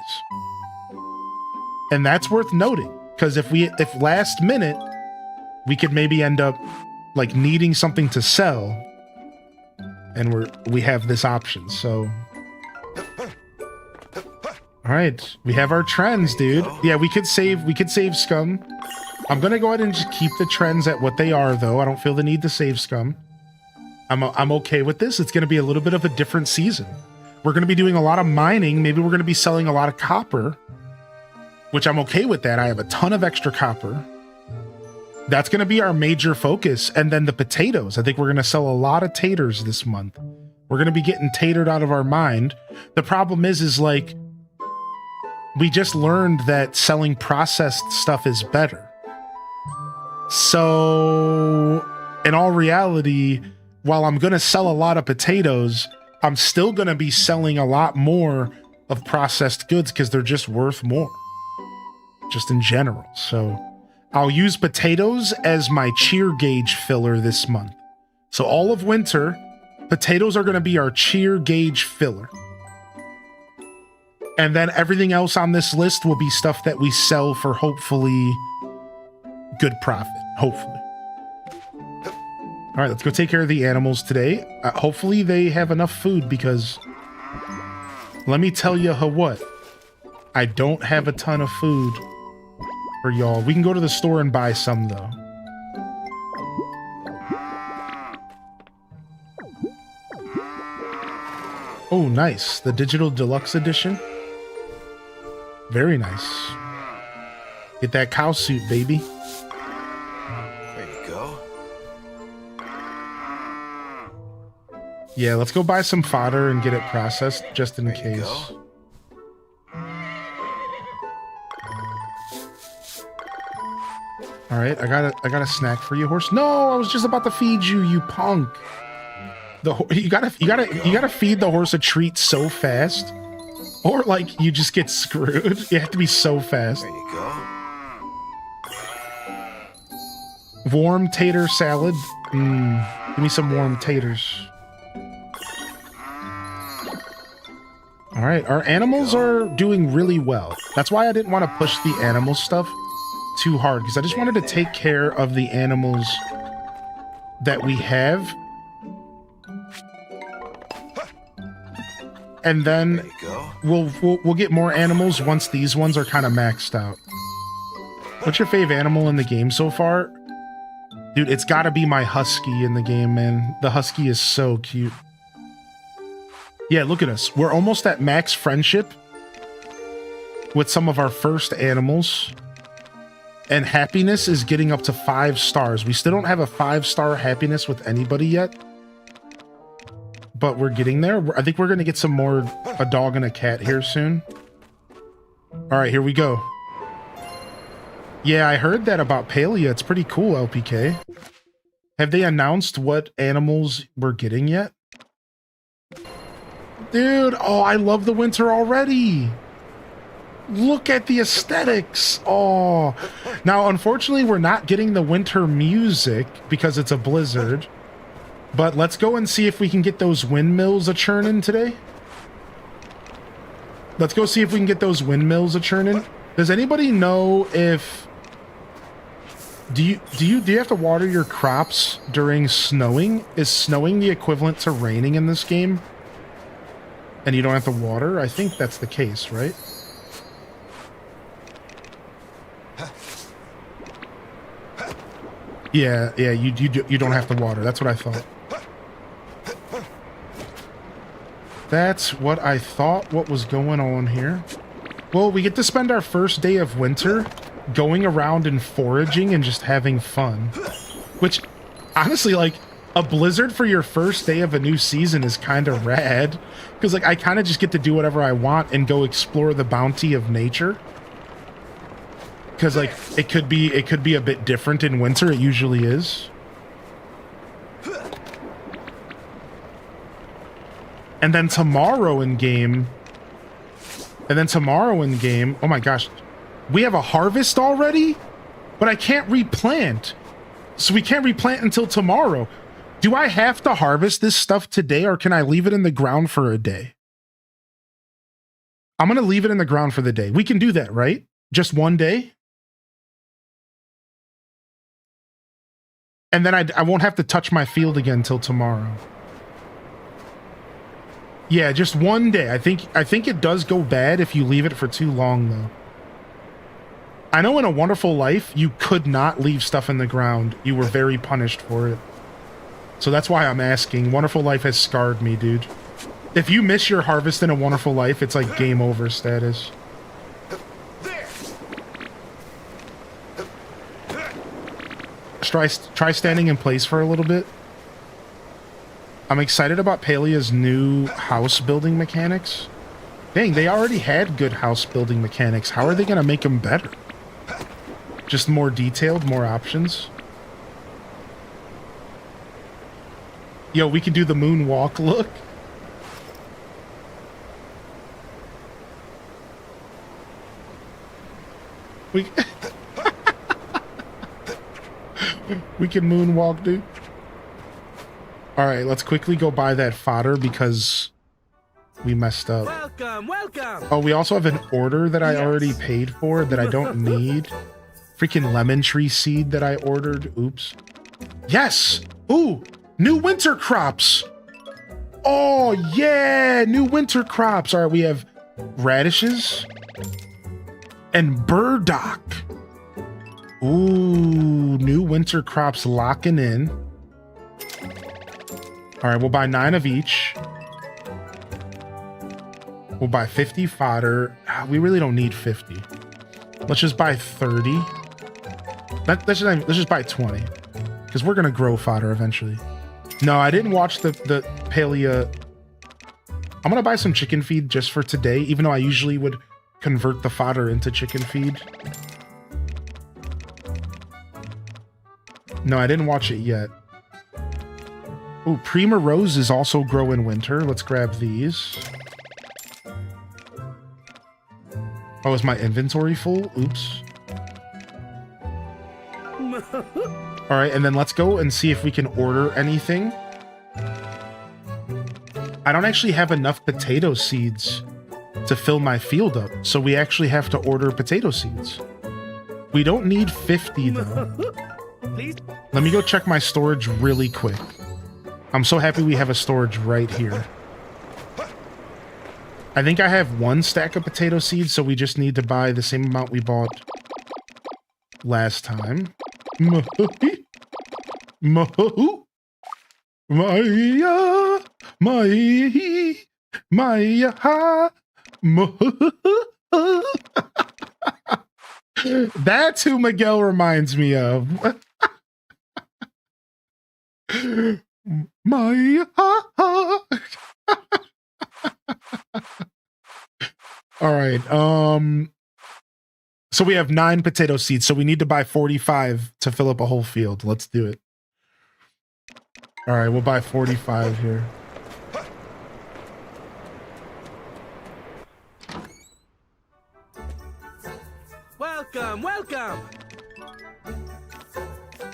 And that's worth noting, because if last minute, we could maybe end up like needing something to sell, and we have this option. So all right, we have our trends, dude. Yeah, we could save scum. I'm gonna go ahead and just keep the trends at what they are, though. I don't feel the need to save scum. I'm okay with this. It's going to be a little bit of a different season. We're going to be doing a lot of mining. Maybe we're going to be selling a lot of copper, which I'm okay with that. I have a ton of extra copper. That's going to be our major focus. And then the potatoes. I think we're going to sell a lot of taters this month. We're going to be getting tatered out of our mind. The problem is like, we just learned that selling processed stuff is better. So in all reality, while I'm going to sell a lot of potatoes, I'm still going to be selling a lot more of processed goods because they're just worth more, just in general. So I'll use potatoes as my cheer gauge filler this month. So all of winter, potatoes are going to be our cheer gauge filler. And then everything else on this list will be stuff that we sell for hopefully good profit, hopefully. All right, let's go take care of the animals today. Hopefully they have enough food, because let me tell you what, I don't have a ton of food for y'all. We can go to the store and buy some, though. Oh, nice. The digital deluxe edition. Very nice. Get that cow suit, baby. There you go. Yeah, let's go buy some fodder and get it processed just in case. All right, I got a snack for you, horse. No, I was just about to feed you, you punk. You gotta feed the horse a treat so fast, or like you just get screwed. You have to be so fast. There you go. Warm tater salad. Give me some warm taters. All right, our animals are doing really well. That's why I didn't want to push the animal stuff too hard, because I just wanted to take care of the animals that we have. And then we'll get more animals once these ones are kind of maxed out. What's your fave animal in the game so far? Dude, it's got to be my husky in the game, man. The husky is so cute. Yeah, look at us. We're almost at max friendship with some of our first animals. And happiness is getting up to 5 stars. We still don't have a 5-star happiness with anybody yet, but we're getting there. I think we're going to get some more, a dog and a cat here soon. All right, here we go. Yeah, I heard that about Palia. It's pretty cool, LPK. Have they announced what animals we're getting yet? Dude, oh, I love the winter already. Look at the aesthetics. Oh, now, unfortunately, we're not getting the winter music because it's a blizzard. But let's go and see if we can get those windmills a-churning today. Let's go see if we can get those windmills a-churning. Does anybody know if... Do you have to water your crops during snowing? Is snowing the equivalent to raining in this game? And you don't have to water? I think that's the case, right? Yeah, you don't have to water. That's what I thought. That's what I thought what was going on here. Well, we get to spend our first day of winter going around and foraging and just having fun. Which, honestly, like, a blizzard for your first day of a new season is kind of rad. Because, like, I kind of just get to do whatever I want and go explore the bounty of nature. Because, like, it could be a bit different in winter. It usually is. And then tomorrow in game... Oh my gosh. We have a harvest already? But I can't replant. So we can't replant until tomorrow. Do I have to harvest this stuff today, or can I leave it in the ground for a day? I'm going to leave it in the ground for the day. We can do that, right? Just one day? And then I won't have to touch my field again till tomorrow. Yeah, just one day. I think it does go bad if you leave it for too long, though. I know in A Wonderful Life, you could not leave stuff in the ground. You were very punished for it. So that's why I'm asking. Wonderful Life has scarred me, dude. If you miss your harvest in A Wonderful Life, it's like game over status. Try standing in place for a little bit. I'm excited about Palia's new house building mechanics. Dang, they already had good house building mechanics. How are they going to make them better? Just more detailed, more options. Yo, we can do the moonwalk look. We we can moonwalk, dude. All right, let's quickly go buy that fodder because we messed up. Welcome, welcome. Oh, we also have an order that I already paid for that I don't need. Freaking lemon tree seed that I ordered. Oops. Yes. Ooh, new winter crops. Oh, yeah, new winter crops. All right, we have radishes and burdock. Ooh, new winter crops locking in. All right, we'll buy 9 of each. We'll buy 50 fodder. We really don't need 50. Let's just buy 30. Let's just buy 20. Because we're going to grow fodder eventually. No, I didn't watch the Palia. I'm going to buy some chicken feed just for today, even though I usually would convert the fodder into chicken feed. No, I didn't watch it yet. Ooh, Prima Roses also grow in winter. Let's grab these. Oh, is my inventory full? Oops. All right, and then let's go and see if we can order anything. I don't actually have enough potato seeds to fill my field up, so we actually have to order potato seeds. We don't need 50, though. Let me go check my storage really quick. I'm so happy we have a storage right here. I think I have 1 stack of potato seeds, so we just need to buy the same amount we bought last time. That's who Miguel reminds me of. All right. So we have 9 potato seeds, so we need to buy 45 to fill up a whole field. Let's do it. All right, we'll buy 45 here. Welcome, welcome.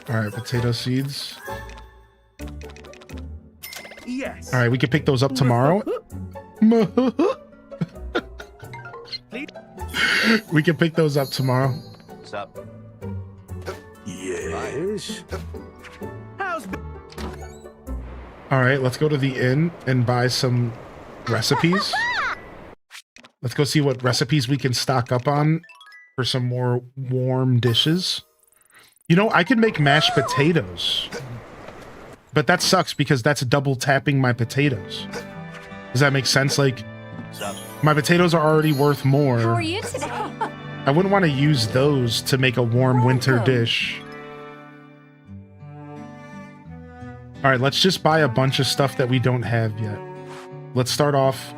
All right, potato seeds. Yes. All right, we can pick those up tomorrow. We can pick those up tomorrow. What's up? Yes. How's All right, let's go to the inn and buy some recipes. Let's go see what recipes we can stock up on for some more warm dishes. You know, I could make mashed potatoes, but that sucks because that's double tapping my potatoes. Does that make sense? Like, What's up? my potatoes are already worth more. How are you today? I wouldn't want to use those to make a warm winter Welcome. dish. All right, let's just buy a bunch of stuff that we don't have yet. Let's start off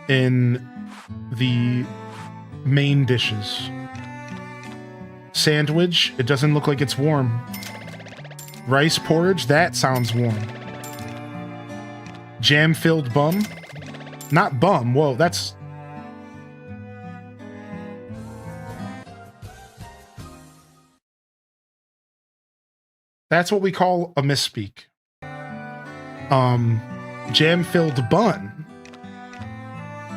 in the main dishes. Sandwich, it doesn't look like it's warm. Rice porridge, that sounds warm. Jam-filled bum. Not bum, whoa, that's... That's what we call a misspeak. Jam-filled bun.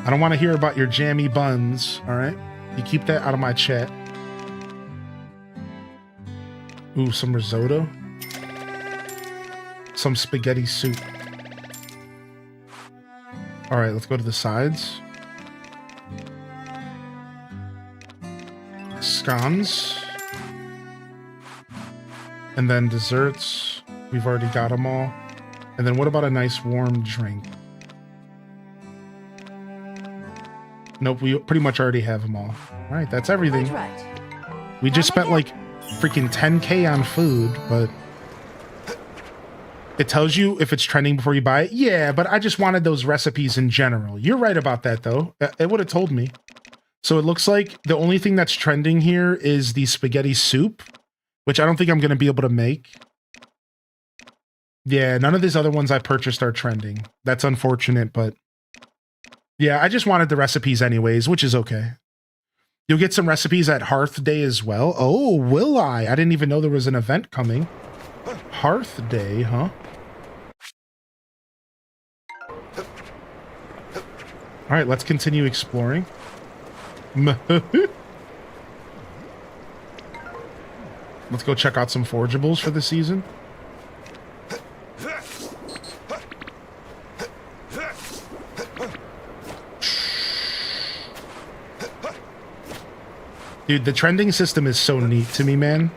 I don't want to hear about your jammy buns, all right? You keep that out of my chat. Ooh, some risotto. Some spaghetti soup. All right, let's go to the sides. Scones. And then desserts. We've already got them all. And then what about a nice warm drink? Nope, we pretty much already have them all. All right, that's everything. We just spent like freaking 10K on food, but it tells you if it's trending before you buy it. Yeah, but I just wanted those recipes in general. You're right about that, though. It would have told me. So it looks like the only thing that's trending here is the spaghetti soup, which I don't think I'm going to be able to make. Yeah, none of these other ones I purchased are trending. That's unfortunate, but yeah, I just wanted the recipes anyways, which is okay. You'll get some recipes at Hearth Day as well. Oh, will I? I didn't even know there was an event coming. Hearth Day, huh? All right, let's continue exploring. Let's go check out some forageables for the season. Dude, the trending system is so neat to me, man.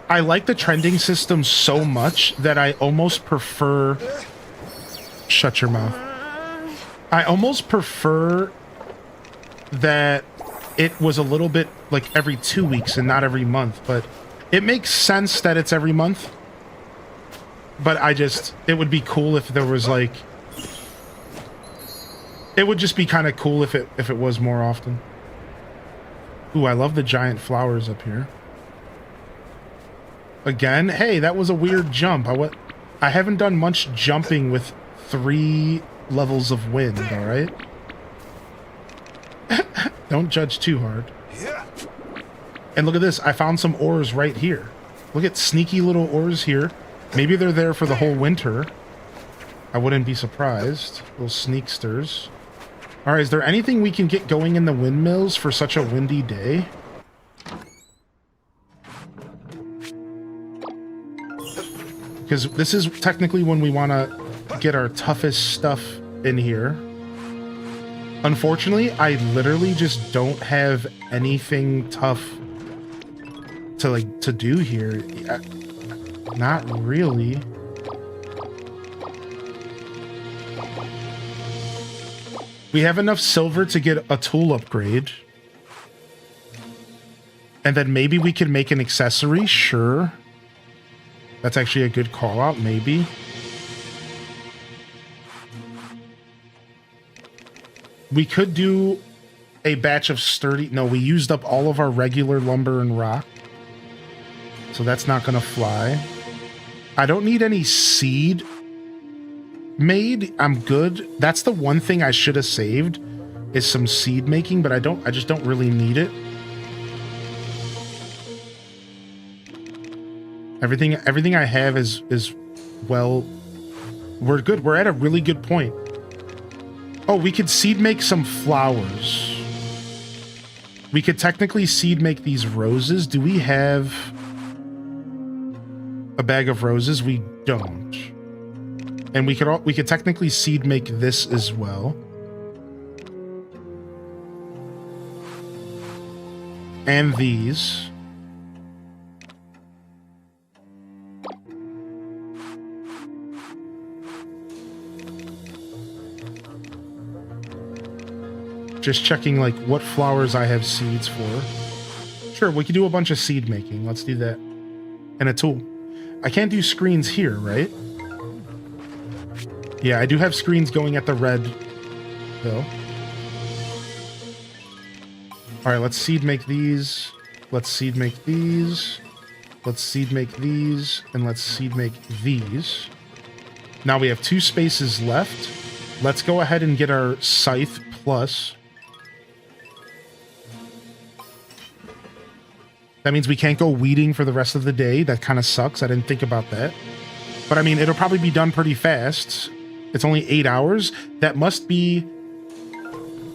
I like the trending system so much that I almost prefer... Shut your mouth. I almost prefer that it was a little bit like every 2 weeks and not every month, but it makes sense that it's every month. But it would be cool if there was like... It would just be kind of cool if it was more often. Ooh, I love the giant flowers up here. Again, hey, that was a weird jump. I haven't done much jumping with 3 levels of wind, all right? Don't judge too hard. And look at this. I found some ores right here. Look at sneaky little ores here. Maybe they're there for the whole winter. I wouldn't be surprised. Little sneaksters. All right, is there anything we can get going in the windmills for such a windy day? Because this is technically when we want to get our toughest stuff in here. Unfortunately, I literally just don't have anything tough to do here. Not really. We have enough silver to get a tool upgrade. And then maybe we can make an accessory, sure. That's actually a good call out, maybe. We could do a batch of sturdy... No, we used up all of our regular lumber and rock. So that's not going to fly. I don't need any seed made. I'm good. That's the one thing I should have saved, is some seed making, but I just don't really need it. Everything I have is well, we're good. We're at a really good point. Oh, we could seed make some flowers. We could technically seed make these roses. Do we have a bag of roses? We don't. And we could technically seed make this as well. And these. Just checking like what flowers I have seeds for. Sure, we could do a bunch of seed making. Let's do that. And a tool. I can't do screens here, right? Yeah, I do have screens going at the red, though. All right, let's seed make these. Let's seed make these. Let's seed make these. And let's seed make these. Now we have 2 spaces left. Let's go ahead and get our scythe plus. That means we can't go weeding for the rest of the day. That kind of sucks. I didn't think about that. But I mean, it'll probably be done pretty fast. It's only 8 hours. That must be...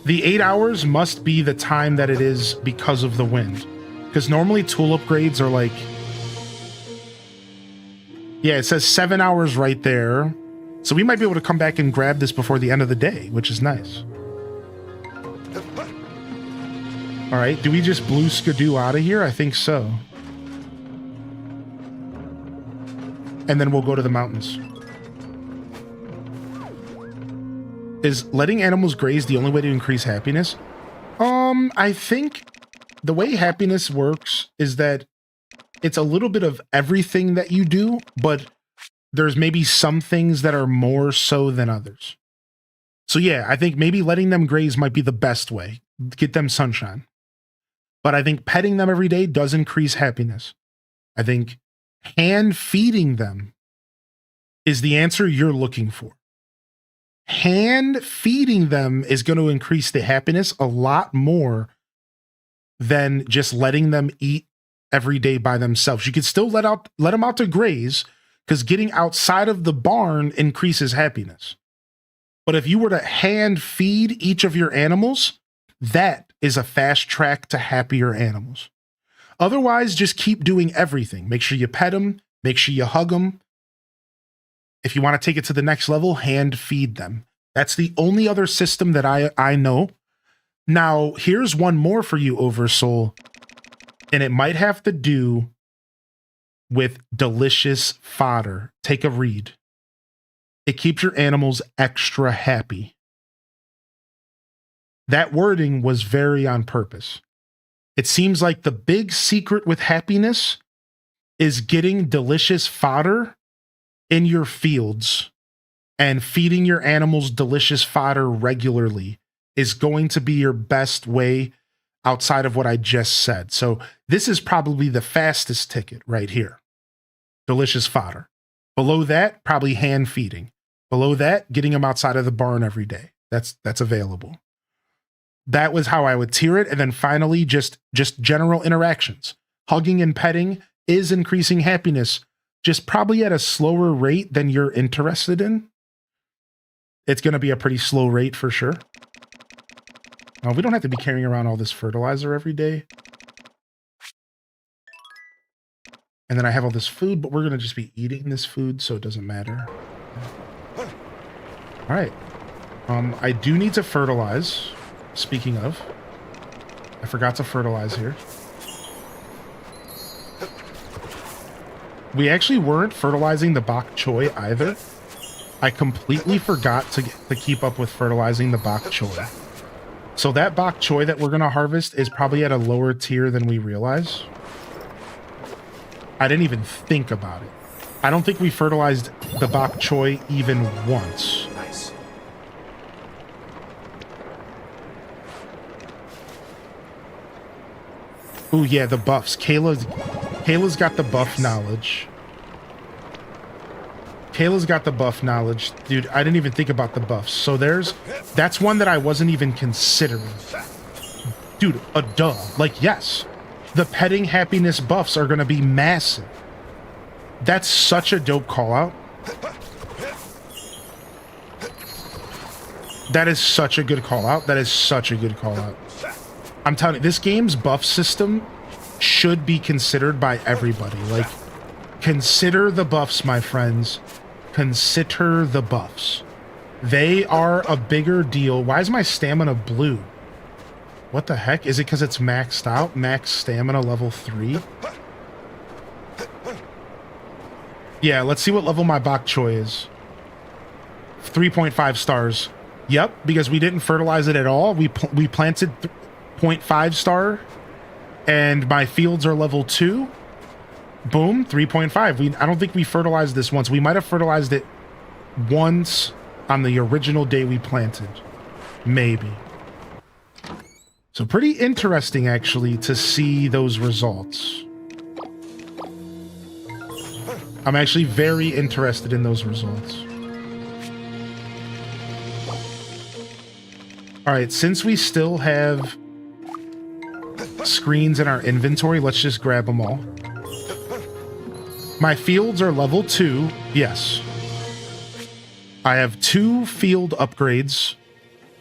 The 8 hours must be the time that it is because of the wind. Because normally tool upgrades are like... Yeah, it says 7 hours right there. So we might be able to come back and grab this before the end of the day, which is nice. All right, do we just blue skidoo out of here? I think so. And then we'll go to the mountains. Is letting animals graze the only way to increase happiness? I think the way happiness works is that it's a little bit of everything that you do, but there's maybe some things that are more so than others. So yeah, I think maybe letting them graze might be the best way. Get them sunshine. But I think petting them every day does increase happiness. I think hand feeding them is the answer you're looking for. Hand feeding them is going to increase the happiness a lot more than just letting them eat every day by themselves. You could still let them out to graze, because getting outside of the barn increases happiness. But if you were to hand feed each of your animals, that is a fast track to happier animals. Otherwise, just keep doing everything. Make sure you pet them. Make sure you hug them. If you want to take it to the next level, hand feed them. That's the only other system that I know. Now, here's one more for you, Oversoul. And it might have to do with delicious fodder. Take a read. It keeps your animals extra happy. That wording was very on purpose. It seems like the big secret with happiness is getting delicious fodder in your fields, and feeding your animals delicious fodder regularly is going to be your best way outside of what I just said. So this is probably the fastest ticket right here. Delicious fodder. Below that, probably hand feeding. Below that, getting them outside of the barn every day. That's available. That was how I would tier it. And then finally, just general interactions. Hugging and petting is increasing happiness, just probably at a slower rate than you're interested in. It's going to be a pretty slow rate for sure. We don't have to be carrying around all this fertilizer every day. And then I have all this food, but we're going to just be eating this food, so it doesn't matter. All right. I do need to fertilize. Speaking of, I forgot to fertilize here. We actually weren't fertilizing the bok choy either. I completely forgot to keep up with fertilizing the bok choy. So that bok choy that we're going to harvest is probably at a lower tier than we realize. I didn't even think about it. I don't think we fertilized the bok choy even once. Nice. Ooh, yeah, the buffs. Kayla's got the buff knowledge. Kayla's got the buff knowledge. Dude, I didn't even think about the buffs. So that's one that I wasn't even considering. Dude, a duh. Like, yes, the petting happiness buffs are going to be massive. That's such a dope call out. That is such a good call out. That is such a good call out. I'm telling you, this game's buff system should be considered by everybody. Like, consider the buffs, my friends. Consider the buffs. They are a bigger deal. Why is my stamina blue? What the heck? Is it because it's maxed out? Max stamina level 3? Yeah, let's see what level my bok choy is. 3.5 stars. Yep, because we didn't fertilize it at all. We planted 0.5 star, and my fields are level 2. Boom, 3.5. I don't think we fertilized this once. We might have fertilized it once on the original day we planted. Maybe. So pretty interesting, actually, to see those results. I'm actually very interested in those results. All right, since we still have screens in our inventory, let's just grab them all. My fields are level 2, yes. I have 2 field upgrades.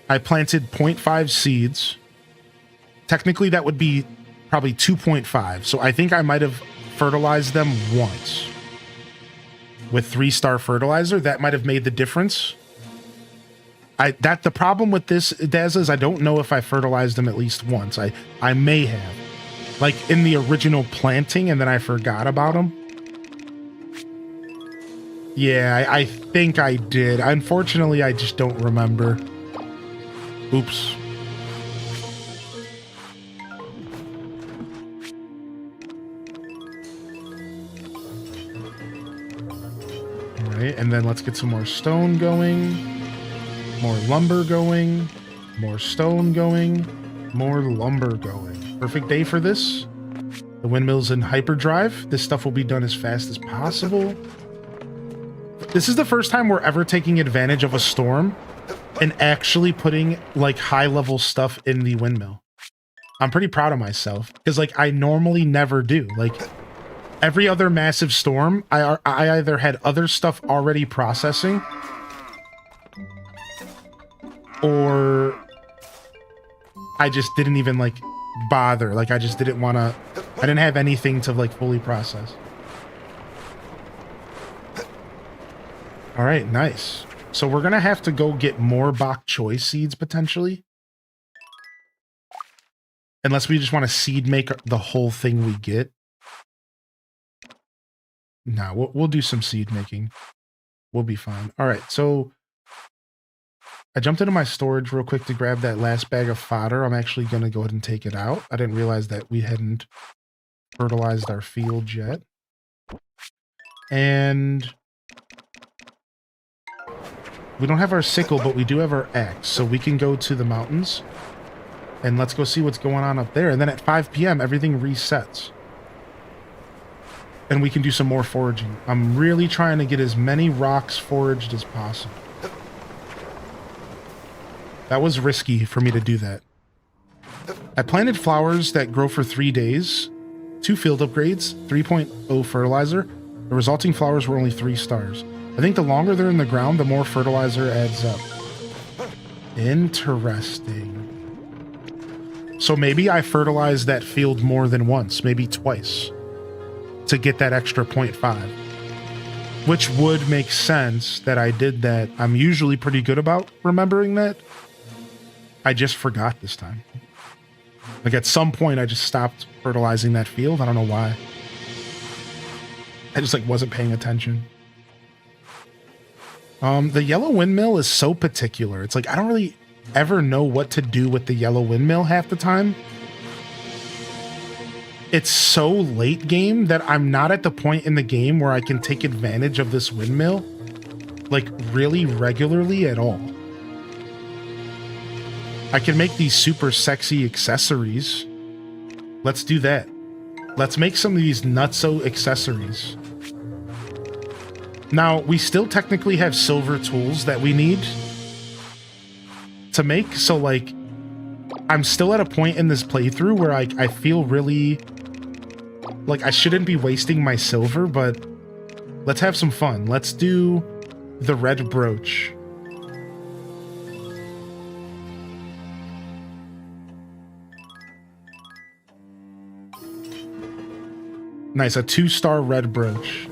I planted 0.5 seeds. Technically, that would be probably 2.5. So I think I might have fertilized them once. With 3-star fertilizer, that might have made the difference. The problem with this, Daz, is I don't know if I fertilized them at least once. I may have. Like in the original planting, and then I forgot about them. Yeah, I think I did. Unfortunately, I just don't remember. Oops. Alright, and then let's get some more stone going. More lumber going. More stone going. More lumber going. Perfect day for this. The windmill's in hyperdrive. This stuff will be done as fast as possible. This is the first time we're ever taking advantage of a storm and actually putting like high-level stuff in the windmill. I'm pretty proud of myself because like I normally never do. Like every other massive storm, I either had other stuff already processing or I just didn't even like bother. Like I just didn't want to, I didn't have anything to like fully process. All right, nice. So we're going to have to go get more bok choy seeds potentially. Unless we just want to seed make the whole thing we get. No, we'll do some seed making. We'll be fine. All right, so I jumped into my storage real quick to grab that last bag of fodder. I'm actually going to go ahead and take it out. I didn't realize that we hadn't fertilized our field yet. And we don't have our sickle, but we do have our axe. So we can go to the mountains and let's go see what's going on up there. And then at 5 p.m., everything resets. And we can do some more foraging. I'm really trying to get as many rocks foraged as possible. That was risky for me to do that. I planted flowers that grow for 3 days, 2 field upgrades, 3.0 fertilizer. The resulting flowers were only 3 stars. I think the longer they're in the ground, the more fertilizer adds up. Interesting. So maybe I fertilized that field more than once, maybe twice, to get that extra 0.5. Which would make sense that I did that. I'm usually pretty good about remembering that. I just forgot this time. Like at some point, I just stopped fertilizing that field. I don't know why. I just like wasn't paying attention. The yellow windmill is so particular. It's like I don't really ever know what to do with the yellow windmill half the time. It's so late game that I'm not at the point in the game where I can take advantage of this windmill like really regularly at all. I can make these super sexy accessories. Let's do that. Let's make some of these nutso accessories. Now, we still technically have silver tools that we need to make, so, like, I'm still at a point in this playthrough where I feel really like I shouldn't be wasting my silver, but let's have some fun. Let's do the red brooch. Nice, a 2-star red brooch.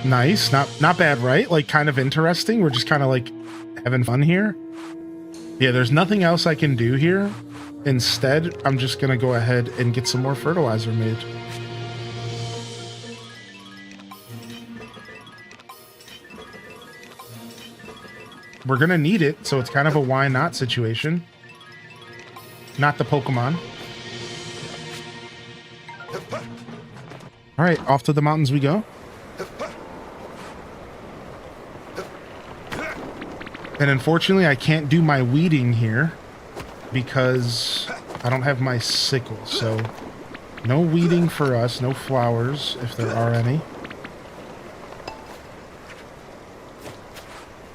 Nice, not bad, right? Like, kind of interesting. We're just kind of like having fun here. Yeah, there's nothing else I can do here. Instead, I'm just gonna go ahead and get some more fertilizer made. We're gonna need it, so it's kind of a why not situation. Not the Pokemon. All right, off to the mountains we go. And unfortunately, I can't do my weeding here because I don't have my sickle. So no weeding for us, no flowers if there are any.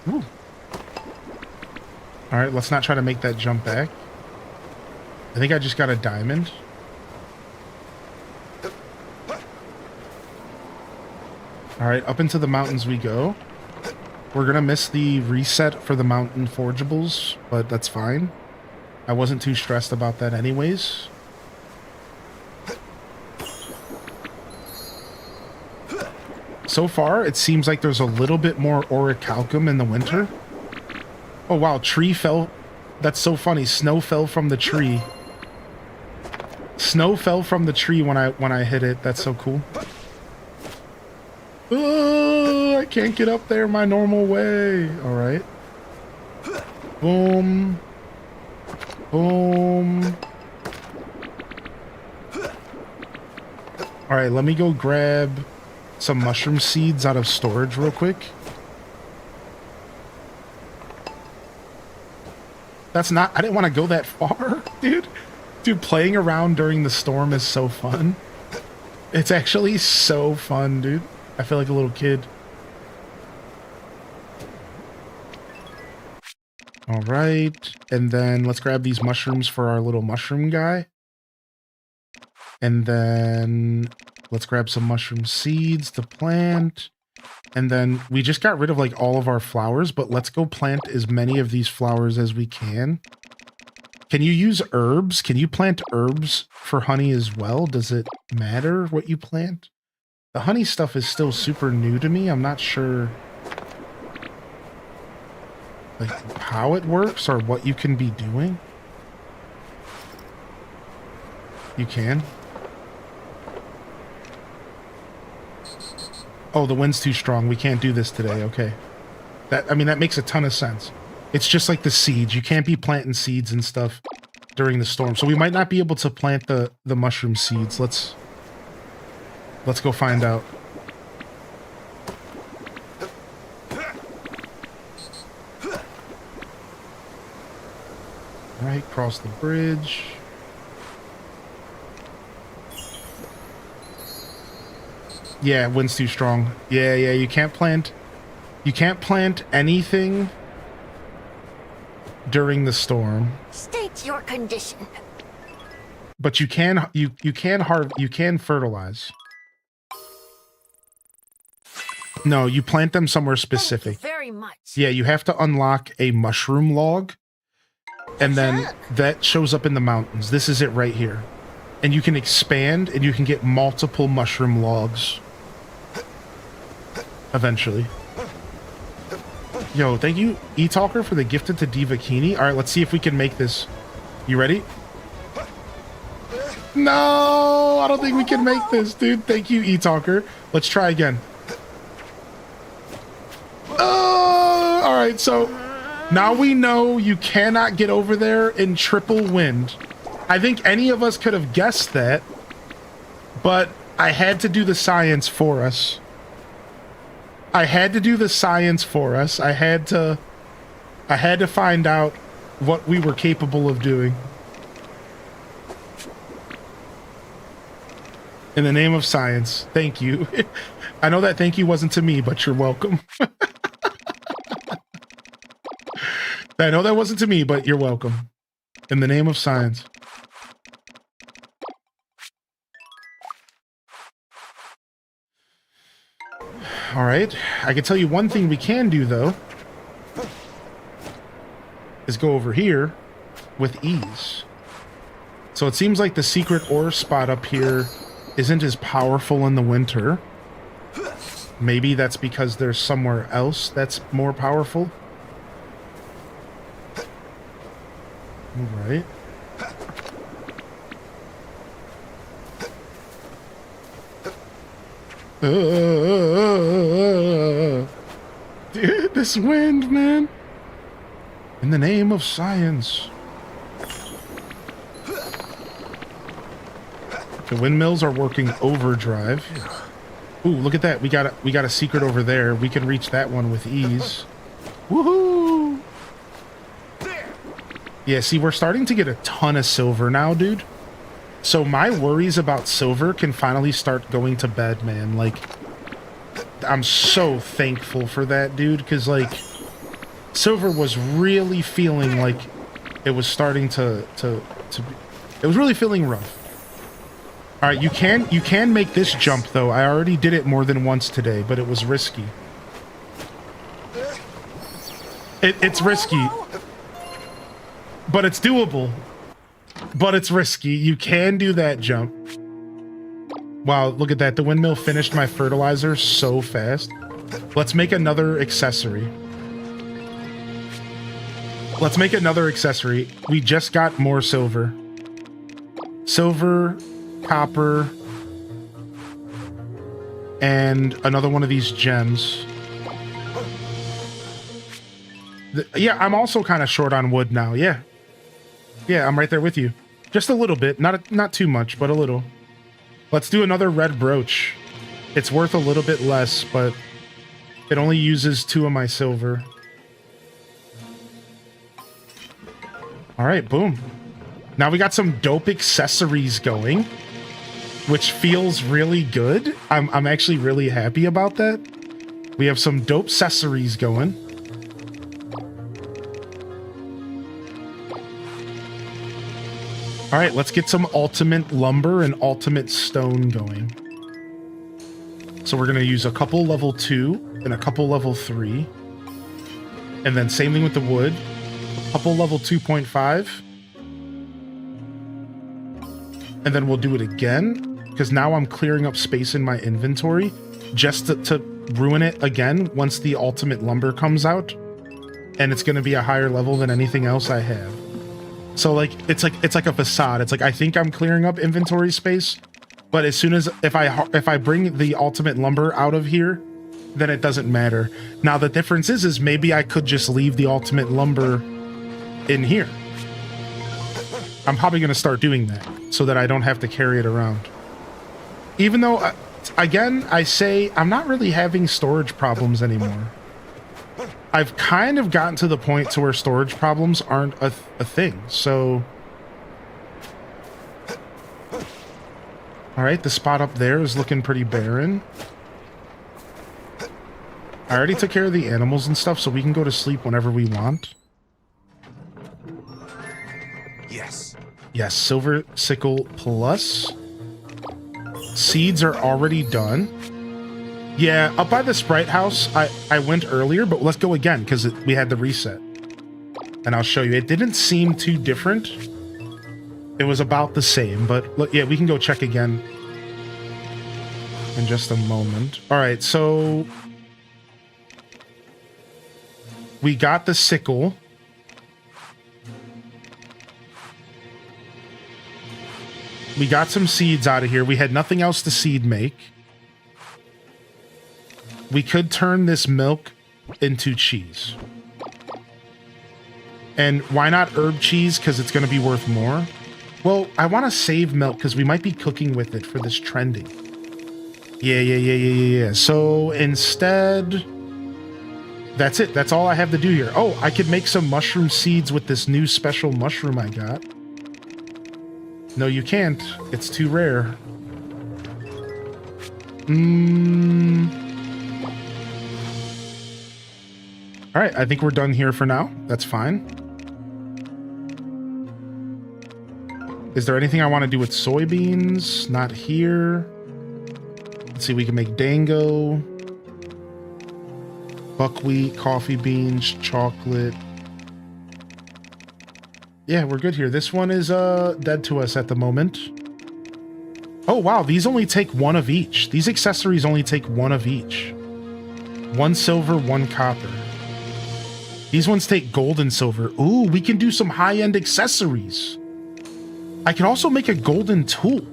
Ooh. All right, let's not try to make that jump back. I think I just got a diamond. All right, up into the mountains we go. We're gonna miss the reset for the mountain forgeables, but that's fine. I wasn't too stressed about that anyways. So far, it seems like there's a little bit more orichalcum in the winter. Oh wow, tree fell. That's so funny. Snow fell from the tree. Snow fell from the tree when I hit it. That's so cool. Oh, I can't get up there my normal way. All right. Boom. Boom. All right, let me go grab some mushroom seeds out of storage real quick. That's not... I didn't want to go that far, dude. Dude, playing around during the storm is so fun. It's actually so fun, dude. I feel like a little kid. All right. And then let's grab these mushrooms for our little mushroom guy. And then let's grab some mushroom seeds to plant. And then we just got rid of like all of our flowers, but let's go plant as many of these flowers as we can. Can you use herbs? Can you plant herbs for honey as well? Does it matter what you plant? The honey stuff is still super new to me. I'm not sure like how it works or what you can be doing. You can. Oh, the wind's too strong. We can't do this today. Okay. I mean, that makes a ton of sense. It's just like the seeds. You can't be planting seeds and stuff during the storm. So we might not be able to plant the mushroom seeds. Let's go find out. All right, cross the bridge. Yeah, wind's too strong. Yeah, you can't plant anything during the storm. State your condition. But you can fertilize. No, you plant them somewhere specific. Thank you very much. Yeah, you have to unlock a mushroom log. And then that shows up in the mountains. This is it right here. And you can expand and you can get multiple mushroom logs. Eventually. Yo, thank you, E-Talker, for the gifted to Divakini. All right, let's see if we can make this. You ready? No, I don't think we can make this, dude. Thank you, E-Talker. Let's try again. Oh, all right, so now we know you cannot get over there in triple wind. I think any of us could have guessed that, but I had to do the science for us. I had to do the science for us. I had to find out what we were capable of doing. In the name of science, thank you. I know that thank you wasn't to me, but you're welcome. I know that wasn't to me, but you're welcome. In the name of science. All right. I can tell you one thing we can do, though, is go over here with ease. So it seems like the secret ore spot up here isn't as powerful in the winter. Maybe that's because there's somewhere else that's more powerful. All right. Dude, this wind, man. In the name of science. The windmills are working overdrive. Ooh, look at that. We got a secret over there. We can reach that one with ease. Woohoo! Yeah, see, we're starting to get a ton of silver now, dude. So my worries about silver can finally start going to bed, man. Like, I'm so thankful for that, dude, because, like, silver was really feeling like it was starting to it was really feeling rough. All right, you can make this jump, though. I already did it more than once today, but it was risky. It's risky. But it's doable. But it's risky. You can do that jump. Wow, look at that. The windmill finished my fertilizer so fast. Let's make another accessory. Let's make another accessory. We just got more silver. Silver, copper, and another one of these gems. Yeah, I'm also kind of short on wood now. Yeah. Yeah, I'm right there with you. Just a little bit. Not too much, but a little. Let's do another red brooch. It's worth a little bit less, but it only uses 2 of my silver. All right, boom. Now we got some dope accessories going, which feels really good. I'm actually really happy about that. We have some dope accessories going. All right, let's get some ultimate lumber and ultimate stone going. So we're going to use a couple level 2 and a couple level 3. And then same thing with the wood. A couple level 2.5. And then we'll do it again, because now I'm clearing up space in my inventory just to ruin it again once the ultimate lumber comes out. And it's going to be a higher level than anything else I have. So like it's like a facade. It's like I think I'm clearing up inventory space, but as soon as if I bring the ultimate lumber out of here, then it doesn't matter. Now the difference is maybe I could just leave the ultimate lumber in here. I'm probably going to start doing that so that I don't have to carry it around. Even though again, I say I'm not really having storage problems anymore. I've kind of gotten to the point to where storage problems aren't a thing, so... Alright, the spot up there is looking pretty barren. I already took care of the animals and stuff, so we can go to sleep whenever we want. Yes. Yes, silver sickle plus. Seeds are already done. Yeah, up by the Sprite house, I went earlier, but let's go again, because we had the reset. And I'll show you. It didn't seem too different. It was about the same, but yeah, we can go check again in just a moment. All right, so we got the sickle. We got some seeds out of here. We had nothing else to seed make. We could turn this milk into cheese. And why not herb cheese? Because it's going to be worth more. Well, I want to save milk because we might be cooking with it for this trending. Yeah. So instead, that's it. That's all I have to do here. Oh, I could make some mushroom seeds with this new special mushroom I got. No, you can't. It's too rare. All right, I think we're done here for now. That's fine. Is there anything I want to do with soybeans? Not here. Let's see, we can make dango, buckwheat, coffee beans, chocolate. Yeah, we're good here. This one is dead to us at the moment. Oh, wow, these only take one of each. These accessories only take one of each. 1 silver, 1 copper. These ones take gold and silver. Ooh, we can do some high-end accessories. I can also make a golden tool.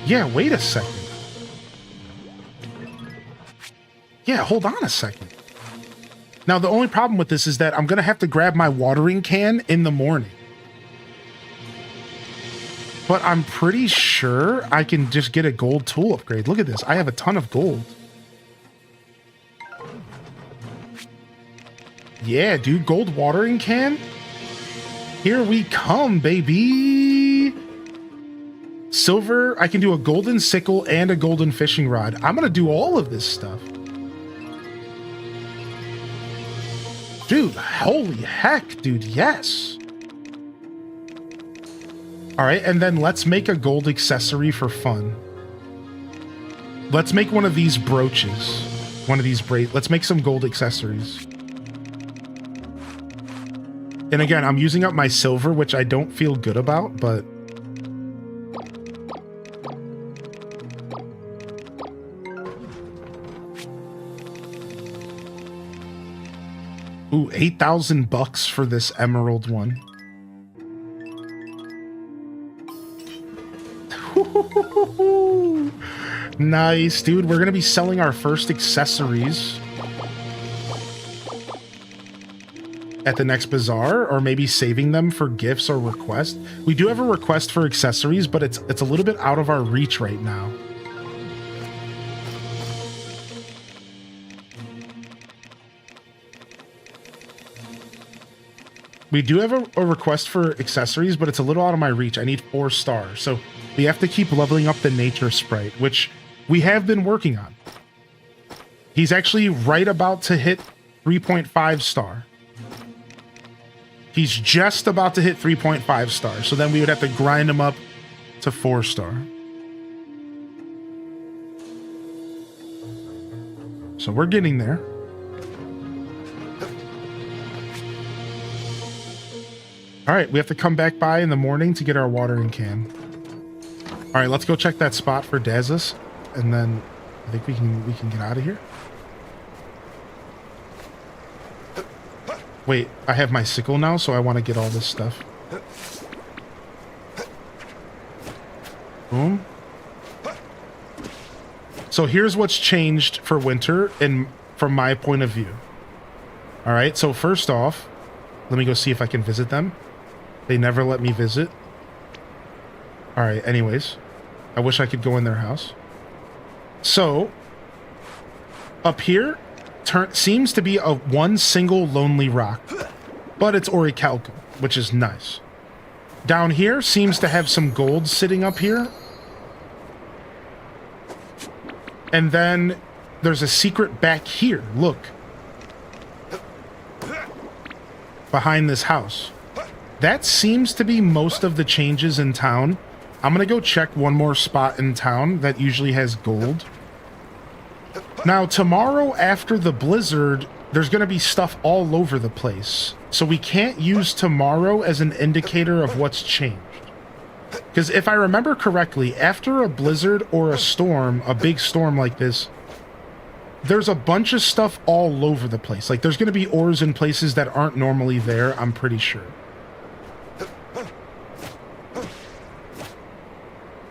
Yeah, wait a second. Yeah, hold on a second. Now, the only problem with this is that I'm going to have to grab my watering can in the morning. But I'm pretty sure I can just get a gold tool upgrade. Look at this. I have a ton of gold. Yeah, dude, gold watering can. Here we come, baby. Silver, I can do a golden sickle and a golden fishing rod. I'm going to do all of this stuff. Dude, holy heck, dude, yes. All right, and then let's make a gold accessory for fun. Let's make one of these brooches. One of these let's make some gold accessories. And again, I'm using up my silver, which I don't feel good about, but... Ooh, 8,000 bucks for this emerald one. Nice, dude. We're gonna be selling our first accessories at the next bazaar, or maybe saving them for gifts or requests. We do have a request for accessories, but it's a little bit out of our reach right now. We do have a request for accessories, but it's a little out of my reach. I need 4 stars. So we have to keep leveling up the nature sprite, which we have been working on. He's actually right about to hit 3.5 star. He's just about to hit 3.5 stars. So then we would have to grind him up to 4 star. So we're getting there. All right, we have to come back by in the morning to get our watering can. All right, let's go check that spot for Dazis, and then I think we can get out of here. Wait, I have my sickle now, so I want to get all this stuff. Boom. So here's what's changed for winter, and from my point of view. All right, so first off, let me go see if I can visit them. They never let me visit. All right, anyways. I wish I could go in their house. So, up here seems to be one single lonely rock. But it's orichalcum, which is nice. Down here seems to have some gold sitting up here. And then there's a secret back here. Look. Behind this house. That seems to be most of the changes in town. I'm going to go check one more spot in town that usually has gold. Now, tomorrow after the blizzard, there's going to be stuff all over the place. So we can't use tomorrow as an indicator of what's changed. Because if I remember correctly, after a blizzard or a storm, a big storm like this, there's a bunch of stuff all over the place. Like, there's going to be ores in places that aren't normally there, I'm pretty sure.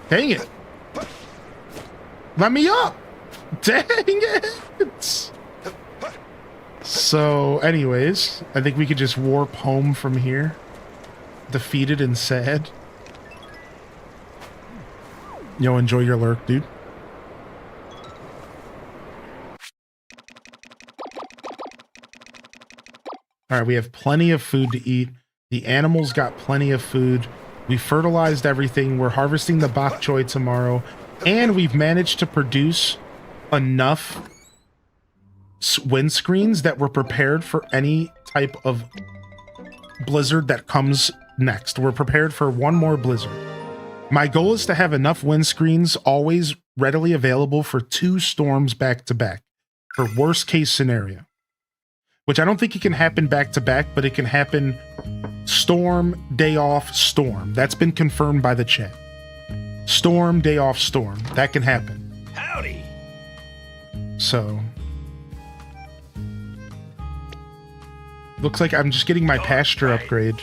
Dang it. Let me up. Dang it. So, anyways, I think we could just warp home from here. Defeated and sad. Yo, enjoy your lurk, dude. All right, we have plenty of food to eat. The animals got plenty of food. We fertilized everything. We're harvesting the bok choy tomorrow. And we've managed to produce enough windscreens that we're prepared for any type of blizzard that comes next. We're prepared for one more blizzard. My goal is to have enough windscreens always readily available for 2 storms back to back, for worst case scenario. Which I don't think it can happen back to back, but it can happen storm, day off, storm. That's been confirmed by the chat. Storm, day off, storm. That can happen. Howdy. So looks like I'm just getting my pasture upgrade.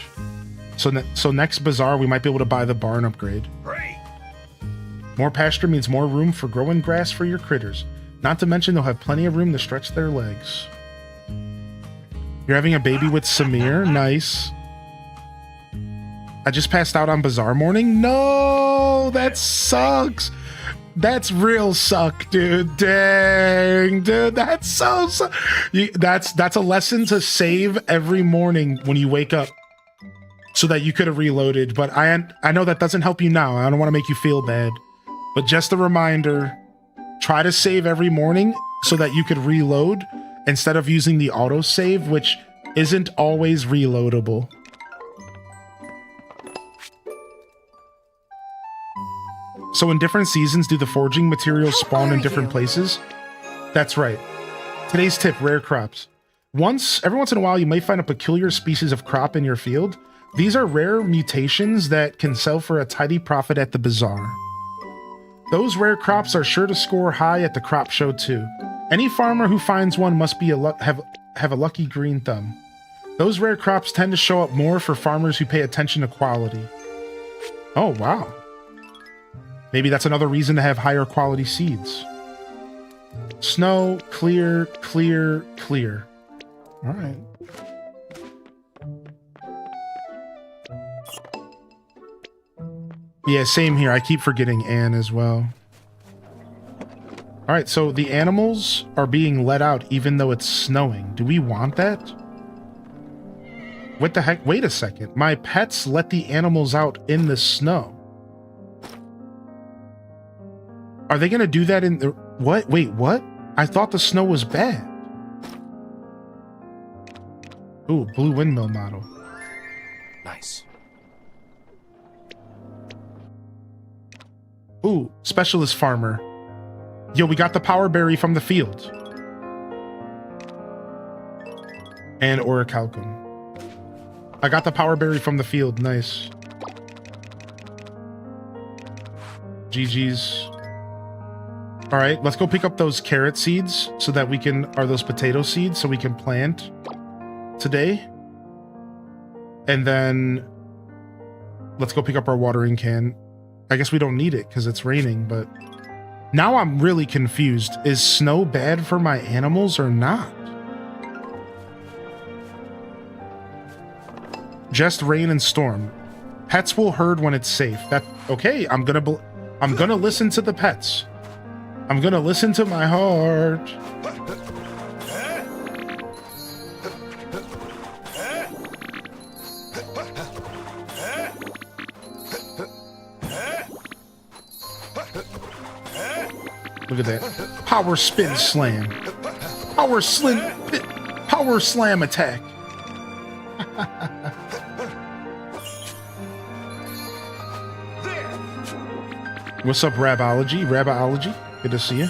So next Bazaar, we might be able to buy the barn upgrade. Great. More pasture means more room for growing grass for your critters. Not to mention they'll have plenty of room to stretch their legs. You're having a baby with Samir? Nice. I just passed out on Bazaar morning? No, that sucks. That's real suck, dude. Dang, dude, that's so that's a lesson to save every morning when you wake up so that you could have reloaded. But I know that doesn't help you now. I don't want to make you feel bad. But just a reminder, try to save every morning so that you could reload instead of using the autosave, which isn't always reloadable. So in different seasons, do the foraging materials spawn in different places? That's right. Today's tip, rare crops. Every once in a while, you may find a peculiar species of crop in your field. These are rare mutations that can sell for a tidy profit at the bazaar. Those rare crops are sure to score high at the crop show too. Any farmer who finds one must be have a lucky green thumb. Those rare crops tend to show up more for farmers who pay attention to quality. Oh, wow. Maybe that's another reason to have higher quality seeds. Snow, clear, clear, clear. All right. Yeah, same here. I keep forgetting Anne as well. All right, so the animals are being let out even though it's snowing. Do we want that? What the heck? Wait a second. My pets let the animals out in the snow. Are they going to do that in the... What? Wait, what? I thought the snow was bad. Ooh, blue windmill model. Nice. Ooh, specialist farmer. Yo, we got the power berry from the field. And orichalcum. I got the power berry from the field. Nice. GG's. All right, let's go pick up those carrot seeds so that we can, or those potato seeds so we can plant today. And then let's go pick up our watering can. I guess we don't need it because it's raining, but now I'm really confused. Is snow bad for my animals or not? Just rain and storm. Pets will herd when it's safe. Okay, I'm gonna listen to the pets. I'm gonna listen to my heart. Look at that. Power spin slam. Power slam attack. What's up, Rabology? Rabology? Good to see you.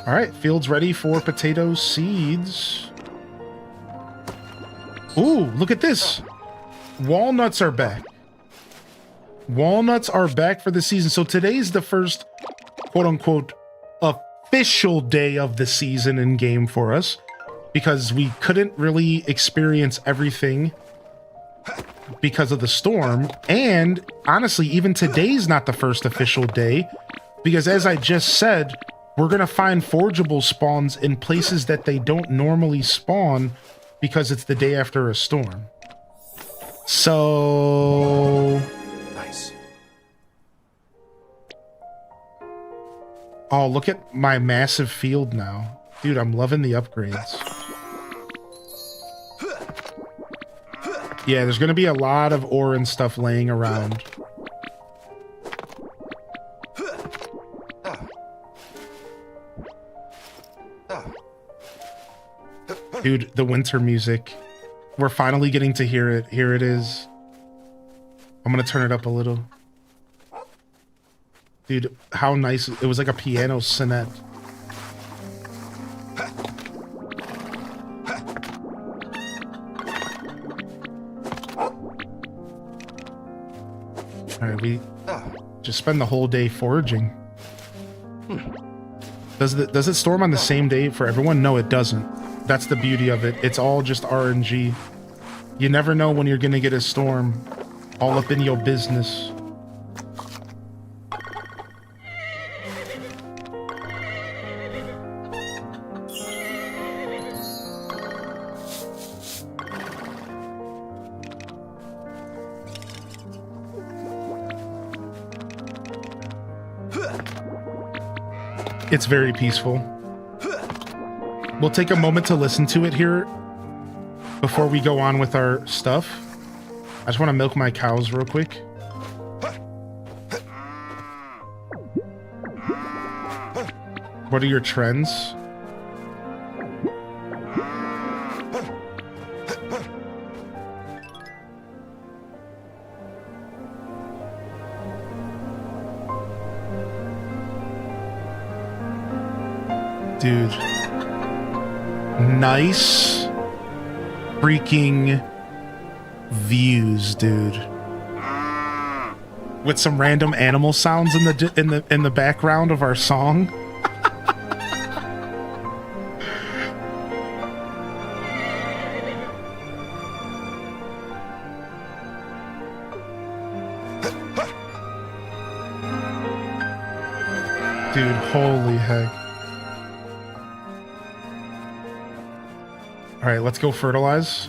All right, field's ready for potato seeds. Ooh, look at this. Walnuts are back. Walnuts are back for the season. So today's the first quote-unquote official day of the season in game for us because we couldn't really experience everything because of the storm. And honestly, even today's not the first official day because as I just said, we're going to find forgeable spawns in places that they don't normally spawn because it's the day after a storm. So... Nice. Oh, look at my massive field now. Dude, I'm loving the upgrades. Yeah, there's going to be a lot of ore and stuff laying around. Dude, the winter music. We're finally getting to hear it. Here it is. I'm going to turn it up a little. Dude, how nice. It was like a piano sonnet. Alright, we just spend the whole day foraging. Does it storm on the same day for everyone? No, it doesn't. That's the beauty of it. It's all just RNG. You never know when you're gonna get a storm. All up in your business. It's very peaceful. We'll take a moment to listen to it here before we go on with our stuff. I just want to milk my cows real quick. What are your trends? Dude. Nice freaking views, dude. With some random animal sounds in the background of our song. Dude, holy heck. All right, let's go fertilize.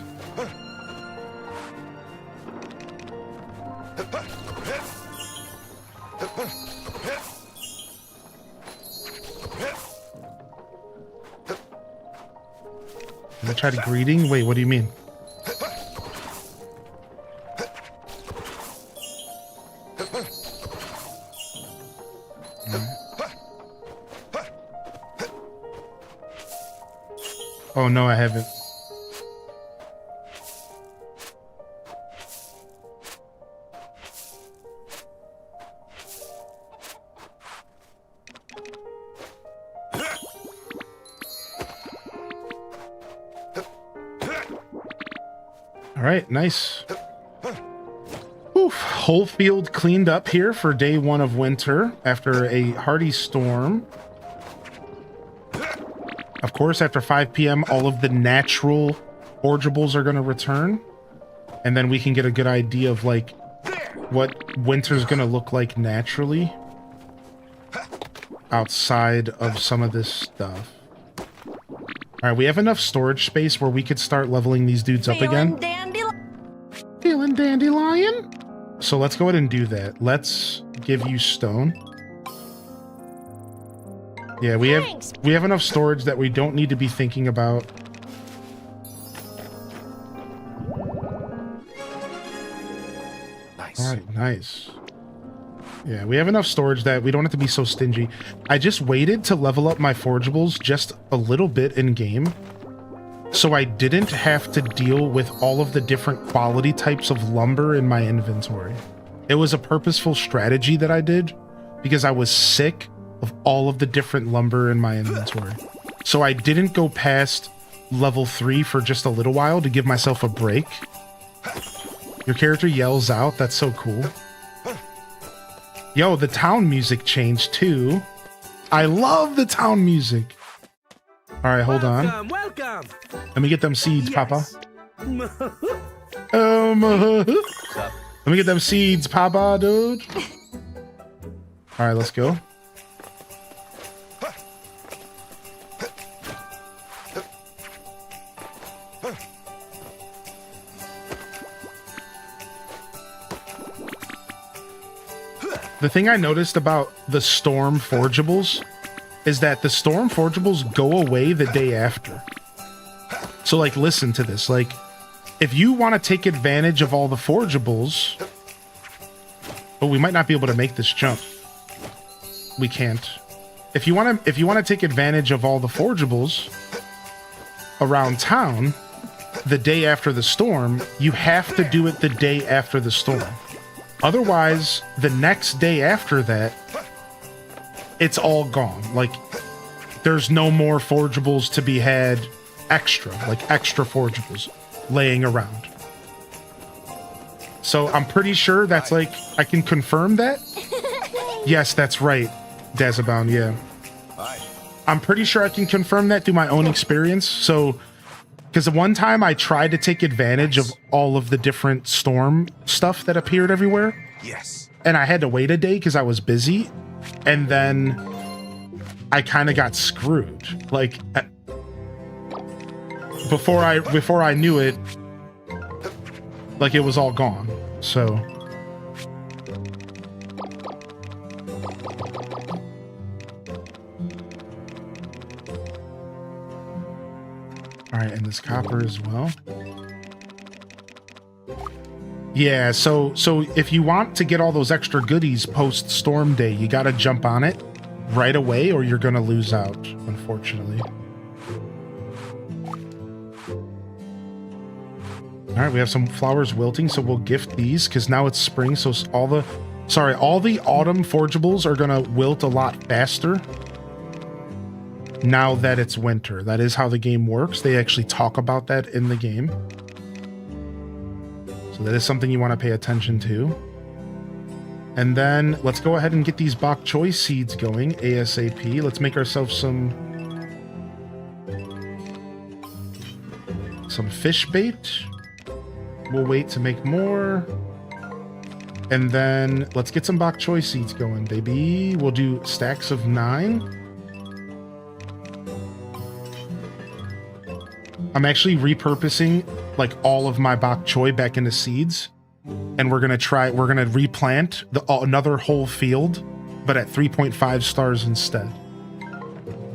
I tried greeting? Wait, what do you mean? Oh no, I haven't. All right, nice. Oof, whole field cleaned up here for day one of winter after a hearty storm. Of course, after 5 p.m., all of the natural forageables are going to return. And then we can get a good idea of, like, what winter's going to look like naturally outside of some of this stuff. All right, we have enough storage space where we could start leveling these dudes up again. Feeling dandelion? So let's go ahead and do that. Let's give you stone. Yeah, we have enough storage that we don't need to be thinking about. Nice. All right, nice. Yeah, we have enough storage that we don't have to be so stingy. I just waited to level up my forageables just a little bit in game, so I didn't have to deal with all of the different quality types of lumber in my inventory. It was a purposeful strategy that I did because I was sick of all of the different lumber in my inventory. So I didn't go past level 3 for just a little while to give myself a break. Your character yells out. That's so cool. Yo, the town music changed too. I love the town music. All right, hold on. Welcome. Let me get them seeds, Papa. Yes. Let me get them seeds, Papa, dude. All right, let's go. The thing I noticed about the storm forageables is that the storm forageables go away the day after. So, like, listen to this. Like, if you want to take advantage of all the forageables, but we might not be able to make this jump. We can't. If you want to take advantage of all the forageables around town the day after the storm, you have to do it the day after the storm. Otherwise, the next day after that, it's all gone. Like, there's no more forageables to be had extra forageables laying around. So I'm pretty sure that's like, I can confirm that. Yes, that's right, Dazabound, yeah. I'm pretty sure I can confirm that through my own experience. So, because the one time I tried to take advantage of all of the different storm stuff that appeared everywhere. Yes. And I had to wait a day because I was busy. And then I kind of got screwed. Like, before I knew it, like, it was all gone. So... Alright, and this copper as well. Yeah, so if you want to get all those extra goodies post Storm Day, you gotta jump on it right away or you're gonna lose out, unfortunately. Alright, we have some flowers wilting, so we'll gift these, because now it's spring, so all the autumn forageables are gonna wilt a lot faster now that it's winter. That is how the game works. They actually talk about that in the game. So that is something you want to pay attention to. And then let's go ahead and get these bok choy seeds going ASAP. Let's make ourselves some fish bait. We'll wait to make more. And then let's get some bok choy seeds going, baby. We'll do stacks of 9. I'm actually repurposing like all of my bok choy back into seeds, and we're gonna replant another whole field, but at 3.5 stars instead.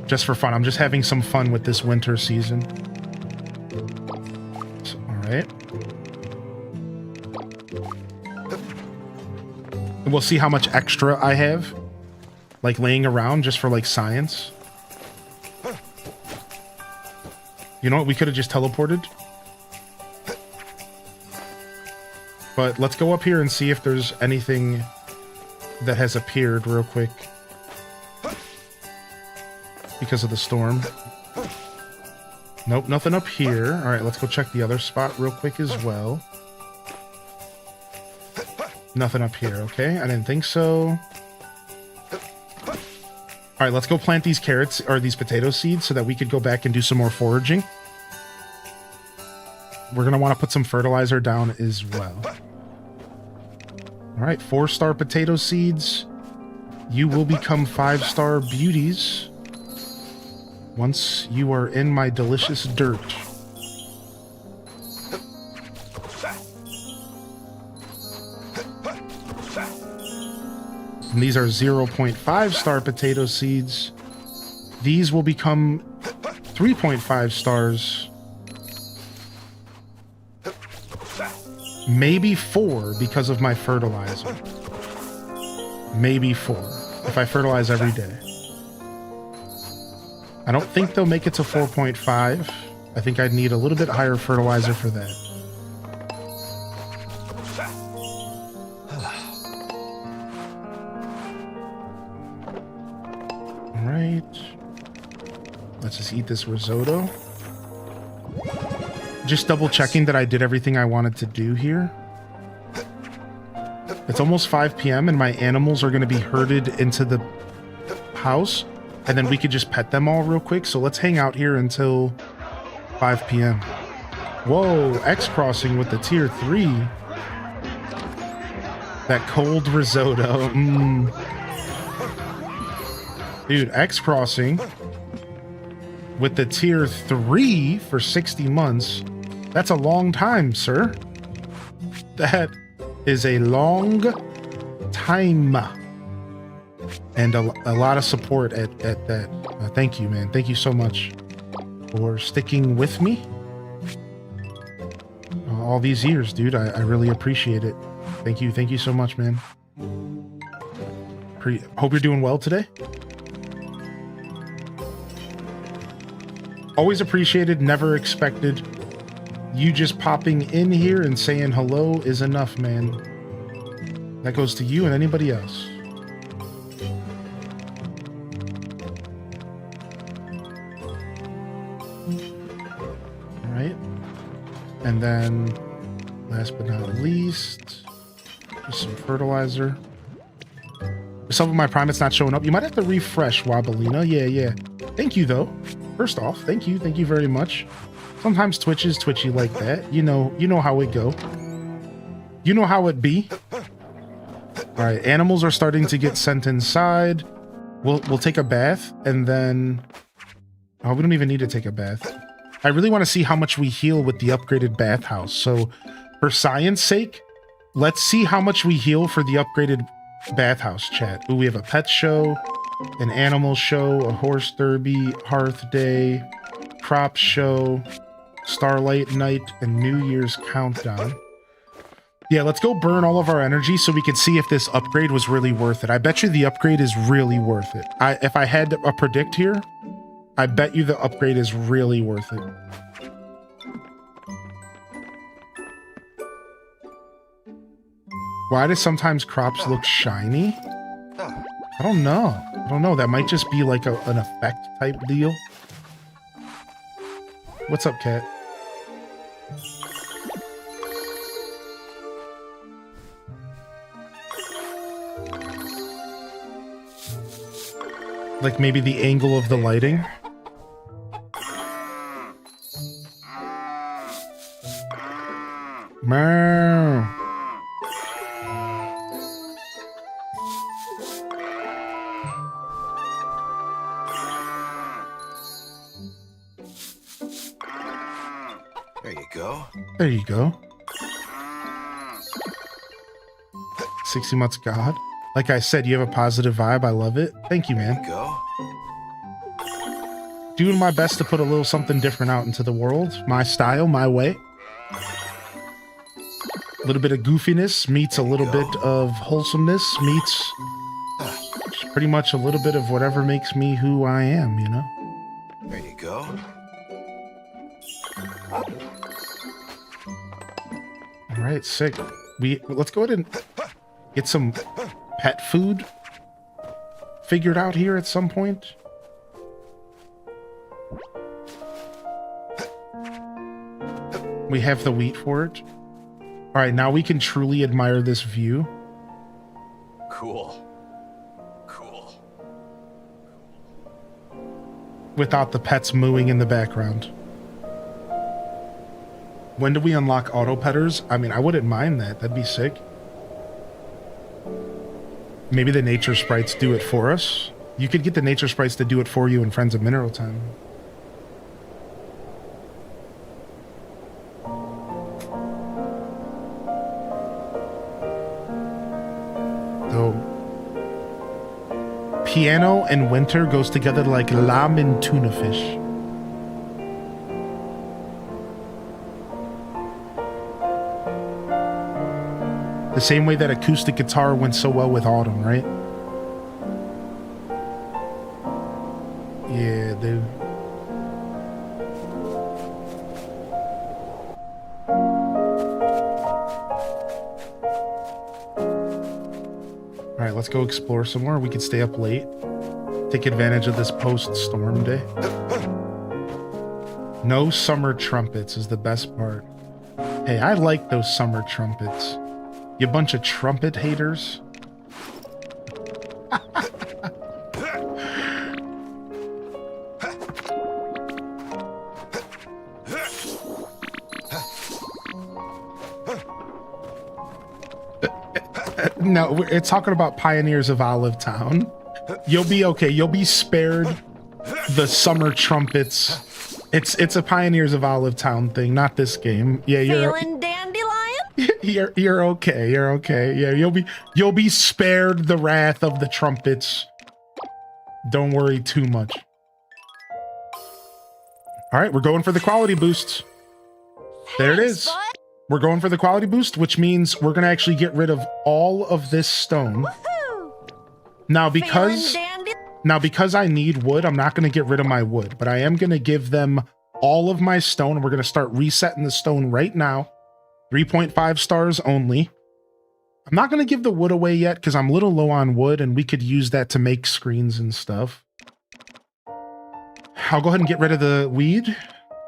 Just for fun. I'm just having some fun with this winter season. So, all right. And we'll see how much extra I have, like laying around just for like science. You know what? We could have just teleported. But let's go up here and see if there's anything that has appeared real quick. Because of the storm. Nope, nothing up here. Alright, let's go check the other spot real quick as well. Nothing up here, okay? I didn't think so. Alright, let's go plant these carrots, or these potato seeds, so that we could go back and do some more foraging. We're going to want to put some fertilizer down as well. Alright, 4-star potato seeds. You will become 5-star beauties once you are in my delicious dirt. And these are 0.5-star potato seeds. These will become 3.5 stars. Maybe 4 because of my fertilizer. Maybe 4 if I fertilize every day. I don't think they'll make it to 4.5. I think I'd need a little bit higher fertilizer for that. Alright. Let's just eat this risotto. Just double checking that I did everything I wanted to do here. It's almost 5 p.m. and my animals are going to be herded into the house. And then we could just pet them all real quick. So let's hang out here until 5 p.m. Whoa, X crossing with the tier 3. That cold risotto. Dude, X crossing with the tier 3 for 60 months. That's a long time, sir. That is a long time. And a lot of support at that. Thank you, man. Thank you so much for sticking with me. all these years, dude. I really appreciate it. Thank you so much, man. Hope you're doing well today. Always appreciated, never expected. You just popping in here and saying hello is enough, man. That goes to you and anybody else. All right. And then, last but not least, just some fertilizer. Some of my primates not showing up. You might have to refresh, Wobbelina. Yeah. Thank you, though. First off, thank you very much. Sometimes Twitch is twitchy like that. You know how it go. You know how it be. All right, animals are starting to get sent inside. We'll take a bath and then. Oh, we don't even need to take a bath. I really want to see how much we heal with the upgraded bathhouse. So, for science sake, let's see how much we heal for the upgraded bathhouse, chat. Ooh, we have a pet show, an animal show, a horse derby, hearth day, crop show, starlight night, and New Year's countdown. Yeah, let's go burn all of our energy so we can see if this upgrade was really worth it. I bet you the upgrade is really worth it. If I had a predict here, I bet you the upgrade is really worth it. Why do sometimes crops look shiny? I don't know. That might just be like an effect type deal. What's up, Cat? Like maybe the angle of the lighting. Meow. There you go. There you go. 60 months God. Like I said, you have a positive vibe. I love it. Thank you, man. There you go. Doing my best to put a little something different out into the world. My style, my way. A little bit of goofiness meets a little bit of wholesomeness meets pretty much a little bit of whatever makes me who I am, you know? There you go. All right, sick. Let's go ahead and get some pet food figured out here at some point. We have the wheat for it. All right, now we can truly admire this view. Cool. Without the pets mooing in the background. When do we unlock auto petters? I mean, I wouldn't mind that. That'd be sick. Maybe the nature sprites do it for us. You could get the nature sprites to do it for you in Friends of Mineral Time. So, piano and winter goes together like lamb and tuna fish. The same way that acoustic guitar went so well with autumn, right? Yeah, dude. All right, let's go explore some more. We can stay up late. Take advantage of this post-storm day. No summer trumpets is the best part. Hey, I like those summer trumpets. You bunch of trumpet haters. No, it's talking about Pioneers of Olive Town. You'll be okay. You'll be spared the summer trumpets. It's a Pioneers of Olive Town thing, not this game. Yeah, Feeling dandelion? You're okay. You're okay. Yeah, you'll be spared the wrath of the trumpets. Don't worry too much. All right, we're going for the quality boosts. There it is. Bud. We're going for the quality boost, which means we're going to actually get rid of all of this stone. Now, because I need wood, I'm not going to get rid of my wood, but I am going to give them all of my stone. We're going to start resetting the stone right now. 3.5 stars only. I'm not going to give the wood away yet because I'm a little low on wood and we could use that to make screens and stuff. I'll go ahead and get rid of the weed.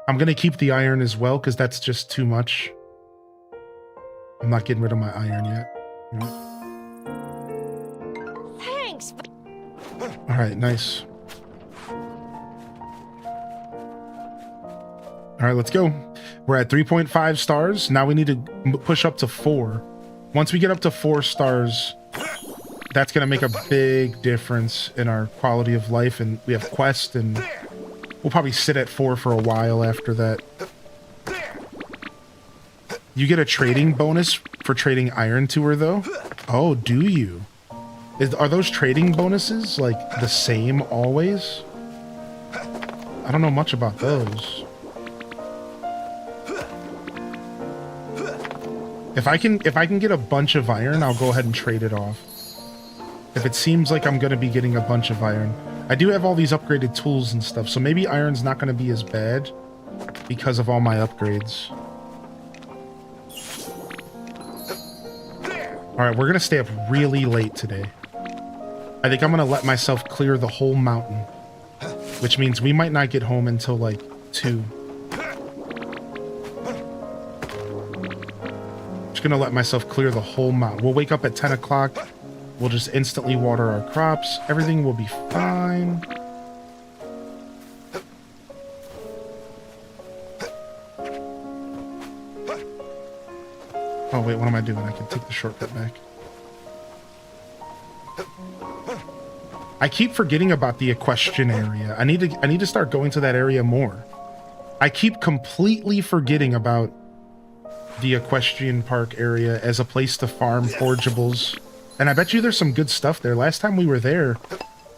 I'm going to keep the iron as well because that's just too much. I'm not getting rid of my iron yet. Thanks. All right, nice. All right, let's go. We're at 3.5 stars. Now we need to push up to 4. Once we get up to 4 stars, that's going to make a big difference in our quality of life. And we have quest, and we'll probably sit at 4 for a while after that. You get a trading bonus for trading iron to her, though? Oh, do you? Are those trading bonuses, like, the same always? I don't know much about those. If I can get a bunch of iron, I'll go ahead and trade it off. If it seems like I'm going to be getting a bunch of iron. I do have all these upgraded tools and stuff, so maybe iron's not going to be as bad because of all my upgrades. Alright, we're going to stay up really late today. I think I'm going to let myself clear the whole mountain, which means we might not get home until like 2. Just going to let myself clear the whole mountain. We'll wake up at 10 o'clock. We'll just instantly water our crops. Everything will be fine. Oh wait, what am I doing? I can take the shortcut back. I keep forgetting about the equestrian area. I need to start going to that area more. I keep completely forgetting about the equestrian park area as a place to farm forageables. And I bet you there's some good stuff there. Last time we were there,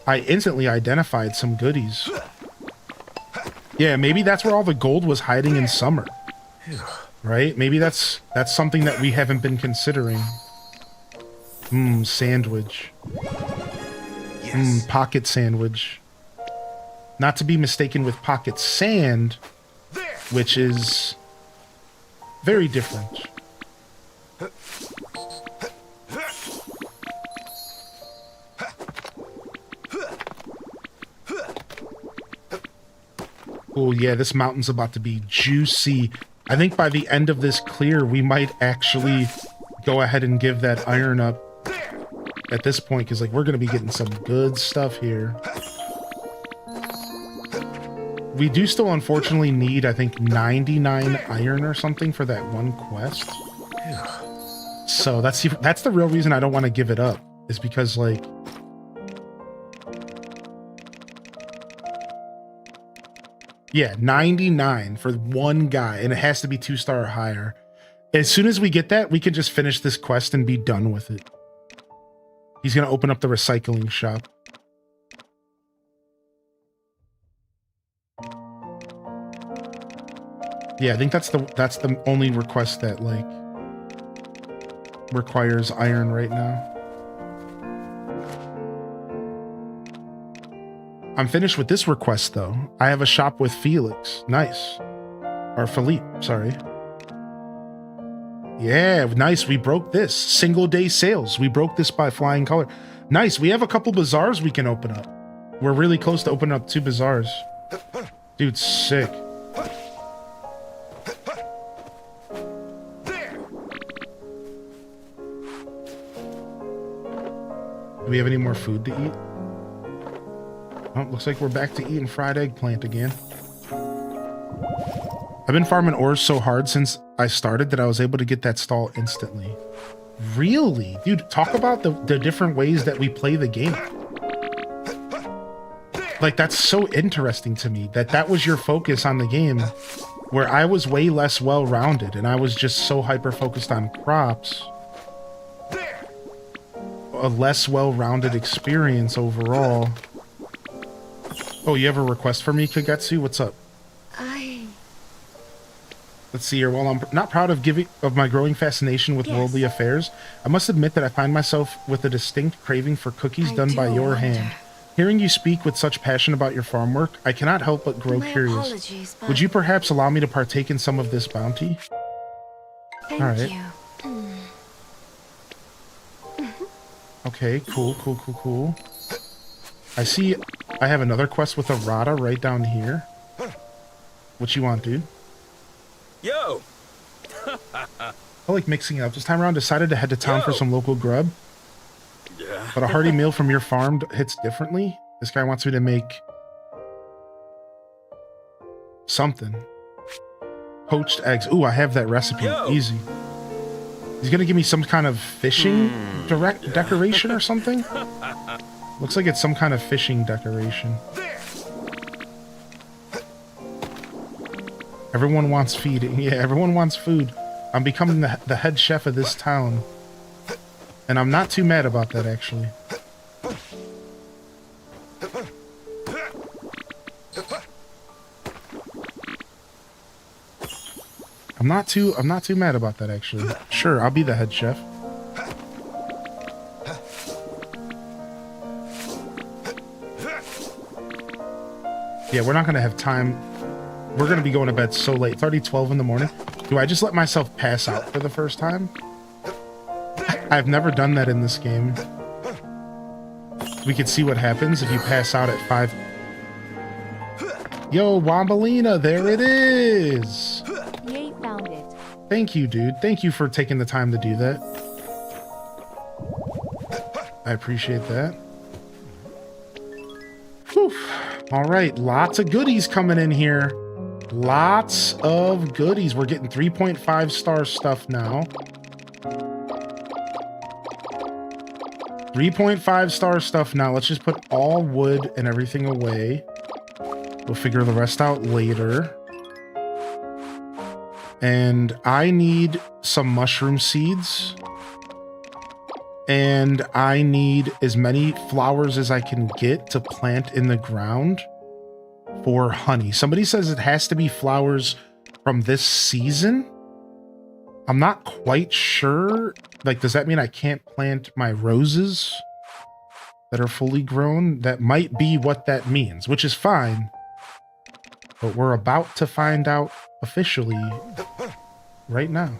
I instantly identified some goodies. Yeah, maybe that's where all the gold was hiding in summer. Right? Maybe that's something that we haven't been considering. Sandwich. Yes. Pocket sandwich. Not to be mistaken with pocket sand, which is very different. Oh yeah, this mountain's about to be juicy. I think by the end of this clear, we might actually go ahead and give that iron up at this point, because like we're going to be getting some good stuff here. We do still unfortunately need, I think, 99 iron or something for that one quest. So that's the real reason I don't want to give it up, is because like yeah, 99 for one guy, and it has to be 2-star or higher. As soon as we get that, we can just finish this quest and be done with it. He's going to open up the recycling shop. Yeah, I think that's the only request that like requires iron right now. I'm finished with this request, though. I have a shop with Felix. Nice. Or Philippe, sorry. Yeah, nice. We broke this. Single day sales. We broke this by flying color. Nice. We have a couple bazaars we can open up. We're really close to opening up 2 bazaars. Dude, sick. Do we have any more food to eat? Oh, looks like we're back to eating fried eggplant again. I've been farming ores so hard since I started that I was able to get that stall instantly. Really? Dude, talk about the different ways that we play the game. Like, that's so interesting to me that was your focus on the game, where I was way less well-rounded and I was just so hyper-focused on crops. A less well-rounded experience overall. Oh, you have a request for me, Kagetsu? What's up? Let's see here. While I'm not proud of my growing fascination with worldly affairs, I must admit that I find myself with a distinct craving for cookies done by your hand. Hearing you speak with such passion about your farm work, I cannot help but grow curious. Would you perhaps allow me to partake in some of this bounty? Thank All right. you. Okay, cool. I see I have another quest with a Rada right down here. What you want, dude? Yo! I like mixing it up. This time around, decided to head to town for some local grub. Yeah. But a hearty meal from your farm hits differently. This guy wants me to make something. Poached eggs. Ooh, I have that recipe. Easy. He's gonna give me some kind of fishing decoration or something. Looks like it's some kind of fishing decoration. Everyone wants feeding. Yeah, everyone wants food. I'm becoming the head chef of this town. And I'm not too mad about that, actually. I'm not too mad about that, actually. Sure, I'll be the head chef. Yeah, we're not gonna have time. We're gonna be going to bed so late. It's already 12 in the morning. Do I just let myself pass out for the first time? I've never done that in this game. We could see what happens if you pass out at 5. Yo, Wombalina, there it is! Yay, found it. Thank you, dude. Thank you for taking the time to do that. I appreciate that. Whew. All right, lots of goodies coming in here. Lots of goodies. We're getting 3.5 star stuff now. 3.5 star stuff now. Let's just put all wood and everything away. We'll figure the rest out later. And I need some mushroom seeds. And I need as many flowers as I can get to plant in the ground for honey. Somebody says it has to be flowers from this season. I'm not quite sure. Like, does that mean I can't plant my roses that are fully grown? That might be what that means, which is fine. But we're about to find out officially right now.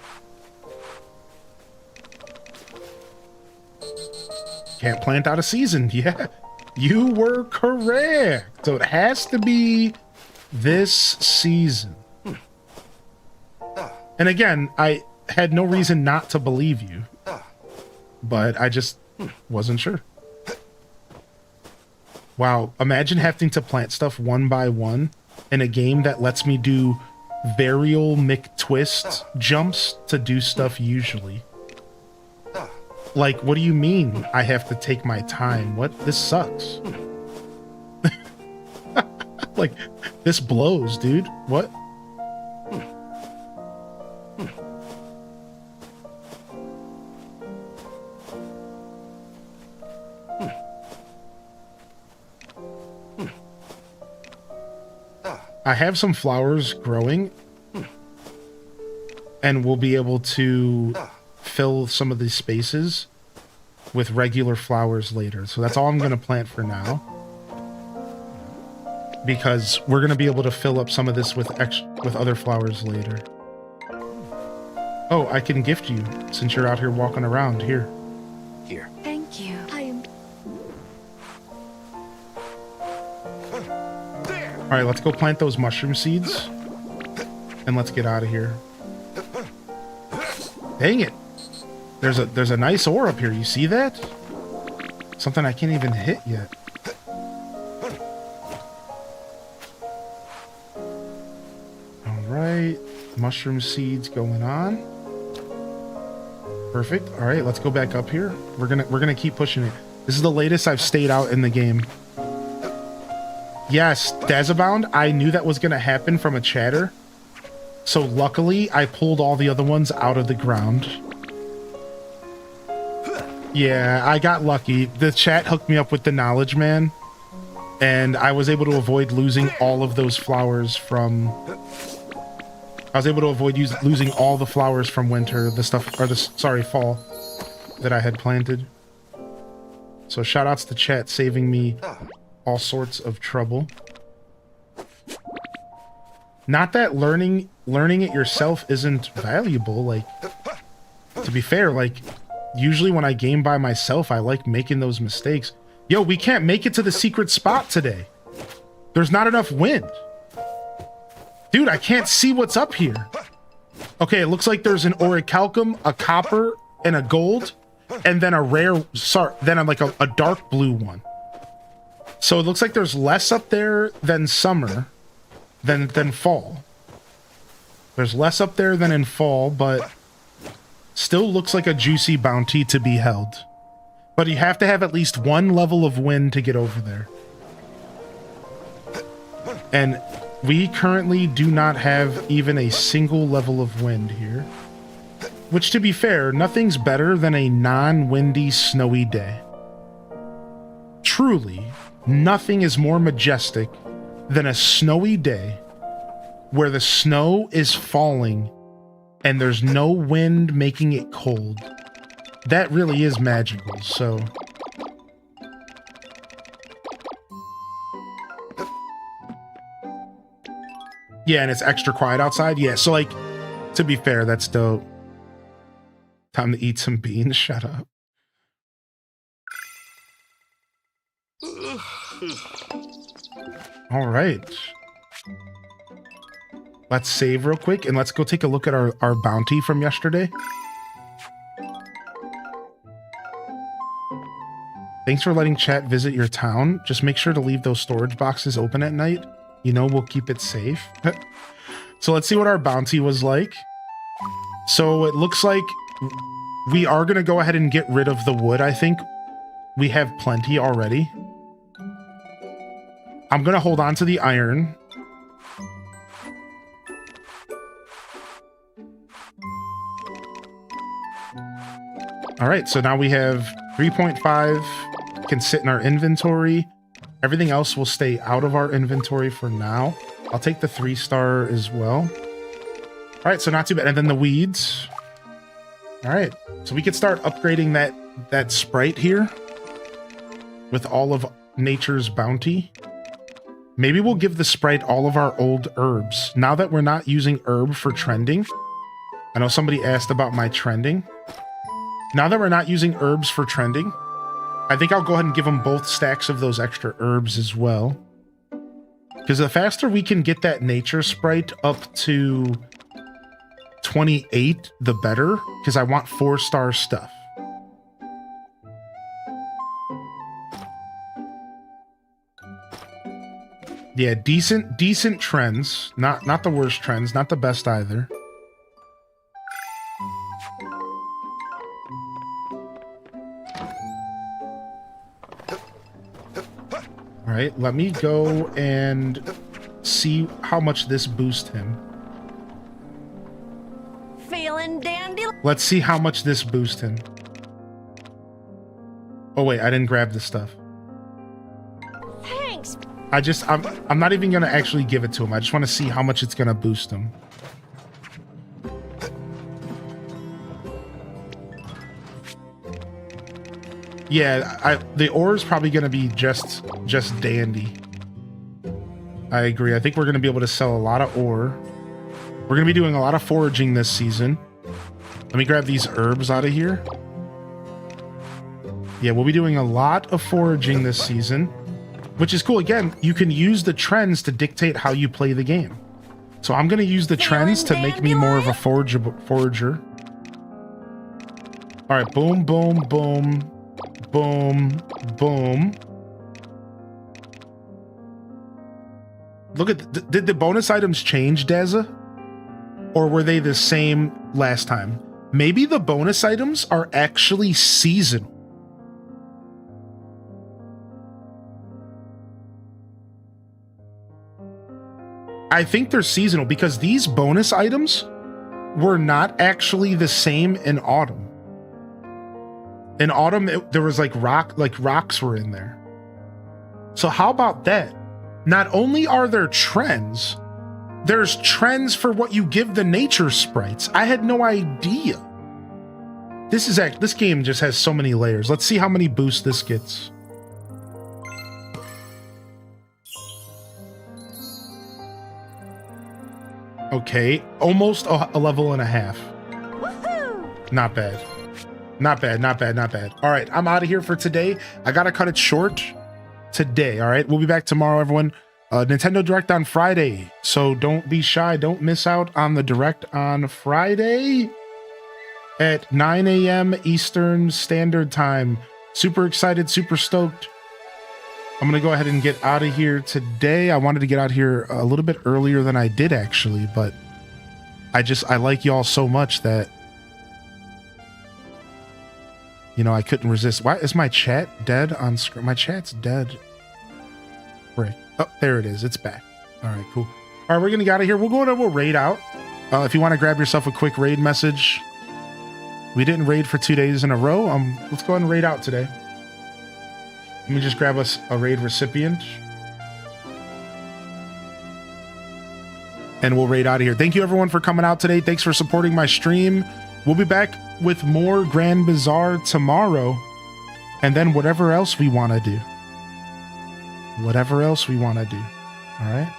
Can't plant out of season. Yeah, you were correct. So it has to be this season. And again, I had no reason not to believe you, but I just wasn't sure. Wow, imagine having to plant stuff one by one in a game that lets me do varial McTwist jumps to do stuff usually. Like, what do you mean I have to take my time? What? This sucks. Like, this blows, dude. What? I have some flowers growing, and we'll be able to fill some of these spaces with regular flowers later. So that's all I'm going to plant for now, because we're going to be able to fill up some of this with other flowers later. Oh, I can gift you since you're out here walking around. Here. Thank you. All right, let's go plant those mushroom seeds, and let's get out of here. Dang it. There's a nice ore up here. You see that? Something I can't even hit yet. All right, mushroom seeds going on. Perfect. All right, let's go back up here. We're gonna keep pushing it. This is the latest I've stayed out in the game. Yes, Dazabound, I knew that was gonna happen from a chatter. So luckily, I pulled all the other ones out of the ground. Yeah, I got lucky. The chat hooked me up with the knowledge man, and I was able to avoid losing all of those flowers from I was able to avoid losing all the flowers from winter, the stuff, or sorry, fall, that I had planted. So shout outs to chat saving me all sorts of trouble. Not that learning it yourself isn't valuable, like, to be fair, like, usually when I game by myself, I like making those mistakes. Yo, we can't make it to the secret spot today. There's not enough wind. Dude, I can't see what's up here. Okay, it looks like there's an orichalcum, a copper, and a gold, and then a rare, sorry, then I'm like a dark blue one. So it looks like there's less up there than summer, than fall. There's less up there than in fall, but still looks like a juicy bounty to be held. But you have to have at least one level of wind to get over there. And we currently do not have even a single level of wind here. Which, to be fair, nothing's better than a non-windy, snowy day. Truly, nothing is more majestic than a snowy day where the snow is falling and there's no wind making it cold. That really is magical, so... Yeah, and it's extra quiet outside. Yeah, so like, to be fair, that's dope. Time to eat some beans. Shut up. All right. Let's save real quick and let's go take a look at our bounty from yesterday. Thanks for letting chat visit your town. Just make sure to leave those storage boxes open at night. You know, we'll keep it safe. So let's see what our bounty was like. So it looks like we are going to go ahead and get rid of the wood. I think we have plenty already. I'm going to hold on to the iron. All right, so now we have 3.5 can sit in our inventory. Everything else will stay out of our inventory for now. I'll take the 3-star as well. All right, so not too bad. And then the weeds. All right, so we could start upgrading that sprite here with all of nature's bounty. Maybe we'll give the sprite all of our old herbs. Now that we're not using herb for trending. I know somebody asked about my trending. Now that we're not using herbs for trending, I think I'll go ahead and give them both stacks of those extra herbs as well. Because the faster we can get that nature sprite up to 28, the better. Because I want 4-star stuff. Yeah, decent trends. Not the worst trends, not the best either. All right, let me go and see how much this boosts him. Feeling dandy. Let's see how much this boosts him. Oh wait, I didn't grab this stuff. Thanks. I'm not even gonna actually give it to him. I just want to see how much it's gonna boost him. Yeah, the ore is probably going to be just dandy. I agree. I think we're going to be able to sell a lot of ore. We're going to be doing a lot of foraging this season. Let me grab these herbs out of here. Yeah, we'll be doing a lot of foraging this season, which is cool. Again, you can use the trends to dictate how you play the game. So I'm going to use the trends to make me more of a forager. All right, boom, boom, boom. Boom, boom. Look at, did the bonus items change, Deza? Or were they the same last time? Maybe the bonus items are actually seasonal. I think they're seasonal because these bonus items were not actually the same in autumn. In autumn, there was like rocks were in there. So how about that? Not only are there trends, there's trends for what you give the nature sprites. I had no idea. This game just has so many layers. Let's see how many boosts this gets. Okay, almost a level and a half. Not bad. Not bad, not bad, not bad. All right, I'm out of here for today. I gotta cut it short today, all right? We'll be back tomorrow, everyone. Nintendo Direct on Friday, so don't be shy. Don't miss out on the Direct on Friday at 9 a.m. Eastern Standard Time. Super excited, super stoked. I'm gonna go ahead and get out of here today. I wanted to get out here a little bit earlier than I did actually, but I like y'all so much that, you know, I couldn't resist. Why is my chat dead on screen? My chat's dead. Frick. Oh, there it is. It's back. All right, cool. All right, we're gonna get out of here. We'll raid out. If you want to grab yourself a quick raid message. We didn't raid for 2 days in a row. Let's go ahead and raid out today. Let me just grab us a raid recipient. And we'll raid out of here. Thank you everyone for coming out today. Thanks for supporting my stream. We'll be back with more Grand Bazaar tomorrow. And then whatever else we want to do. Whatever else we want to do. All right?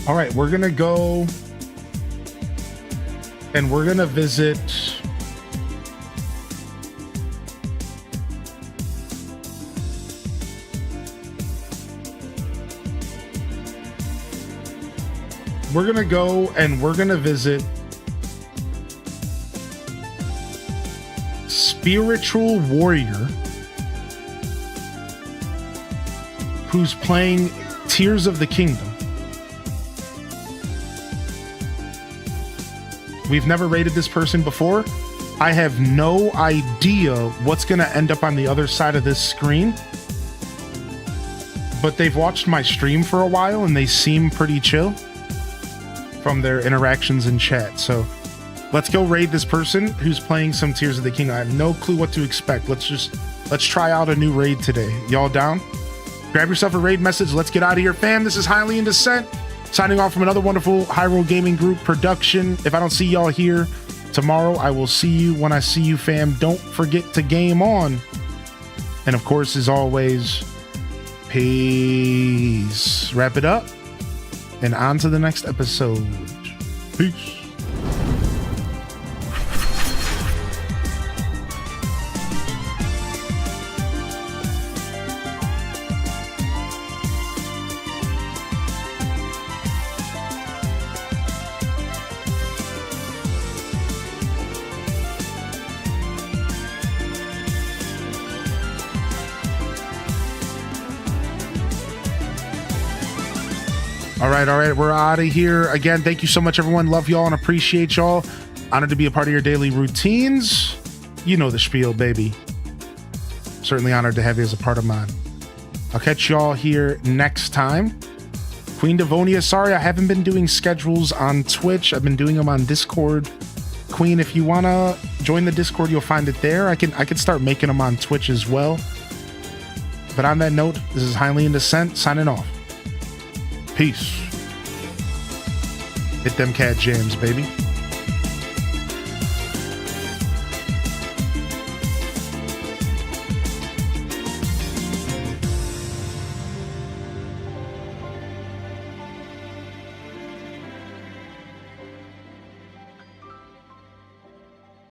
All right, we're gonna go and we're gonna visit Spiritual Warrior, who's playing Tears of the Kingdom. We've never rated this person before. I have no idea what's going to end up on the other side of this screen. But they've watched my stream for a while and they seem pretty chill from their interactions in chat. So let's go raid this person who's playing some Tears of the King. I have no clue what to expect. Let's try out a new raid today. Y'all down? Grab yourself a raid message. Let's get out of here, fam. This is Highly in Descent. Signing off from another wonderful Hyrule Gaming Group production. If I don't see y'all here tomorrow, I will see you when I see you, fam. Don't forget to game on. And of course, as always, peace. Wrap it up and on to the next episode. Peace. All right, we're out of here. Again, thank you so much, everyone. Love y'all and appreciate y'all. Honored to be a part of your daily routines. You know the spiel, baby. Certainly honored to have you as a part of mine. I'll catch y'all here next time. Queen Devonia, sorry I haven't been doing schedules on Twitch. I've been doing them on Discord. Queen, if you want to join the Discord, you'll find it there. I can start making them on Twitch as well. But on that note, this is Highly in Descent, signing off. Peace. Hit them cat jams, baby.